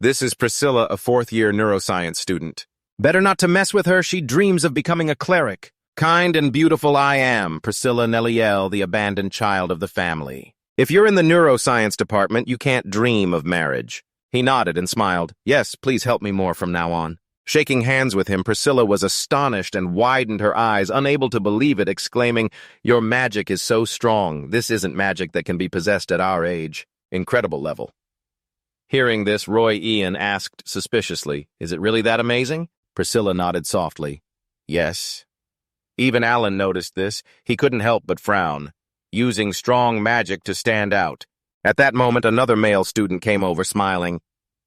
"This is Priscilla, a fourth-year neuroscience student. Better not to mess with her, she dreams of becoming a cleric. Kind and beautiful I am, Priscilla Nelliel, the abandoned child of the family. If you're in the neuroscience department, you can't dream of marriage." He nodded and smiled. "Yes, please help me more from now on." Shaking hands with him, Priscilla was astonished and widened her eyes, unable to believe it, exclaiming, "Your magic is so strong. This isn't magic that can be possessed at our age. Incredible level." Hearing this, Roy Ian asked suspiciously, "Is it really that amazing?" Priscilla nodded softly. "Yes." Even Alan noticed this. He couldn't help but frown, using strong magic to stand out. At that moment, another male student came over, smiling.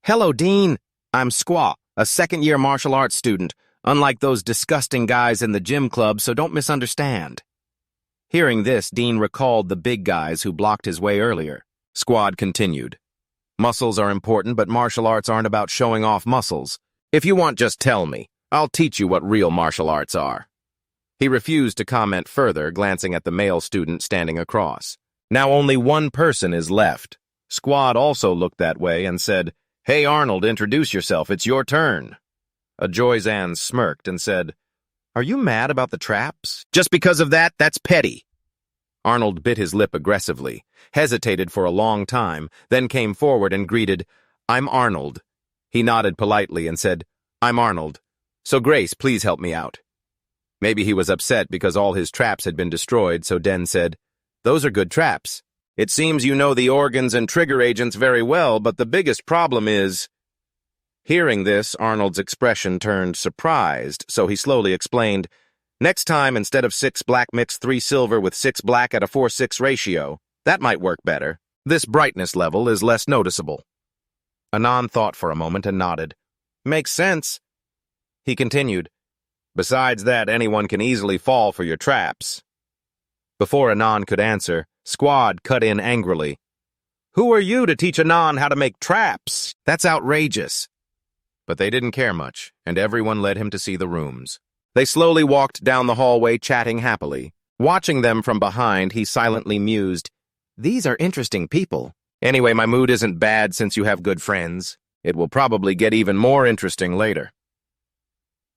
"Hello, Dean. I'm Squaw, a second-year martial arts student, unlike those disgusting guys in the gym club, so don't misunderstand." Hearing this, Dean recalled the big guys who blocked his way earlier. Squad continued. "Muscles are important, but martial arts aren't about showing off muscles. If you want, just tell me. I'll teach you what real martial arts are." He refused to comment further, glancing at the male student standing across. Now only one person is left. Squad also looked that way and said, "Hey, Arnold, introduce yourself. It's your turn." Joyzan smirked and said, "Are you mad about the traps? Just because of that, that's petty." Arnold bit his lip aggressively, hesitated for a long time, then came forward and greeted, "I'm Arnold." He nodded politely and said, "I'm Arnold. So Grace, please help me out." Maybe he was upset because all his traps had been destroyed, so Den said, "Those are good traps. It seems you know the organs and trigger agents very well, but the biggest problem is—" Hearing this, Arnold's expression turned surprised, so he slowly explained, "Next time, instead of 6 black mix 3 silver with 6 black at a 4-6 ratio, that might work better. This brightness level is less noticeable." Anand thought for a moment and nodded. "Makes sense." He continued, "Besides that, anyone can easily fall for your traps." Before Anand could answer, Squad cut in angrily. "Who are you to teach Anand how to make traps? That's outrageous." But they didn't care much, and everyone led him to see the rooms. They slowly walked down the hallway, chatting happily. Watching them from behind, he silently mused, "These are interesting people. Anyway, my mood isn't bad since you have good friends. It will probably get even more interesting later."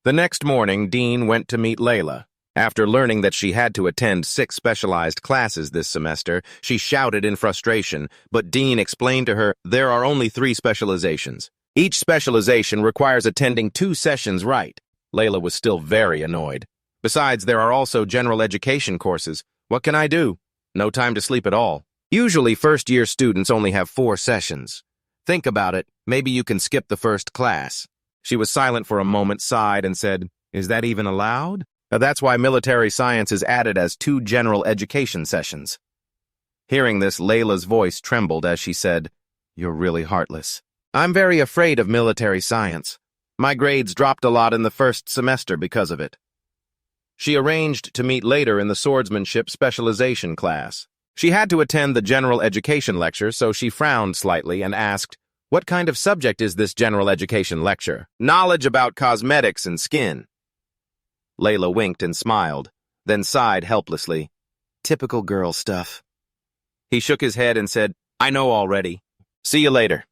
The next morning, Dean went to meet Layla. After learning that she had to attend 6 specialized classes this semester, she shouted in frustration, but Dean explained to her there are only 3 specializations. Each specialization requires attending 2 sessions right. Layla was still very annoyed. Besides, there are also general education courses. What can I do? No time to sleep at all. Usually, first-year students only have 4 sessions. Think about it. Maybe you can skip the first class. She was silent for a moment, sighed, and said, "Is that even allowed?" That's why military science is added as 2 general education sessions. Hearing this, Layla's voice trembled as she said, "You're really heartless. I'm very afraid of military science. My grades dropped a lot in the first semester because of it." She arranged to meet later in the swordsmanship specialization class. She had to attend the general education lecture, so she frowned slightly and asked, "What kind of subject is this general education lecture?" "Knowledge about cosmetics and skin." Layla winked and smiled, then sighed helplessly. "Typical girl stuff." He shook his head and said, "I know already. See you later."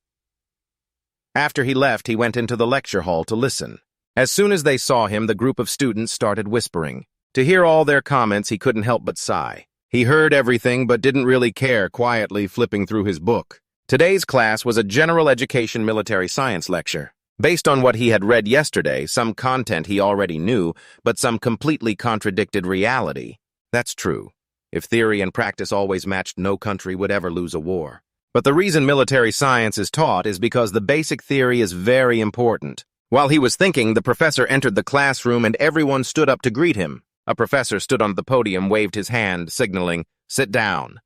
After he left, he went into the lecture hall to listen. As soon as they saw him, the group of students started whispering. To hear all their comments, he couldn't help but sigh. He heard everything but didn't really care, quietly flipping through his book. Today's class was a general education military science lecture. Based on what he had read yesterday, some content he already knew, but some completely contradicted reality. That's true. If theory and practice always matched, no country would ever lose a war. But the reason military science is taught is because the basic theory is very important. While he was thinking, the professor entered the classroom and everyone stood up to greet him. A professor stood on the podium, waved his hand, signaling, "Sit down."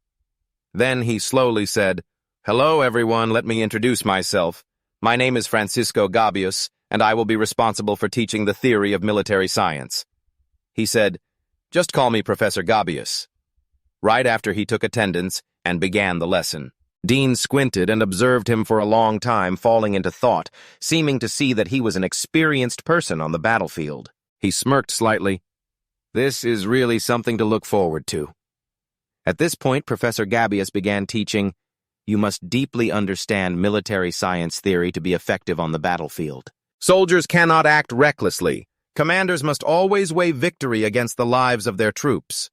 Then he slowly said, "Hello, everyone. Let me introduce myself. My name is Francisco Gabius, and I will be responsible for teaching the theory of military science." He said, "Just call me Professor Gabius." Right after he took attendance and began the lesson. Dean squinted and observed him for a long time, falling into thought, seeming to see that he was an experienced person on the battlefield. He smirked slightly. This is really something to look forward to. At this point, Professor Gabius began teaching, "You must deeply understand military science theory to be effective on the battlefield. Soldiers cannot act recklessly. Commanders must always weigh victory against the lives of their troops."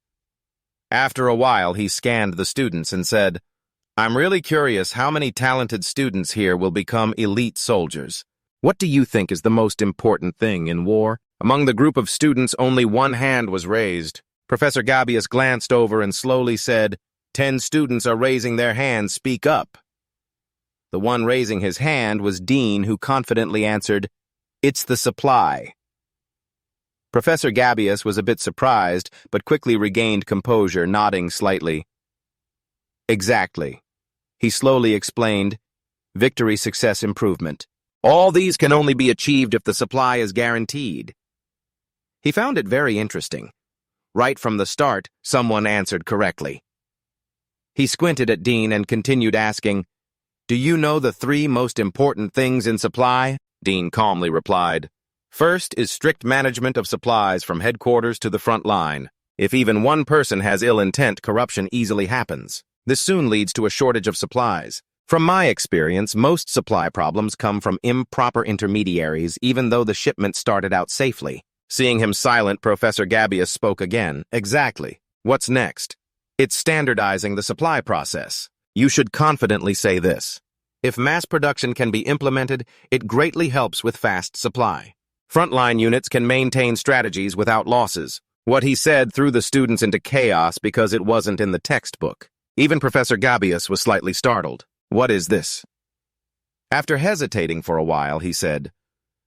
After a while, he scanned the students and said, "I'm really curious how many talented students here will become elite soldiers. What do you think is the most important thing in war?" Among the group of students, only one hand was raised. Professor Gabius glanced over and slowly said, 10 students are raising their hands. Speak up." The one raising his hand was Dean, who confidently answered, "It's the supply." Professor Gabius was a bit surprised, but quickly regained composure, nodding slightly. "Exactly." He slowly explained, "Victory, success, improvement. All these can only be achieved if the supply is guaranteed." He found it very interesting. Right from the start, someone answered correctly. He squinted at Dean and continued asking, "Do you know the 3 most important things in supply?" Dean calmly replied, "First is strict management of supplies from headquarters to the front line. If even one person has ill intent, corruption easily happens. This soon leads to a shortage of supplies. From my experience, most supply problems come from improper intermediaries, even though the shipment started out safely." Seeing him silent, Professor Gabius spoke again. "Exactly. What's next? It's standardizing the supply process. You should confidently say this. If mass production can be implemented, it greatly helps with fast supply. Frontline units can maintain strategies without losses." What he said threw the students into chaos because it wasn't in the textbook. Even Professor Gabius was slightly startled. "What is this?" After hesitating for a while, he said,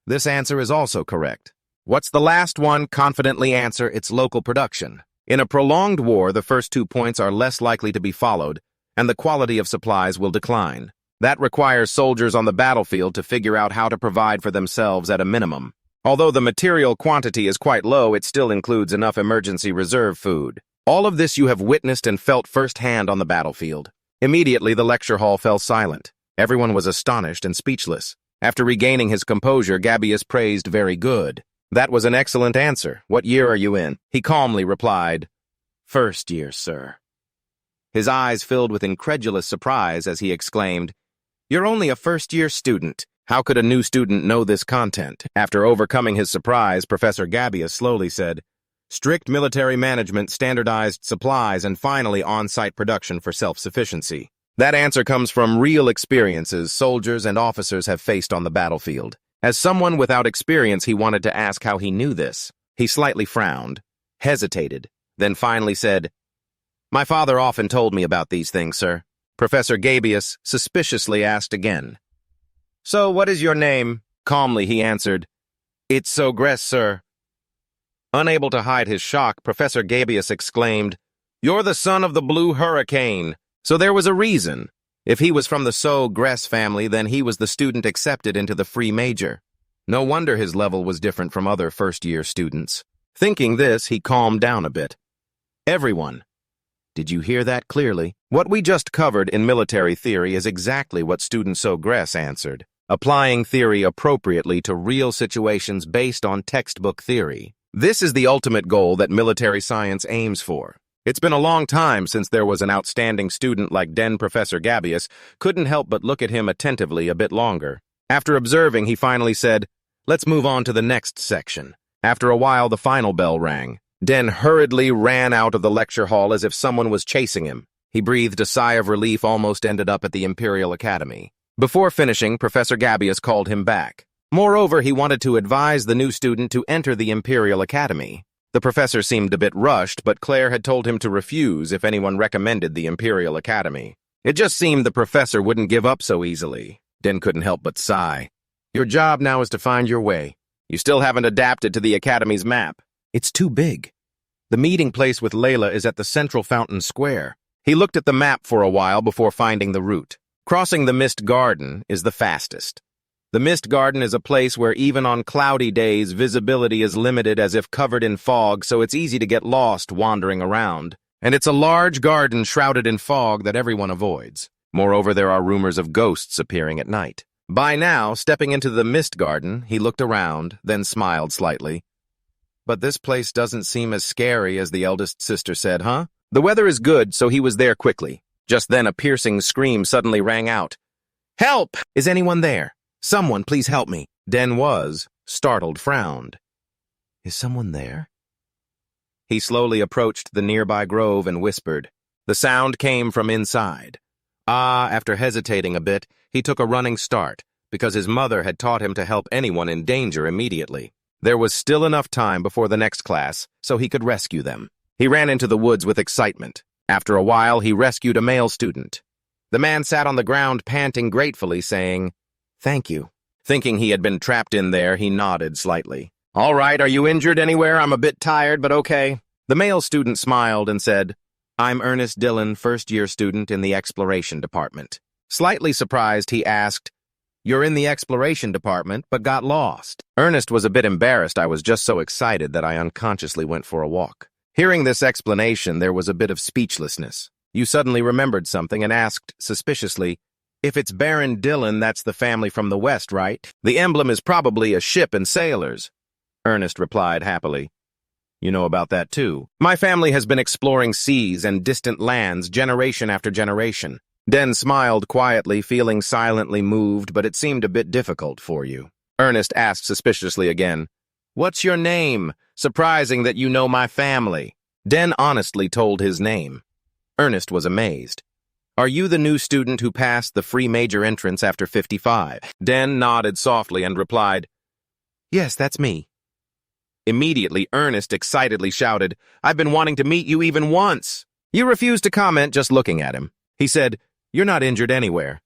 "This answer is also correct. What's the last one?" Confidently answer, "It's local production. In a prolonged war, the first 2 points are less likely to be followed, and the quality of supplies will decline. That requires soldiers on the battlefield to figure out how to provide for themselves at a minimum. Although the material quantity is quite low, it still includes enough emergency reserve food. All of this you have witnessed and felt firsthand on the battlefield." Immediately, the lecture hall fell silent. Everyone was astonished and speechless. After regaining his composure, Gabius praised, "Very good. That was an excellent answer. What year are you in?" He calmly replied, "First year, sir." His eyes filled with incredulous surprise as he exclaimed, "You're only a first-year student. How could a new student know this content?" After overcoming his surprise, Professor Gabius slowly said, "Strict military management, standardized supplies, and finally on-site production for self-sufficiency. That answer comes from real experiences soldiers and officers have faced on the battlefield." As someone without experience, he wanted to ask how he knew this. He slightly frowned, hesitated, then finally said, "My father often told me about these things, sir." Professor Gabius suspiciously asked again, "So what is your name?" Calmly, he answered, "It's so gress, sir." Unable to hide his shock, Professor Gabius exclaimed, "You're the son of the Blue Hurricane." So there was a reason. If he was from the So-Gress family, then he was the student accepted into the free major. No wonder his level was different from other first-year students. Thinking this, he calmed down a bit. "Everyone, did you hear that clearly? What we just covered in military theory is exactly what student So-Gress answered, applying theory appropriately to real situations based on textbook theory. This is the ultimate goal that military science aims for. It's been a long time since there was an outstanding student like Professor Gabius couldn't help but look at him attentively a bit longer. After observing, he finally said, "Let's move on to the next section." After a while, the final bell rang. Den hurriedly ran out of the lecture hall as if someone was chasing him. He breathed a sigh of relief, almost ended up at the Imperial Academy. Before finishing, Professor Gabius called him back. Moreover, he wanted to advise the new student to enter the Imperial Academy. The professor seemed a bit rushed, but Clare had told him to refuse if anyone recommended the Imperial Academy. It just seemed the professor wouldn't give up so easily. Den couldn't help but sigh. "Your job now is to find your way. You still haven't adapted to the Academy's map. It's too big. The meeting place with Layla is at the central fountain square." He looked at the map for a while before finding the route. Crossing the Mist Garden is the fastest. The Mist Garden is a place where even on cloudy days, visibility is limited as if covered in fog, so it's easy to get lost wandering around. And it's a large garden shrouded in fog that everyone avoids. Moreover, there are rumors of ghosts appearing at night. By now, stepping into the Mist Garden, he looked around, then smiled slightly. "But this place doesn't seem as scary as the eldest sister said, huh?" The weather is good, so he was there quickly. Just then, a piercing scream suddenly rang out. "Help! Is anyone there? Someone, please help me." Den was, startled, frowned. "Is someone there?" He slowly approached the nearby grove and whispered. The sound came from inside. After hesitating a bit, he took a running start, because his mother had taught him to help anyone in danger immediately. There was still enough time before the next class, so he could rescue them. He ran into the woods with excitement. After a while, he rescued a male student. The man sat on the ground panting gratefully, saying, "Thank you." Thinking he had been trapped in there, he nodded slightly. "All right, are you injured anywhere? I'm a bit tired, but okay." The male student smiled and said, "I'm Ernest Dillon, first-year student in the Exploration Department." Slightly surprised, he asked, "You're in the Exploration Department, but got lost?" Ernest was a bit embarrassed. "I was just so excited that I unconsciously went for a walk." Hearing this explanation, there was a bit of speechlessness. You suddenly remembered something and asked, suspiciously, "If it's Baron Dillon, that's the family from the West, right? The emblem is probably a ship and sailors." Ernest replied happily, "You know about that too. My family has been exploring seas and distant lands generation after generation." Den smiled quietly, feeling silently moved, but it seemed a bit difficult for you. Ernest asked suspiciously again, "What's your name? Surprising that you know my family." Den honestly told his name. Ernest was amazed. "Are you the new student who passed the free major entrance after 55? Den nodded softly and replied, "Yes, that's me." Immediately, Ernest excitedly shouted, "I've been wanting to meet you even once." You refused to comment, just looking at him. He said, "You're not injured anywhere.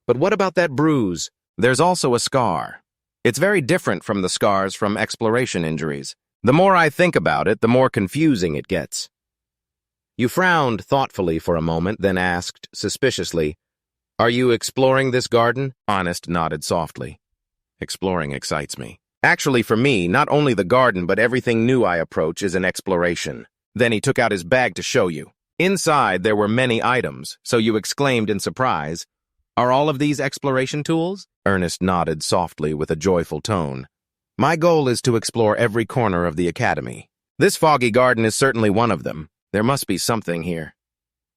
But what about that bruise? There's also a scar. It's very different from the scars from exploration injuries. The more I think about it, the more confusing it gets." You frowned thoughtfully for a moment, then asked, suspiciously, "Are you exploring this garden?" Ernest nodded softly. "Exploring excites me. Actually, for me, not only the garden, but everything new I approach is an exploration." Then he took out his bag to show you. Inside, there were many items, so you exclaimed in surprise, "Are all of these exploration tools?" Ernest nodded softly with a joyful tone. "My goal is to explore every corner of the academy. This foggy garden is certainly one of them. There must be something here.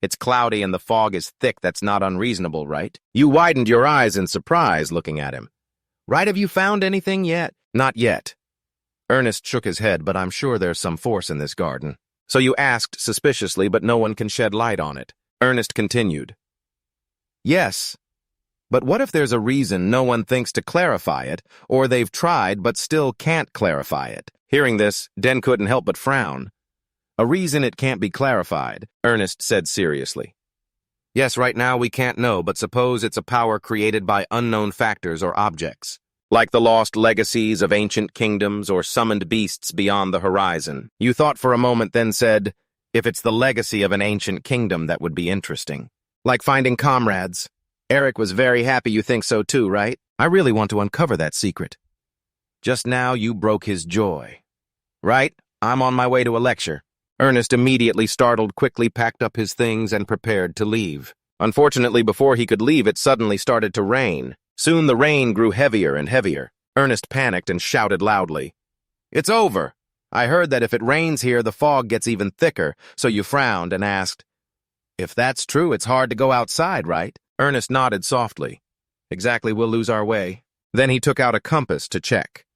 It's cloudy and the fog is thick. That's not unreasonable, right?" You widened your eyes in surprise, looking at him. "Right, have you found anything yet?" "Not yet." Ernest shook his head, "But I'm sure there's some force in this garden." So you asked suspiciously, "But no one can shed light on it." Ernest continued, "Yes, but what if there's a reason no one thinks to clarify it, or they've tried but still can't clarify it?" Hearing this, Den couldn't help but frown. "A reason it can't be clarified," Ernest said seriously. "Yes, right now we can't know, but suppose it's a power created by unknown factors or objects. like the lost legacies of ancient kingdoms or summoned beasts beyond the horizon. You thought for a moment, then said, if it's the legacy of an ancient kingdom, that would be interesting. Like finding comrades. Aric was very happy you think so too, right? I really want to uncover that secret. Just now you broke his joy. Right? I'm on my way to a lecture. Ernest, immediately startled, quickly packed up his things and prepared to leave. Unfortunately, before he could leave, it suddenly started to rain. Soon the rain grew heavier and heavier. Ernest panicked and shouted loudly, "It's over! I heard that if it rains here, the fog gets even thicker," so you frowned and asked, "If that's true, it's hard to go outside, right?" Ernest nodded softly. "Exactly, we'll lose our way." Then he took out a compass to check.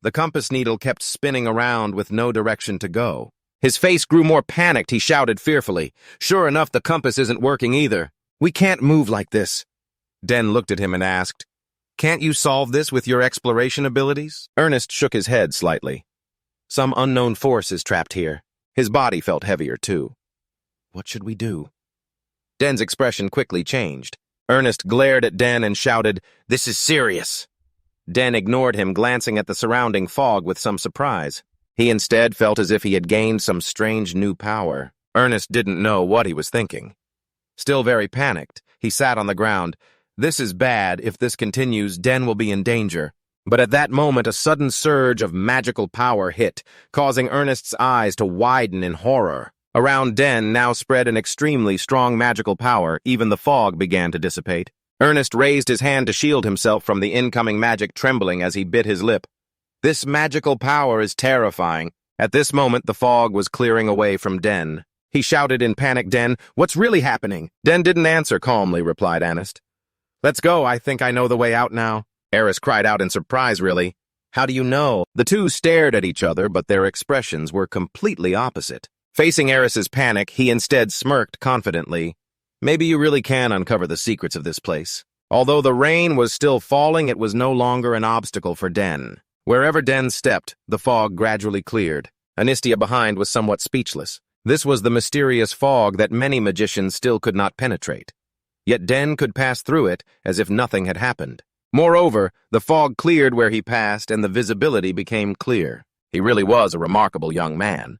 The compass needle kept spinning around with no direction to go. His face grew more panicked. He shouted fearfully, "Sure enough, the compass isn't working either. We can't move like this." Den looked at him and asked, "Can't you solve this with your exploration abilities?" Ernest shook his head slightly. "Some unknown force is trapped here." His body felt heavier, too. "What should we do?" Den's expression quickly changed. Ernest glared at Den and shouted, "This is serious." Den ignored him, glancing at the surrounding fog with some surprise. He instead felt as if he had gained some strange new power. Ernest didn't know what he was thinking. Still very panicked, he sat on the ground. This is bad. If this continues, Den will be in danger. But at that moment, a sudden surge of magical power hit, causing Ernest's eyes to widen in horror. Around Den now spread an extremely strong magical power. Even the fog began to dissipate. Ernest raised his hand to shield himself from the incoming magic, trembling as he bit his lip. This magical power is terrifying. At this moment, the fog was clearing away from Den. He shouted in panic, "Den, what's really happening?" Den didn't answer, calmly replied Ernest. "Let's go, I think I know the way out now." Aric cried out in surprise, "Really? How do you know?" The two stared at each other, but their expressions were completely opposite. Facing Aric's panic, he instead smirked confidently. "Maybe you really can uncover the secrets of this place." Although the rain was still falling, it was no longer an obstacle for Den. Wherever Den stepped, the fog gradually cleared. Anistia behind was somewhat speechless. This was the mysterious fog that many magicians still could not penetrate. Yet Den could pass through it as if nothing had happened. Moreover, the fog cleared where he passed and the visibility became clear. He really was a remarkable young man.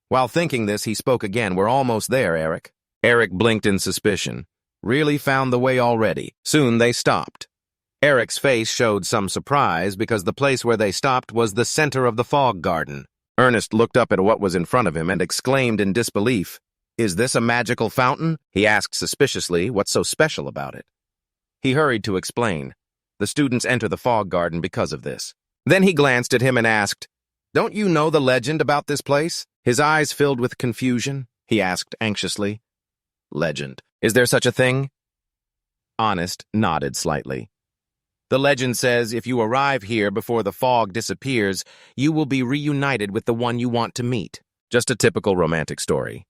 While thinking this, he spoke again. "We're almost there, Aric." Aric blinked in suspicion. "Really found the way already." Soon they stopped. Aric's face showed some surprise because the place where they stopped was the center of the fog garden. Ernest looked up at what was in front of him and exclaimed in disbelief, "Is this a magical fountain?" He asked suspiciously, "What's so special about it?" He hurried to explain. "The students enter the fog garden because of this." Then he glanced at him and asked, "Don't you know the legend about this place?" His eyes filled with confusion. He asked anxiously, "Legend? Is there such a thing?" Ernest nodded slightly. "The legend says if you arrive here before the fog disappears, you will be reunited with the one you want to meet." Just a typical romantic story.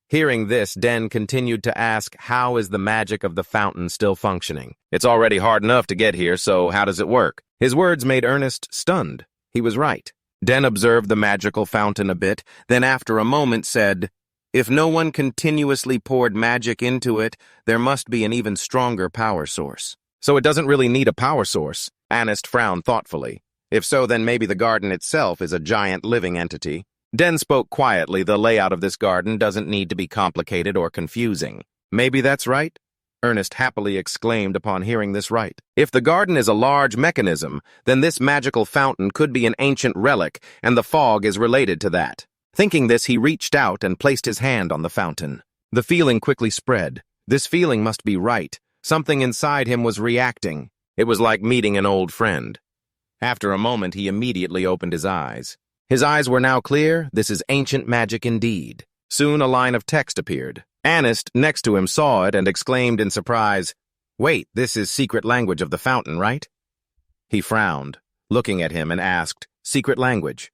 Hearing this, Den continued to ask, "How is the magic of the fountain still functioning? It's already hard enough to get here, so how does it work?" His words made Ernest stunned. He was right. Den observed the magical fountain a bit, then after a moment said, "If no one continuously poured magic into it, there must be an even stronger power source." "So it doesn't really need a power source?" Ernest frowned thoughtfully. "If so, then maybe the garden itself is a giant living entity." Den spoke quietly. "The layout of this garden doesn't need to be complicated or confusing." "Maybe that's right?" Ernest happily exclaimed upon hearing this right. "If the garden is a large mechanism, then this magical fountain could be an ancient relic, and the fog is related to that." Thinking this, he reached out and placed his hand on the fountain. The feeling quickly spread. This feeling must be right. Something inside him was reacting. It was like meeting an old friend. After a moment, he immediately opened his eyes. His eyes were now clear. This is ancient magic indeed. Soon a line of text appeared. Ernest, next to him, saw it and exclaimed in surprise, "Wait, this is secret language of the fountain, right?" He frowned, looking at him, and asked, "Secret language?"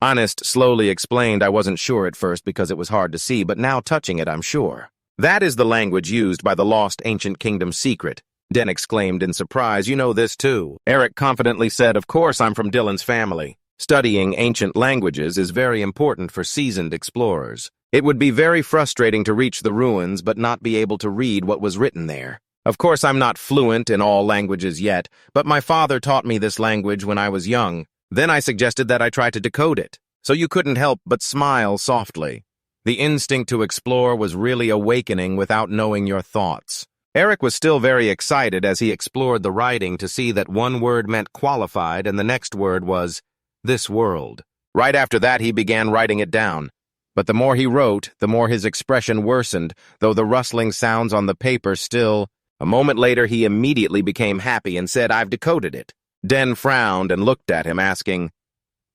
Ernest slowly explained, "I wasn't sure at first because it was hard to see, but now touching it, I'm sure." "That is the language used by the lost ancient kingdom's secret," Den exclaimed in surprise. "You know this too." Aric confidently said, "Of course I'm from Dylan's family. Studying ancient languages is very important for seasoned explorers. It would be very frustrating to reach the ruins but not be able to read what was written there. Of course, I'm not fluent in all languages yet, but my father taught me this language when I was young. Then I suggested that I try to decode it, so you couldn't help but smile softly. The instinct to explore was really awakening without knowing your thoughts. Aric was still very excited as he explored the writing to see that one word meant qualified and the next word was this world. Right after that, he began writing it down. But the more he wrote, the more his expression worsened, though the rustling sounds on the paper still. A moment later, he immediately became happy and said, "I've decoded it." Den frowned and looked at him, asking,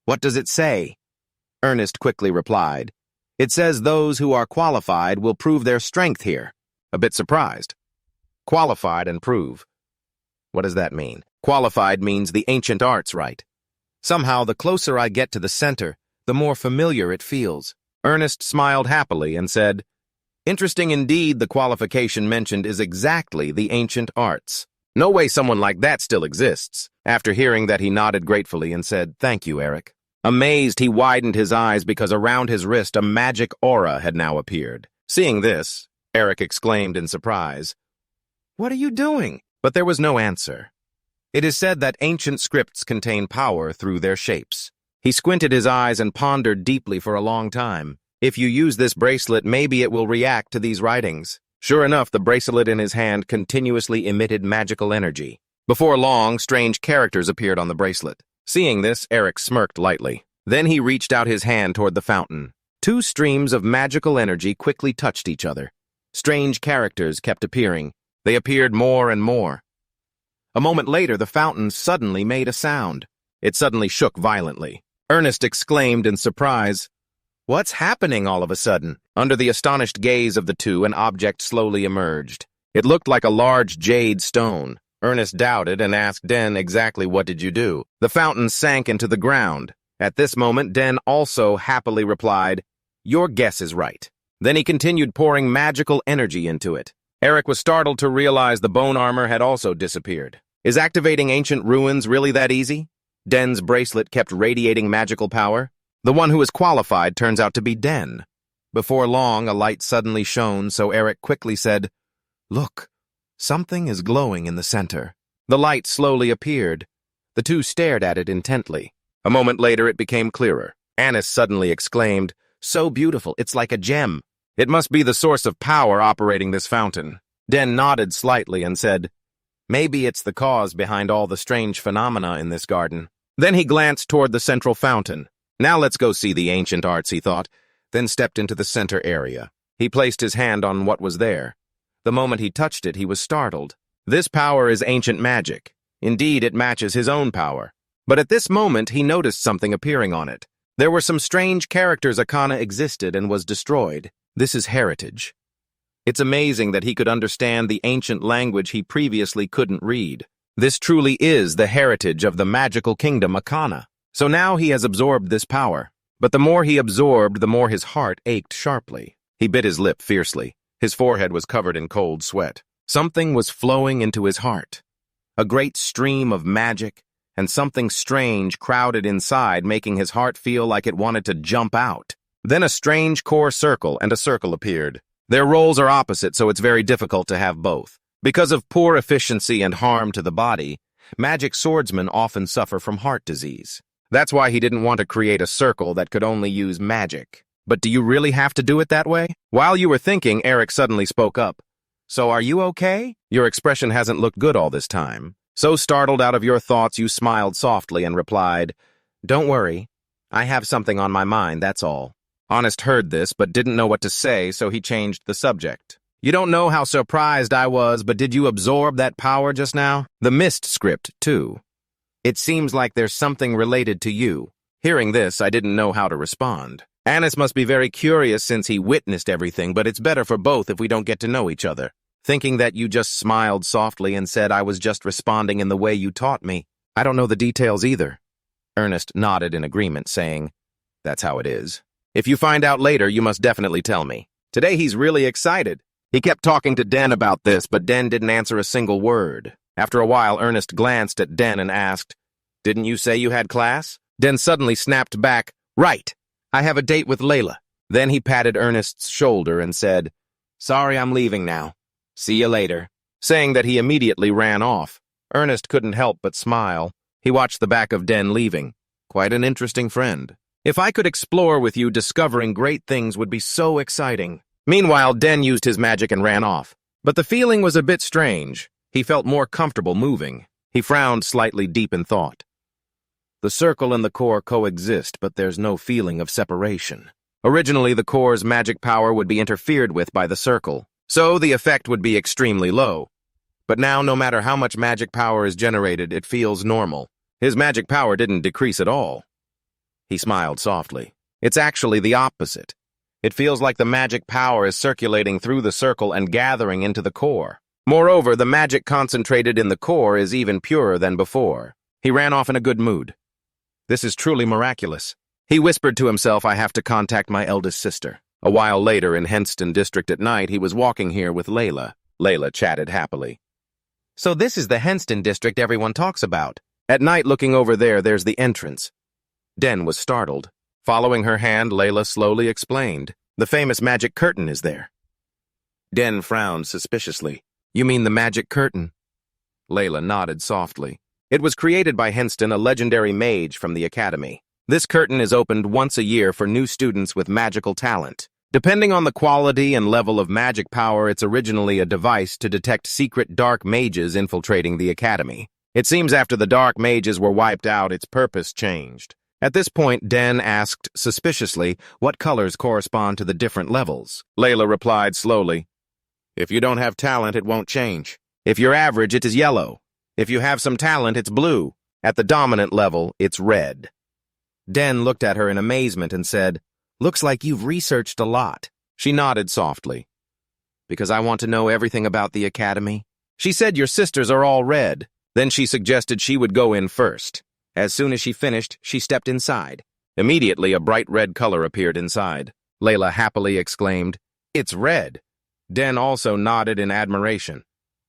"What does it say?" Ernest quickly replied, "It says those who are qualified will prove their strength here." A bit surprised. Qualified and prove. What does that mean? Qualified means the ancient arts, right? Somehow, the closer I get to the center, the more familiar it feels. Ernest smiled happily and said, "Interesting indeed, the qualification mentioned is exactly the ancient arts. No way someone like that still exists." After hearing that, he nodded gratefully and said, "Thank you, Aric." Amazed, he widened his eyes because around his wrist a magic aura had now appeared. Seeing this, Aric exclaimed in surprise, "What are you doing?" But there was no answer. It is said that ancient scripts contain power through their shapes. He squinted his eyes and pondered deeply for a long time. If you use this bracelet, maybe it will react to these writings. Sure enough, the bracelet in his hand continuously emitted magical energy. Before long, strange characters appeared on the bracelet. Seeing this, Aric smirked lightly. Then he reached out his hand toward the fountain. Two streams of magical energy quickly touched each other. Strange characters kept appearing. They appeared more and more. A moment later, the fountain suddenly made a sound. It suddenly shook violently. Ernest exclaimed in surprise, "What's happening all of a sudden?" Under the astonished gaze of the two, an object slowly emerged. It looked like a large jade stone. Ernest doubted and asked Den exactly what did you do. The fountain sank into the ground. At this moment, Den also happily replied, "Your guess is right." Then he continued pouring magical energy into it. Aric was startled to realize the bone armor had also disappeared. Is activating ancient ruins really that easy? Den's bracelet kept radiating magical power. The one who is qualified turns out to be Den. Before long, a light suddenly shone, so Aric quickly said, "Look, something is glowing in the center." The light slowly appeared. The two stared at it intently. A moment later, it became clearer. Anis suddenly exclaimed, "So beautiful, it's like a gem. It must be the source of power operating this fountain." Den nodded slightly and said, "Maybe it's the cause behind all the strange phenomena in this garden." Then he glanced toward the central fountain. "Now let's go see the ancient arts," he thought, then stepped into the center area. He placed his hand on what was there. The moment he touched it, he was startled. This power is ancient magic. Indeed, it matches his own power. But at this moment, he noticed something appearing on it. There were some strange characters Akana existed and was destroyed. This is heritage. It's amazing that he could understand the ancient language he previously couldn't read. This truly is the heritage of the magical kingdom Akana. So now he has absorbed this power. But the more he absorbed, the more his heart ached sharply. He bit his lip fiercely. His forehead was covered in cold sweat. Something was flowing into his heart. A great stream of magic, and something strange crowded inside, making his heart feel like it wanted to jump out. Then a strange core circle and a circle appeared. Their roles are opposite, so it's very difficult to have both. Because of poor efficiency and harm to the body, magic swordsmen often suffer from heart disease. That's why he didn't want to create a circle that could only use magic. But do you really have to do it that way? While you were thinking, Aric suddenly spoke up. "So are you okay? Your expression hasn't looked good all this time." So startled out of your thoughts, you smiled softly and replied, "Don't worry. I have something on my mind, that's all." Honest heard this, but didn't know what to say, so he changed the subject. "You don't know how surprised I was, but did you absorb that power just now? The mist script, too. It seems like there's something related to you." Hearing this, I didn't know how to respond. Anis must be very curious since he witnessed everything, but it's better for both if we don't get to know each other. Thinking that you just smiled softly and said I was just responding in the way you taught me. I don't know the details either. Ernest nodded in agreement, saying, "That's how it is. If you find out later, you must definitely tell me." Today he's really excited. He kept talking to Den about this, but Den didn't answer a single word. After a while, Ernest glanced at Den and asked, "Didn't you say you had class?" Den suddenly snapped back, "Right. I have a date with Layla." Then he patted Ernest's shoulder and said, "Sorry, I'm leaving now. See you later." saying that he immediately ran off. Ernest couldn't help but smile. He watched the back of Den leaving. Quite an interesting friend. If I could explore with you, discovering great things would be so exciting. Meanwhile, Den used his magic and ran off. But the feeling was a bit strange. He felt more comfortable moving. He frowned slightly, deep in thought. The circle and the core coexist, but there's no feeling of separation. Originally, the core's magic power would be interfered with by the circle, so the effect would be extremely low. But now, no matter how much magic power is generated, it feels normal. His magic power didn't decrease at all. He smiled softly. It's actually the opposite. It feels like the magic power is circulating through the circle and gathering into the core. Moreover, the magic concentrated in the core is even purer than before. He ran off in a good mood. This is truly miraculous. He whispered to himself, I have to contact my eldest sister. A while later, in Henston District at night, he was walking here with Layla. Layla chatted happily. So this is the Henston District everyone talks about. At night, looking over there, there's the entrance. Den was startled. Following her hand, Layla slowly explained. The famous magic curtain is there. Den frowned suspiciously. You mean the magic curtain? Layla nodded softly. It was created by Henston, a legendary mage from the academy. This curtain is opened once a year for new students with magical talent. Depending on the quality and level of magic power, it's originally a device to detect secret dark mages infiltrating the academy. It seems after the dark mages were wiped out, its purpose changed. At this point, Den asked suspiciously what colors correspond to the different levels. Layla replied slowly, If you don't have talent, it won't change. If you're average, it is yellow. If you have some talent, it's blue. At the dominant level, it's red. Den looked at her in amazement and said, Looks like you've researched a lot. She nodded softly. Because I want to know everything about the academy. She said your sisters are all red. Then she suggested she would go in first. As soon as she finished, she stepped inside. Immediately, a bright red color appeared inside. Layla happily exclaimed, It's red. Den also nodded in admiration.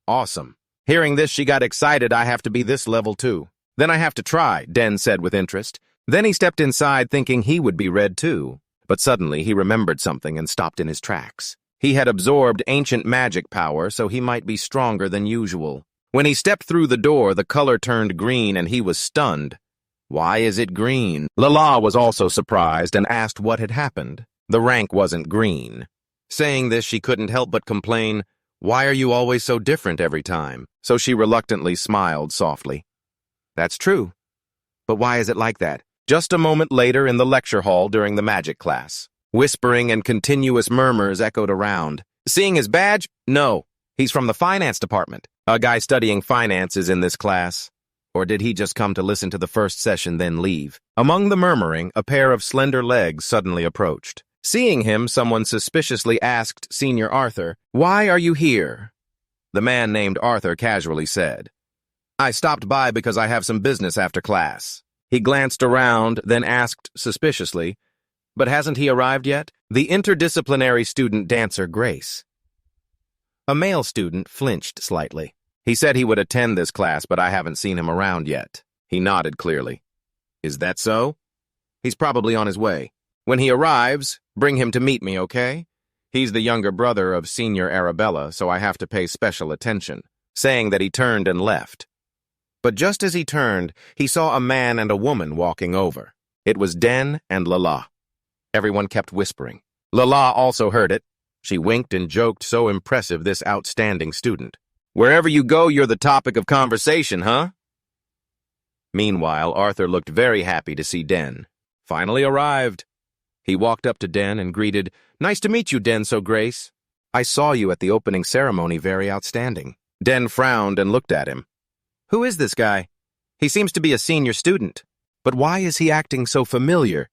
Awesome. Hearing this, she got excited. I have to be this level too. Then I have to try, Den said with interest. Then he stepped inside thinking he would be red too. But suddenly he remembered something and stopped in his tracks. He had absorbed ancient magic power, so he might be stronger than usual. When he stepped through the door, the color turned green and he was stunned. Why is it green? Lala was also surprised and asked what had happened. The rank wasn't green. Saying this, she couldn't help but complain, Why are you always so different every time? So she reluctantly smiled softly. That's true. But why is it like that? Just a moment later in the lecture hall during the magic class. Whispering and continuous murmurs echoed around. Seeing his badge? No. He's from the finance department. A guy studying finance is in this class. Or did he just come to listen to the first session then leave? Among the murmuring, a pair of slender legs suddenly approached. Seeing him, someone suspiciously asked Senior Arthur, Why are you here? The man named Arthur casually said, I stopped by because I have some business after class. He glanced around, then asked suspiciously, But hasn't he arrived yet? The interdisciplinary student dancer Grace. A male student flinched slightly. He said he would attend this class, but I haven't seen him around yet. He nodded clearly. Is that so? He's probably on his way. When he arrives, bring him to meet me, okay? He's the younger brother of Senior Arabella, so I have to pay special attention. Saying that he turned and left. But just as he turned, he saw a man and a woman walking over. It was Den and Lala. Everyone kept whispering. Lala also heard it. She winked and joked, so impressive, this outstanding student. Wherever you go, you're the topic of conversation, huh? Meanwhile, Arthur looked very happy to see Den. Finally arrived. He walked up to Den and greeted, Nice to meet you, Den so Grace. I saw you at the opening ceremony, very outstanding. Den frowned and looked at him. Who is this guy? He seems to be a senior student. But why is he acting so familiar?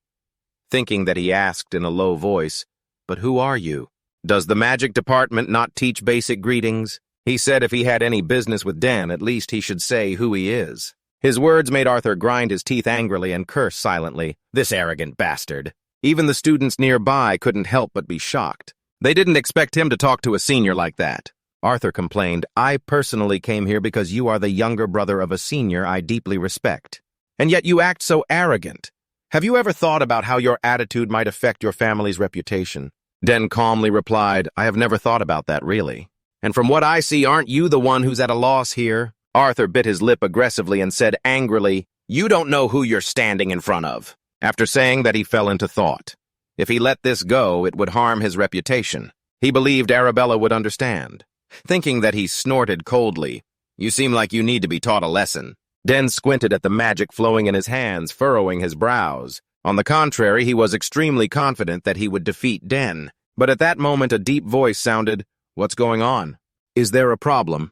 Thinking that he asked in a low voice, But who are you? Does the magic department not teach basic greetings? He said if he had any business with Den, at least he should say who he is. His words made Arthur grind his teeth angrily and curse silently. This arrogant bastard. Even the students nearby couldn't help but be shocked. They didn't expect him to talk to a senior like that. Arthur complained, I personally came here because you are the younger brother of a senior I deeply respect. And yet you act so arrogant. Have you ever thought about how your attitude might affect your family's reputation? Den calmly replied, I have never thought about that, really. And from what I see, aren't you the one who's at a loss here? Arthur bit his lip aggressively and said angrily, "You don't know who you're standing in front of." After saying that, he fell into thought. If he let this go, it would harm his reputation. He believed Arabella would understand. Thinking that, he snorted coldly, "You seem like you need to be taught a lesson." Den squinted at the magic flowing in his hands, furrowing his brows. On the contrary, he was extremely confident that he would defeat Den. But at that moment, a deep voice sounded, "What's going on? Is there a problem?"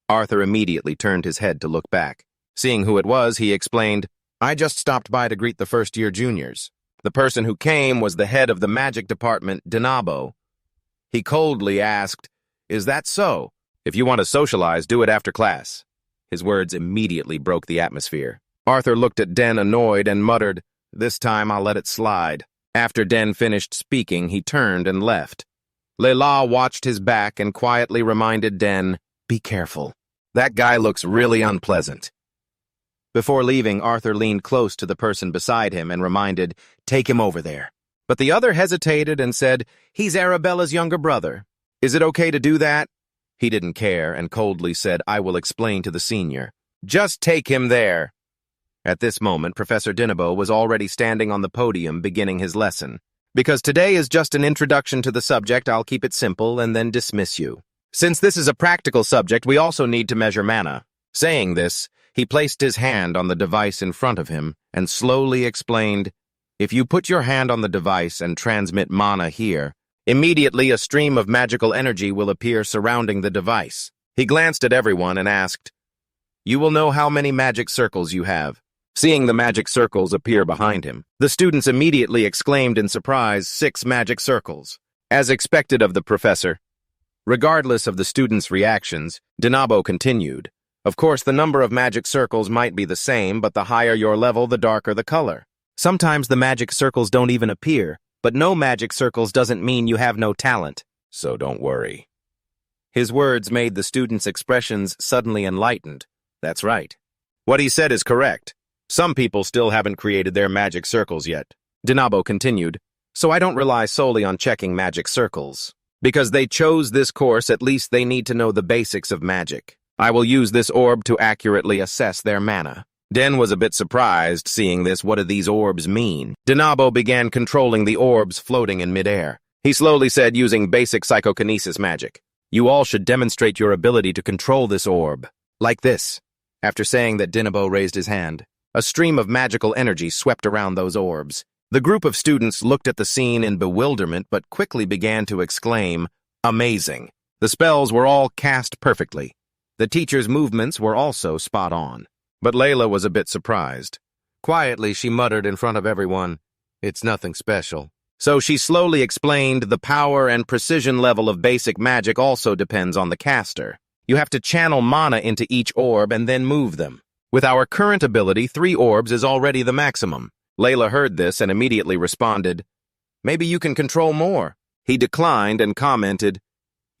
Arthur immediately turned his head to look back. Seeing who it was, he explained, "I just stopped by to greet the first-year juniors. The person who came was the head of the magic department, Denu." He coldly asked, "Is that so? If you want to socialize, do it after class." His words immediately broke the atmosphere. Arthur looked at Den annoyed and muttered, "This time I'll let it slide." After Den finished speaking, he turned and left. Leila watched his back and quietly reminded Den, "Be careful. That guy looks really unpleasant." Before leaving, Arthur leaned close to the person beside him and reminded, "Take him over there." But the other hesitated and said, "He's Arabella's younger brother. Is it okay to do that?" He didn't care and coldly said, "I will explain to the senior. Just take him there." At this moment, Professor Denu was already standing on the podium beginning his lesson. "Because today is just an introduction to the subject, I'll keep it simple and then dismiss you. Since this is a practical subject, we also need to measure mana." Saying this, he placed his hand on the device in front of him and slowly explained, "If you put your hand on the device and transmit mana here, immediately a stream of magical energy will appear surrounding the device." He glanced at everyone and asked, "You will know how many magic circles you have." Seeing the magic circles appear behind him, the students immediately exclaimed in surprise, 6 magic circles. As expected of the professor. Regardless of the students' reactions, Denu continued, "Of course, the number of magic circles might be the same, but the higher your level, the darker the color. Sometimes the magic circles don't even appear, but no magic circles doesn't mean you have no talent. So don't worry." His words made the students' expressions suddenly enlightened. That's right. What he said is correct. Some people still haven't created their magic circles yet. Denu continued, "So I don't rely solely on checking magic circles. Because they chose this course, at least they need to know the basics of magic. I will use this orb to accurately assess their mana." Den was a bit surprised seeing this. What do these orbs mean? Denu began controlling the orbs floating in midair. He slowly said, using basic psychokinesis magic, "You all should demonstrate your ability to control this orb. Like this." After saying that, Denu raised his hand. A stream of magical energy swept around those orbs. The group of students looked at the scene in bewilderment but quickly began to exclaim, "Amazing." The spells were all cast perfectly. The teacher's movements were also spot on. But Layla was a bit surprised. Quietly, she muttered in front of everyone, "It's nothing special." So she slowly explained, "The power and precision level of basic magic also depends on the caster. You have to channel mana into each orb and then move them. With our current ability, 3 orbs is already the maximum." Layla heard this and immediately responded, "Maybe you can control more." He declined and commented,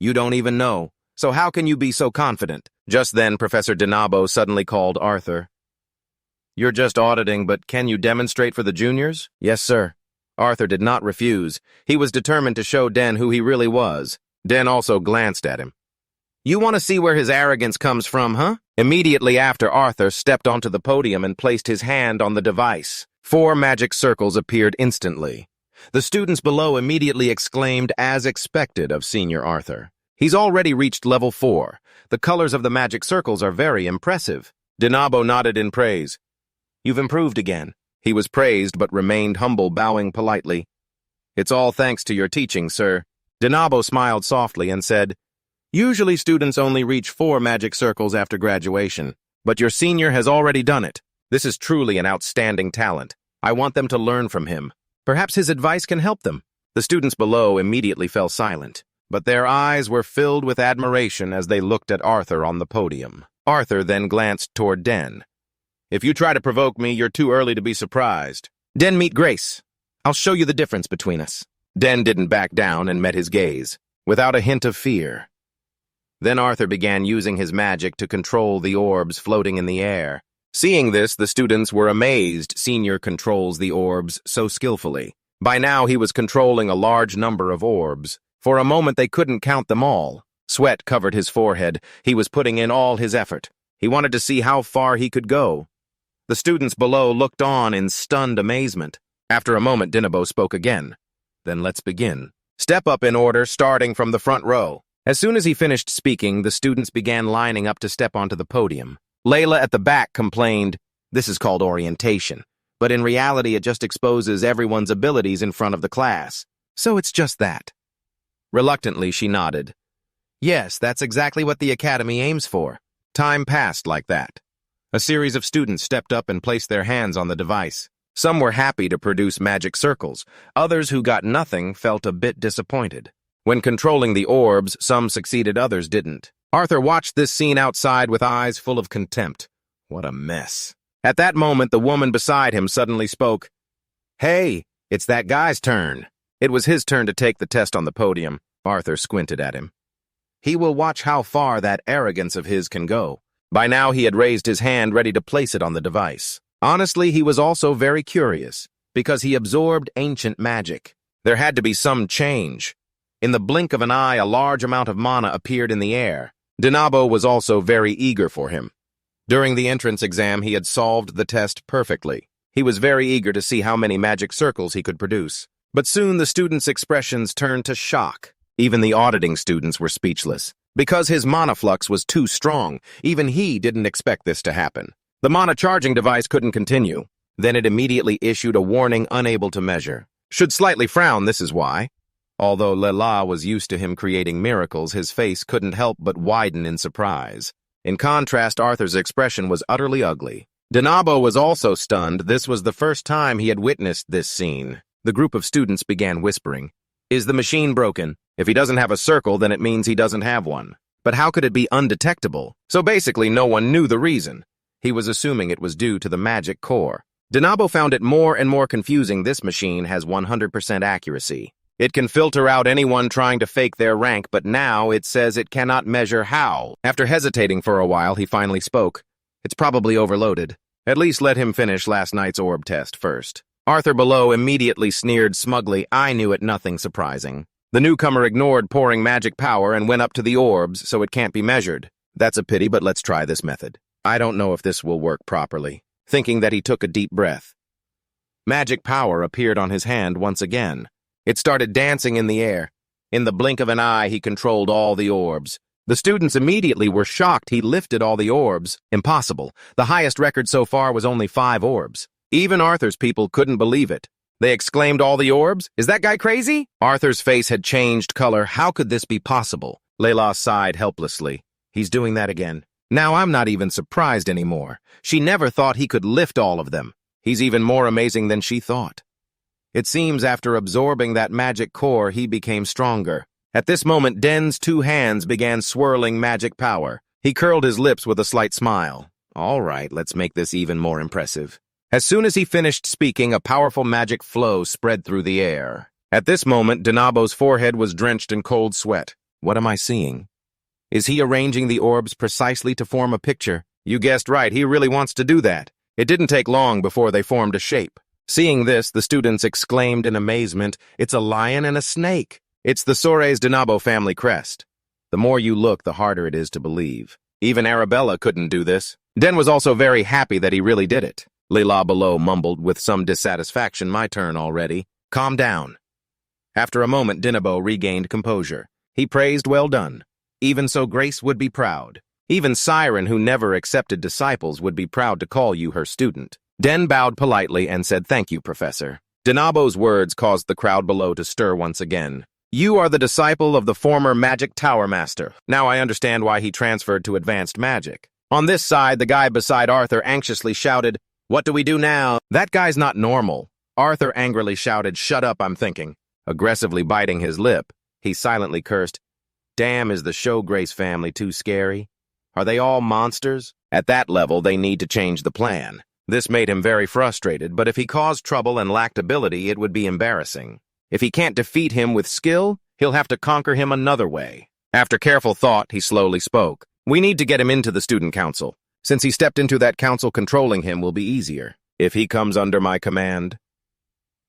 "You don't even know. So how can you be so confident?" Just then, Professor Denu suddenly called Arthur. "You're just auditing, but can you demonstrate for the juniors?" "Yes, sir." Arthur did not refuse. He was determined to show Den who he really was. Den also glanced at him. "You want to see where his arrogance comes from, huh?" Immediately after, Arthur stepped onto the podium and placed his hand on the device. 4 magic circles appeared instantly. The students below immediately exclaimed, as expected of Senior Arthur, "He's already reached level 4. The colors of the magic circles are very impressive." Denu nodded in praise. "You've improved again." He was praised but remained humble, bowing politely. "It's all thanks to your teaching, sir." Denu smiled softly and said, "Usually students only reach 4 magic circles after graduation, but your senior has already done it. This is truly an outstanding talent. I want them to learn from him. Perhaps his advice can help them." The students below immediately fell silent, but their eyes were filled with admiration as they looked at Arthur on the podium. Arthur then glanced toward Den. "If you try to provoke me, you're too early to be surprised." "Den, meet Grace. I'll show you the difference between us." Den didn't back down and met his gaze, without a hint of fear. Then Arthur began using his magic to control the orbs floating in the air. Seeing this, the students were amazed. Senior controls the orbs so skillfully. By now, he was controlling a large number of orbs. For a moment, they couldn't count them all. Sweat covered his forehead. He was putting in all his effort. He wanted to see how far he could go. The students below looked on in stunned amazement. After a moment, Denu spoke again. Then let's begin. Step up in order, starting from the front row. As soon as he finished speaking, the students began lining up to step onto the podium. Layla at the back complained, "This is called orientation, but in reality it just exposes everyone's abilities in front of the class. So it's just that." Reluctantly, she nodded. Yes, that's exactly what the academy aims for. Time passed like that. A series of students stepped up and placed their hands on the device. Some were happy to produce magic circles. Others who got nothing felt a bit disappointed. When controlling the orbs, some succeeded, others didn't. Arthur watched this scene outside with eyes full of contempt. What a mess. At that moment, the woman beside him suddenly spoke. "Hey, it's that guy's turn." It was his turn to take the test on the podium. Arthur squinted at him. He will watch how far that arrogance of his can go. By now, he had raised his hand ready to place it on the device. Honestly, he was also very curious, because he absorbed ancient magic. There had to be some change. In the blink of an eye, a large amount of mana appeared in the air. Denu was also very eager for him. During the entrance exam, he had solved the test perfectly. He was very eager to see how many magic circles he could produce. But soon the students' expressions turned to shock. Even the auditing students were speechless. Because his mana flux was too strong, even he didn't expect this to happen. The mana charging device couldn't continue. Then it immediately issued a warning unable to measure. Should slightly frown, this is why. Although Layla was used to him creating miracles, his face couldn't help but widen in surprise. In contrast, Arthur's expression was utterly ugly. Denu was also stunned. This was the first time he had witnessed this scene. The group of students began whispering. Is the machine broken? If he doesn't have a circle, then it means he doesn't have one. But how could it be undetectable? So basically, no one knew the reason. He was assuming it was due to the magic core. Denu found it more and more confusing. This machine has 100% accuracy. It can filter out anyone trying to fake their rank, but now it says it cannot measure how. After hesitating for a while, he finally spoke. It's probably overloaded. At least let him finish last night's orb test first. Arthur below immediately sneered smugly. I knew it, nothing surprising. The newcomer ignored pouring magic power and went up to the orbs, so it can't be measured. That's a pity, but let's try this method. I don't know if this will work properly. Thinking that, he took a deep breath. Magic power appeared on his hand once again. It started dancing in the air. In the blink of an eye, he controlled all the orbs. The students immediately were shocked. He lifted all the orbs. Impossible. The highest record so far was only 5 orbs. Even Arthur's people couldn't believe it. They exclaimed, "All the orbs? Is that guy crazy?" Arthur's face had changed color. How could this be possible? Layla sighed helplessly. He's doing that again. Now I'm not even surprised anymore. She never thought he could lift all of them. He's even more amazing than she thought. It seems after absorbing that magic core, he became stronger. At this moment, Den's 2 hands began swirling magic power. He curled his lips with a slight smile. All right, let's make this even more impressive. As soon as he finished speaking, a powerful magic flow spread through the air. At this moment, Denu's forehead was drenched in cold sweat. What am I seeing? Is he arranging the orbs precisely to form a picture? You guessed right, he really wants to do that. It didn't take long before they formed a shape. Seeing this, the students exclaimed in amazement, "It's a lion and a snake. It's the Suarez Denu family crest." The more you look, the harder it is to believe. Even Arabella couldn't do this. Den was also very happy that he really did it. Layla below mumbled with some dissatisfaction, "My turn already. Calm down." After a moment, Denu regained composure. He praised, "Well done. Even so, Grace would be proud. Even Siren, who never accepted disciples, would be proud to call you her student." Den bowed politely and said, "Thank you, Professor." Denu's words caused the crowd below to stir once again. "You are the disciple of the former Magic Tower Master. Now I understand why he transferred to advanced magic." On this side, the guy beside Arthur anxiously shouted, "What do we do now? That guy's not normal." Arthur angrily shouted, "Shut up, I'm thinking." Aggressively biting his lip, he silently cursed, "Damn, is the Show Grace family too scary? Are they all monsters? At that level, they need to change the plan." This made him very frustrated, but if he caused trouble and lacked ability, it would be embarrassing. If he can't defeat him with skill, he'll have to conquer him another way. After careful thought, he slowly spoke. "We need to get him into the student council. Since he stepped into that council, controlling him will be easier. If he comes under my command."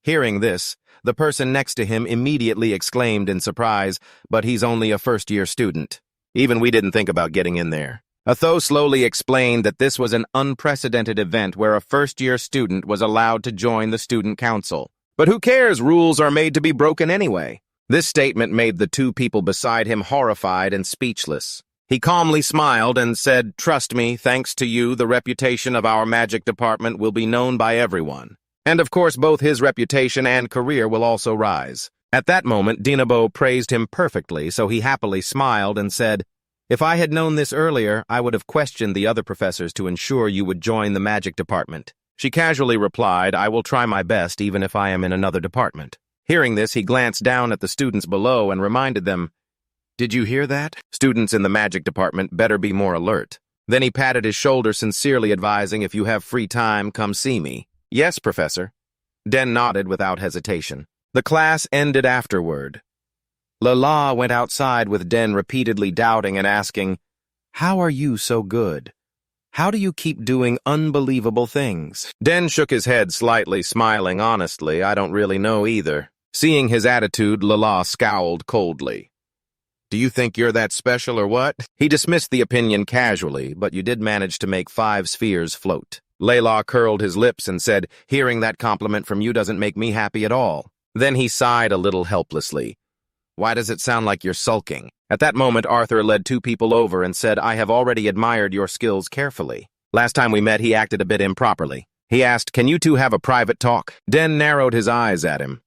Hearing this, the person next to him immediately exclaimed in surprise, "But he's only a first-year student." Even we didn't think about getting in there. Atho slowly explained that this was an unprecedented event where a first-year student was allowed to join the student council. But who cares? Rules are made to be broken anyway. This statement made the two people beside him horrified and speechless. He calmly smiled and said, "Trust me, thanks to you, the reputation of our magic department will be known by everyone. And of course, both his reputation and career will also rise." At that moment, Dinabo praised him perfectly, so he happily smiled and said, "If I had known this earlier, I would have questioned the other professors to ensure you would join the magic department." She casually replied, "I will try my best even if I am in another department." Hearing this, he glanced down at the students below and reminded them, "Did you hear that? Students in the magic department better be more alert." Then he patted his shoulder, sincerely advising, "If you have free time, come see me." "Yes, Professor." Den nodded without hesitation. The class ended afterward. Lala went outside with Den repeatedly doubting and asking, "How are you so good? How do you keep doing unbelievable things?" Den shook his head slightly, smiling honestly, "I don't really know either." Seeing his attitude, Lala scowled coldly. "Do you think you're that special or what?" He dismissed the opinion casually, "But you did manage to make 5 spheres float." Layla curled his lips and said, "Hearing that compliment from you doesn't make me happy at all." Then he sighed a little helplessly. "Why does it sound like you're sulking?" At that moment, Arthur led 2 people over and said, "I have already admired your skills carefully. Last time we met, he acted a bit improperly." He asked, "Can you two have a private talk?" Den narrowed his eyes at him.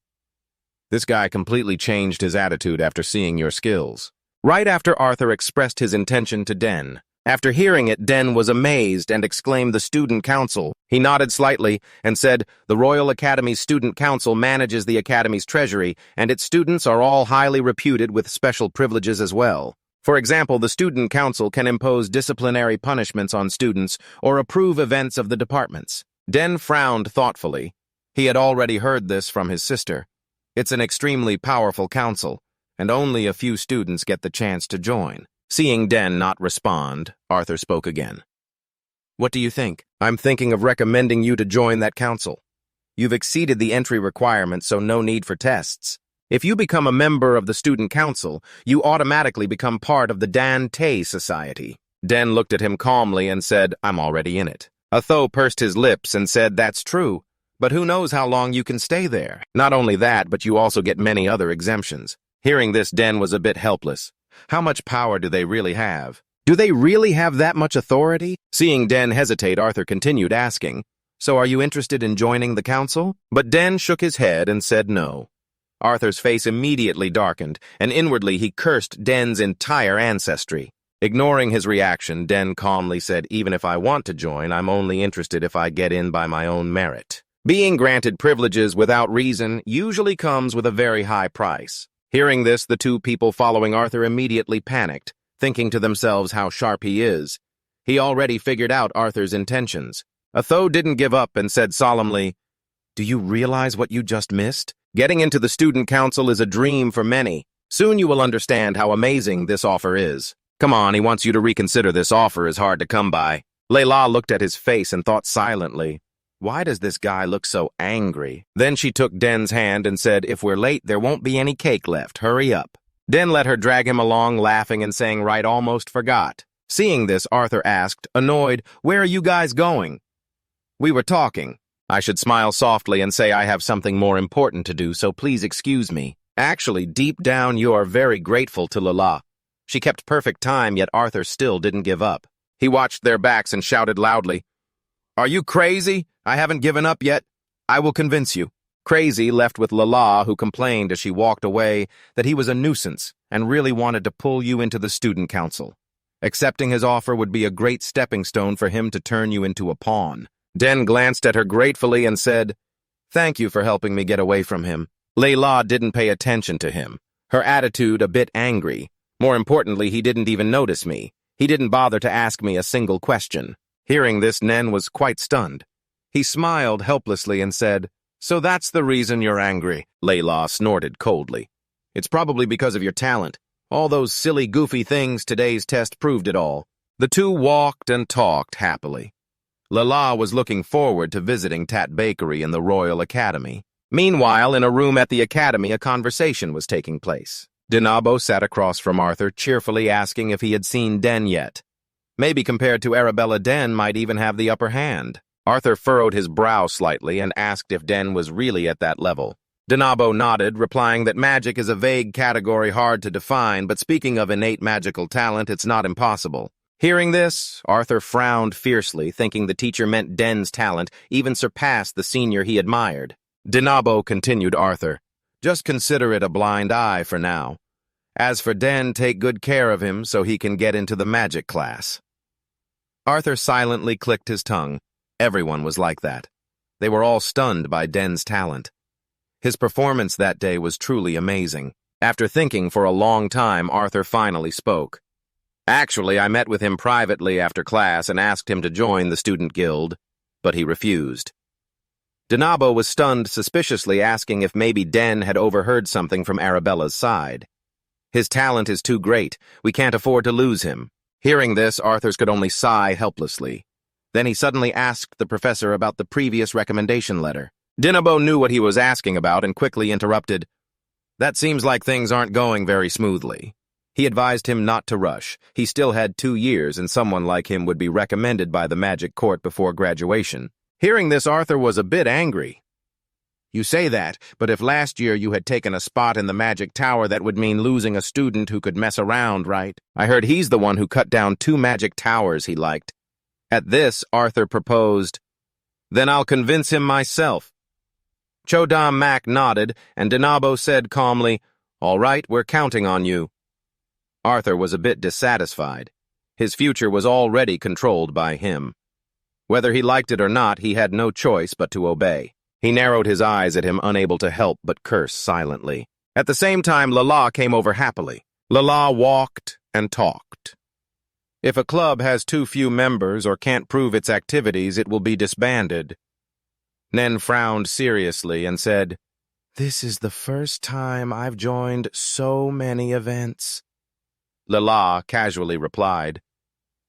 "This guy completely changed his attitude after seeing your skills." Right after Arthur expressed his intention to Den. After hearing it, Den was amazed and exclaimed, "The Student Council." He nodded slightly and said, "The Royal Academy's Student Council manages the Academy's treasury, and its students are all highly reputed with special privileges as well. For example, the Student Council can impose disciplinary punishments on students or approve events of the departments." Den frowned thoughtfully. He had already heard this from his sister. It's an extremely powerful council, and only a few students get the chance to join. Seeing Den not respond, Arthur spoke again. "What do you think?" "I'm thinking of recommending you to join that council. You've exceeded the entry requirements, so no need for tests. If you become a member of the student council, you automatically become part of the Dan Tay Society." Den looked at him calmly and said, "I'm already in it." Atho pursed his lips and said, "That's true, but who knows how long you can stay there? Not only that, but you also get many other exemptions." Hearing this, Den was a bit helpless. How much power do they really have? Do they really have that much authority? Seeing Den hesitate, Arthur continued asking, "So are you interested in joining the council?" But Den shook his head and said no. Arthur's face immediately darkened, and inwardly he cursed Den's entire ancestry. Ignoring his reaction, Den calmly said, "Even if I want to join, I'm only interested if I get in by my own merit." Being granted privileges without reason usually comes with a very high price. Hearing this, the 2 people following Arthur immediately panicked, thinking to themselves how sharp he is. He already figured out Arthur's intentions. Atho didn't give up and said solemnly, "Do you realize what you just missed? Getting into the student council is a dream for many. Soon you will understand how amazing this offer is. Come on, he wants you to reconsider. This offer is hard to come by." Layla looked at his face and thought silently, "Why does this guy look so angry?" Then she took Den's hand and said, "If we're late, there won't be any cake left. Hurry up." Den let her drag him along, laughing and saying, "Right, almost forgot." Seeing this, Arthur asked, annoyed, "Where are you guys going?" "We were talking." I should smile softly and say I have something more important to do, so please excuse me. Actually, deep down, you are very grateful to Lala. She kept perfect time, yet Arthur still didn't give up. He watched their backs and shouted loudly, "Are you crazy? I haven't given up yet. I will convince you." Crazy left with Lala, who complained as she walked away that he was a nuisance and really wanted to pull you into the student council. Accepting his offer would be a great stepping stone for him to turn you into a pawn. Den glanced at her gratefully and said, "Thank you for helping me get away from him." Layla didn't pay attention to him, her attitude a bit angry. More importantly, he didn't even notice me. He didn't bother to ask me a single question. Hearing this, Nen was quite stunned. He smiled helplessly and said, "So that's the reason you're angry." Layla snorted coldly. "It's probably because of your talent. All those silly, goofy things, today's test proved it all." The 2 walked and talked happily. Lala was looking forward to visiting Tat Bakery in the Royal Academy. Meanwhile, in a room at the Academy, a conversation was taking place. Denu sat across from Arthur, cheerfully asking if he had seen Den yet. Maybe compared to Arabella, Den might even have the upper hand. Arthur furrowed his brow slightly and asked if Den was really at that level. Denu nodded, replying that magic is a vague category hard to define, but speaking of innate magical talent, it's not impossible. Hearing this, Arthur frowned fiercely, thinking the teacher meant Den's talent even surpassed the senior he admired. Denu continued Arthur, "Just consider it a blind eye for now. As for Den, take good care of him so he can get into the magic class." Arthur silently clicked his tongue. Everyone was like that. They were all stunned by Den's talent. His performance that day was truly amazing. After thinking for a long time, Arthur finally spoke. "Actually, I met with him privately after class and asked him to join the student guild, but he refused." Denu was stunned, suspiciously asking if maybe Den had overheard something from Arabella's side. "His talent is too great. We can't afford to lose him." Hearing this, Arthur could only sigh helplessly. Then he suddenly asked the professor about the previous recommendation letter. Denu knew what he was asking about and quickly interrupted. "That seems like things aren't going very smoothly." He advised him not to rush. He still had 2 years, and someone like him would be recommended by the magic court before graduation. Hearing this, Arthur was a bit angry. "You say that, but if last year you had taken a spot in the magic tower, that would mean losing a student who could mess around, right? I heard he's the one who cut down 2 magic towers he liked." At this, Arthur proposed, "Then I'll convince him myself." Chodam Mac nodded, and Denu said calmly, "All right, we're counting on you." Arthur was a bit dissatisfied. His future was already controlled by him. Whether he liked it or not, he had no choice but to obey. He narrowed his eyes at him, unable to help but curse silently. At the same time, Lala came over happily. Lala walked and talked. "If a club has too few members or can't prove its activities, it will be disbanded." Nen frowned seriously and said, "This is the first time I've joined so many events." Lala casually replied,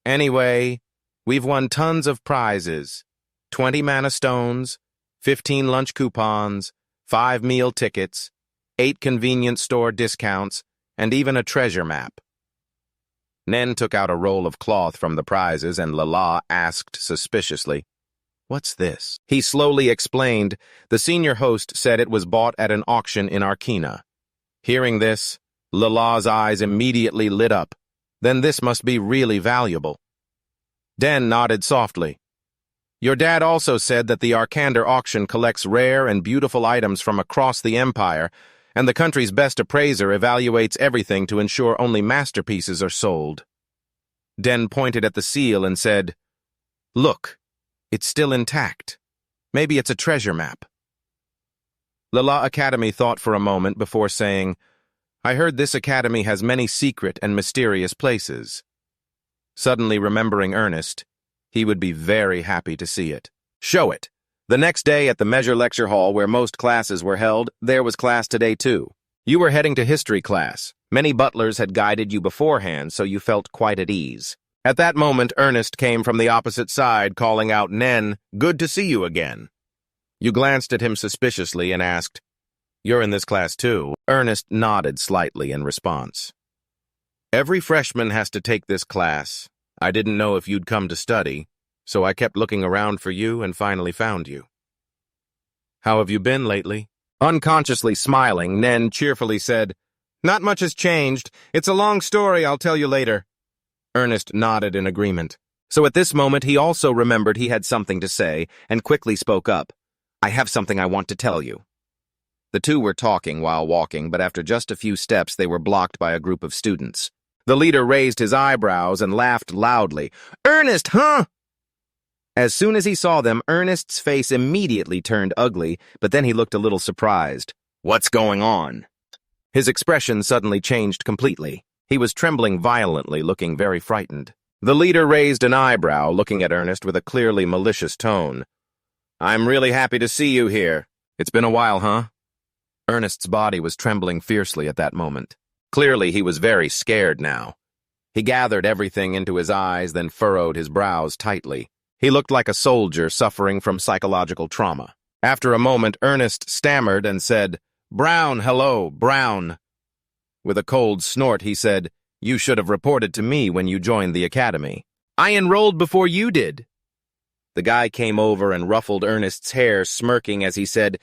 "Anyway, we've won tons of prizes. 20 mana stones, 15 lunch coupons, 5 meal tickets, 8 convenience store discounts, and even a treasure map." Nen took out a roll of cloth from the prizes, and Lala asked suspiciously, "What's this?" He slowly explained. The senior host said it was bought at an auction in Arcana. Hearing this, Lala's eyes immediately lit up. Then this must be really valuable. Den nodded softly. "Your dad also said that the Arcander auction collects rare and beautiful items from across the Empire, and the country's best appraiser evaluates everything to ensure only masterpieces are sold." Den pointed at the seal and said, "Look, it's still intact. Maybe it's a treasure map." Lala Academy thought for a moment before saying, "I heard this academy has many secret and mysterious places." Suddenly remembering Ernest, he would be very happy to see it. "Show it." The next day at the Measure Lecture Hall, where most classes were held, there was class today too. You were heading to history class. Many butlers had guided you beforehand, so you felt quite at ease. At that moment, Ernest came from the opposite side, calling out, "Nen, good to see you again." You glanced at him suspiciously and asked, "You're in this class too?" Ernest nodded slightly in response. "Every freshman has to take this class. I didn't know if you'd come to study, so I kept looking around for you and finally found you. How have you been lately?" Unconsciously smiling, Nen cheerfully said, "Not much has changed. It's a long story, I'll tell you later." Ernest nodded in agreement. So at this moment, he also remembered he had something to say and quickly spoke up. "I have something I want to tell you." The two were talking while walking, but after just a few steps, they were blocked by a group of students. The leader raised his eyebrows and laughed loudly. "Ernest, huh?" As soon as he saw them, Ernest's face immediately turned ugly, but then he looked a little surprised. "What's going on?" His expression suddenly changed completely. He was trembling violently, looking very frightened. The leader raised an eyebrow, looking at Ernest with a clearly malicious tone. "I'm really happy to see you here. It's been a while, huh?" Ernest's body was trembling fiercely at that moment. Clearly, he was very scared now. He gathered everything into his eyes, then furrowed his brows tightly. He looked like a soldier suffering from psychological trauma. After a moment, Ernest stammered and said, "Brown, hello, Brown." With a cold snort, he said, "You should have reported to me when you joined the academy." "I enrolled before you did." The guy came over and ruffled Ernest's hair, smirking as he said,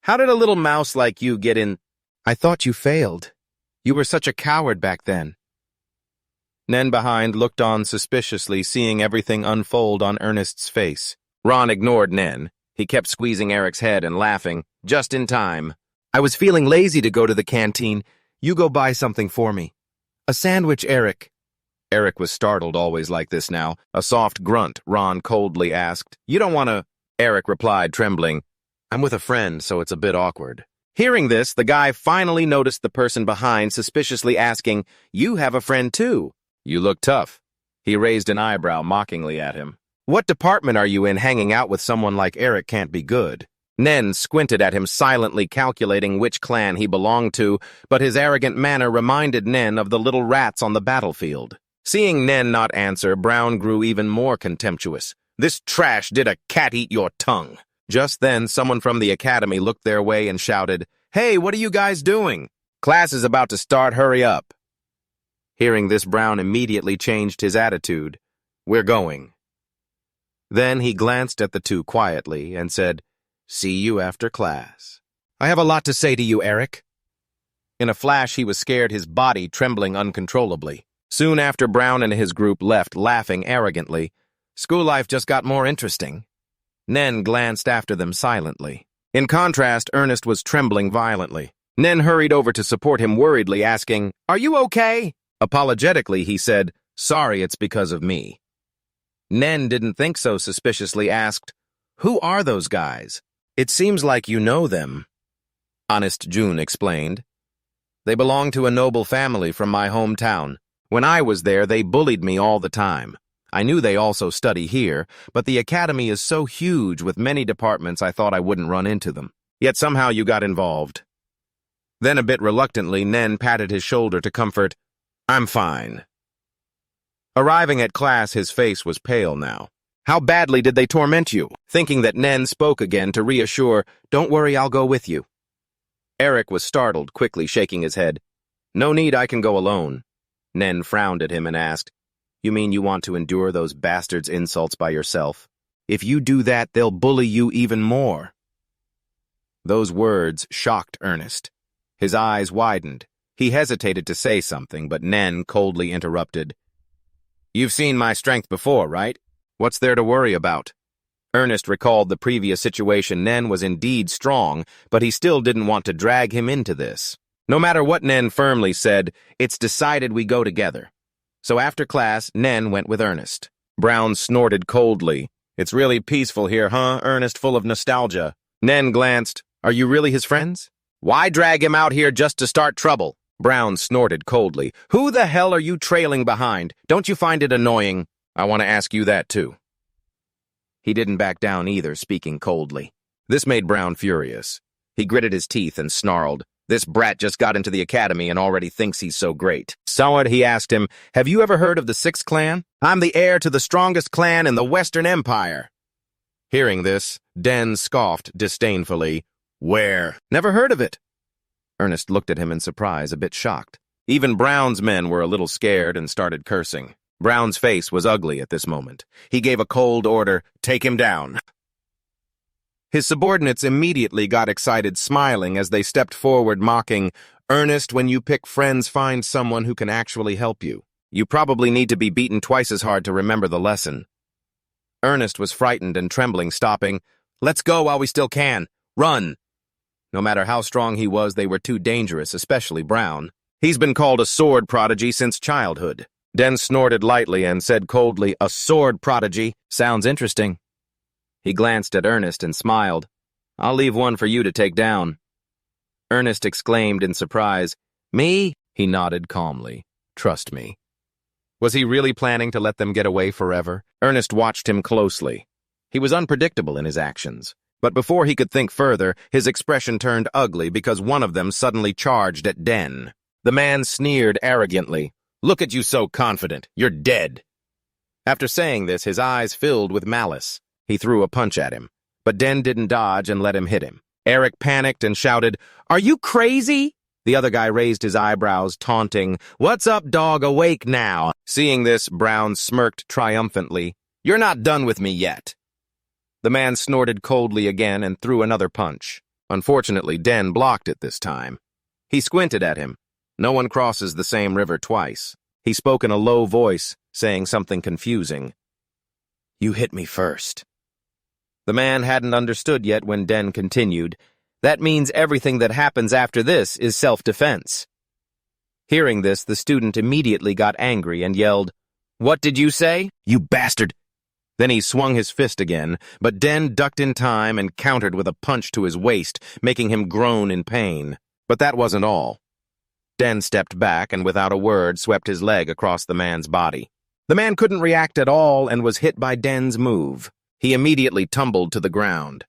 "How did a little mouse like you get in?" "I thought you failed. You were such a coward back then." Nen behind looked on suspiciously, seeing everything unfold on Ernest's face. Ron ignored Nen. He kept squeezing Aric's head and laughing, just in time. "I was feeling lazy to go to the canteen. You go buy something for me. A sandwich, Aric." Aric was startled, always like this now. A soft grunt, Ron coldly asked, "You don't want to—" Aric replied, trembling, "I'm with a friend, so it's a bit awkward." Hearing this, the guy finally noticed the person behind, suspiciously asking, "You have a friend too? You look tough." He raised an eyebrow mockingly at him. "What department are you in? Hanging out with someone like Aric can't be good." Nen squinted at him, silently calculating which clan he belonged to, but his arrogant manner reminded Nen of the little rats on the battlefield. Seeing Nen not answer, Brown grew even more contemptuous. "This trash did a cat eat your tongue." Just then, someone from the academy looked their way and shouted, "Hey, what are you guys doing? Class is about to start, hurry up." Hearing this, Brown immediately changed his attitude. "We're going." Then he glanced at the two quietly and said, "See you after class." "I have a lot to say to you, Aric." In a flash, he was scared, his body trembling uncontrollably. Soon after, Brown and his group left, laughing arrogantly. School life just got more interesting. Nen glanced after them silently. In contrast, Ernest was trembling violently. Nen hurried over to support him worriedly, asking, "Are you okay?" Apologetically, he said, "Sorry, it's because of me." Nen didn't think so, suspiciously asked, "Who are those guys? It seems like you know them." Honest June explained, "They belong to a noble family from my hometown. When I was there, they bullied me all the time. I knew they also study here, but the academy is so huge with many departments I thought I wouldn't run into them. Yet somehow you got involved." Then a bit reluctantly, Nen patted his shoulder to comfort, "I'm fine." Arriving at class, his face was pale now. "How badly did they torment you?" Thinking that Nen spoke again to reassure, "Don't worry, I'll go with you." Aric was startled, quickly shaking his head. "No need, I can go alone." Nen frowned at him and asked, "You mean you want to endure those bastards' insults by yourself? If you do that, they'll bully you even more." Those words shocked Ernest. His eyes widened. He hesitated to say something, but Nen coldly interrupted. "You've seen my strength before, right? What's there to worry about?" Ernest recalled the previous situation. Nen was indeed strong, but he still didn't want to drag him into this. No matter what Nen firmly said, "It's decided we go together." So after class, Nen went with Ernest. Brown snorted coldly. "It's really peaceful here, huh?" Ernest, full of nostalgia. Nen glanced. "Are you really his friends? Why drag him out here just to start trouble?" Brown snorted coldly. "Who the hell are you trailing behind? Don't you find it annoying?" "I want to ask you that, too." He didn't back down either, speaking coldly. This made Brown furious. He gritted his teeth and snarled, "This brat just got into the academy and already thinks he's so great." "Sawad," he asked him, "have you ever heard of the 6th clan? I'm the heir to the strongest clan in the Western Empire." Hearing this, Den scoffed disdainfully. "Where?" "Never heard of it." Ernest looked at him in surprise, a bit shocked. Even Brown's men were a little scared and started cursing. Brown's face was ugly at this moment. He gave a cold order, "Take him down." His subordinates immediately got excited, smiling as they stepped forward, mocking, "Ernest, when you pick friends, find someone who can actually help you. You probably need to be beaten twice as hard to remember the lesson." Ernest was frightened and trembling, stopping. "Let's go while we still can. Run." No matter how strong he was, they were too dangerous, especially Brown. "He's been called a sword prodigy since childhood." Den snorted lightly and said coldly, "A sword prodigy? Sounds interesting." He glanced at Ernest and smiled. "I'll leave one for you to take down." Ernest exclaimed in surprise, "Me?" He nodded calmly. "Trust me." Was he really planning to let them get away forever? Ernest watched him closely. He was unpredictable in his actions. But before he could think further, his expression turned ugly because one of them suddenly charged at Den. The man sneered arrogantly. "Look at you so confident. You're dead." After saying this, his eyes filled with malice. He threw a punch at him, but Den didn't dodge and let him hit him. Aric panicked and shouted, "Are you crazy?" The other guy raised his eyebrows, taunting, "What's up, dog? Awake now!" Seeing this, Brown smirked triumphantly. "You're not done with me yet." The man snorted coldly again and threw another punch. Unfortunately, Den blocked it this time. He squinted at him. No one crosses the same river twice. He spoke in a low voice, saying something confusing. "You hit me first." The man hadn't understood yet when Den continued, "That means everything that happens after this is self-defense." Hearing this, the student immediately got angry and yelled, "What did you say? You bastard!" Then he swung his fist again, but Den ducked in time and countered with a punch to his waist, making him groan in pain. But that wasn't all. Den stepped back and without a word swept his leg across the man's body. The man couldn't react at all and was hit by Den's move. He immediately tumbled to the ground.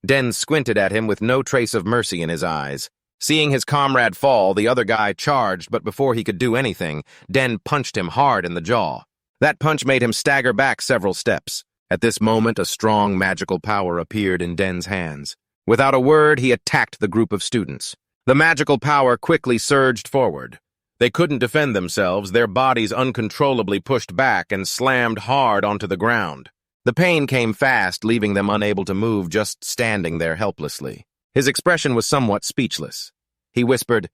Den squinted at him with no trace of mercy in his eyes. Seeing his comrade fall, the other guy charged, but before he could do anything, Den punched him hard in the jaw. That punch made him stagger back several steps. At this moment, a strong magical power appeared in Den's hands. Without a word, he attacked the group of students. The magical power quickly surged forward. They couldn't defend themselves, their bodies uncontrollably pushed back and slammed hard onto the ground. The pain came fast, leaving them unable to move, just standing there helplessly. His expression was somewhat speechless. He whispered,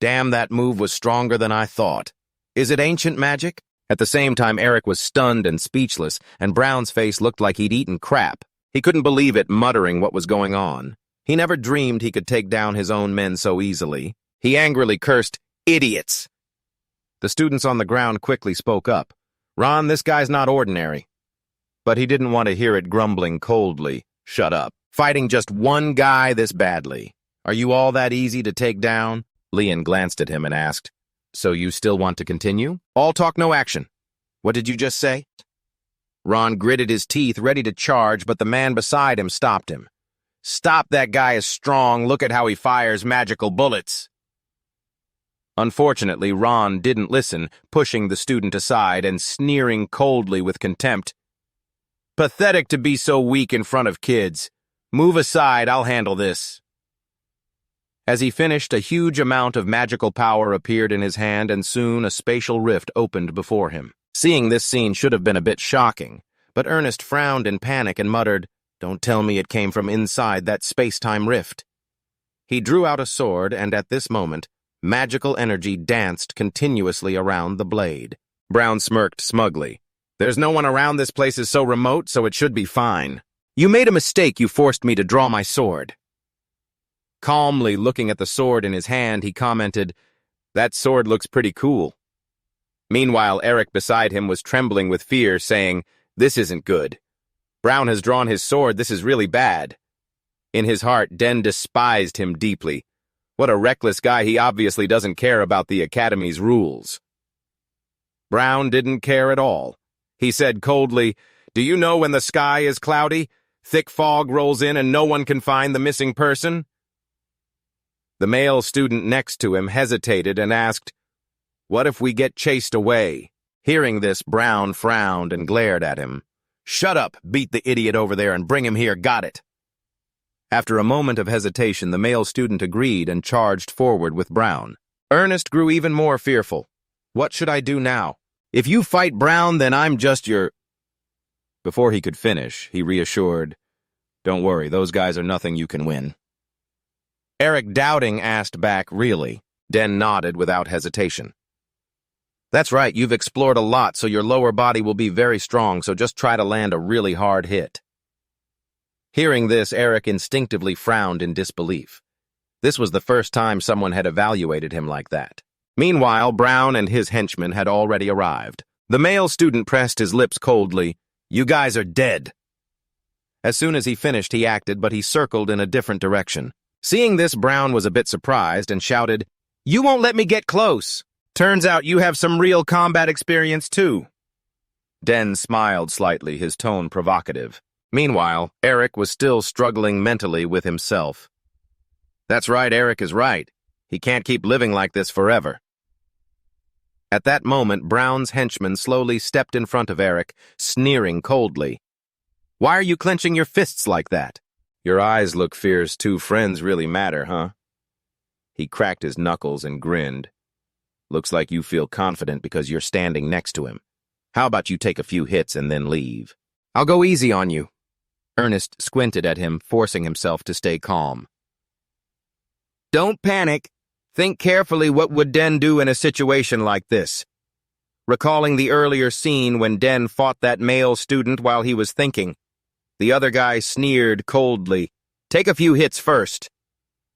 "Damn, that move was stronger than I thought. Is it ancient magic?" At the same time, Aric was stunned and speechless, and Brown's face looked like he'd eaten crap. He couldn't believe it, muttering what was going on. He never dreamed he could take down his own men so easily. He angrily cursed, "Idiots!" The students on the ground quickly spoke up. "Ron, this guy's not ordinary." But he didn't want to hear it, grumbling coldly. "Shut up. Fighting just one guy this badly. Are you all that easy to take down?" Leon glanced at him and asked, "So you still want to continue? All talk, no action." "What did you just say?" Ron gritted his teeth, ready to charge, but the man beside him stopped him. "Stop, that guy is strong. Look at how he fires magical bullets." Unfortunately, Ron didn't listen, pushing the student aside and sneering coldly with contempt. "Pathetic to be so weak in front of kids. Move aside, I'll handle this." As he finished, a huge amount of magical power appeared in his hand, and soon a spatial rift opened before him. Seeing this scene should have been a bit shocking, but Ernest frowned in panic and muttered, "Don't tell me it came from inside that space-time rift." He drew out a sword, and at this moment, magical energy danced continuously around the blade. Brown smirked smugly. "There's no one around, this place is so remote, so it should be fine. You made a mistake, you forced me to draw my sword." Calmly looking at the sword in his hand, he commented, "That sword looks pretty cool." Meanwhile, Aric beside him was trembling with fear, saying, "This isn't good. Brown has drawn his sword, this is really bad." In his heart, Den despised him deeply. What a reckless guy, he obviously doesn't care about the Academy's rules. Brown didn't care at all. He said coldly, "Do you know when the sky is cloudy? Thick fog rolls in and no one can find the missing person?" The male student next to him hesitated and asked, "What if we get chased away?" Hearing this, Brown frowned and glared at him. "Shut up, beat the idiot over there and bring him here, got it?" After a moment of hesitation, the male student agreed and charged forward with Brown. Ernest grew even more fearful. "What should I do now? If you fight Brown, then I'm just your—" Before he could finish, he reassured, "Don't worry, those guys are nothing you can win." Aric, doubting, asked back, "Really?" Den nodded without hesitation. "That's right, you've explored a lot, so your lower body will be very strong, so just try to land a really hard hit." Hearing this, Aric instinctively frowned in disbelief. This was the first time someone had evaluated him like that. Meanwhile, Brown and his henchmen had already arrived. The male student pressed his lips coldly. "You guys are dead." As soon as he finished, he acted, but he circled in a different direction. Seeing this, Brown was a bit surprised and shouted, "You won't let me get close. Turns out you have some real combat experience, too." Den smiled slightly, his tone provocative. Meanwhile, Aric was still struggling mentally with himself. That's right, Aric is right. He can't keep living like this forever. At that moment, Brown's henchman slowly stepped in front of Aric, sneering coldly. "Why are you clenching your fists like that? Your eyes look fierce, two friends really matter, huh?" He cracked his knuckles and grinned. Looks like you feel confident because you're standing next to him. How about you take a few hits and then leave? I'll go easy on you. Ernest squinted at him, forcing himself to stay calm. Don't panic. Think carefully what would Den do in a situation like this. Recalling the earlier scene when Den fought that male student while he was thinking, the other guy sneered coldly. Take a few hits first.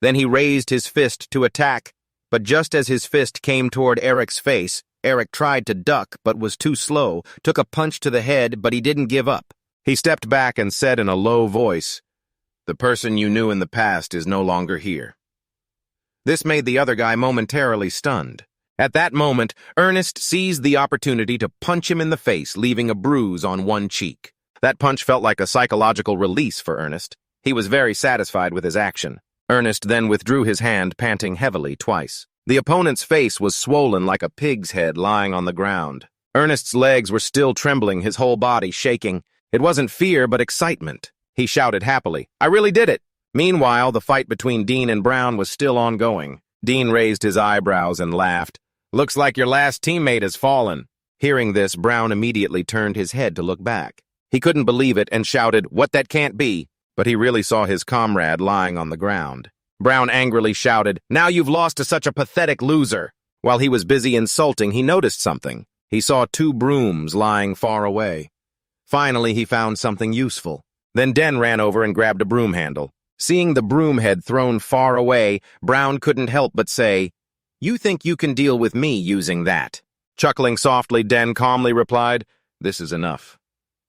Then he raised his fist to attack, but just as his fist came toward Aric's face, Aric tried to duck but was too slow, took a punch to the head, but he didn't give up. He stepped back and said in a low voice, "The person you knew in the past is no longer here." This made the other guy momentarily stunned. At that moment, Ernest seized the opportunity to punch him in the face, leaving a bruise on one cheek. That punch felt like a psychological release for Ernest. He was very satisfied with his action. Ernest then withdrew his hand, panting heavily twice. The opponent's face was swollen like a pig's head lying on the ground. Ernest's legs were still trembling, his whole body shaking. It wasn't fear, but excitement. He shouted happily, "I really did it!" Meanwhile, the fight between Dean and Brown was still ongoing. Dean raised his eyebrows and laughed. "Looks like your last teammate has fallen." Hearing this, Brown immediately turned his head to look back. He couldn't believe it and shouted, "What, that can't be!" But he really saw his comrade lying on the ground. Brown angrily shouted, "Now you've lost to such a pathetic loser." While he was busy insulting, he noticed something. He saw 2 brooms lying far away. Finally, he found something useful. Then Den ran over and grabbed a broom handle. Seeing the broom head thrown far away, Brown couldn't help but say, "You think you can deal with me using that?" Chuckling softly, Den calmly replied, "This is enough."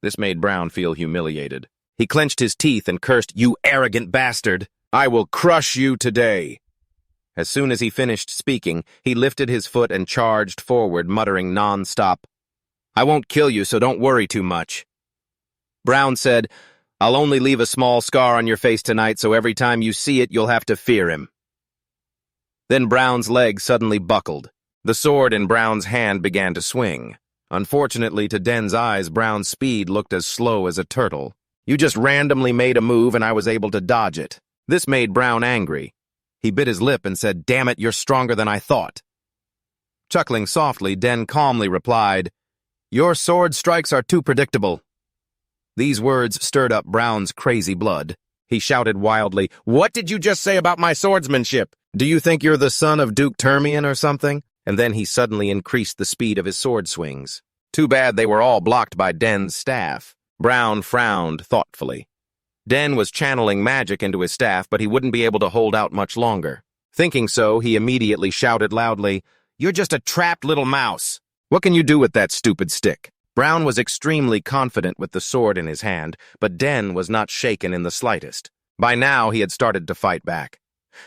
This made Brown feel humiliated. He clenched his teeth and cursed, "You arrogant bastard! I will crush you today!" As soon as he finished speaking, he lifted his foot and charged forward, muttering non-stop, "I won't kill you, so don't worry too much." Brown said, "I'll only leave a small scar on your face tonight, so every time you see it, you'll have to fear him." Then Brown's leg suddenly buckled. The sword in Brown's hand began to swing. Unfortunately, to Den's eyes, Brown's speed looked as slow as a turtle. "You just randomly made a move and I was able to dodge it." This made Brown angry. He bit his lip and said, "Damn it, you're stronger than I thought." Chuckling softly, Den calmly replied, "Your sword strikes are too predictable." These words stirred up Brown's crazy blood. He shouted wildly, "What did you just say about my swordsmanship? Do you think you're the son of Duke Termian or something?" And then he suddenly increased the speed of his sword swings. Too bad they were all blocked by Den's staff. Brown frowned thoughtfully. Den was channeling magic into his staff, but he wouldn't be able to hold out much longer. Thinking so, he immediately shouted loudly, "You're just a trapped little mouse. What can you do with that stupid stick?" Brown was extremely confident with the sword in his hand, but Den was not shaken in the slightest. By now, he had started to fight back.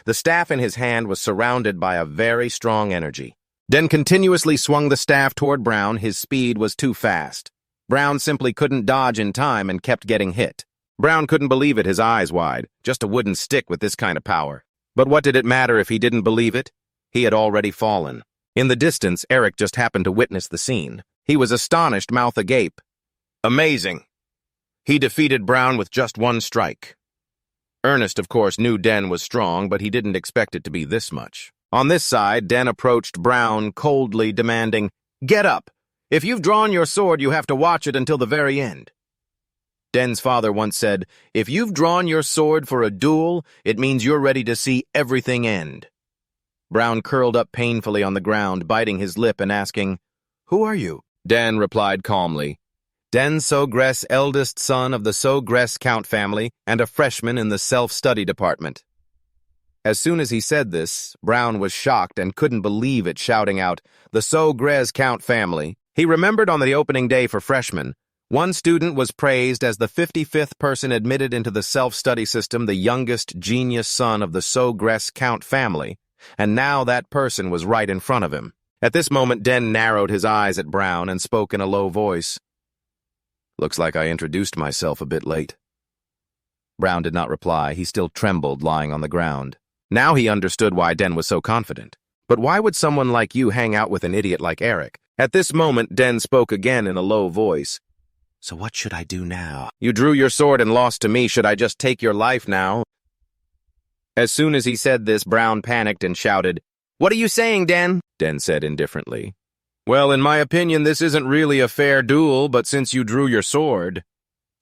The staff in his hand was surrounded by a very strong energy. Den continuously swung the staff toward Brown. His speed was too fast. Brown simply couldn't dodge in time and kept getting hit. Brown couldn't believe it, his eyes wide. Just a wooden stick with this kind of power. But what did it matter if he didn't believe it? He had already fallen. In the distance, Aric just happened to witness the scene. He was astonished, mouth agape. Amazing. He defeated Brown with just one strike. Ernest, of course, knew Den was strong, but he didn't expect it to be this much. On this side, Den approached Brown, coldly demanding, "Get up! If you've drawn your sword, you have to watch it until the very end." Den's father once said, "If you've drawn your sword for a duel, it means you're ready to see everything end." Brown curled up painfully on the ground, biting his lip and asking, "Who are you?" Den replied calmly, "Den Sogres, eldest son of the Sogres Count family and a freshman in the self-study department." As soon as he said this, Brown was shocked and couldn't believe it, shouting out, "The Sogres Count family." He remembered on the opening day for freshmen, one student was praised as the 55th person admitted into the self-study system, the youngest genius son of the Sogres Count family, and now that person was right in front of him. At this moment, Den narrowed his eyes at Brown and spoke in a low voice. "Looks like I introduced myself a bit late." Brown did not reply. He still trembled, lying on the ground. Now he understood why Den was so confident. But why would someone like you hang out with an idiot like Aric? At this moment, Den spoke again in a low voice. "So what should I do now? You drew your sword and lost to me. Should I just take your life now?" As soon as he said this, Brown panicked and shouted, "What are you saying, Den?" Den said indifferently, "Well, in my opinion, this isn't really a fair duel, but since you drew your sword."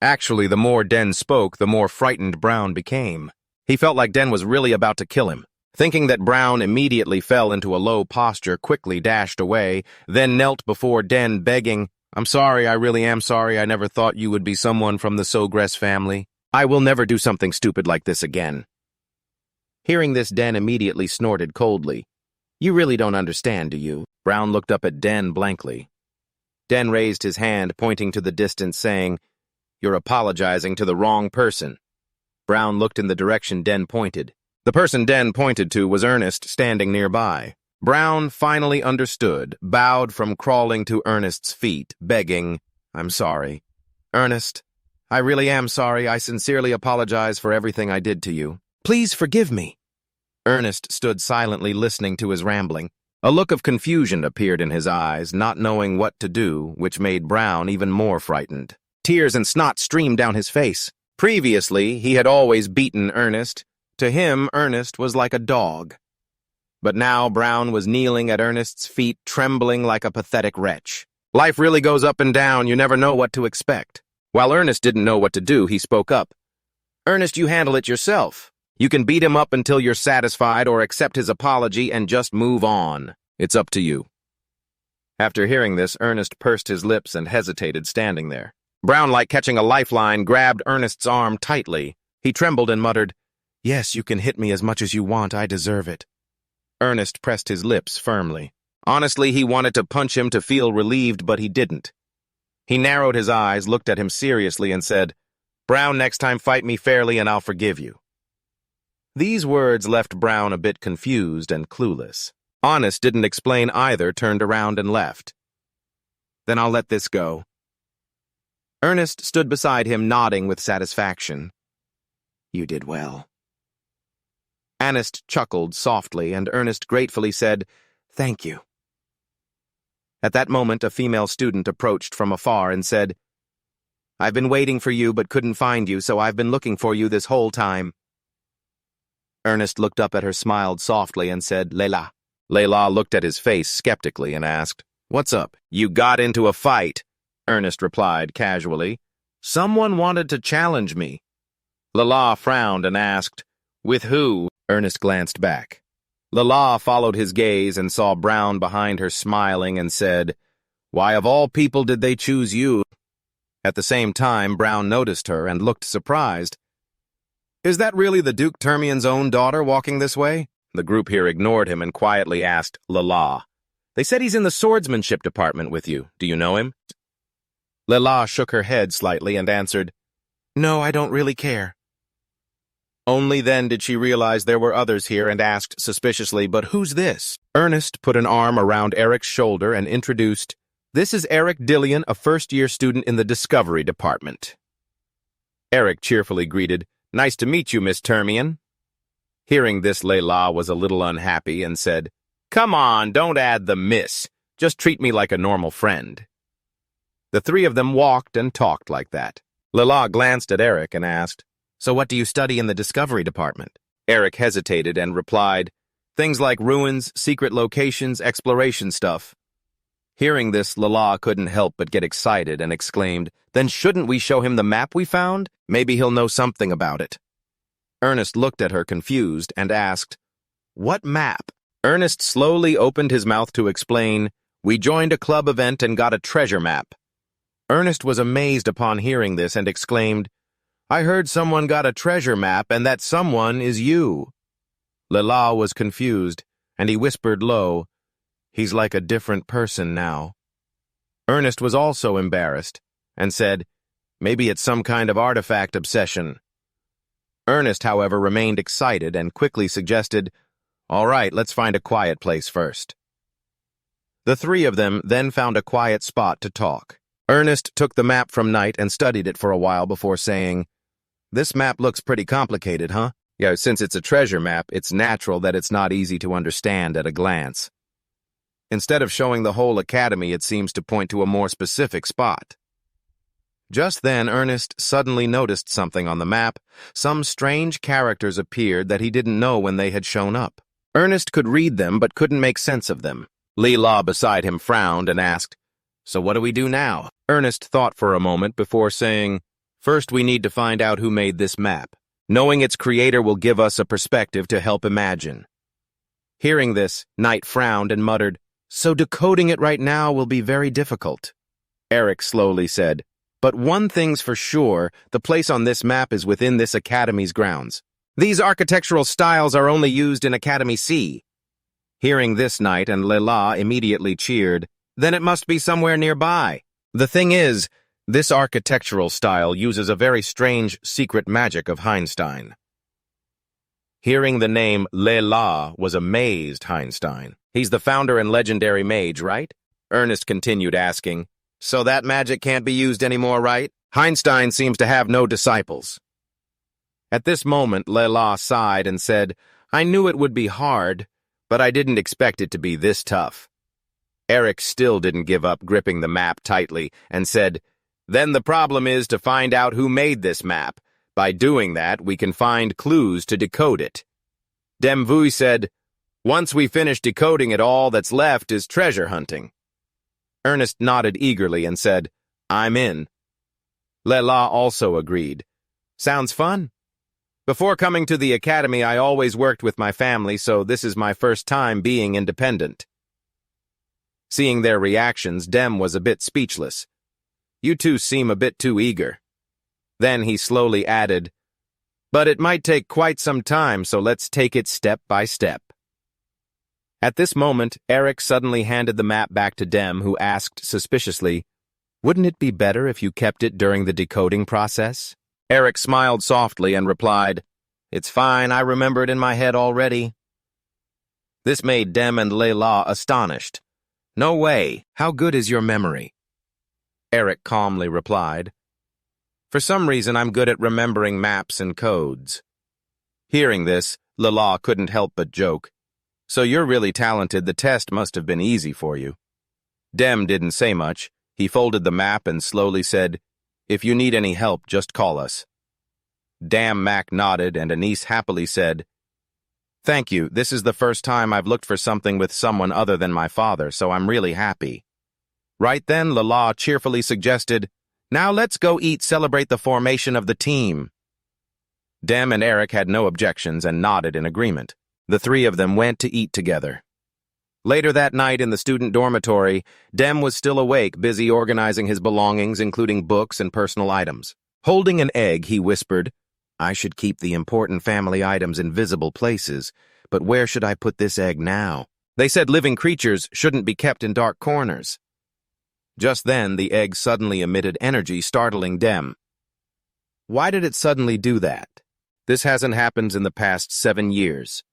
Actually, the more Den spoke, the more frightened Brown became. He felt like Den was really about to kill him. Thinking that Brown immediately fell into a low posture, quickly dashed away, then knelt before Den, begging, "I'm sorry, I really am sorry. I never thought you would be someone from the Sogress family. I will never do something stupid like this again." Hearing this, Den immediately snorted coldly. "You really don't understand, do you?" Brown looked up at Den blankly. Den raised his hand, pointing to the distance, saying, "You're apologizing to the wrong person." Brown looked in the direction Den pointed. The person Den pointed to was Ernest, standing nearby. Brown finally understood, bowed from crawling to Ernest's feet, begging, "I'm sorry. Ernest, I really am sorry. I sincerely apologize for everything I did to you. Please forgive me." Ernest stood silently listening to his rambling. A look of confusion appeared in his eyes, not knowing what to do, which made Brown even more frightened. Tears and snot streamed down his face. Previously, he had always beaten Ernest. To him, Ernest was like a dog. But now Brown was kneeling at Ernest's feet, trembling like a pathetic wretch. Life really goes up and down. You never know what to expect. While Ernest didn't know what to do, he spoke up. "Ernest, you handle it yourself. You can beat him up until you're satisfied or accept his apology and just move on. It's up to you." After hearing this, Ernest pursed his lips and hesitated, standing there. Brown, like catching a lifeline, grabbed Ernest's arm tightly. He trembled and muttered, "Yes, you can hit me as much as you want. I deserve it." Ernest pressed his lips firmly. Honestly, he wanted to punch him to feel relieved, but he didn't. He narrowed his eyes, looked at him seriously, and said, "Brown, next time fight me fairly and I'll forgive you." These words left Brown a bit confused and clueless. Honest didn't explain either, turned around and left. "Then I'll let this go." Ernest stood beside him, nodding with satisfaction. "You did well." Honest chuckled softly, and Ernest gratefully said, "Thank you." At that moment, a female student approached from afar and said, "I've been waiting for you but couldn't find you, so I've been looking for you this whole time." Ernest looked up at her, smiled softly, and said, "Layla." Layla looked at his face skeptically and asked, "What's up?" "You got into a fight," Ernest replied casually. "Someone wanted to challenge me." Layla frowned and asked, "With who?" Ernest glanced back. Layla followed his gaze and saw Brown behind her smiling and said, "Why of all people did they choose you?" At the same time, Brown noticed her and looked surprised. "Is that really the Duke Termian's own daughter walking this way?" The group here ignored him and quietly asked Layla, "They said he's in the swordsmanship department with you. Do you know him?" Layla shook her head slightly and answered, "No, I don't really care." Only then did she realize there were others here and asked suspiciously, "But who's this?" Ernest put an arm around Aric's shoulder and introduced, "This is Aric Dillion, a first-year student in the Discovery Department." Aric cheerfully greeted, "Nice to meet you, Miss Termian." Hearing this, Layla was a little unhappy and said, "Come on, don't add the miss. Just treat me like a normal friend." The three of them walked and talked like that. Layla glanced at Aric and asked, "So what do you study in the Discovery Department?" Aric hesitated and replied, "Things like ruins, secret locations, exploration stuff." Hearing this, Layla couldn't help but get excited and exclaimed, "Then shouldn't we show him the map we found? Maybe he'll know something about it." Ernest looked at her confused and asked, "What map?" Ernest slowly opened his mouth to explain, "We joined a club event and got a treasure map." Ernest was amazed upon hearing this and exclaimed, "I heard someone got a treasure map and that someone is you." Layla was confused, and he whispered low, "He's like a different person now." Ernest was also embarrassed and said, "Maybe it's some kind of artifact obsession." Ernest, however, remained excited and quickly suggested, "All right, let's find a quiet place first." The three of them then found a quiet spot to talk. Ernest took the map from Knight and studied it for a while before saying, "This map looks pretty complicated, huh? Yeah, since it's a treasure map, it's natural that it's not easy to understand at a glance. Instead of showing the whole academy, it seems to point to a more specific spot." Just then, Ernest suddenly noticed something on the map. Some strange characters appeared that he didn't know when they had shown up. Ernest could read them but couldn't make sense of them. Law beside him frowned and asked, "So what do we do now?" Ernest thought for a moment before saying, "First we need to find out who made this map. Knowing its creator will give us a perspective to help imagine." Hearing this, Knight frowned and muttered, "So decoding it right now will be very difficult." Aric slowly said, "But one thing's for sure, the place on this map is within this academy's grounds. These architectural styles are only used in Academy C." Hearing this, Knight and Leila immediately cheered, "Then it must be somewhere nearby. The thing is, this architectural style uses a very strange secret magic of Einstein." Hearing the name Leila was amazed Einstein. "He's the founder and legendary mage, right?" Ernest continued asking, "So that magic can't be used anymore, right? Einstein seems to have no disciples." At this moment, Leila sighed and said, "I knew it would be hard, but I didn't expect it to be this tough." Aric still didn't give up gripping the map tightly and said, "Then the problem is to find out who made this map. By doing that, we can find clues to decode it." Demvui said, "Once we finish decoding it, all that's left is treasure hunting." Ernest nodded eagerly and said, "I'm in." Leila also agreed. "Sounds fun. Before coming to the academy, I always worked with my family, so this is my first time being independent." Seeing their reactions, Dem was a bit speechless. "You two seem a bit too eager." Then he slowly added, "But it might take quite some time, so let's take it step by step." At this moment, Aric suddenly handed the map back to Dem, who asked suspiciously, "Wouldn't it be better if you kept it during the decoding process?" Aric smiled softly and replied, "It's fine, I remember it in my head already." This made Dem and Leila astonished. "No way, how good is your memory?" Aric calmly replied, "For some reason I'm good at remembering maps and codes." Hearing this, Leila couldn't help but joke, "So you're really talented, the test must have been easy for you." Dem didn't say much. He folded the map and slowly said, "If you need any help, just call us." Dam Mac nodded and Anise happily said, "Thank you, this is the first time I've looked for something with someone other than my father, so I'm really happy." Right then, Leila cheerfully suggested, "Now let's go eat, celebrate the formation of the team." Dem and Aric had no objections and nodded in agreement. The three of them went to eat together. Later that night in the student dormitory, Dem was still awake, busy organizing his belongings, including books and personal items. Holding an egg, he whispered, "I should keep the important family items in visible places, but where should I put this egg now? They said living creatures shouldn't be kept in dark corners." Just then, the egg suddenly emitted energy, startling Dem. Why did it suddenly do that? This hasn't happened in the past 7 years.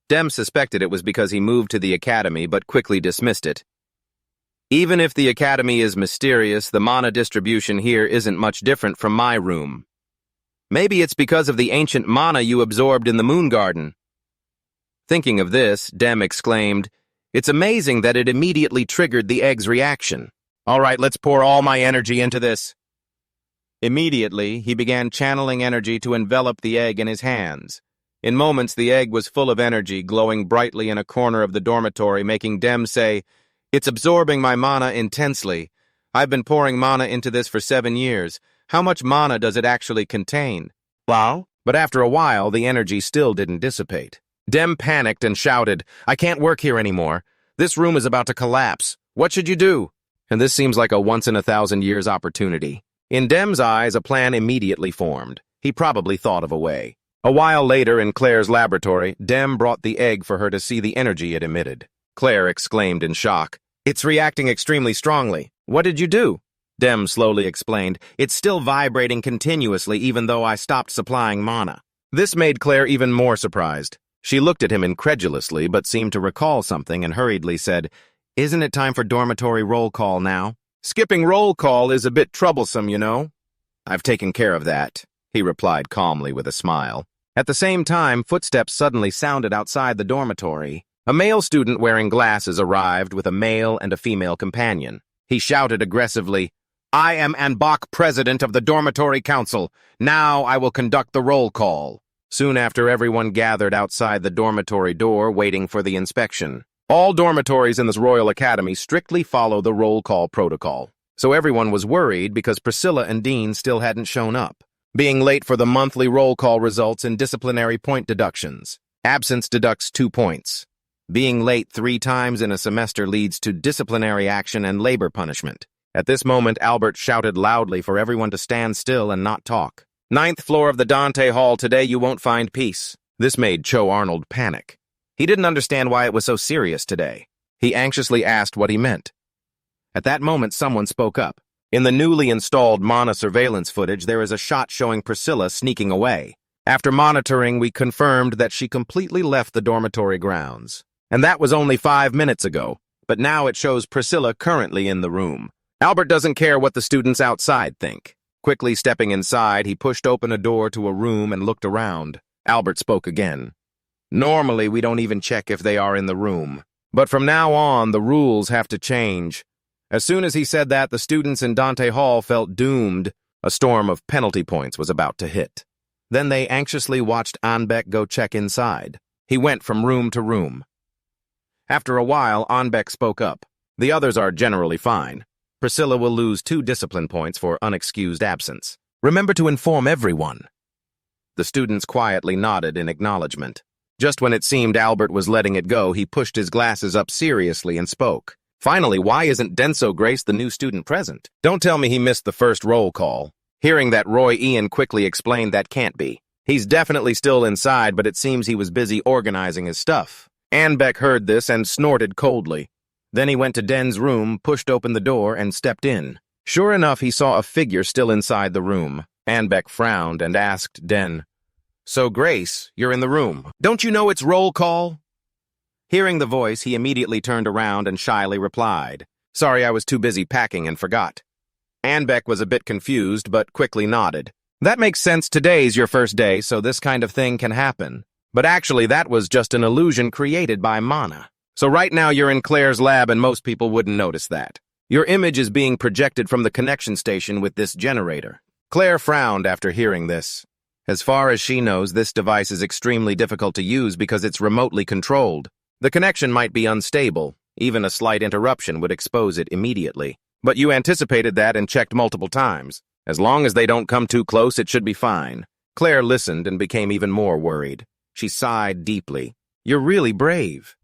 Dem suspected it was because he moved to the academy, but quickly dismissed it. "Even if the academy is mysterious, the mana distribution here isn't much different from my room. Maybe it's because of the ancient mana you absorbed in the moon garden." Thinking of this, Dem exclaimed, "It's amazing that it immediately triggered the egg's reaction. All right, let's pour all my energy into this." Immediately, he began channeling energy to envelop the egg in his hands. In moments, the egg was full of energy, glowing brightly in a corner of the dormitory, making Dem say, "It's absorbing my mana intensely. I've been pouring mana into this for 7 years. How much mana does it actually contain?" Wow. But after a while, the energy still didn't dissipate. Dem panicked and shouted, "I can't work here anymore. This room is about to collapse. What should you do?" And this seems like a once-in-a-thousand-years opportunity. In Dem's eyes, a plan immediately formed. He probably thought of a way. A while later, in Clare's laboratory, Dem brought the egg for her to see the energy it emitted. Clare exclaimed in shock, "It's reacting extremely strongly. What did you do?" Dem slowly explained, "It's still vibrating continuously even though I stopped supplying mana." This made Clare even more surprised. She looked at him incredulously but seemed to recall something and hurriedly said, "Isn't it time for dormitory roll call now?" "Skipping roll call is a bit troublesome, you know." "I've taken care of that," he replied calmly with a smile. At the same time, footsteps suddenly sounded outside the dormitory. A male student wearing glasses arrived with a male and a female companion. He shouted aggressively, I am Anbach, president of the dormitory council. Now I will conduct the roll call. Soon after, everyone gathered outside the dormitory door waiting for the inspection. All dormitories in this Royal Academy strictly follow the roll call protocol. So everyone was worried because Priscilla and Dean still hadn't shown up. Being late for the monthly roll call results in disciplinary point deductions. Absence deducts 2 points. Being late 3 times in a semester leads to disciplinary action and labor punishment. At this moment, Albert shouted loudly for everyone to stand still and not talk. 9th floor of the Dante Hall, today you won't find peace. This made Cho Arnold panic. He didn't understand why it was so serious today. He anxiously asked what he meant. At that moment, someone spoke up. In the newly installed Mana surveillance footage, there is a shot showing Priscilla sneaking away. After monitoring, we confirmed that she completely left the dormitory grounds. And that was only 5 minutes ago, but now it shows Priscilla currently in the room. Albert doesn't care what the students outside think. Quickly stepping inside, he pushed open a door to a room and looked around. Albert spoke again. Normally, we don't even check if they are in the room. But from now on, the rules have to change. As soon as he said that, the students in Dante Hall felt doomed. A storm of penalty points was about to hit. Then they anxiously watched Anbeck go check inside. He went from room to room. After a while, Anbeck spoke up. The others are generally fine. Priscilla will lose 2 discipline points for unexcused absence. Remember to inform everyone. The students quietly nodded in acknowledgement. Just when it seemed Albert was letting it go, he pushed his glasses up seriously and spoke. Finally, why isn't Denso Grace the new student present? Don't tell me he missed the first roll call. Hearing that, Roy Ian quickly explained that can't be. He's definitely still inside, but it seems he was busy organizing his stuff. Anbeck heard this and snorted coldly. Then he went to Den's room, pushed open the door, and stepped in. Sure enough, he saw a figure still inside the room. Anbeck frowned and asked Den, "So, Grace, you're in the room. Don't you know it's roll call?" Hearing the voice, he immediately turned around and shyly replied, "Sorry, I was too busy packing and forgot." Anbeck was a bit confused, but quickly nodded. "That makes sense. Today's your first day, so this kind of thing can happen. But actually, that was just an illusion created by Mana. So right now you're in Claire's lab and most people wouldn't notice that. Your image is being projected from the connection station with this generator." Claire frowned after hearing this. As far as she knows, this device is extremely difficult to use because it's remotely controlled. The connection might be unstable. Even a slight interruption would expose it immediately. But you anticipated that and checked multiple times. As long as they don't come too close, it should be fine. Claire listened and became even more worried. She sighed deeply. "You're really brave."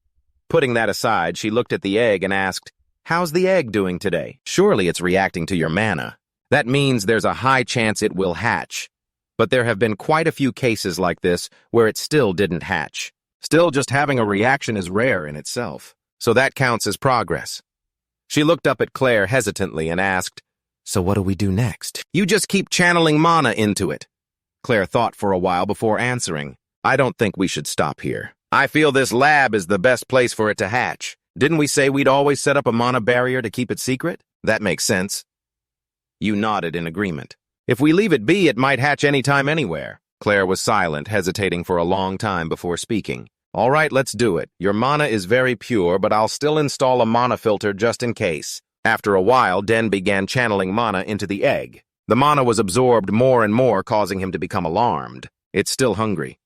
Putting that aside, she looked at the egg and asked, "How's the egg doing today? Surely it's reacting to your mana. That means there's a high chance it will hatch. But there have been quite a few cases like this where it still didn't hatch. Still, just having a reaction is rare in itself, so that counts as progress." She looked up at Claire hesitantly and asked, "So what do we do next?" "You just keep channeling mana into it." Claire thought for a while before answering. "I don't think we should stop here. I feel this lab is the best place for it to hatch. Didn't we say we'd always set up a mana barrier to keep it secret? That makes sense." You nodded in agreement. "If we leave it be, it might hatch anytime, anywhere." Claire was silent, hesitating for a long time before speaking. "All right, let's do it. Your mana is very pure, but I'll still install a mana filter just in case." After a while, Den began channeling mana into the egg. The mana was absorbed more and more, causing him to become alarmed. It's still hungry.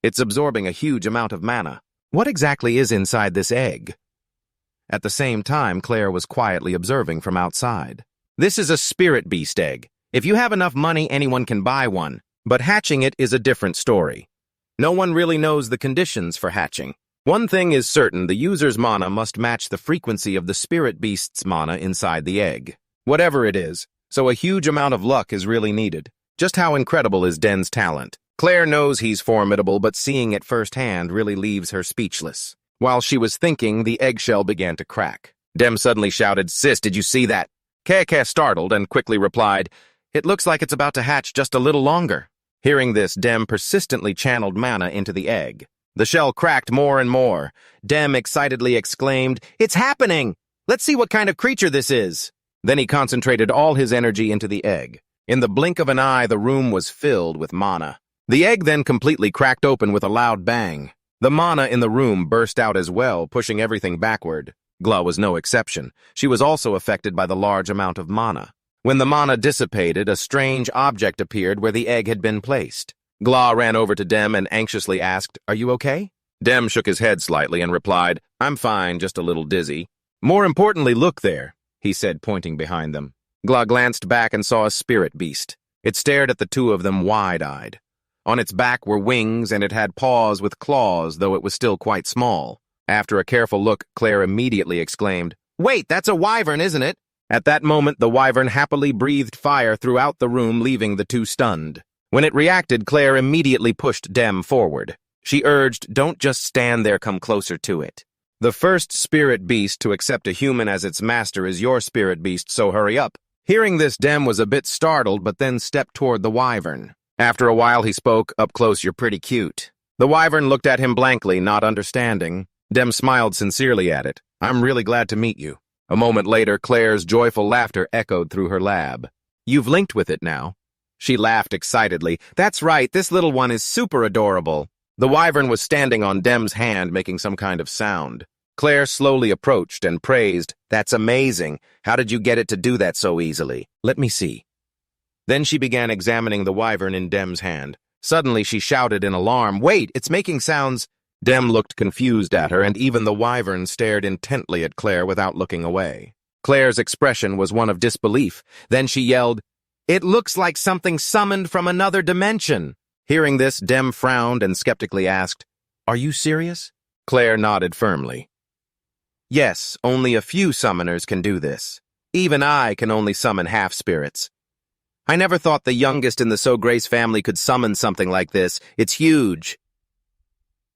It's absorbing a huge amount of mana. What exactly is inside this egg? At the same time, Claire was quietly observing from outside. This is a spirit beast egg. If you have enough money, anyone can buy one. But hatching it is a different story. No one really knows the conditions for hatching. One thing is certain, the user's mana must match the frequency of the spirit beast's mana inside the egg. Whatever it is, so a huge amount of luck is really needed. Just how incredible is Den's talent? Claire knows he's formidable, but seeing it firsthand really leaves her speechless. While she was thinking, the eggshell began to crack. Dem suddenly shouted, "Sis, did you see that?" Keke startled and quickly replied, "It looks like it's about to hatch just a little longer." Hearing this, Dem persistently channeled mana into the egg. The shell cracked more and more. Dem excitedly exclaimed, "It's happening! Let's see what kind of creature this is." Then he concentrated all his energy into the egg. In the blink of an eye, the room was filled with mana. The egg then completely cracked open with a loud bang. The mana in the room burst out as well, pushing everything backward. Gla was no exception. She was also affected by the large amount of mana. When the mana dissipated, a strange object appeared where the egg had been placed. Gla ran over to Dem and anxiously asked, "Are you okay?" Dem shook his head slightly and replied, "I'm fine, just a little dizzy." "More importantly, look there," he said, pointing behind them. Gla glanced back and saw a spirit beast. It stared at the two of them wide-eyed. On its back were wings, and it had paws with claws, though it was still quite small. After a careful look, Clare immediately exclaimed, "Wait, that's a wyvern, isn't it?" At that moment, the wyvern happily breathed fire throughout the room, leaving the two stunned. When it reacted, Clare immediately pushed Dem forward. She urged, "Don't just stand there, come closer to it. The first spirit beast to accept a human as its master is your spirit beast, so hurry up." Hearing this, Dem was a bit startled, but then stepped toward the wyvern. After a while, he spoke, "Up close, you're pretty cute." The wyvern looked at him blankly, not understanding. Dem smiled sincerely at it. "I'm really glad to meet you." A moment later, Claire's joyful laughter echoed through her lab. "You've linked with it now." She laughed excitedly. "That's right, this little one is super adorable." The wyvern was standing on Dem's hand, making some kind of sound. Clare slowly approached and praised, "That's amazing. How did you get it to do that so easily? Let me see." Then she began examining the wyvern in Dem's hand. Suddenly she shouted in alarm, "Wait, it's making sounds." Dem looked confused at her, and even the wyvern stared intently at Clare without looking away. Clare's expression was one of disbelief. Then she yelled, "It looks like something summoned from another dimension." Hearing this, Dem frowned and skeptically asked, "Are you serious?" Clare nodded firmly. "Yes, only a few summoners can do this. Even I can only summon half-spirits. I never thought the youngest in the So Grace family could summon something like this. It's huge."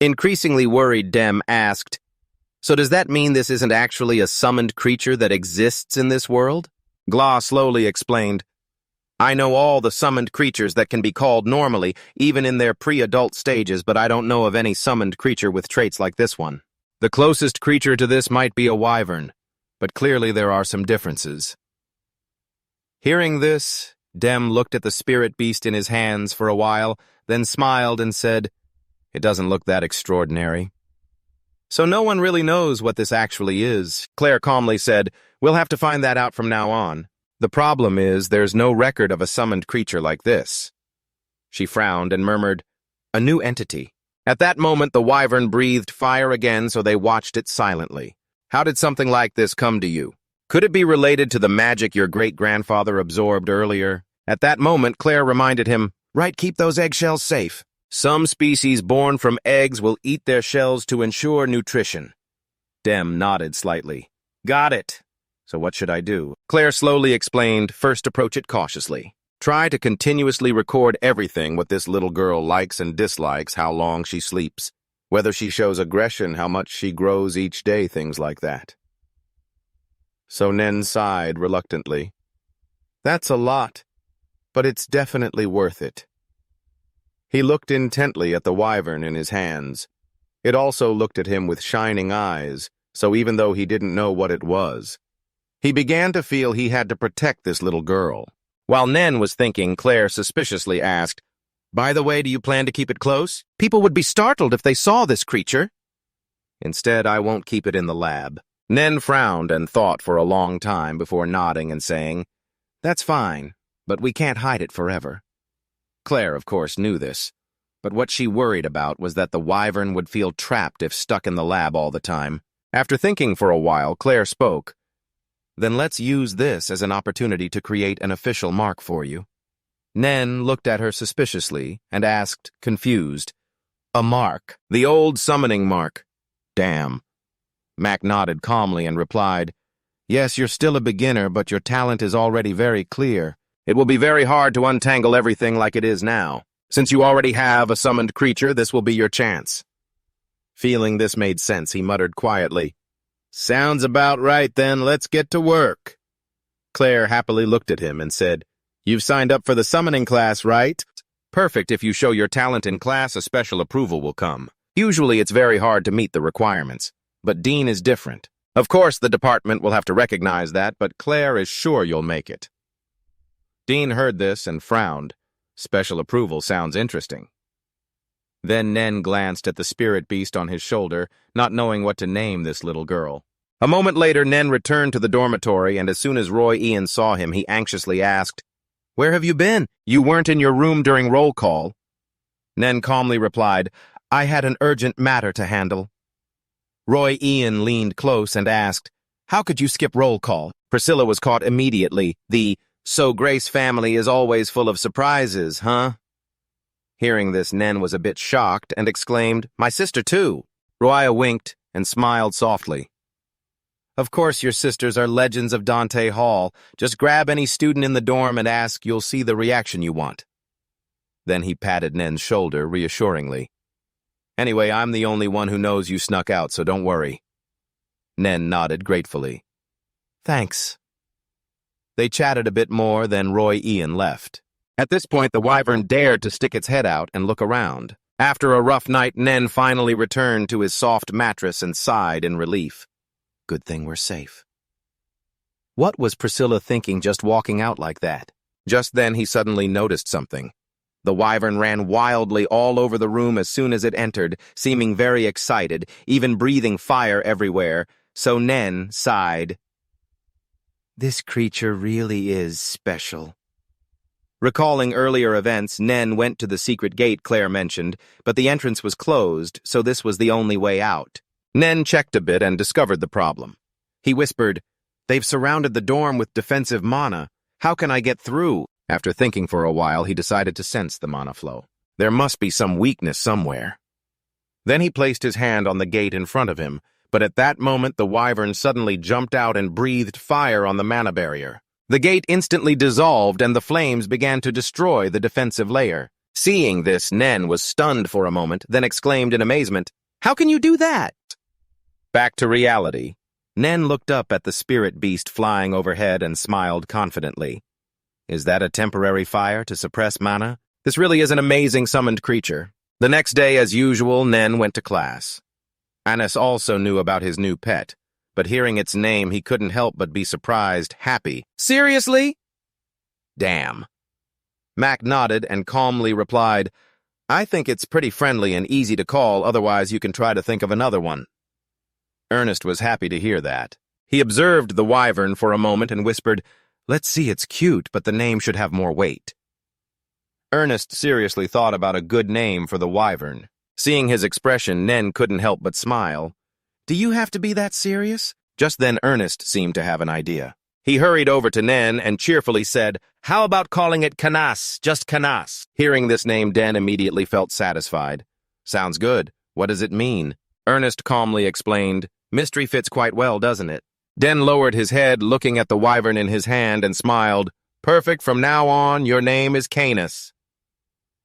Increasingly worried, Dem asked, "So does that mean this isn't actually a summoned creature that exists in this world?" Gla slowly explained, "I know all the summoned creatures that can be called normally, even in their pre-adult stages, but I don't know of any summoned creature with traits like this one. The closest creature to this might be a wyvern, but clearly there are some differences." Hearing this, Dem looked at the spirit beast in his hands for a while, then smiled and said, "It doesn't look that extraordinary." "So no one really knows what this actually is," Clare calmly said. "We'll have to find that out from now on. The problem is there's no record of a summoned creature like this." She frowned and murmured, "A new entity." At that moment, the wyvern breathed fire again, so they watched it silently. "How did something like this come to you? Could it be related to the magic your great-grandfather absorbed earlier?" At that moment, Clare reminded him, "Right, keep those eggshells safe. Some species born from eggs will eat their shells to ensure nutrition." Dem nodded slightly. "Got it. So what should I do?" Clare slowly explained, "First approach it cautiously. Try to continuously record everything what this little girl likes and dislikes, how long she sleeps, whether she shows aggression, how much she grows each day, things like that." So Nen sighed reluctantly. "That's a lot, but it's definitely worth it." He looked intently at the wyvern in his hands. It also looked at him with shining eyes, so even though he didn't know what it was, he began to feel he had to protect this little girl. While Nen was thinking, Clare suspiciously asked, "By the way, do you plan to keep it close? People would be startled if they saw this creature." "Instead, I won't keep it in the lab." Nen frowned and thought for a long time before nodding and saying, "That's fine, but we can't hide it forever." Clare, of course, knew this, but what she worried about was that the wyvern would feel trapped if stuck in the lab all the time. After thinking for a while, Clare spoke, "Then let's use this as an opportunity to create an official mark for you." Nen looked at her suspiciously and asked, confused, "A mark? The old summoning mark? Damn." Mac nodded calmly and replied, "Yes, you're still a beginner, but your talent is already very clear. It will be very hard to untangle everything like it is now. Since you already have a summoned creature, this will be your chance." Feeling this made sense, he muttered quietly, "Sounds about right then, let's get to work." Clare happily looked at him and said, "You've signed up for the summoning class, right?" "Perfect. If you show your talent in class, a special approval will come. Usually it's very hard to meet the requirements, but Dean is different. Of course, the department will have to recognize that, but Clare is sure you'll make it." Dean heard this and frowned. Special approval sounds interesting. Then Nen glanced at the spirit beast on his shoulder, not knowing what to name this little girl. A moment later, Nen returned to the dormitory, and as soon as Roy Ian saw him, he anxiously asked, "Where have you been? You weren't in your room during roll call." Nen calmly replied, "I had an urgent matter to handle." Roy Ian leaned close and asked, "How could you skip roll call?" Priscilla was caught immediately. The "So Grace family is always full of surprises, huh?" Hearing this, Nen was a bit shocked and exclaimed, "My sister too." Roya winked and smiled softly. "Of course your sisters are legends of Dante Hall. Just grab any student in the dorm and ask, you'll see the reaction you want." Then he patted Nen's shoulder reassuringly. "Anyway, I'm the only one who knows you snuck out, so don't worry." Nen nodded gratefully. "Thanks." They chatted a bit more, then Roy Ian left. At this point, the wyvern dared to stick its head out and look around. After a rough night, Nen finally returned to his soft mattress and sighed in relief. Good thing we're safe. What was Priscilla thinking just walking out like that? Just then he suddenly noticed something. The wyvern ran wildly all over the room as soon as it entered, seeming very excited, even breathing fire everywhere, so Nen sighed. This creature really is special. Recalling earlier events, Nen went to the secret gate Clare mentioned, but the entrance was closed, so this was the only way out. Nen checked a bit and discovered the problem. He whispered, "They've surrounded the dorm with defensive mana. How can I get through?" After thinking for a while, he decided to sense the mana flow. There must be some weakness somewhere. Then he placed his hand on the gate in front of him, but at that moment the wyvern suddenly jumped out and breathed fire on the mana barrier. The gate instantly dissolved and the flames began to destroy the defensive layer. Seeing this, Nen was stunned for a moment, then exclaimed in amazement, "How can you do that?" Back to reality. Nen looked up at the spirit beast flying overhead and smiled confidently. Is that a temporary fire to suppress mana? This really is an amazing summoned creature. The next day, as usual, Nen went to class. Anis also knew about his new pet, but hearing its name, he couldn't help but be surprised, happy. "Seriously?" "Damn." Mac nodded and calmly replied, "I think it's pretty friendly and easy to call, otherwise you can try to think of another one." Ernest was happy to hear that. He observed the wyvern for a moment and whispered, "Let's see, it's cute, but the name should have more weight." Ernest seriously thought about a good name for the wyvern. Seeing his expression, Nen couldn't help but smile. "Do you have to be that serious?" Just then Ernest seemed to have an idea. He hurried over to Nen and cheerfully said, "How about calling it Kynes, just Kynes?" Hearing this name, Den immediately felt satisfied. "Sounds good. What does it mean?" Ernest calmly explained, "Mystery fits quite well, doesn't it?" Den lowered his head, looking at the wyvern in his hand, and smiled, "Perfect, from now on, your name is Kynes."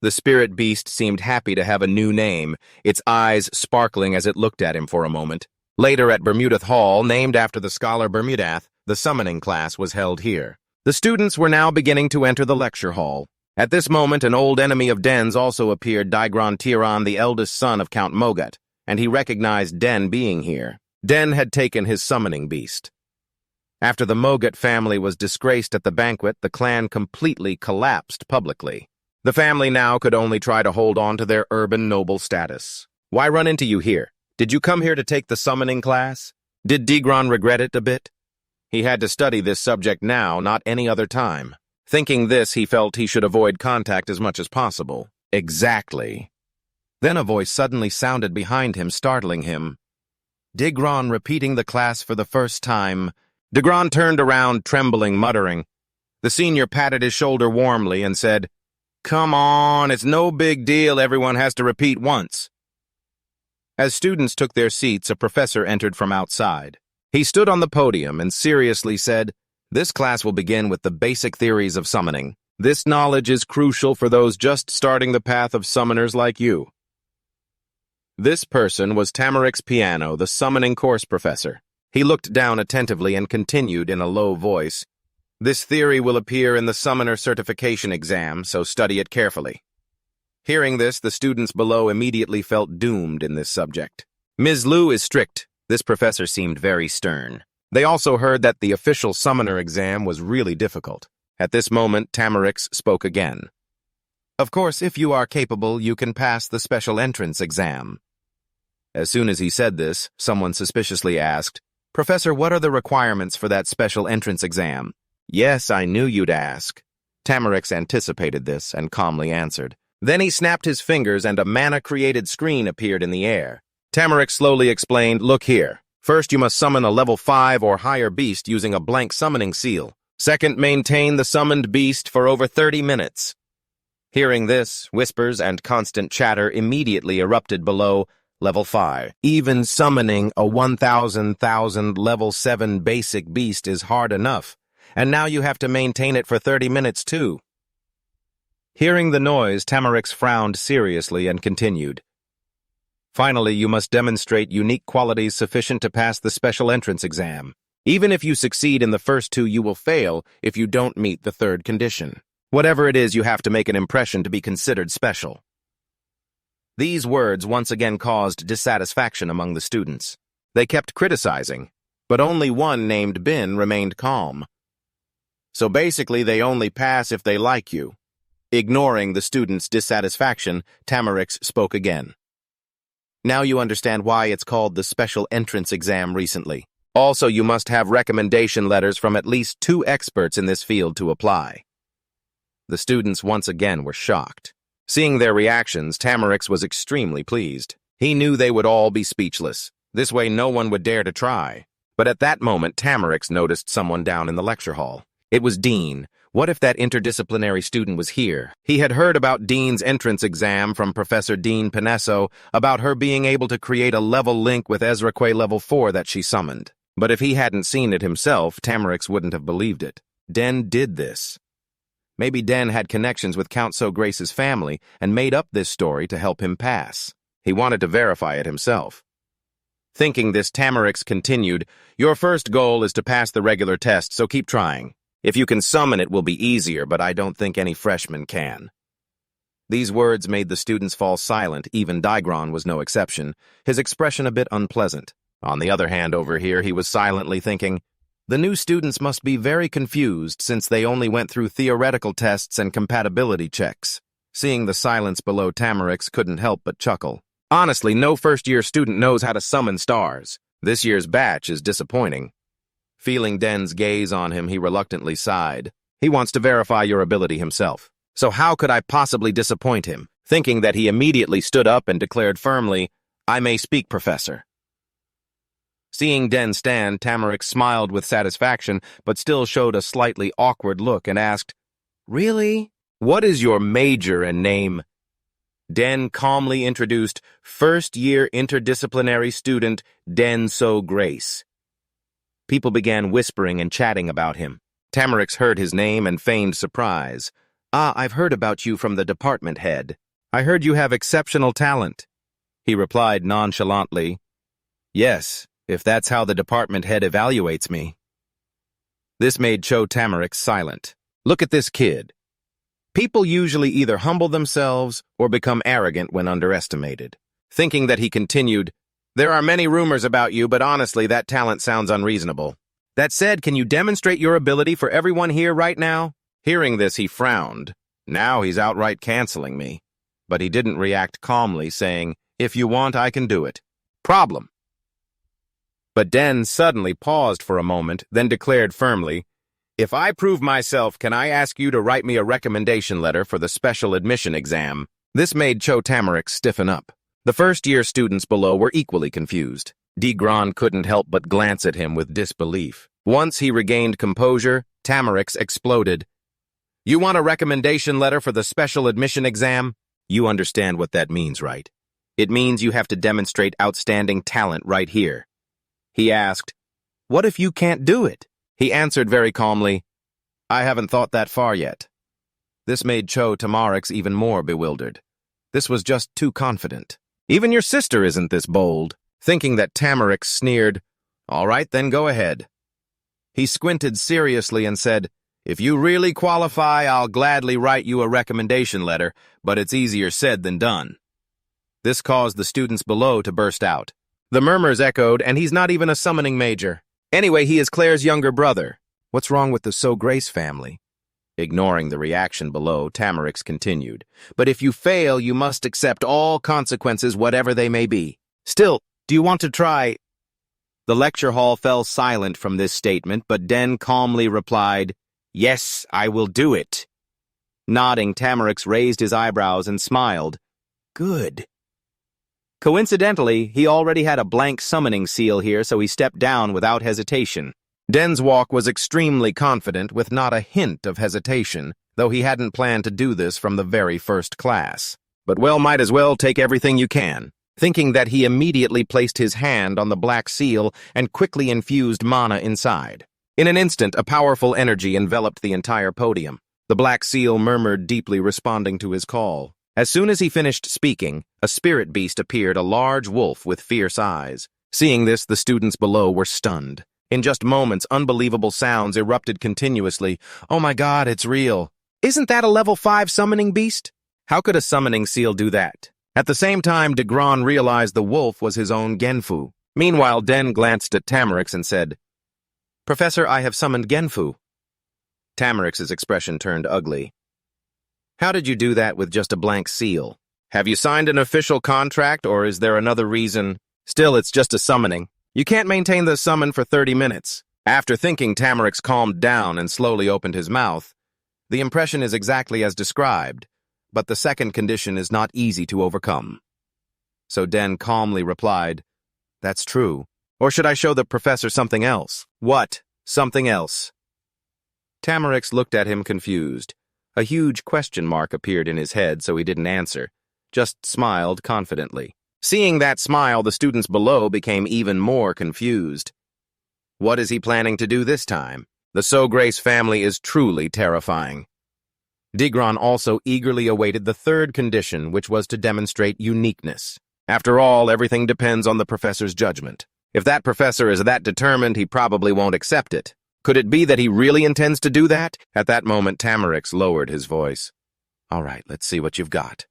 The spirit beast seemed happy to have a new name, its eyes sparkling as it looked at him for a moment. Later at Bermudath Hall, named after the scholar Bermudath, the summoning class was held here. The students were now beginning to enter the lecture hall. At this moment, an old enemy of Den's also appeared, Tyran, the eldest son of Count Mogut, and he recognized Den being here. Den had taken his summoning beast. After the Mogut family was disgraced at the banquet, the clan completely collapsed publicly. The family now could only try to hold on to their urban noble status. "Why run into you here? Did you come here to take the summoning class?" Did Tigran regret it a bit? He had to study this subject now, not any other time. Thinking this, he felt he should avoid contact as much as possible. Exactly. Then a voice suddenly sounded behind him, startling him. Tigran repeating the class for the first time. Tigran turned around, trembling, muttering. The senior patted his shoulder warmly and said, "Come on, it's no big deal, everyone has to repeat once." As students took their seats, a professor entered from outside. He stood on the podium and seriously said, "This class will begin with the basic theories of summoning. This knowledge is crucial for those just starting the path of summoners like you." This person was Tamarix Piano, the summoning course professor. He looked down attentively and continued in a low voice, "This theory will appear in the summoner certification exam, so study it carefully." Hearing this, the students below immediately felt doomed in this subject. Ms. Liu is strict. This professor seemed very stern. They also heard that the official summoner exam was really difficult. At this moment, Tamarix spoke again. "Of course, if you are capable, you can pass the special entrance exam." As soon as he said this, someone suspiciously asked, Professor, what are the requirements for that special entrance exam? Yes, I knew you'd ask. Tamarix anticipated this and calmly answered. Then he snapped his fingers and a mana-created screen appeared in the air. Tamarix slowly explained, look here. First, you must summon a level 5 or higher beast using a blank summoning seal. Second, maintain the summoned beast for over 30 minutes. Hearing this, whispers and constant chatter immediately erupted below level 5. Even summoning a 1,000 level 7 basic beast is hard enough, and now you have to maintain it for 30 minutes too. Hearing the noise, Tamarix frowned seriously and continued. Finally, you must demonstrate unique qualities sufficient to pass the special entrance exam. Even if you succeed in the first two, you will fail if you don't meet the third condition. Whatever it is, you have to make an impression to be considered special. These words once again caused dissatisfaction among the students. They kept criticizing, but only one named Bin remained calm. So basically, they only pass if they like you. Ignoring the students' dissatisfaction, Tamarix spoke again. Now you understand why it's called the special entrance exam recently. Also, you must have recommendation letters from at least 2 experts in this field to apply. The students once again were shocked. Seeing their reactions, Tamarix was extremely pleased. He knew they would all be speechless. This way no one would dare to try. But at that moment, Tamarix noticed someone down in the lecture hall. It was Dean. What if that interdisciplinary student was here? He had heard about Dean's entrance exam from Professor Dean Pinesso about her being able to create a level link with Ezraque level 4 that she summoned. But if he hadn't seen it himself, Tamarix wouldn't have believed it. Den did this. Maybe Den had connections with Count So Grace's family and made up this story to help him pass. He wanted to verify it himself. Thinking this, Tamarix continued, your first goal is to pass the regular test, so keep trying. If you can summon it will be easier, but I don't think any freshman can. These words made the students fall silent, even Digron was no exception, his expression a bit unpleasant. On the other hand, over here, he was silently thinking, the new students must be very confused since they only went through theoretical tests and compatibility checks. Seeing the silence below, Tamarix couldn't help but chuckle. Honestly, no first-year student knows how to summon stars. This year's batch is disappointing. Feeling Den's gaze on him, he reluctantly sighed. He wants to verify your ability himself. So how could I possibly disappoint him? Thinking that, he immediately stood up and declared firmly, I may speak, Professor. Seeing Den stand, Tamarix smiled with satisfaction, but still showed a slightly awkward look and asked, Really? What is your major and name? Den calmly introduced first-year interdisciplinary student Den So Grace. People began whispering and chatting about him. Tamarix heard his name and feigned surprise. I've heard about you from the department head. I heard you have exceptional talent. He replied nonchalantly, Yes, if that's how the department head evaluates me. This made Tamarix silent. Look at this kid. People usually either humble themselves or become arrogant when underestimated. Thinking that, he continued, There are many rumors about you, but honestly, that talent sounds unreasonable. That said, can you demonstrate your ability for everyone here right now? Hearing this, he frowned. Now he's outright canceling me. But he didn't react calmly, saying, If you want, I can do it. Problem. But Den suddenly paused for a moment, then declared firmly, If I prove myself, can I ask you to write me a recommendation letter for the special admission exam? This made Tamarix stiffen up. The first-year students below were equally confused. Digron couldn't help but glance at him with disbelief. Once he regained composure, Tamarix exploded. You want a recommendation letter for the special admission exam? You understand what that means, right? It means you have to demonstrate outstanding talent right here. He asked, What if you can't do it? He answered very calmly, I haven't thought that far yet. This made Tamarix even more bewildered. This was just too confident. Even your sister isn't this bold. Thinking that, Tamarix sneered, All right, then go ahead. He squinted seriously and said, If you really qualify, I'll gladly write you a recommendation letter, but it's easier said than done. This caused the students below to burst out. The murmurs echoed, and he's not even a summoning major. Anyway, he is Clare's younger brother. What's wrong with the So Grace family? Ignoring the reaction below, Tamarix continued, But if you fail, you must accept all consequences, whatever they may be. Still, do you want to try? The lecture hall fell silent from this statement, but Den calmly replied, "Yes, I will do it." Nodding, Tamarix raised his eyebrows and smiled. Good. Coincidentally, he already had a blank summoning seal here, so he stepped down without hesitation. Den's walk was extremely confident, with not a hint of hesitation, though he hadn't planned to do this from the very first class. But might as well take everything you can. Thinking that, he immediately placed his hand on the black seal and quickly infused mana inside. In an instant, a powerful energy enveloped the entire podium. The black seal murmured deeply, responding to his call. As soon as he finished speaking, a spirit beast appeared, a large wolf with fierce eyes. Seeing this, the students below were stunned. In just moments, unbelievable sounds erupted continuously. "Oh my God, it's real. Isn't that a level 5 summoning beast? How could a summoning seal do that?" At the same time, Degron realized the wolf was his own Genfu. Meanwhile, Den glanced at Tamarix and said, "Professor, I have summoned Genfu." Tamarix's expression turned ugly. "How did you do that with just a blank seal? Have you signed an official contract, or is there another reason? Still, it's just a summoning. You can't maintain the summon for 30 minutes. After thinking, Tamarix calmed down and slowly opened his mouth. The impression is exactly as described, but the second condition is not easy to overcome. So Den calmly replied, "That's true. Or should I show the professor something else?" "What? Something else?" Tamarix looked at him confused. A huge question mark appeared in his head, so he didn't answer, just smiled confidently. Seeing that smile, the students below became even more confused. What is he planning to do this time? The So-Grace family is truly terrifying. Degron also eagerly awaited the third condition, which was to demonstrate uniqueness. After all, everything depends on the professor's judgment. If that professor is that determined, he probably won't accept it. Could it be that he really intends to do that? At that moment, Tamarix lowered his voice. "All right, let's see what you've got."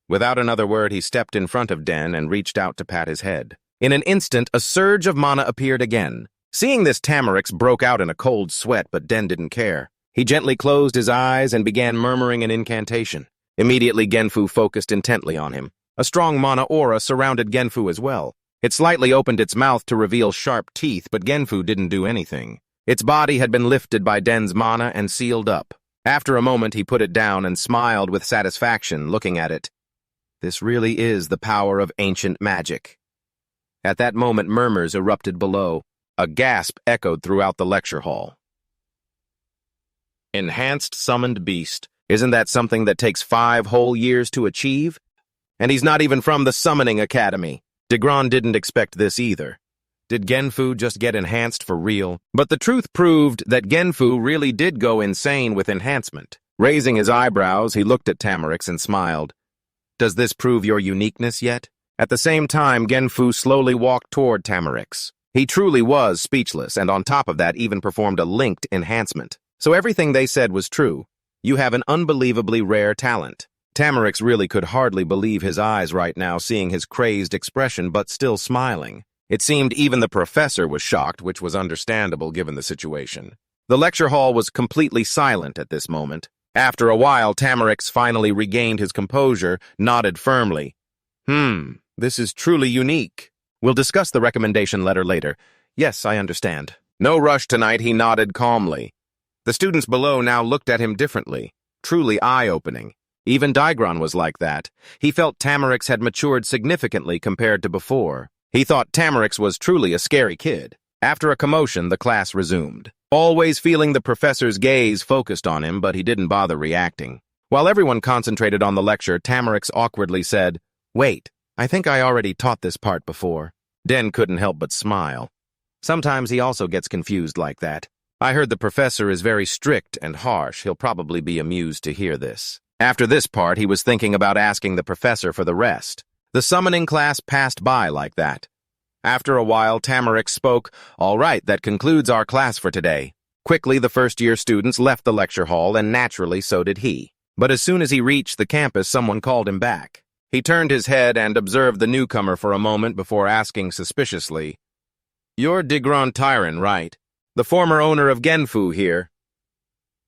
Without another word, he stepped in front of Den and reached out to pat his head. In an instant, a surge of mana appeared again. Seeing this, Tamarix broke out in a cold sweat, but Den didn't care. He gently closed his eyes and began murmuring an incantation. Immediately, Genfu focused intently on him. A strong mana aura surrounded Genfu as well. It slightly opened its mouth to reveal sharp teeth, but Genfu didn't do anything. Its body had been lifted by Den's mana and sealed up. After a moment, he put it down and smiled with satisfaction, looking at it. This really is the power of ancient magic. At that moment, murmurs erupted below. A gasp echoed throughout the lecture hall. Enhanced Summoned Beast. Isn't that something that takes 5 whole years to achieve? And he's not even from the Summoning Academy. Degron didn't expect this either. Did Genfu just get enhanced for real? But the truth proved that Genfu really did go insane with enhancement. Raising his eyebrows, he looked at Tamarix and smiled. Does this prove your uniqueness yet? At the same time, Genfu slowly walked toward Tamarix. He truly was speechless, and on top of that even performed a linked enhancement. So everything they said was true. You have an unbelievably rare talent. Tamarix really could hardly believe his eyes right now, seeing his crazed expression, but still smiling. It seemed even the professor was shocked, which was understandable given the situation. The lecture hall was completely silent at this moment. After a while, Tamarix finally regained his composure, nodded firmly. This is truly unique. We'll discuss the recommendation letter later. Yes, I understand. No rush tonight, he nodded calmly. The students below now looked at him differently, truly eye-opening. Even Degron was like that. He felt Tamarix had matured significantly compared to before. He thought Tamarix was truly a scary kid. After a commotion, the class resumed. Always feeling the professor's gaze focused on him, but he didn't bother reacting. While everyone concentrated on the lecture, Tamarix awkwardly said, "Wait, I think I already taught this part before." Den couldn't help but smile. Sometimes he also gets confused like that. I heard the professor is very strict and harsh. He'll probably be amused to hear this. After this part, he was thinking about asking the professor for the rest. The summoning class passed by like that. After a while, Tamarix spoke, "All right, that concludes our class for today." Quickly, the first-year students left the lecture hall, and naturally so did he. But as soon as he reached the campus, someone called him back. He turned his head and observed the newcomer for a moment before asking suspiciously, "You're Degron Tyran, right? The former owner of Genfu here."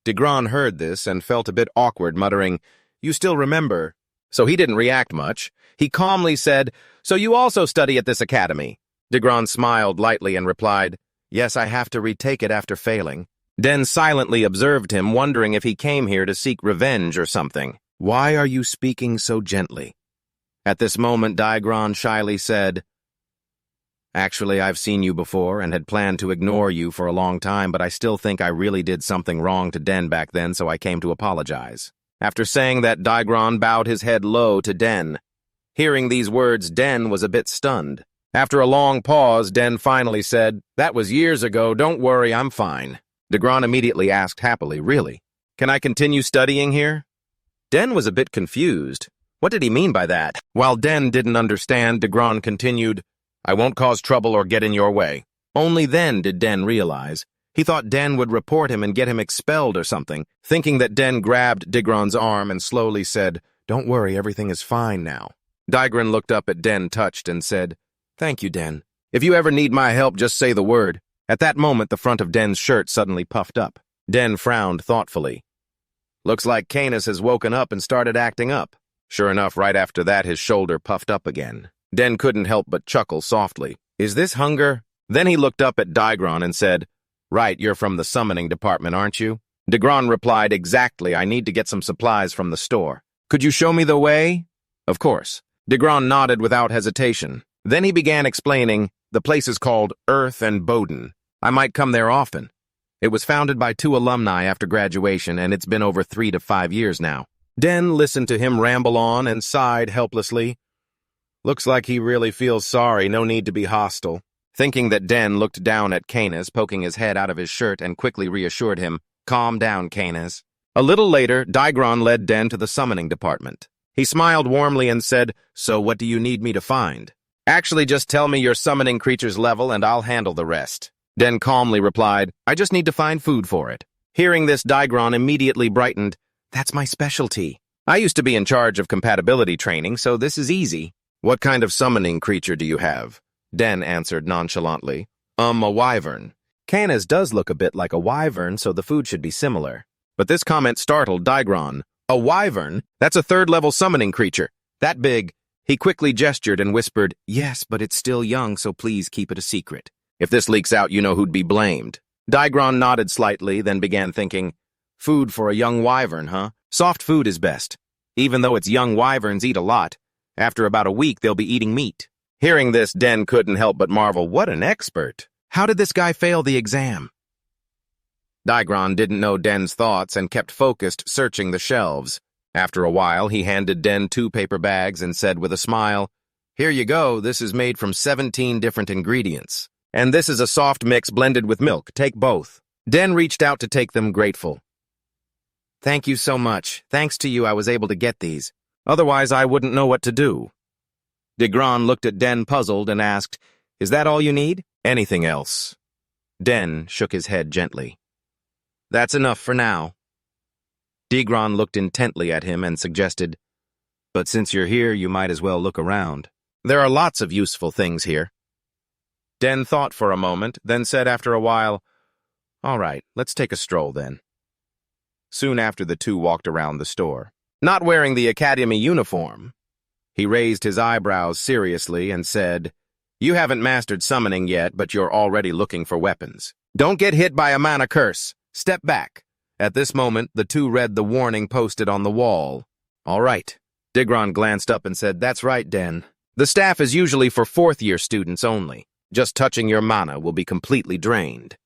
Degron heard this and felt a bit awkward, muttering, "You still remember?" So he didn't react much. He calmly said, "So you also study at this academy?" Degron smiled lightly and replied, "Yes, I have to retake it after failing." Den silently observed him, wondering if he came here to seek revenge or something. "Why are you speaking so gently?" At this moment, Degron shyly said, "Actually, I've seen you before and had planned to ignore you for a long time, but I still think I really did something wrong to Den back then, so I came to apologize." After saying that, Degron bowed his head low to Den. Hearing these words, Den was a bit stunned. After a long pause, Den finally said, "That was years ago. Don't worry, I'm fine." Degron immediately asked happily, "Really? Can I continue studying here?" Den was a bit confused. What did he mean by that? While Den didn't understand, Degron continued, "I won't cause trouble or get in your way." Only then did Den realize. He thought Den would report him and get him expelled or something, thinking that Den grabbed Degron's arm and slowly said, "Don't worry, everything is fine now." Degron looked up at Den, touched, and said, "Thank you, Den. If you ever need my help, just say the word." At that moment, the front of Den's shirt suddenly puffed up. Den frowned thoughtfully. "Looks like Kynes has woken up and started acting up." Sure enough, right after that, his shoulder puffed up again. Den couldn't help but chuckle softly. "Is this hunger?" Then he looked up at Degron and said, "Right, you're from the summoning department, aren't you?" Degron replied, "Exactly, I need to get some supplies from the store. Could you show me the way?" "Of course." Degron nodded without hesitation. Then he began explaining, "The place is called Earth and Boden. I might come there often. It was founded by 2 alumni after graduation, and it's been over 3 to 5 years now." Den listened to him ramble on and sighed helplessly. Looks like he really feels sorry, no need to be hostile. Thinking that Den looked down at Kynes, poking his head out of his shirt, and quickly reassured him, "Calm down, Kynes." A little later, Degron led Den to the summoning department. He smiled warmly and said, "So what do you need me to find?" "Actually, just tell me your summoning creature's level and I'll handle the rest." Den calmly replied, "I just need to find food for it." Hearing this, Degron immediately brightened. "That's my specialty. I used to be in charge of compatibility training, so this is easy." "What kind of summoning creature do you have?" Den answered nonchalantly. A wyvern." Kynes does look a bit like a wyvern, so the food should be similar. But this comment startled Degron. "A wyvern? That's a 3rd-level summoning creature. That big." He quickly gestured and whispered, "Yes, but it's still young, so please keep it a secret. If this leaks out, you know who'd be blamed." Degron nodded slightly, then began thinking, "Food for a young wyvern, huh? Soft food is best. Even though its young wyverns eat a lot, after about a week they'll be eating meat." Hearing this, Den couldn't help but marvel, what an expert. How did this guy fail the exam? Degron didn't know Den's thoughts and kept focused, searching the shelves. After a while, he handed Den 2 paper bags and said with a smile, "Here you go, this is made from 17 different ingredients. And this is a soft mix blended with milk, take both." Den reached out to take them, grateful. "Thank you so much. Thanks to you, I was able to get these. Otherwise, I wouldn't know what to do." Degron looked at Den puzzled and asked, "Is that all you need? Anything else?" Den shook his head gently. "That's enough for now." Degron looked intently at him and suggested, "But since you're here, you might as well look around. There are lots of useful things here." Den thought for a moment, then said after a while, "All right, let's take a stroll then." Soon after, the two walked around the store. Not wearing the academy uniform, he raised his eyebrows seriously and said, "You haven't mastered summoning yet, but you're already looking for weapons. Don't get hit by a mana curse. Step back." At this moment, the two read the warning posted on the wall. "All right." Degron glanced up and said, "That's right, Den. The staff is usually for 4th-year students only. Just touching your mana will be completely drained."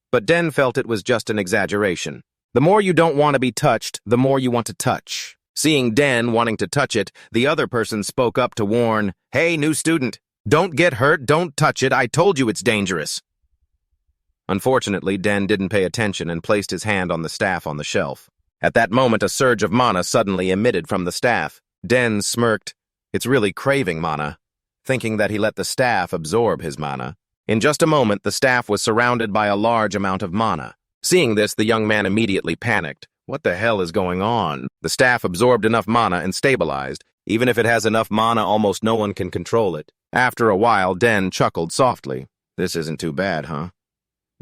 But Den felt it was just an exaggeration. The more you don't want to be touched, the more you want to touch. Seeing Den wanting to touch it, the other person spoke up to warn, "Hey, new student, don't get hurt, don't touch it, I told you it's dangerous." Unfortunately, Den didn't pay attention and placed his hand on the staff on the shelf. At that moment, a surge of mana suddenly emitted from the staff. Den smirked. It's really craving mana, thinking that he let the staff absorb his mana. In just a moment, the staff was surrounded by a large amount of mana. Seeing this, the young man immediately panicked. What the hell is going on? The staff absorbed enough mana and stabilized. Even if it has enough mana, almost no one can control it. After a while, Den chuckled softly. "This isn't too bad, huh?"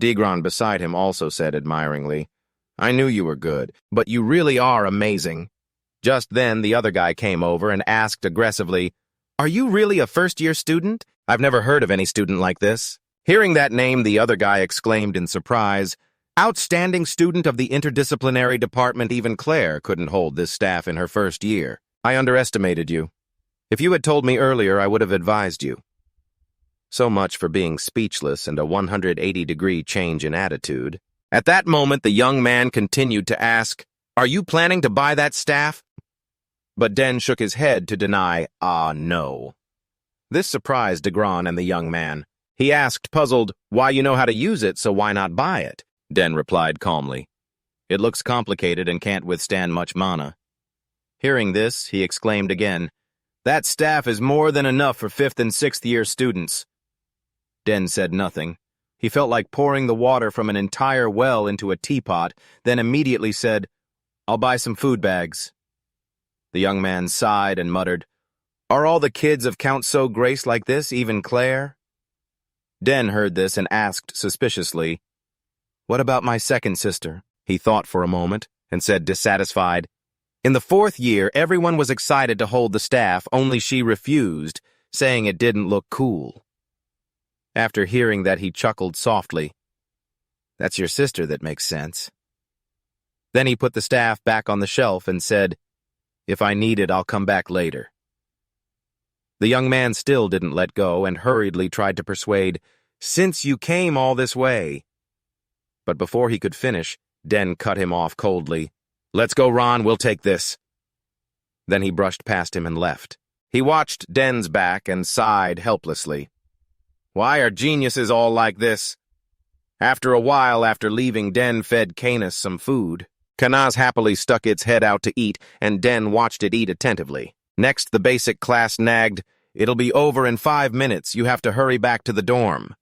Degron beside him also said admiringly, "I knew you were good, but you really are amazing." Just then, the other guy came over and asked aggressively, "Are you really a 1st-year student? I've never heard of any student like this. Hearing that name, the other guy exclaimed in surprise, outstanding student of the interdisciplinary department, even Clare couldn't hold this staff in her first year. I underestimated you. If you had told me earlier, I would have advised you. So much for being speechless and a 180-degree change in attitude. At that moment, the young man continued to ask, "Are you planning to buy that staff?" But Den shook his head to deny, no. This surprised Degron and the young man. He asked, puzzled, "Why, you know how to use it, so why not buy it?" Den replied calmly, "It looks complicated and can't withstand much mana." Hearing this, he exclaimed again, "That staff is more than enough for 5th and 6th year students." Den said nothing. He felt like pouring the water from an entire well into a teapot, then immediately said, "I'll buy some food bags." The young man sighed and muttered, "Are all the kids of Count So Grace like this, even Clare?" Den heard this and asked suspiciously, "What about my second sister?" He thought for a moment and said, dissatisfied, "In the 4th year, everyone was excited to hold the staff, only she refused, saying it didn't look cool." After hearing that, he chuckled softly. "That's your sister that makes sense." Then he put the staff back on the shelf and said, "If I need it, I'll come back later." The young man still didn't let go and hurriedly tried to persuade, "Since you came all this way." But before he could finish, Den cut him off coldly. "Let's go, Ron, we'll take this." Then he brushed past him and left. He watched Den's back and sighed helplessly. Why are geniuses all like this? After a while, after leaving, Den fed Kynes some food. Kynes happily stuck its head out to eat, and Den watched it eat attentively. Next, the basic class nagged, "It'll be over in 5 minutes, you have to hurry back to the dorm."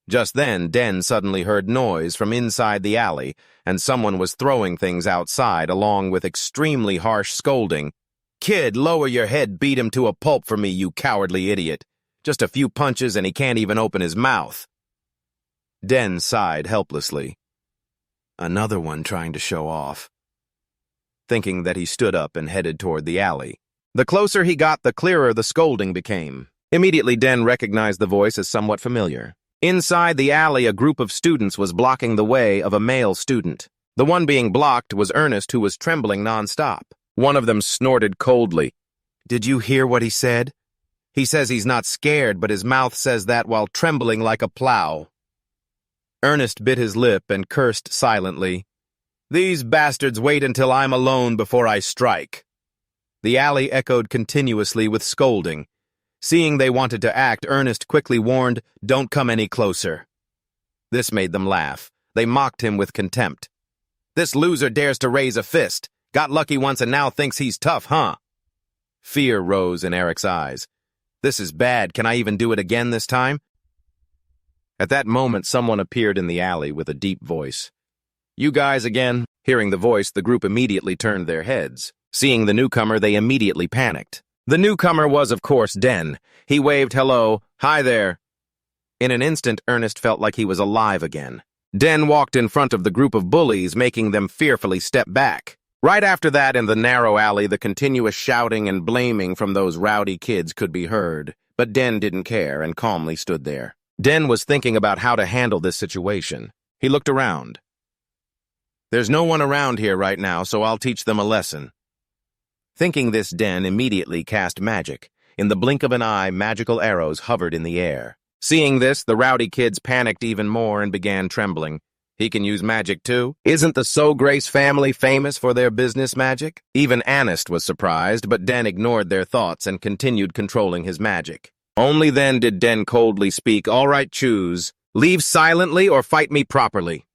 Just then, Den suddenly heard noise from inside the alley, and someone was throwing things outside, along with extremely harsh scolding. "Kid, lower your head, beat him to a pulp for me, you cowardly idiot. Just a few punches and he can't even open his mouth." Den sighed helplessly. Another one trying to show off. Thinking that, he stood up and headed toward the alley. The closer he got, the clearer the scolding became. Immediately, Den recognized the voice as somewhat familiar. Inside the alley, a group of students was blocking the way of a male student. The one being blocked was Ernest, who was trembling nonstop. One of them snorted coldly. "Did you hear what he said? He says he's not scared, but his mouth says that while trembling like a plow." Ernest bit his lip and cursed silently. "These bastards wait until I'm alone before I strike." The alley echoed continuously with scolding. Seeing they wanted to act, Ernest quickly warned, "Don't come any closer." This made them laugh. They mocked him with contempt. "This loser dares to raise a fist. Got lucky once and now thinks he's tough, huh?" Fear rose in Aric's eyes. "This is bad. Can I even do it again this time?" At that moment, someone appeared in the alley with a deep voice. "You guys again?" Hearing the voice, the group immediately turned their heads. Seeing the newcomer, they immediately panicked. The newcomer was, of course, Den. He waved hello, "Hi there." In an instant, Ernest felt like he was alive again. Den walked in front of the group of bullies, making them fearfully step back. Right after that, in the narrow alley, the continuous shouting and blaming from those rowdy kids could be heard. But Den didn't care and calmly stood there. Den was thinking about how to handle this situation. He looked around. "There's no one around here right now, so I'll teach them a lesson." Thinking this, Den immediately cast magic. In the blink of an eye, magical arrows hovered in the air. Seeing this, the rowdy kids panicked even more and began trembling. "He can use magic too? Isn't the So Grace family famous for their business magic?" Even Ernest was surprised, but Den ignored their thoughts and continued controlling his magic. Only then did Den coldly speak, "All right, choose. Leave silently or fight me properly."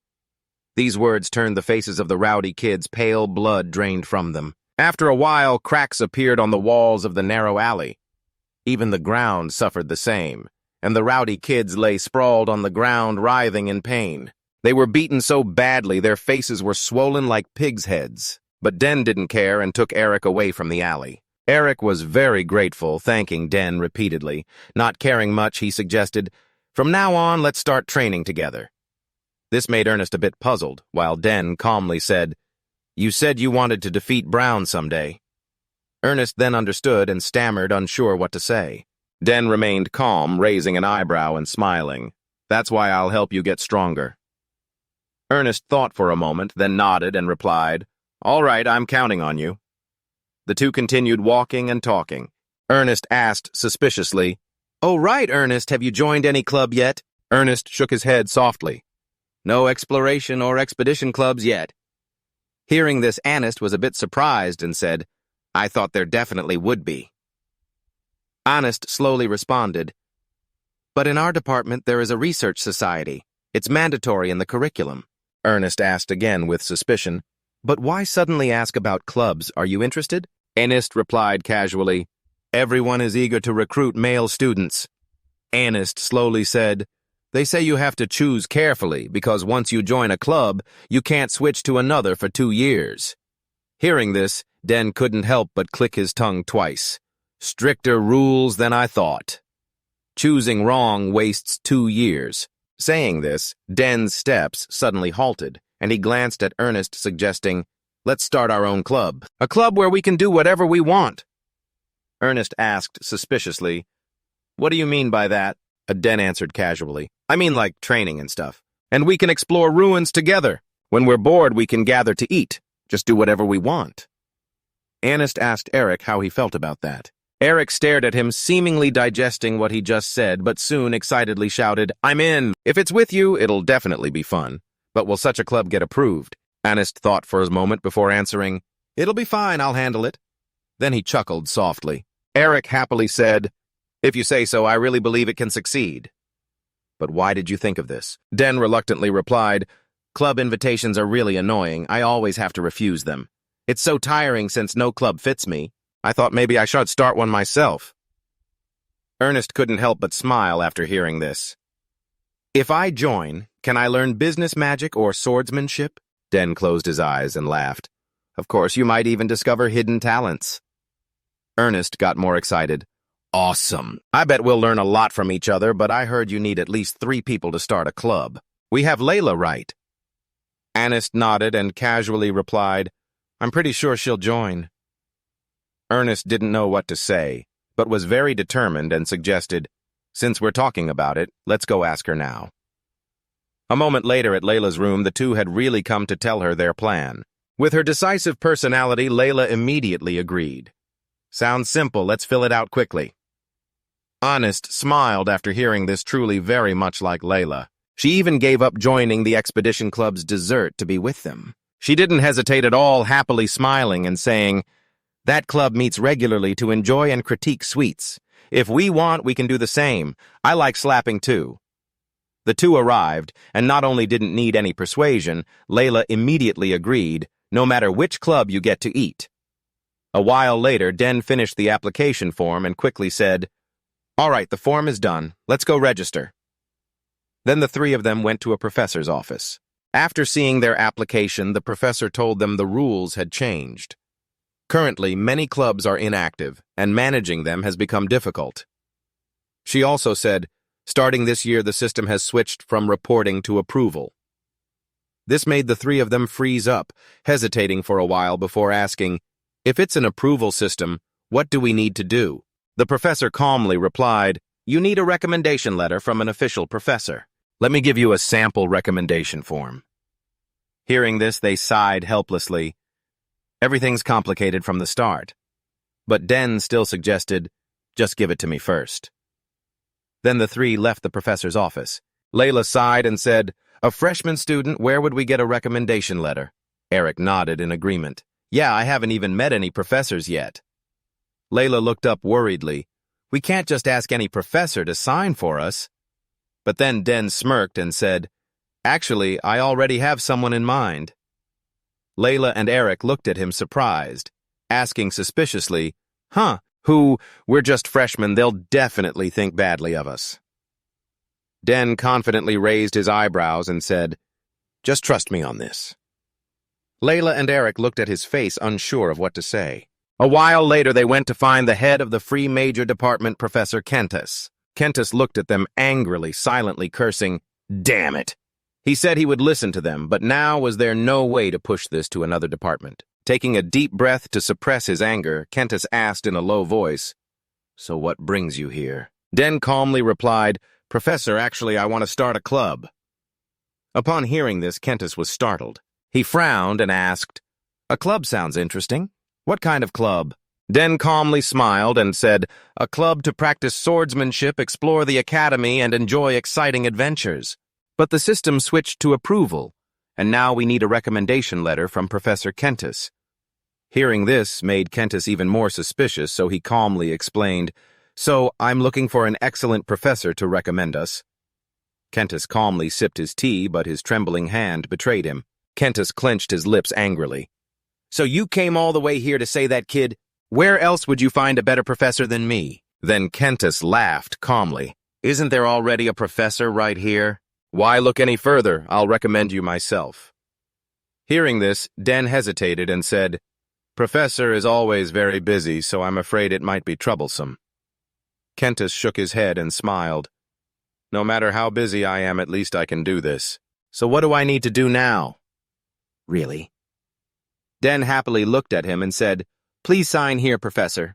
These words turned the faces of the rowdy kids pale, blood drained from them. After a while, cracks appeared on the walls of the narrow alley. Even the ground suffered the same, and the rowdy kids lay sprawled on the ground, writhing in pain. They were beaten so badly their faces were swollen like pigs' heads. But Den didn't care and took Aric away from the alley. Aric was very grateful, thanking Den repeatedly. Not caring much, he suggested, "From now on, let's start training together." This made Ernest a bit puzzled, while Den calmly said, "You said you wanted to defeat Brown someday." Ernest then understood and stammered, unsure what to say. Den remained calm, raising an eyebrow and smiling. That's why I'll help you get stronger. Ernest thought for a moment, then nodded and replied, All right, I'm counting on you. The two continued walking and talking. Ernest asked suspiciously, Oh, right, Ernest, have you joined any club yet? Ernest shook his head softly. No exploration or expedition clubs yet. Hearing this, Ernest was a bit surprised and said, I thought there definitely would be. Ernest slowly responded, But in our department there is a research society. It's mandatory in the curriculum. Ernest asked again with suspicion, But why suddenly ask about clubs? Are you interested? Ernest replied casually, Everyone is eager to recruit male students. Ernest slowly said, They say you have to choose carefully because once you join a club, you can't switch to another for 2 years. Hearing this, Den couldn't help but click his tongue twice. Stricter rules than I thought. Choosing wrong wastes 2 years. Saying this, Den's steps suddenly halted, and he glanced at Ernest, suggesting, Let's start our own club. A club where we can do whatever we want. Ernest asked suspiciously, What do you mean by that? Den answered casually, I mean like training and stuff. And we can explore ruins together. When we're bored, we can gather to eat. Just do whatever we want. Ernest asked Aric how he felt about that. Aric stared at him, seemingly digesting what he just said, but soon excitedly shouted, I'm in! If it's with you, it'll definitely be fun. But will such a club get approved? Ernest thought for a moment before answering, It'll be fine, I'll handle it. Then he chuckled softly. Aric happily said, If you say so, I really believe it can succeed. But why did you think of this? Den reluctantly replied, Club invitations are really annoying. I always have to refuse them. It's so tiring since no club fits me. I thought maybe I should start one myself. Ernest couldn't help but smile after hearing this. If I join, can I learn business magic or swordsmanship? Den closed his eyes and laughed. Of course, you might even discover hidden talents. Ernest got more excited. Awesome. I bet we'll learn a lot from each other, but I heard you need at least 3 people to start a club. We have Layla, right? Ernest nodded and casually replied, I'm pretty sure she'll join. Ernest didn't know what to say, but was very determined and suggested, Since we're talking about it, let's go ask her now. A moment later at Layla's room, the two had really come to tell her their plan. With her decisive personality, Layla immediately agreed. Sounds simple, let's fill it out quickly. Ernest smiled after hearing this, truly very much like Layla. She even gave up joining the Expedition Club's dessert to be with them. She didn't hesitate at all, happily smiling and saying, That club meets regularly to enjoy and critique sweets. If we want, we can do the same. I like slapping too. The two arrived, and not only didn't need any persuasion, Layla immediately agreed, no matter which club you get to eat. A while later, Den finished the application form and quickly said, All right, the form is done. Let's go register. Then the 3 of them went to a professor's office. After seeing their application, the professor told them the rules had changed. Currently, many clubs are inactive, and managing them has become difficult. She also said, Starting this year, the system has switched from reporting to approval. This made the 3 of them freeze up, hesitating for a while before asking, If it's an approval system, what do we need to do? The professor calmly replied, You need a recommendation letter from an official professor. Let me give you a sample recommendation form. Hearing this, they sighed helplessly. Everything's complicated from the start. But Den still suggested, Just give it to me first. Then the 3 left the professor's office. Layla sighed and said, A freshman student, where would we get a recommendation letter? Aric nodded in agreement. Yeah, I haven't even met any professors yet. Layla looked up worriedly. We can't just ask any professor to sign for us. But then Den smirked and said, Actually, I already have someone in mind. Layla and Aric looked at him surprised, asking suspiciously, Huh, who? We're just freshmen, they'll definitely think badly of us. Den confidently raised his eyebrows and said, Just trust me on this. Layla and Aric looked at his face, unsure of what to say. A while later, they went to find the head of the Free Major Department, Professor Kynes. Kynes looked at them angrily, silently cursing, Damn it! He said he would listen to them, but now was there no way to push this to another department. Taking a deep breath to suppress his anger, Kynes asked in a low voice, So what brings you here? Den calmly replied, "Professor, actually, I want to start a club." Upon hearing this, Kentis was startled. He frowned and asked, "A club sounds interesting. What kind of club?" Den calmly smiled and said, "A club to practice swordsmanship, explore the academy, and enjoy exciting adventures." But the system switched to approval, and now we need a recommendation letter from Professor Kentis. Hearing this made Kentis even more suspicious, so he calmly explained, "So, I'm looking for an excellent professor to recommend us." Kentis calmly sipped his tea, but his trembling hand betrayed him. Kentis clenched his lips angrily. "So you came all the way here to say that, kid? Where else would you find a better professor than me?" Then Kentis laughed calmly. "Isn't there already a professor right here? Why look any further? I'll recommend you myself." Hearing this, Den hesitated and said, "Professor is always very busy, so I'm afraid it might be troublesome." Kentis shook his head and smiled. "No matter how busy I am, at least I can do this. So what do I need to do now?" "Really?" Den happily looked at him and said, "Please sign here, Professor."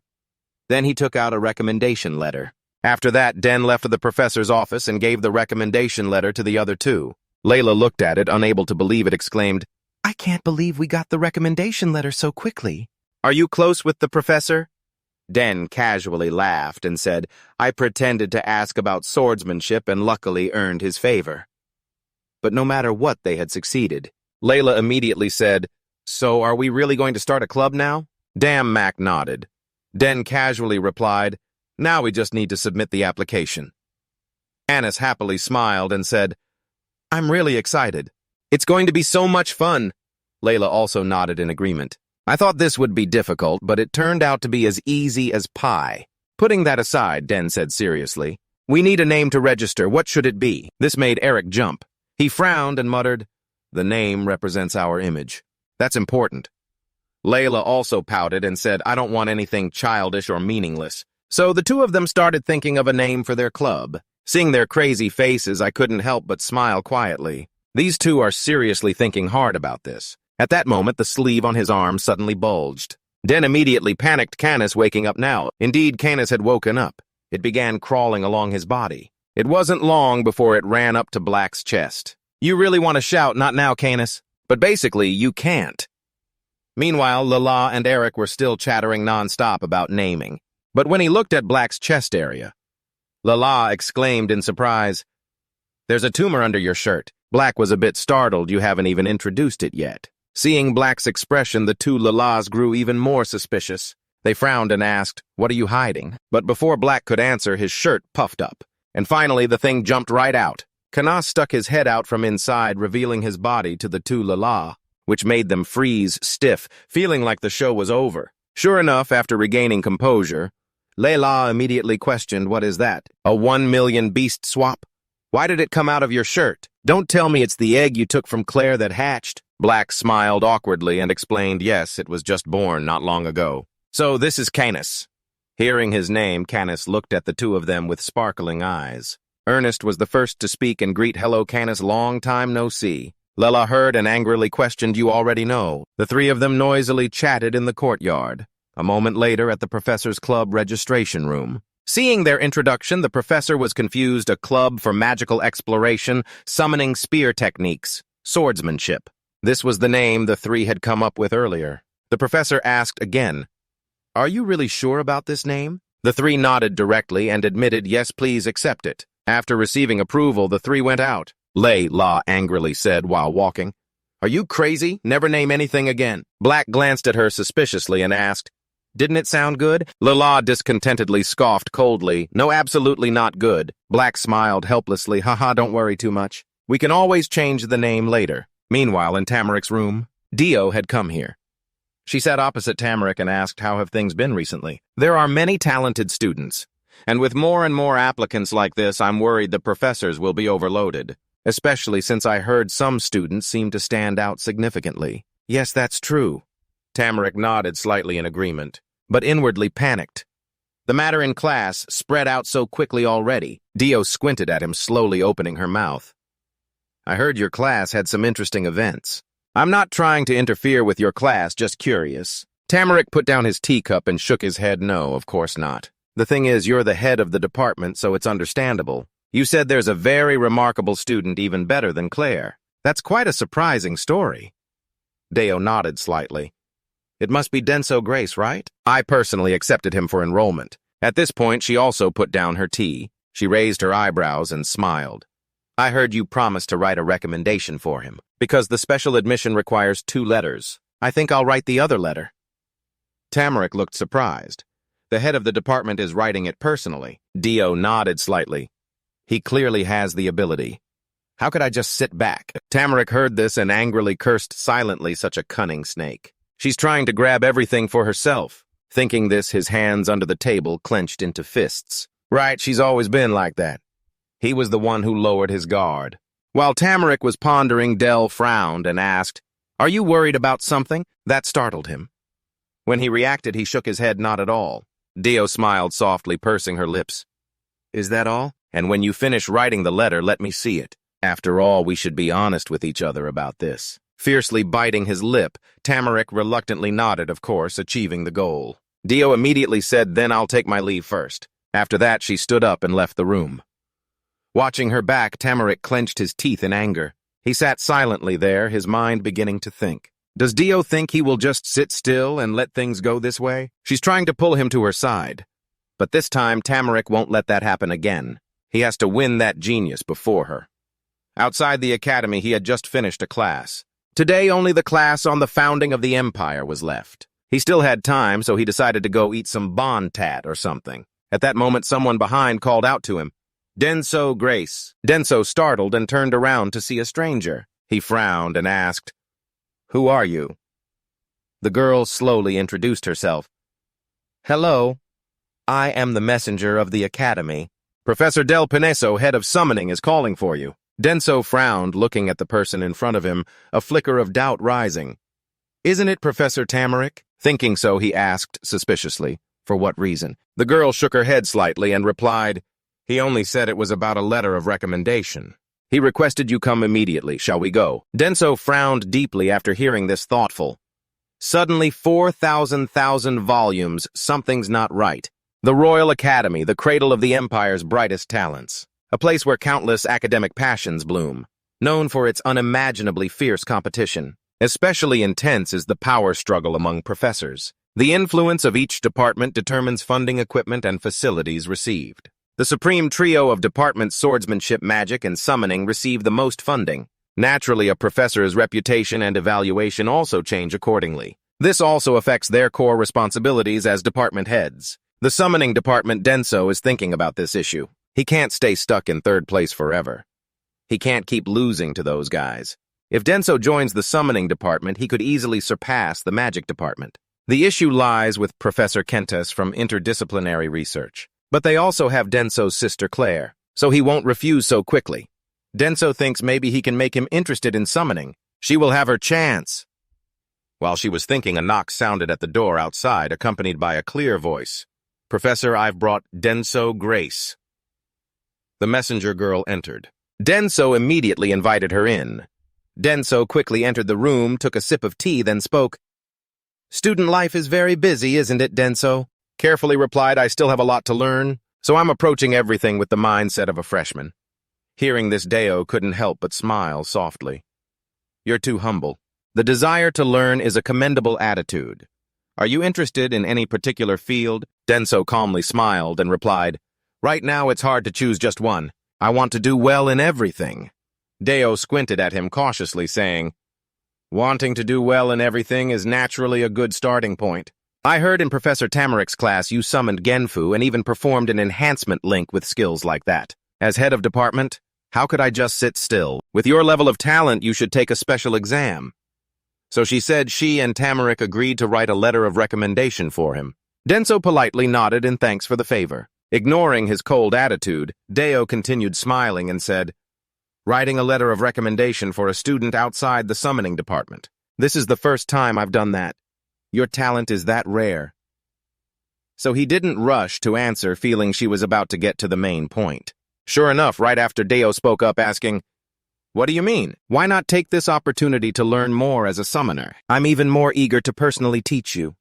Then he took out a recommendation letter. After that, Den left the professor's office and gave the recommendation letter to the other two. Layla looked at it, unable to believe it, exclaimed, "I can't believe we got the recommendation letter so quickly." "Are you close with the professor?" Den casually laughed and said, "I pretended to ask about swordsmanship and luckily earned his favor." But no matter what, they had succeeded. Layla immediately said, "So are we really going to start a club now?" Damn Mac nodded. Den casually replied, "Now we just need to submit the application." Anis happily smiled and said, "I'm really excited. It's going to be so much fun." Layla also nodded in agreement. "I thought this would be difficult, but it turned out to be as easy as pie." Putting that aside, Den said seriously, "We need a name to register. What should it be?" This made Aric jump. He frowned and muttered, "The name represents our image. That's important." Layla also pouted and said, "I don't want anything childish or meaningless." So the two of them started thinking of a name for their club. Seeing their crazy faces, I couldn't help but smile quietly. These two are seriously thinking hard about this. At that moment, the sleeve on his arm suddenly bulged. Den immediately panicked Kynes waking up now. Indeed, Kynes had woken up. It began crawling along his body. It wasn't long before it ran up to Black's chest. "You really want to shout, not now, Kynes. But basically, you can't." Meanwhile, Lala and Aric were still chattering non-stop about naming. But when he looked at Black's chest area, Lala exclaimed in surprise, "There's a tumor under your shirt." Black was a bit startled. "You haven't even introduced it yet." Seeing Black's expression, the two Lalas grew even more suspicious. They frowned and asked, "What are you hiding?" But before Black could answer, his shirt puffed up. And finally, the thing jumped right out. Kynes stuck his head out from inside, revealing his body to the two Lala, which made them freeze stiff, feeling like the show was over. Sure enough, after regaining composure, Layla immediately questioned, "What is that? A 1,000,000 beast swap? Why did it come out of your shirt? Don't tell me it's the egg you took from Clare that hatched." Black smiled awkwardly and explained, "Yes, it was just born not long ago. So this is Kynes." Hearing his name, Kynes looked at the two of them with sparkling eyes. Ernest was the first to speak and greet, "Hello, Kynes, long time no see." Layla heard and angrily questioned, "You already know." The three of them noisily chatted in the courtyard. A moment later, at the professor's club registration room. Seeing their introduction, the professor was confused. A club for magical exploration, summoning spear techniques, swordsmanship. This was the name the three had come up with earlier. The professor asked again, "Are you really sure about this name?" The three nodded directly and admitted, "Yes, please accept it." After receiving approval, the three went out. Layla angrily said while walking, "Are you crazy? Never name anything again." Black glanced at her suspiciously and asked, "Didn't it sound good?" Lala discontentedly scoffed coldly, "No, absolutely not good." Black smiled helplessly, "Haha, don't worry too much. We can always change the name later." Meanwhile, in Tamaric's room, Dio had come here. She sat opposite Tamaric and asked, "How have things been recently?" "There are many talented students, and with more and more applicants like this, I'm worried the professors will be overloaded, especially since I heard some students seem to stand out significantly." "Yes, that's true." Tamaric nodded slightly in agreement, but inwardly panicked. The matter in class spread out so quickly already. Dio squinted at him, slowly opening her mouth. "I heard your class had some interesting events." "I'm not trying to interfere with your class, just curious." Tamaric put down his teacup and shook his head. "No, of course not. The thing is, you're the head of the department, so it's understandable. You said there's a very remarkable student even better than Clare. That's quite a surprising story. Deo nodded slightly. It must be Denso Grace, right? I personally accepted him for enrollment. At this point, she also put down her tea. She raised her eyebrows and smiled. I heard you promised to write a recommendation for him. Because the special admission requires 2 letters. I think I'll write the other letter. Tamaric looked surprised. The head of the department is writing it personally. Deo nodded slightly. He clearly has the ability. How could I just sit back? Tamaric heard this and angrily cursed silently, such a cunning snake. She's trying to grab everything for herself. Thinking this, his hands under the table clenched into fists. Right, she's always been like that. He was the one who lowered his guard. While Tamaric was pondering, Del frowned and asked, "Are you worried about something?" That startled him. When he reacted, he shook his head not at all. Deo smiled softly, pursing her lips. "Is that all? And when you finish writing the letter, let me see it. After all, we should be honest with each other about this." Fiercely biting his lip, Tamaric reluctantly nodded, of course, achieving the goal. Deo immediately said, "Then I'll take my leave first." After that, she stood up and left the room. Watching her back, Tamaric clenched his teeth in anger. He sat silently there, his mind beginning to think. Does Deo think he will just sit still and let things go this way? She's trying to pull him to her side. But this time, Tamaric won't let that happen again. He has to win that genius before her. Outside the academy, he had just finished a class. Today, only the class on the founding of the empire was left. He still had time, so he decided to go eat some bon tat or something. At that moment, someone behind called out to him, "Denso Grace." Denso startled and turned around to see a stranger. He frowned and asked, "Who are you?" The girl slowly introduced herself. "Hello. I am the messenger of the academy. Professor Del Pineso, head of summoning, is calling for you." Denso frowned, looking at the person in front of him, a flicker of doubt rising. "Isn't it Professor Tamaric?" Thinking so, he asked suspiciously, "For what reason?" The girl shook her head slightly and replied, "He only said it was about a letter of recommendation. He requested you come immediately. Shall we go?" Denso frowned deeply after hearing this thoughtful. Suddenly, 4,000 volumes, something's not right. The Royal Academy, the cradle of the Empire's brightest talents. A place where countless academic passions bloom. Known for its unimaginably fierce competition. Especially intense is the power struggle among professors. The influence of each department determines funding, equipment, and facilities received. The supreme trio of departments swordsmanship, magic, and summoning receive the most funding. Naturally, a professor's reputation and evaluation also change accordingly. This also affects their core responsibilities as department heads. The summoning department, Denso, is thinking about this issue. He can't stay stuck in third place forever. He can't keep losing to those guys. If Denso joins the summoning department, he could easily surpass the magic department. The issue lies with Professor Kenta from interdisciplinary research. But they also have Denso's sister Clare, so he won't refuse so quickly. Denso thinks maybe he can make him interested in summoning. She will have her chance. While she was thinking, a knock sounded at the door outside, accompanied by a clear voice. "Professor, I've brought Denso Grace." The messenger girl entered. Denso immediately invited her in. Denso quickly entered the room, took a sip of tea, then spoke. "Student life is very busy, isn't it, Denso?" Carefully replied, "I still have a lot to learn, so I'm approaching everything with the mindset of a freshman." Hearing this, Deo couldn't help but smile softly. "You're too humble. The desire to learn is a commendable attitude. Are you interested in any particular field?" Denso calmly smiled and replied, "Right now it's hard to choose just one. I want to do well in everything." Deo squinted at him cautiously, saying, "Wanting to do well in everything is naturally a good starting point. I heard in Professor Tamaric's class you summoned Genfu and even performed an enhancement link with skills like that. As head of department, how could I just sit still? With your level of talent, you should take a special exam." So she said she and Tamaric agreed to write a letter of recommendation for him. Denso politely nodded in thanks for the favor. Ignoring his cold attitude, Deo continued smiling and said, "Writing a letter of recommendation for a student outside the summoning department. This is the first time I've done that. Your talent is that rare." So he didn't rush to answer, feeling she was about to get to the main point. Sure enough, right after Deo spoke up asking, "What do you mean? Why not take this opportunity to learn more as a summoner? I'm even more eager to personally teach you."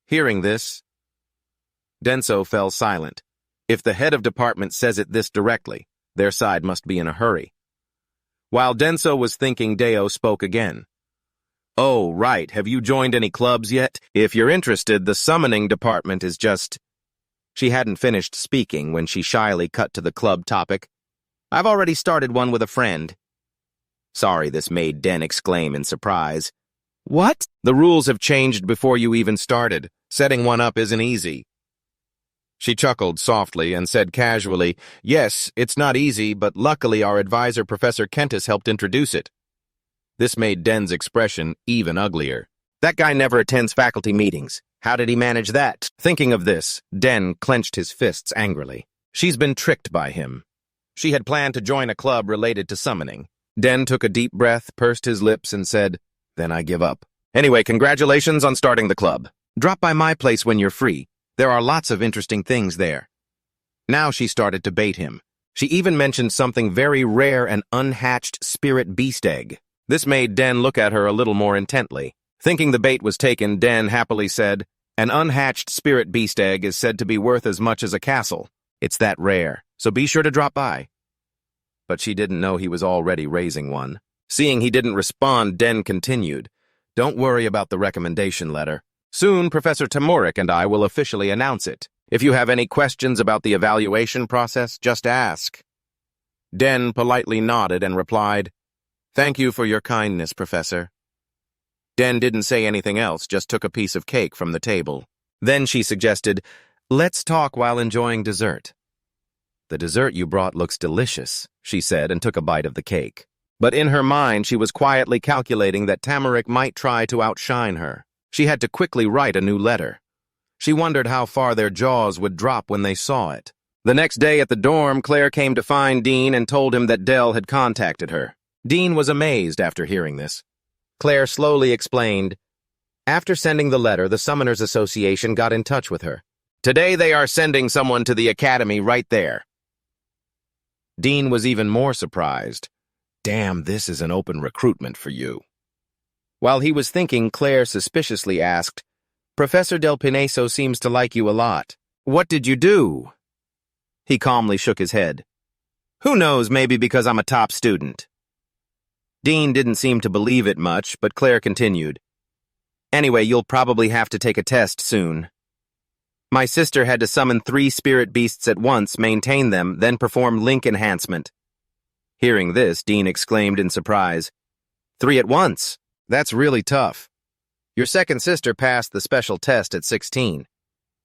Hearing this, Denso fell silent. If the head of department says it this directly, their side must be in a hurry. While Denso was thinking, Deo spoke again. Oh, right, have you joined any clubs yet? If you're interested, the summoning department is just... She hadn't finished speaking when she shyly cut to the club topic. I've already started one with a friend. Sorry, this made Den exclaim in surprise. What? The rules have changed before you even started. Setting one up isn't easy. She chuckled softly and said casually, Yes, it's not easy, but luckily our advisor Professor Kenta helped introduce it. This made Den's expression even uglier. That guy never attends faculty meetings. How did he manage that? Thinking of this, Den clenched his fists angrily. She's been tricked by him. She had planned to join a club related to summoning. Den took a deep breath, pursed his lips, and said, Then I give up. Anyway, congratulations on starting the club. Drop by my place when you're free. There are lots of interesting things there. Now she started to bait him. She even mentioned something very rare, an unhatched spirit beast egg. This made Den look at her a little more intently. Thinking the bait was taken, Den happily said, An unhatched spirit beast egg is said to be worth as much as a castle. It's that rare, so be sure to drop by. But she didn't know he was already raising one. Seeing he didn't respond, Den continued, Don't worry about the recommendation letter. Soon, Professor Tamuric and I will officially announce it. If you have any questions about the evaluation process, just ask. Den politely nodded and replied, Thank you for your kindness, Professor. Den didn't say anything else, just took a piece of cake from the table. Then she suggested, Let's talk while enjoying dessert. The dessert you brought looks delicious, she said, and took a bite of the cake. But in her mind, she was quietly calculating that Tamuric might try to outshine her. She had to quickly write a new letter. She wondered how far their jaws would drop when they saw it. The next day at the dorm, Clare came to find Dean and told him that Dell had contacted her. Dean was amazed after hearing this. Clare slowly explained, After sending the letter, the Summoners Association got in touch with her. Today they are sending someone to the academy right there. Dean was even more surprised. Damn, this is an open recruitment for you. While he was thinking, Clare suspiciously asked, Professor Del Pineso seems to like you a lot. What did you do? He calmly shook his head. Who knows, maybe because I'm a top student. Dean didn't seem to believe it much, but Clare continued. Anyway, you'll probably have to take a test soon. My sister had to summon 3 spirit beasts at once, maintain them, then perform link enhancement. Hearing this, Dean exclaimed in surprise. 3 at once? That's really tough. Your second sister passed the special test at 16.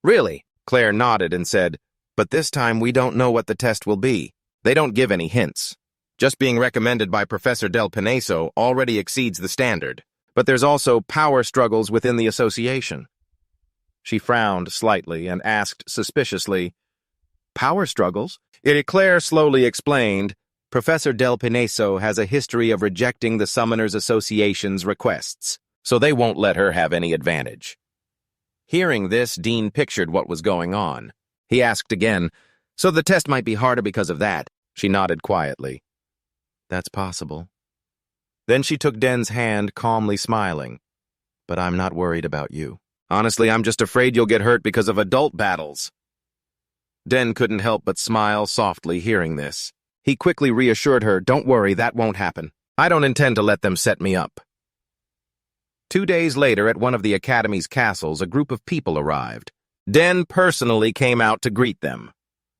Really? Clare nodded and said, But this time we don't know what the test will be. They don't give any hints. Just being recommended by Professor Del Pineso already exceeds the standard. But there's also power struggles within the association. She frowned slightly and asked suspiciously, Power struggles? Clare slowly explained, Professor Del Pineso has a history of rejecting the Summoners Association's requests, so they won't let her have any advantage. Hearing this, Dean pictured what was going on. He asked again, So the test might be harder because of that? She nodded quietly. That's possible. Then she took Den's hand, calmly smiling. But I'm not worried about you. Honestly, I'm just afraid you'll get hurt because of adult battles. Den couldn't help but smile softly hearing this. He quickly reassured her, Don't worry, that won't happen. I don't intend to let them set me up. 2 days later, at one of the Academy's castles, a group of people arrived. Den personally came out to greet them.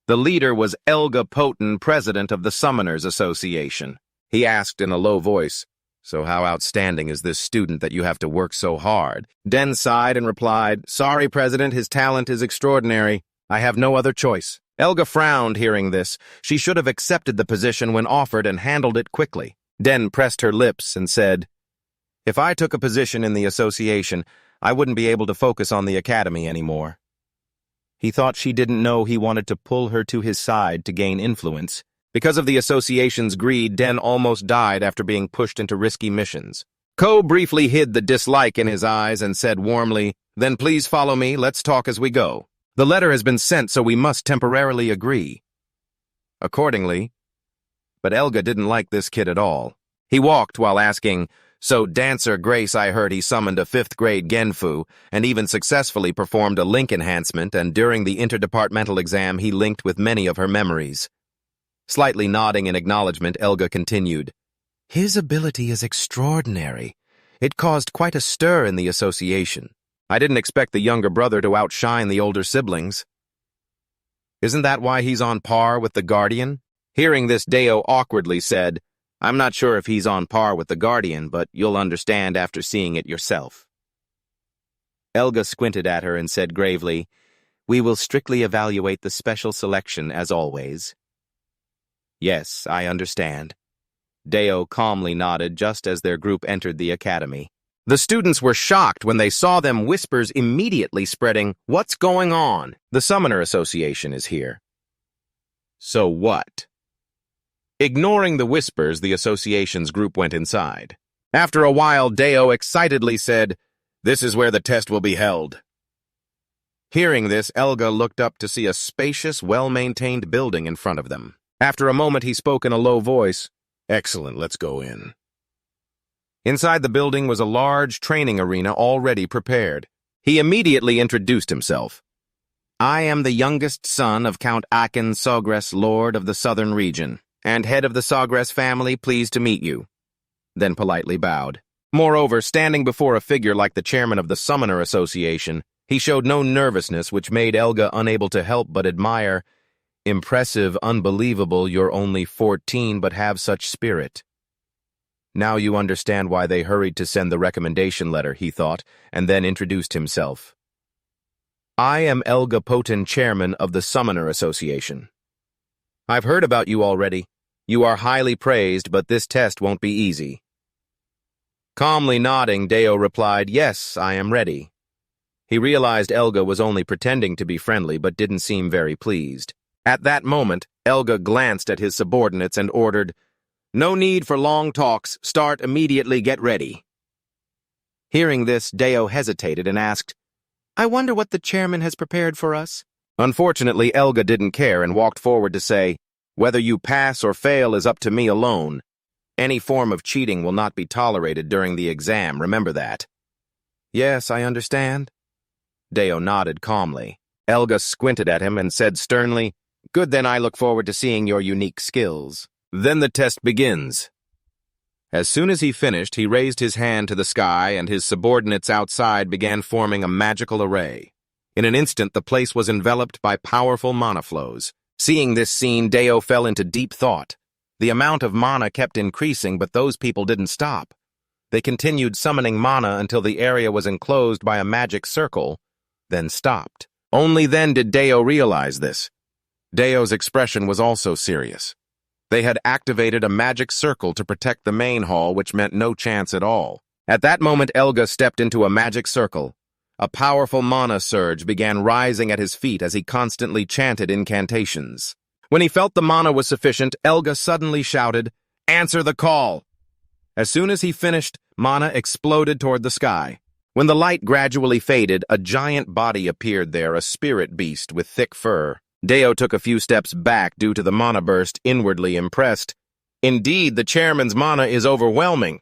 The leader was Elga Poten, president of the Summoners Association. He asked in a low voice, So how outstanding is this student that you have to work so hard? Den sighed and replied, Sorry, President, his talent is extraordinary. I have no other choice. Elga frowned hearing this. She should have accepted the position when offered and handled it quickly. Den pressed her lips and said, If I took a position in the association, I wouldn't be able to focus on the academy anymore. He thought she didn't know he wanted to pull her to his side to gain influence. Because of the association's greed, Den almost died after being pushed into risky missions. Ko briefly hid the dislike in his eyes and said warmly, Then please follow me, let's talk as we go. The letter has been sent, so we must temporarily agree. Accordingly, but Elga didn't like this kid at all. He walked while asking, So Dancer Grace, I heard he summoned a 5th grade Genfu and even successfully performed a link enhancement, and during the interdepartmental exam he linked with many of her memories. Slightly nodding in acknowledgement, Elga continued. His ability is extraordinary. It caused quite a stir in the association. I didn't expect the younger brother to outshine the older siblings. Isn't that why he's on par with the Guardian? Hearing this, Deo awkwardly said, I'm not sure if he's on par with the Guardian, but you'll understand after seeing it yourself. Elga squinted at her and said gravely, We will strictly evaluate the special selection as always. Yes, I understand. Deo calmly nodded just as their group entered the academy. The students were shocked when they saw them, whispers immediately spreading, What's going on? The Summoner Association is here. So what? Ignoring the whispers, the association's group went inside. After a while, Deo excitedly said, This is where the test will be held. Hearing this, Elga looked up to see a spacious, well-maintained building in front of them. After a moment, he spoke in a low voice, Excellent, let's go in. Inside the building was a large training arena already prepared. He immediately introduced himself. I am the youngest son of Count Akin Sogres, Lord of the Southern Region, and head of the Sogres family, pleased to meet you. Then politely bowed. Moreover, standing before a figure like the chairman of the Summoner Association, he showed no nervousness, which made Elga unable to help but admire. Impressive, unbelievable, you're only 14 but have such spirit. Now you understand why they hurried to send the recommendation letter, he thought, and then introduced himself. I am Elga Poten, chairman of the Summoner Association. I've heard about you already. You are highly praised, but this test won't be easy. Calmly nodding, Deo replied, Yes, I am ready. He realized Elga was only pretending to be friendly, but didn't seem very pleased. At that moment, Elga glanced at his subordinates and ordered, No need for long talks. Start immediately. Get ready. Hearing this, Deo hesitated and asked, I wonder what the chairman has prepared for us? Unfortunately, Elga didn't care and walked forward to say, Whether you pass or fail is up to me alone. Any form of cheating will not be tolerated during the exam, remember that. Yes, I understand. Deo nodded calmly. Elga squinted at him and said sternly, Good, then I look forward to seeing your unique skills. Then the test begins. As soon as he finished, he raised his hand to the sky, and his subordinates outside began forming a magical array. In an instant, the place was enveloped by powerful mana flows. Seeing this scene, Deo fell into deep thought. The amount of mana kept increasing, but those people didn't stop. They continued summoning mana until the area was enclosed by a magic circle, then stopped. Only then did Deo realize this. Deo's expression was also serious. They had activated a magic circle to protect the main hall, which meant no chance at all. At that moment, Elga stepped into a magic circle. A powerful mana surge began rising at his feet as he constantly chanted incantations. When he felt the mana was sufficient, Elga suddenly shouted, Answer the call! As soon as he finished, mana exploded toward the sky. When the light gradually faded, a giant body appeared there, a spirit beast with thick fur. Deo took a few steps back due to the mana burst, inwardly impressed. Indeed, the chairman's mana is overwhelming.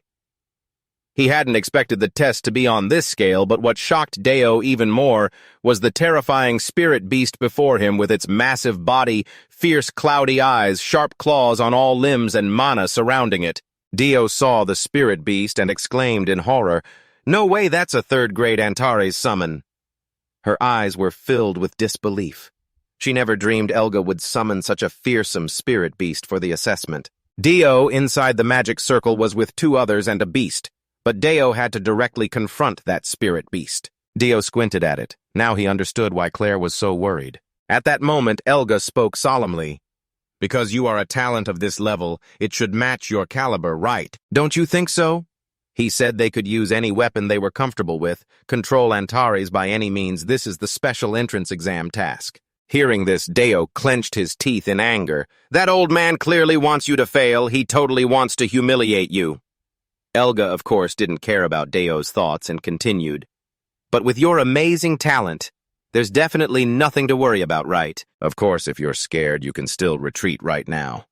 He hadn't expected the test to be on this scale, but what shocked Deo even more was the terrifying spirit beast before him with its massive body, fierce cloudy eyes, sharp claws on all limbs, and mana surrounding it. Deo saw the spirit beast and exclaimed in horror, No way, that's a 3rd grade Antares summon. Her eyes were filled with disbelief. She never dreamed Elga would summon such a fearsome spirit beast for the assessment. Deo, inside the magic circle, was with 2 others and a beast, but Deo had to directly confront that spirit beast. Deo squinted at it. Now he understood why Clare was so worried. At that moment, Elga spoke solemnly. Because you are a talent of this level, it should match your caliber, right? Don't you think so? He said they could use any weapon they were comfortable with, control Antares by any means. This is the special entrance exam task. Hearing this, Deo clenched his teeth in anger. That old man clearly wants you to fail. He totally wants to humiliate you. Elga, of course, didn't care about Deo's thoughts and continued. But with your amazing talent, there's definitely nothing to worry about, right? Of course, if you're scared, you can still retreat right now.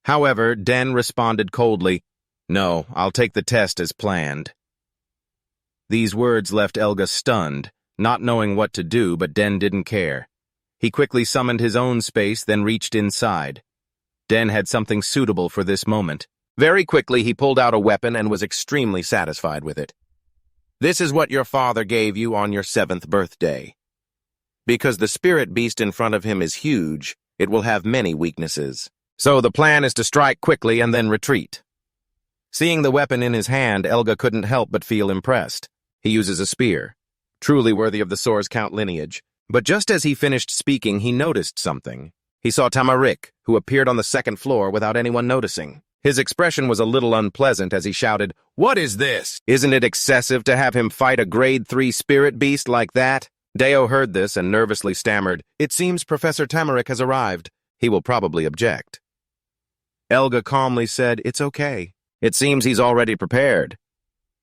However, Den responded coldly, No, I'll take the test as planned. These words left Elga stunned, not knowing what to do, but Den didn't care. He quickly summoned his own space, then reached inside. Den had something suitable for this moment. Very quickly, he pulled out a weapon and was extremely satisfied with it. This is what your father gave you on your 7th birthday. Because the spirit beast in front of him is huge, it will have many weaknesses. So the plan is to strike quickly and then retreat. Seeing the weapon in his hand, Elga couldn't help but feel impressed. He uses a spear, truly worthy of the Source Count lineage. But just as he finished speaking, he noticed something. He saw Aric, who appeared on the 2nd floor without anyone noticing. His expression was a little unpleasant as he shouted, "What is this? Isn't it excessive to have him fight a grade 3 spirit beast like that?" Deo heard this and nervously stammered, "It seems Professor Aric has arrived. He will probably object." Elga calmly said, "It's okay. It seems he's already prepared."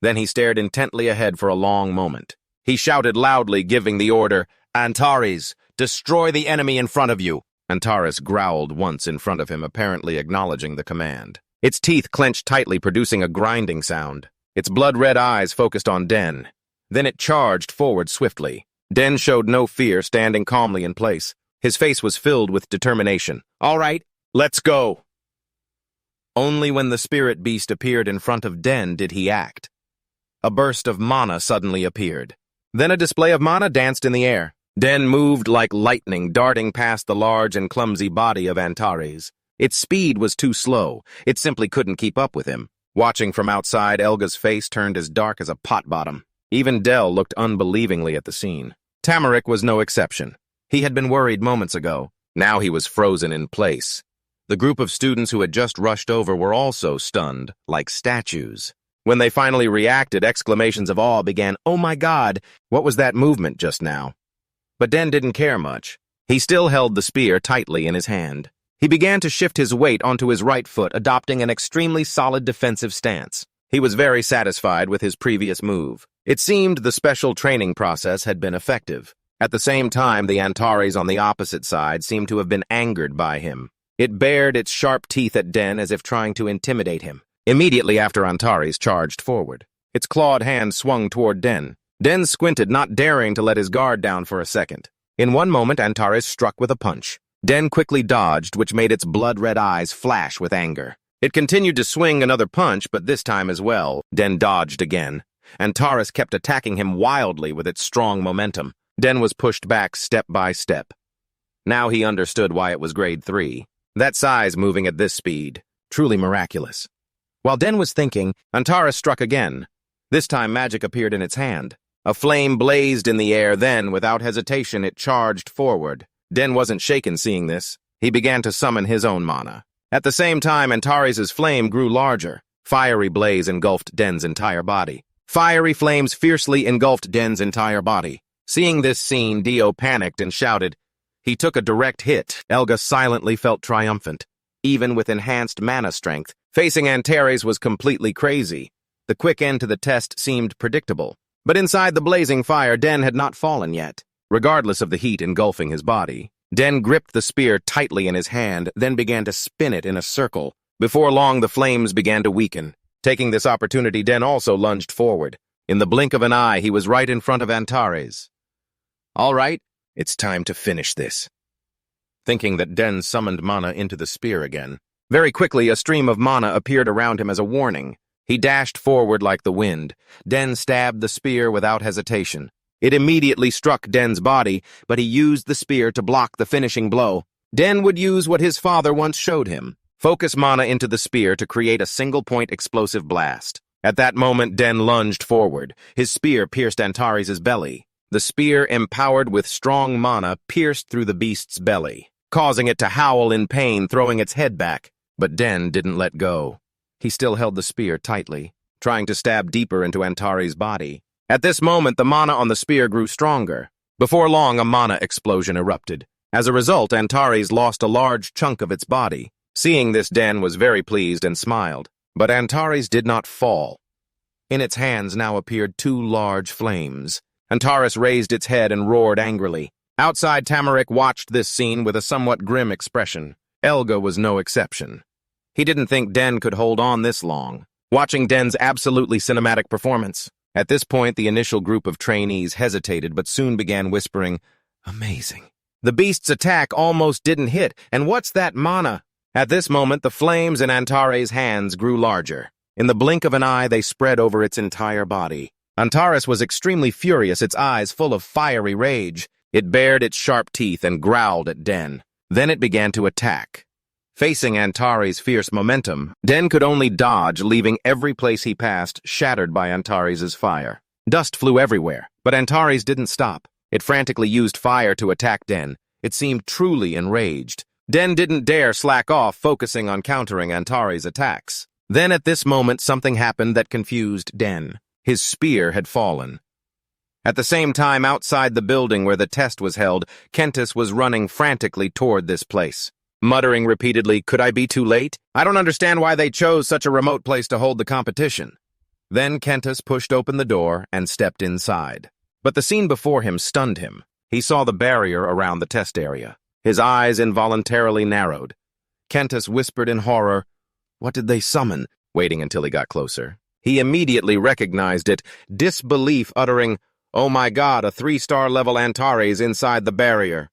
Then he stared intently ahead for a long moment. He shouted loudly, giving the order, "Antares, destroy the enemy in front of you." Antares growled once in front of him, apparently acknowledging the command. Its teeth clenched tightly, producing a grinding sound. Its blood-red eyes focused on Den. Then it charged forward swiftly. Den showed no fear, standing calmly in place. His face was filled with determination. "All right, let's go." Only when the spirit beast appeared in front of Den did he act. A burst of mana suddenly appeared. Then a display of mana danced in the air. Den moved like lightning, darting past the large and clumsy body of Antares. Its speed was too slow. It simply couldn't keep up with him. Watching from outside, Elga's face turned as dark as a pot bottom. Even Del looked unbelievingly at the scene. Aric was no exception. He had been worried moments ago. Now he was frozen in place. The group of students who had just rushed over were also stunned, like statues. When they finally reacted, exclamations of awe began. "Oh my God, what was that movement just now?" But Den didn't care much. He still held the spear tightly in his hand. He began to shift his weight onto his right foot, adopting an extremely solid defensive stance. He was very satisfied with his previous move. It seemed the special training process had been effective. At the same time, the Antares on the opposite side seemed to have been angered by him. It bared its sharp teeth at Den as if trying to intimidate him. Immediately after, Antares charged forward. Its clawed hand swung toward Den. Den squinted, not daring to let his guard down for a second. In one moment, Antares struck with a punch. Den quickly dodged, which made its blood-red eyes flash with anger. It continued to swing another punch, but this time as well, Den dodged again. Antares kept attacking him wildly with its strong momentum. Den was pushed back step by step. Now he understood why it was grade 3. That size moving at this speed. Truly miraculous. While Den was thinking, Antares struck again. This time magic appeared in its hand. A flame blazed in the air, then, without hesitation, it charged forward. Den wasn't shaken seeing this. He began to summon his own mana. At the same time, Antares' flame grew larger. Fiery blaze engulfed Den's entire body. Fiery flames fiercely engulfed Den's entire body. Seeing this scene, Dio panicked and shouted. He took a direct hit. Elga silently felt triumphant. Even with enhanced mana strength, facing Antares was completely crazy. The quick end to the test seemed predictable. But inside the blazing fire, Den had not fallen yet. Regardless of the heat engulfing his body, Den gripped the spear tightly in his hand, then began to spin it in a circle. Before long, the flames began to weaken. Taking this opportunity, Den also lunged forward. In the blink of an eye, he was right in front of Antares. "All right, it's time to finish this." Thinking that Den summoned mana into the spear again. Very quickly, a stream of mana appeared around him as a warning. He dashed forward like the wind. Den stabbed the spear without hesitation. It immediately struck Den's body, but he used the spear to block the finishing blow. Den would use what his father once showed him. Focus mana into the spear to create a single-point explosive blast. At that moment, Den lunged forward. His spear pierced Antares' belly. The spear, empowered with strong mana, pierced through the beast's belly, causing it to howl in pain, throwing its head back. But Den didn't let go. He still held the spear tightly, trying to stab deeper into Antares' body. At this moment, the mana on the spear grew stronger. Before long, a mana explosion erupted. As a result, Antares lost a large chunk of its body. Seeing this, Den was very pleased and smiled. But Antares did not fall. In its hands now appeared 2 large flames. Antares raised its head and roared angrily. Outside, Aric watched this scene with a somewhat grim expression. Elga was no exception. He didn't think Den could hold on this long. watching Den's absolutely cinematic performance. At this point, the initial group of trainees hesitated but soon began whispering, "Amazing. The beast's attack almost didn't hit, and what's that mana?" At this moment, the flames in Antares' hands grew larger. In the blink of an eye, they spread over its entire body. Antares was extremely furious, its eyes full of fiery rage. It bared its sharp teeth and growled at Den. Then it began to attack. Facing Antares' fierce momentum, Den could only dodge, leaving every place he passed shattered by Antares' fire. Dust flew everywhere, but Antares didn't stop. It frantically used fire to attack Den. It seemed truly enraged. Den didn't dare slack off, focusing on countering Antares' attacks. Then at this moment, something happened that confused Den. His spear had fallen. At the same time, outside the building where the test was held, Kentis was running frantically toward this place, muttering repeatedly, "Could I be too late? I don't understand why they chose such a remote place to hold the competition." Then Kentis pushed open the door and stepped inside. But the scene before him stunned him. He saw the barrier around the test area. His eyes involuntarily narrowed. Kentis whispered in horror, "What did they summon?" Waiting until he got closer. He immediately recognized it, disbelief uttering, "Oh my God, a 3-star level Antares inside the barrier."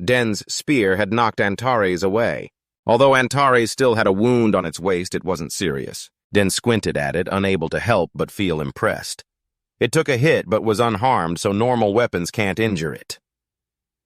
Den's spear had knocked Antares away. Although Antares still had a wound on its waist, it wasn't serious. Den squinted at it, unable to help but feel impressed. It took a hit but was unharmed, so normal weapons can't injure it.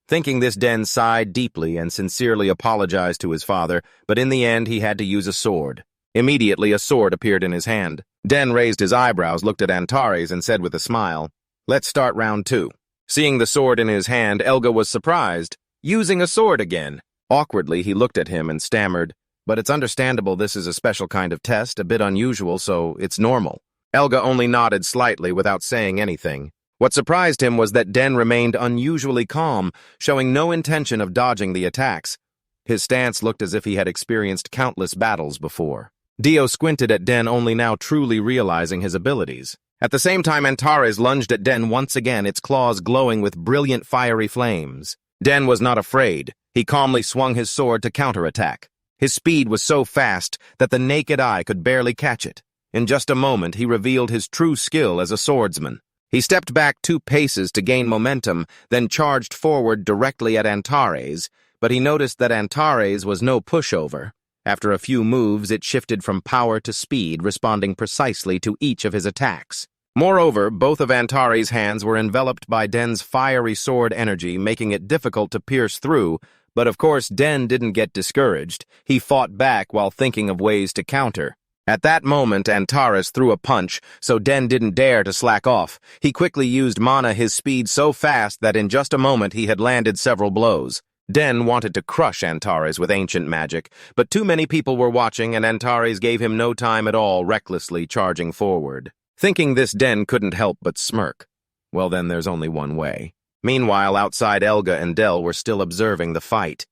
Thinking this, Den sighed deeply and sincerely apologized to his father, but in the end he had to use a sword. Immediately, a sword appeared in his hand. Den raised his eyebrows, looked at Antares, and said with a smile, "Let's start round 2. Seeing the sword in his hand, Elga was surprised. Using a sword again. Awkwardly, he looked at him and stammered, "But it's understandable this is a special kind of test, a bit unusual, so it's normal." Elga only nodded slightly without saying anything. What surprised him was that Den remained unusually calm, showing no intention of dodging the attacks. His stance looked as if he had experienced countless battles before. Dio squinted at Den, only now truly realizing his abilities. At the same time, Antares lunged at Den once again, its claws glowing with brilliant fiery flames. Den was not afraid. He calmly swung his sword to counterattack. His speed was so fast that the naked eye could barely catch it. In just a moment, he revealed his true skill as a swordsman. He stepped back 2 paces to gain momentum, then charged forward directly at Antares, but he noticed that Antares was no pushover. After a few moves, it shifted from power to speed, responding precisely to each of his attacks. Moreover, both of Antares' hands were enveloped by Den's fiery sword energy, making it difficult to pierce through, but of course Den didn't get discouraged. He fought back while thinking of ways to counter. At that moment, Antares threw a punch, so Den didn't dare to slack off. He quickly used mana, his speed so fast that in just a moment he had landed several blows. Den wanted to crush Antares with ancient magic, but too many people were watching and Antares gave him no time at all, recklessly charging forward. Thinking this, Den couldn't help but smirk. Well then, there's only one way. Meanwhile, outside, Elga and Del were still observing the fight.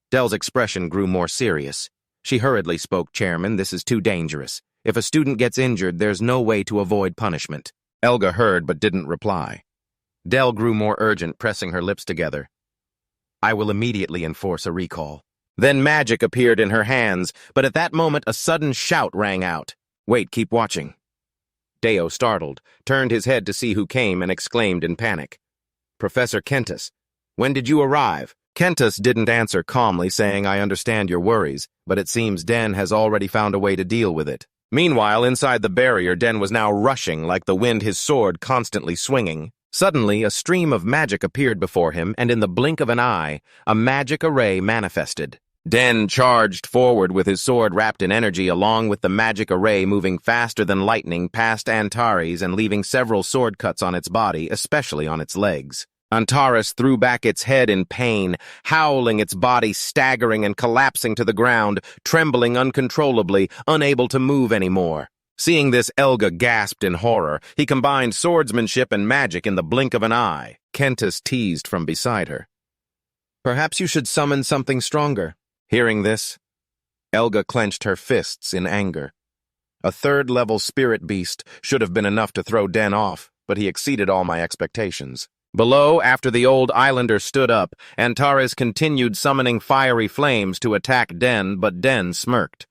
Del's expression grew more serious. She hurriedly spoke, "Chairman, this is too dangerous. If a student gets injured, there's no way to avoid punishment." Elga heard but didn't reply. Del grew more urgent, pressing her lips together. "I will immediately enforce a recall." Then magic appeared in her hands, but at that moment a sudden shout rang out. "Wait, keep watching." Deo, startled, turned his head to see who came and exclaimed in panic, "Professor Kentis, when did you arrive?" Kentis didn't answer calmly, saying, "I understand your worries, but it seems Den has already found a way to deal with it." Meanwhile, inside the barrier, Den was now rushing like the wind, his sword constantly swinging. Suddenly, a stream of magic appeared before him, and in the blink of an eye, a magic array manifested. Den charged forward with his sword wrapped in energy, along with the magic array moving faster than lightning past Antares and leaving several sword cuts on its body, especially on its legs. Antares threw back its head in pain, howling, its body staggering and collapsing to the ground, trembling uncontrollably, unable to move anymore. Seeing this, Elga gasped in horror. He combined swordsmanship and magic in the blink of an eye. Kentis teased from beside her, "Perhaps you should summon something stronger." Hearing this, Elga clenched her fists in anger. A 3rd-level spirit beast should have been enough to throw Den off, but he exceeded all my expectations. Below, after the old islander stood up, Antares continued summoning fiery flames to attack Den, but Den smirked.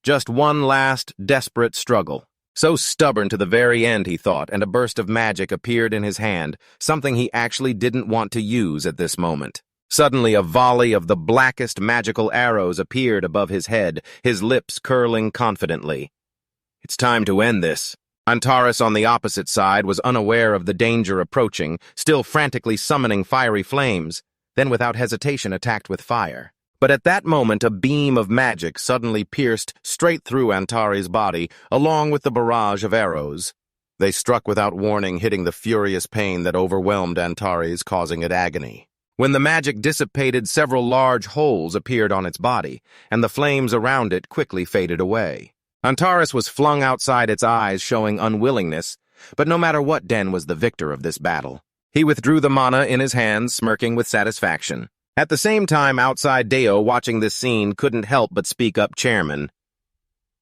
Just one last, desperate struggle. So stubborn to the very end, he thought, and a burst of magic appeared in his hand, something he actually didn't want to use at this moment. Suddenly, a volley of the blackest magical arrows appeared above his head, his lips curling confidently. It's time to end this. Antares on the opposite side was unaware of the danger approaching, still frantically summoning fiery flames, then without hesitation attacked with fire. But at that moment, a beam of magic suddenly pierced straight through Antares' body, along with the barrage of arrows. They struck without warning, hitting the furious pain that overwhelmed Antares, causing it agony. When the magic dissipated, several large holes appeared on its body, and the flames around it quickly faded away. Antares was flung outside its eyes, showing unwillingness, but no matter what, Den was the victor of this battle. He withdrew the mana in his hands, smirking with satisfaction. At the same time, outside Deo, watching this scene, couldn't help but speak up. Chairman,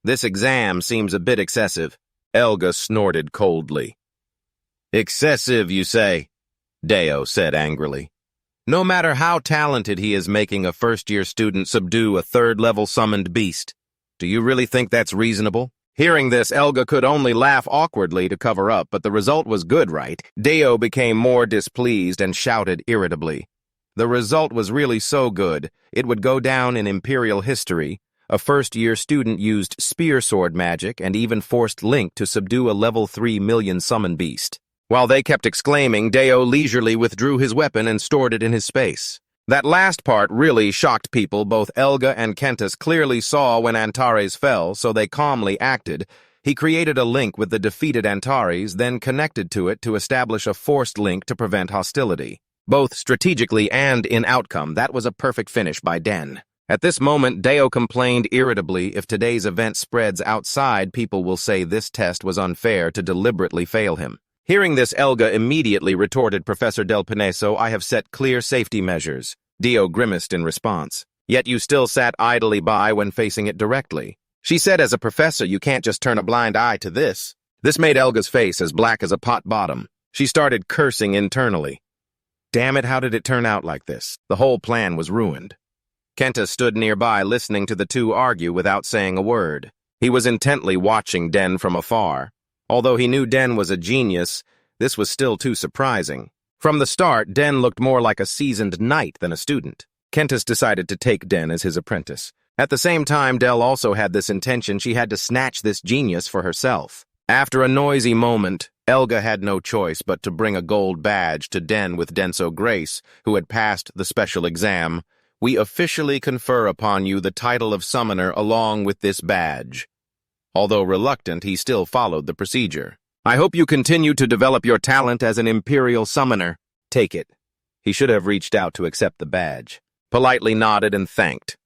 this exam seems a bit excessive. Elga snorted coldly. Excessive, you say? Deo said angrily. No matter how talented he is, making a first-year student subdue a third-level summoned beast. Do you really think that's reasonable? Hearing this, Elga could only laugh awkwardly to cover up, but the result was good, right? Deo became more displeased and shouted irritably. The result was really so good, it would go down in Imperial history. A first-year student used spear sword magic and even forced Link to subdue a level 3 million summon beast. While they kept exclaiming, Deo leisurely withdrew his weapon and stored it in his space. That last part really shocked people. Both Elga and Kenta clearly saw when Antares fell, so they calmly acted. He created a link with the defeated Antares, then connected to it to establish a forced link to prevent hostility. Both strategically and in outcome, that was a perfect finish by Den. At this moment, Deo complained irritably, if today's event spreads outside, people will say this test was unfair to deliberately fail him. Hearing this, Elga immediately retorted, Professor Del Pineso, I have set clear safety measures. Deo grimaced in response. Yet you still sat idly by when facing it directly. She said, as a professor, you can't just turn a blind eye to this. This made Elga's face as black as a pot bottom. She started cursing internally. Damn it, how did it turn out like this? The whole plan was ruined. Kenta stood nearby, listening to the two argue without saying a word. He was intently watching Den from afar. Although he knew Den was a genius, this was still too surprising. From the start, Den looked more like a seasoned knight than a student. Kenta decided to take Den as his apprentice. At the same time, Del also had this intention. She had to snatch this genius for herself. After a noisy moment, Elga had no choice but to bring a gold badge to Den with Denso Grace, who had passed the special exam. We officially confer upon you the title of summoner along with this badge. Although reluctant, he still followed the procedure. I hope you continue to develop your talent as an Imperial summoner. Take it. He should have reached out to accept the badge. Politely nodded and thanked.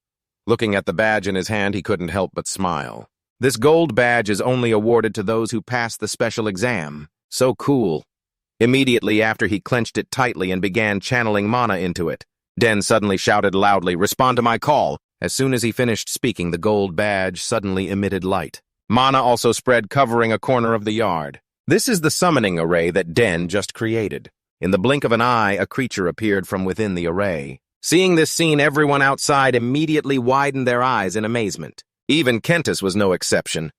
Looking at the badge in his hand, he couldn't help but smile. This gold badge is only awarded to those who pass the special exam. So cool. Immediately after, he clenched it tightly and began channeling mana into it. Den suddenly shouted loudly, respond to my call. As soon as he finished speaking, the gold badge suddenly emitted light. Mana also spread, covering a corner of the yard. This is the summoning array that Den just created. In the blink of an eye, a creature appeared from within the array. Seeing this scene, everyone outside immediately widened their eyes in amazement. Even Kenta was no exception.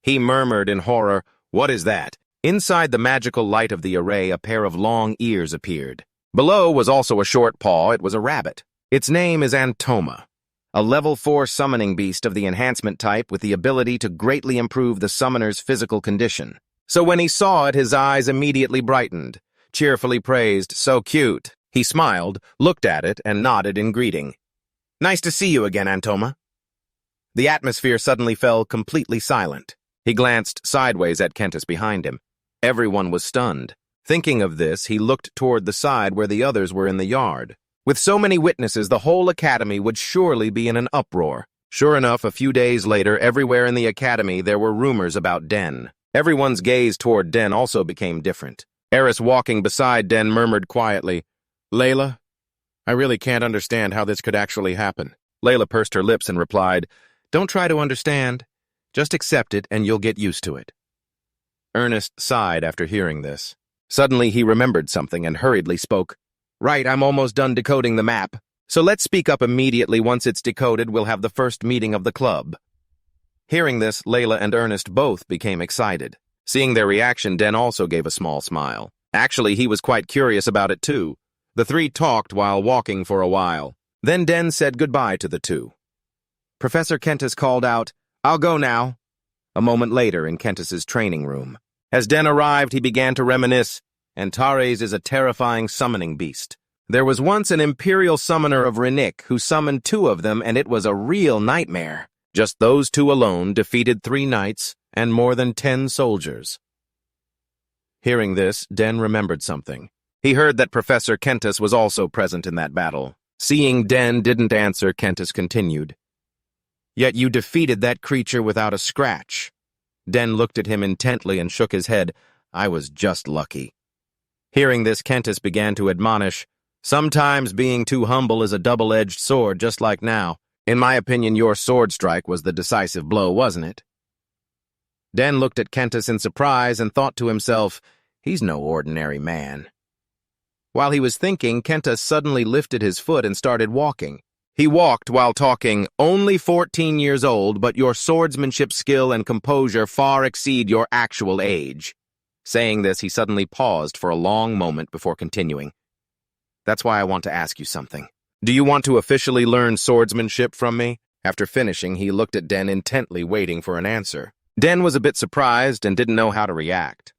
He murmured in horror, what is that? Inside the magical light of the array, a pair of long ears appeared. Below was also a short paw. It was a rabbit. Its name is Antoma, a level 4 summoning beast of the enhancement type with the ability to greatly improve the summoner's physical condition. So when he saw it, his eyes immediately brightened. Cheerfully praised, so cute. He smiled, looked at it, and nodded in greeting. Nice to see you again, Antoma. The atmosphere suddenly fell completely silent. He glanced sideways at Kenta behind him. Everyone was stunned. Thinking of this, he looked toward the side where the others were in the yard. With so many witnesses, the whole academy would surely be in an uproar. Sure enough, a few days later, everywhere in the academy there were rumors about Den. Everyone's gaze toward Den also became different. Eris, walking beside Den, murmured quietly, Layla, I really can't understand how this could actually happen. Layla pursed her lips and replied, Don't try to understand. Just accept it and you'll get used to it. Ernest sighed after hearing this. Suddenly he remembered something and hurriedly spoke. Right, I'm almost done decoding the map. So let's speak up immediately. Once it's decoded, we'll have the first meeting of the club. Hearing this, Layla and Ernest both became excited. Seeing their reaction, Den also gave a small smile. Actually, he was quite curious about it too. The three talked while walking for a while. Then Den said goodbye to the two. Professor Kentis called out, "I'll go now." A moment later in Kentis's training room. As Den arrived, he began to reminisce, Antares is a terrifying summoning beast. There was once an imperial summoner of Renick who summoned 2 of them, and it was a real nightmare. Just those 2 alone defeated 3 knights and more than 10 soldiers. Hearing this, Den remembered something. He heard that Professor Kentis was also present in that battle. Seeing Den didn't answer, Kentis continued. "Yet you defeated that creature without a scratch." Den looked at him intently and shook his head. "I was just lucky." Hearing this, Kentis began to admonish, "Sometimes being too humble is a double-edged sword, just like now. In my opinion, your sword strike was the decisive blow, wasn't it?" Den looked at Kentis in surprise and thought to himself, "He's no ordinary man." While he was thinking, Kenta suddenly lifted his foot and started walking. He walked while talking, "Only 14 years old, but your swordsmanship skill and composure far exceed your actual age." Saying this, he suddenly paused for a long moment before continuing. "That's why I want to ask you something. Do you want to officially learn swordsmanship from me?" After finishing, he looked at Den intently, waiting for an answer. Den was a bit surprised and didn't know how to react.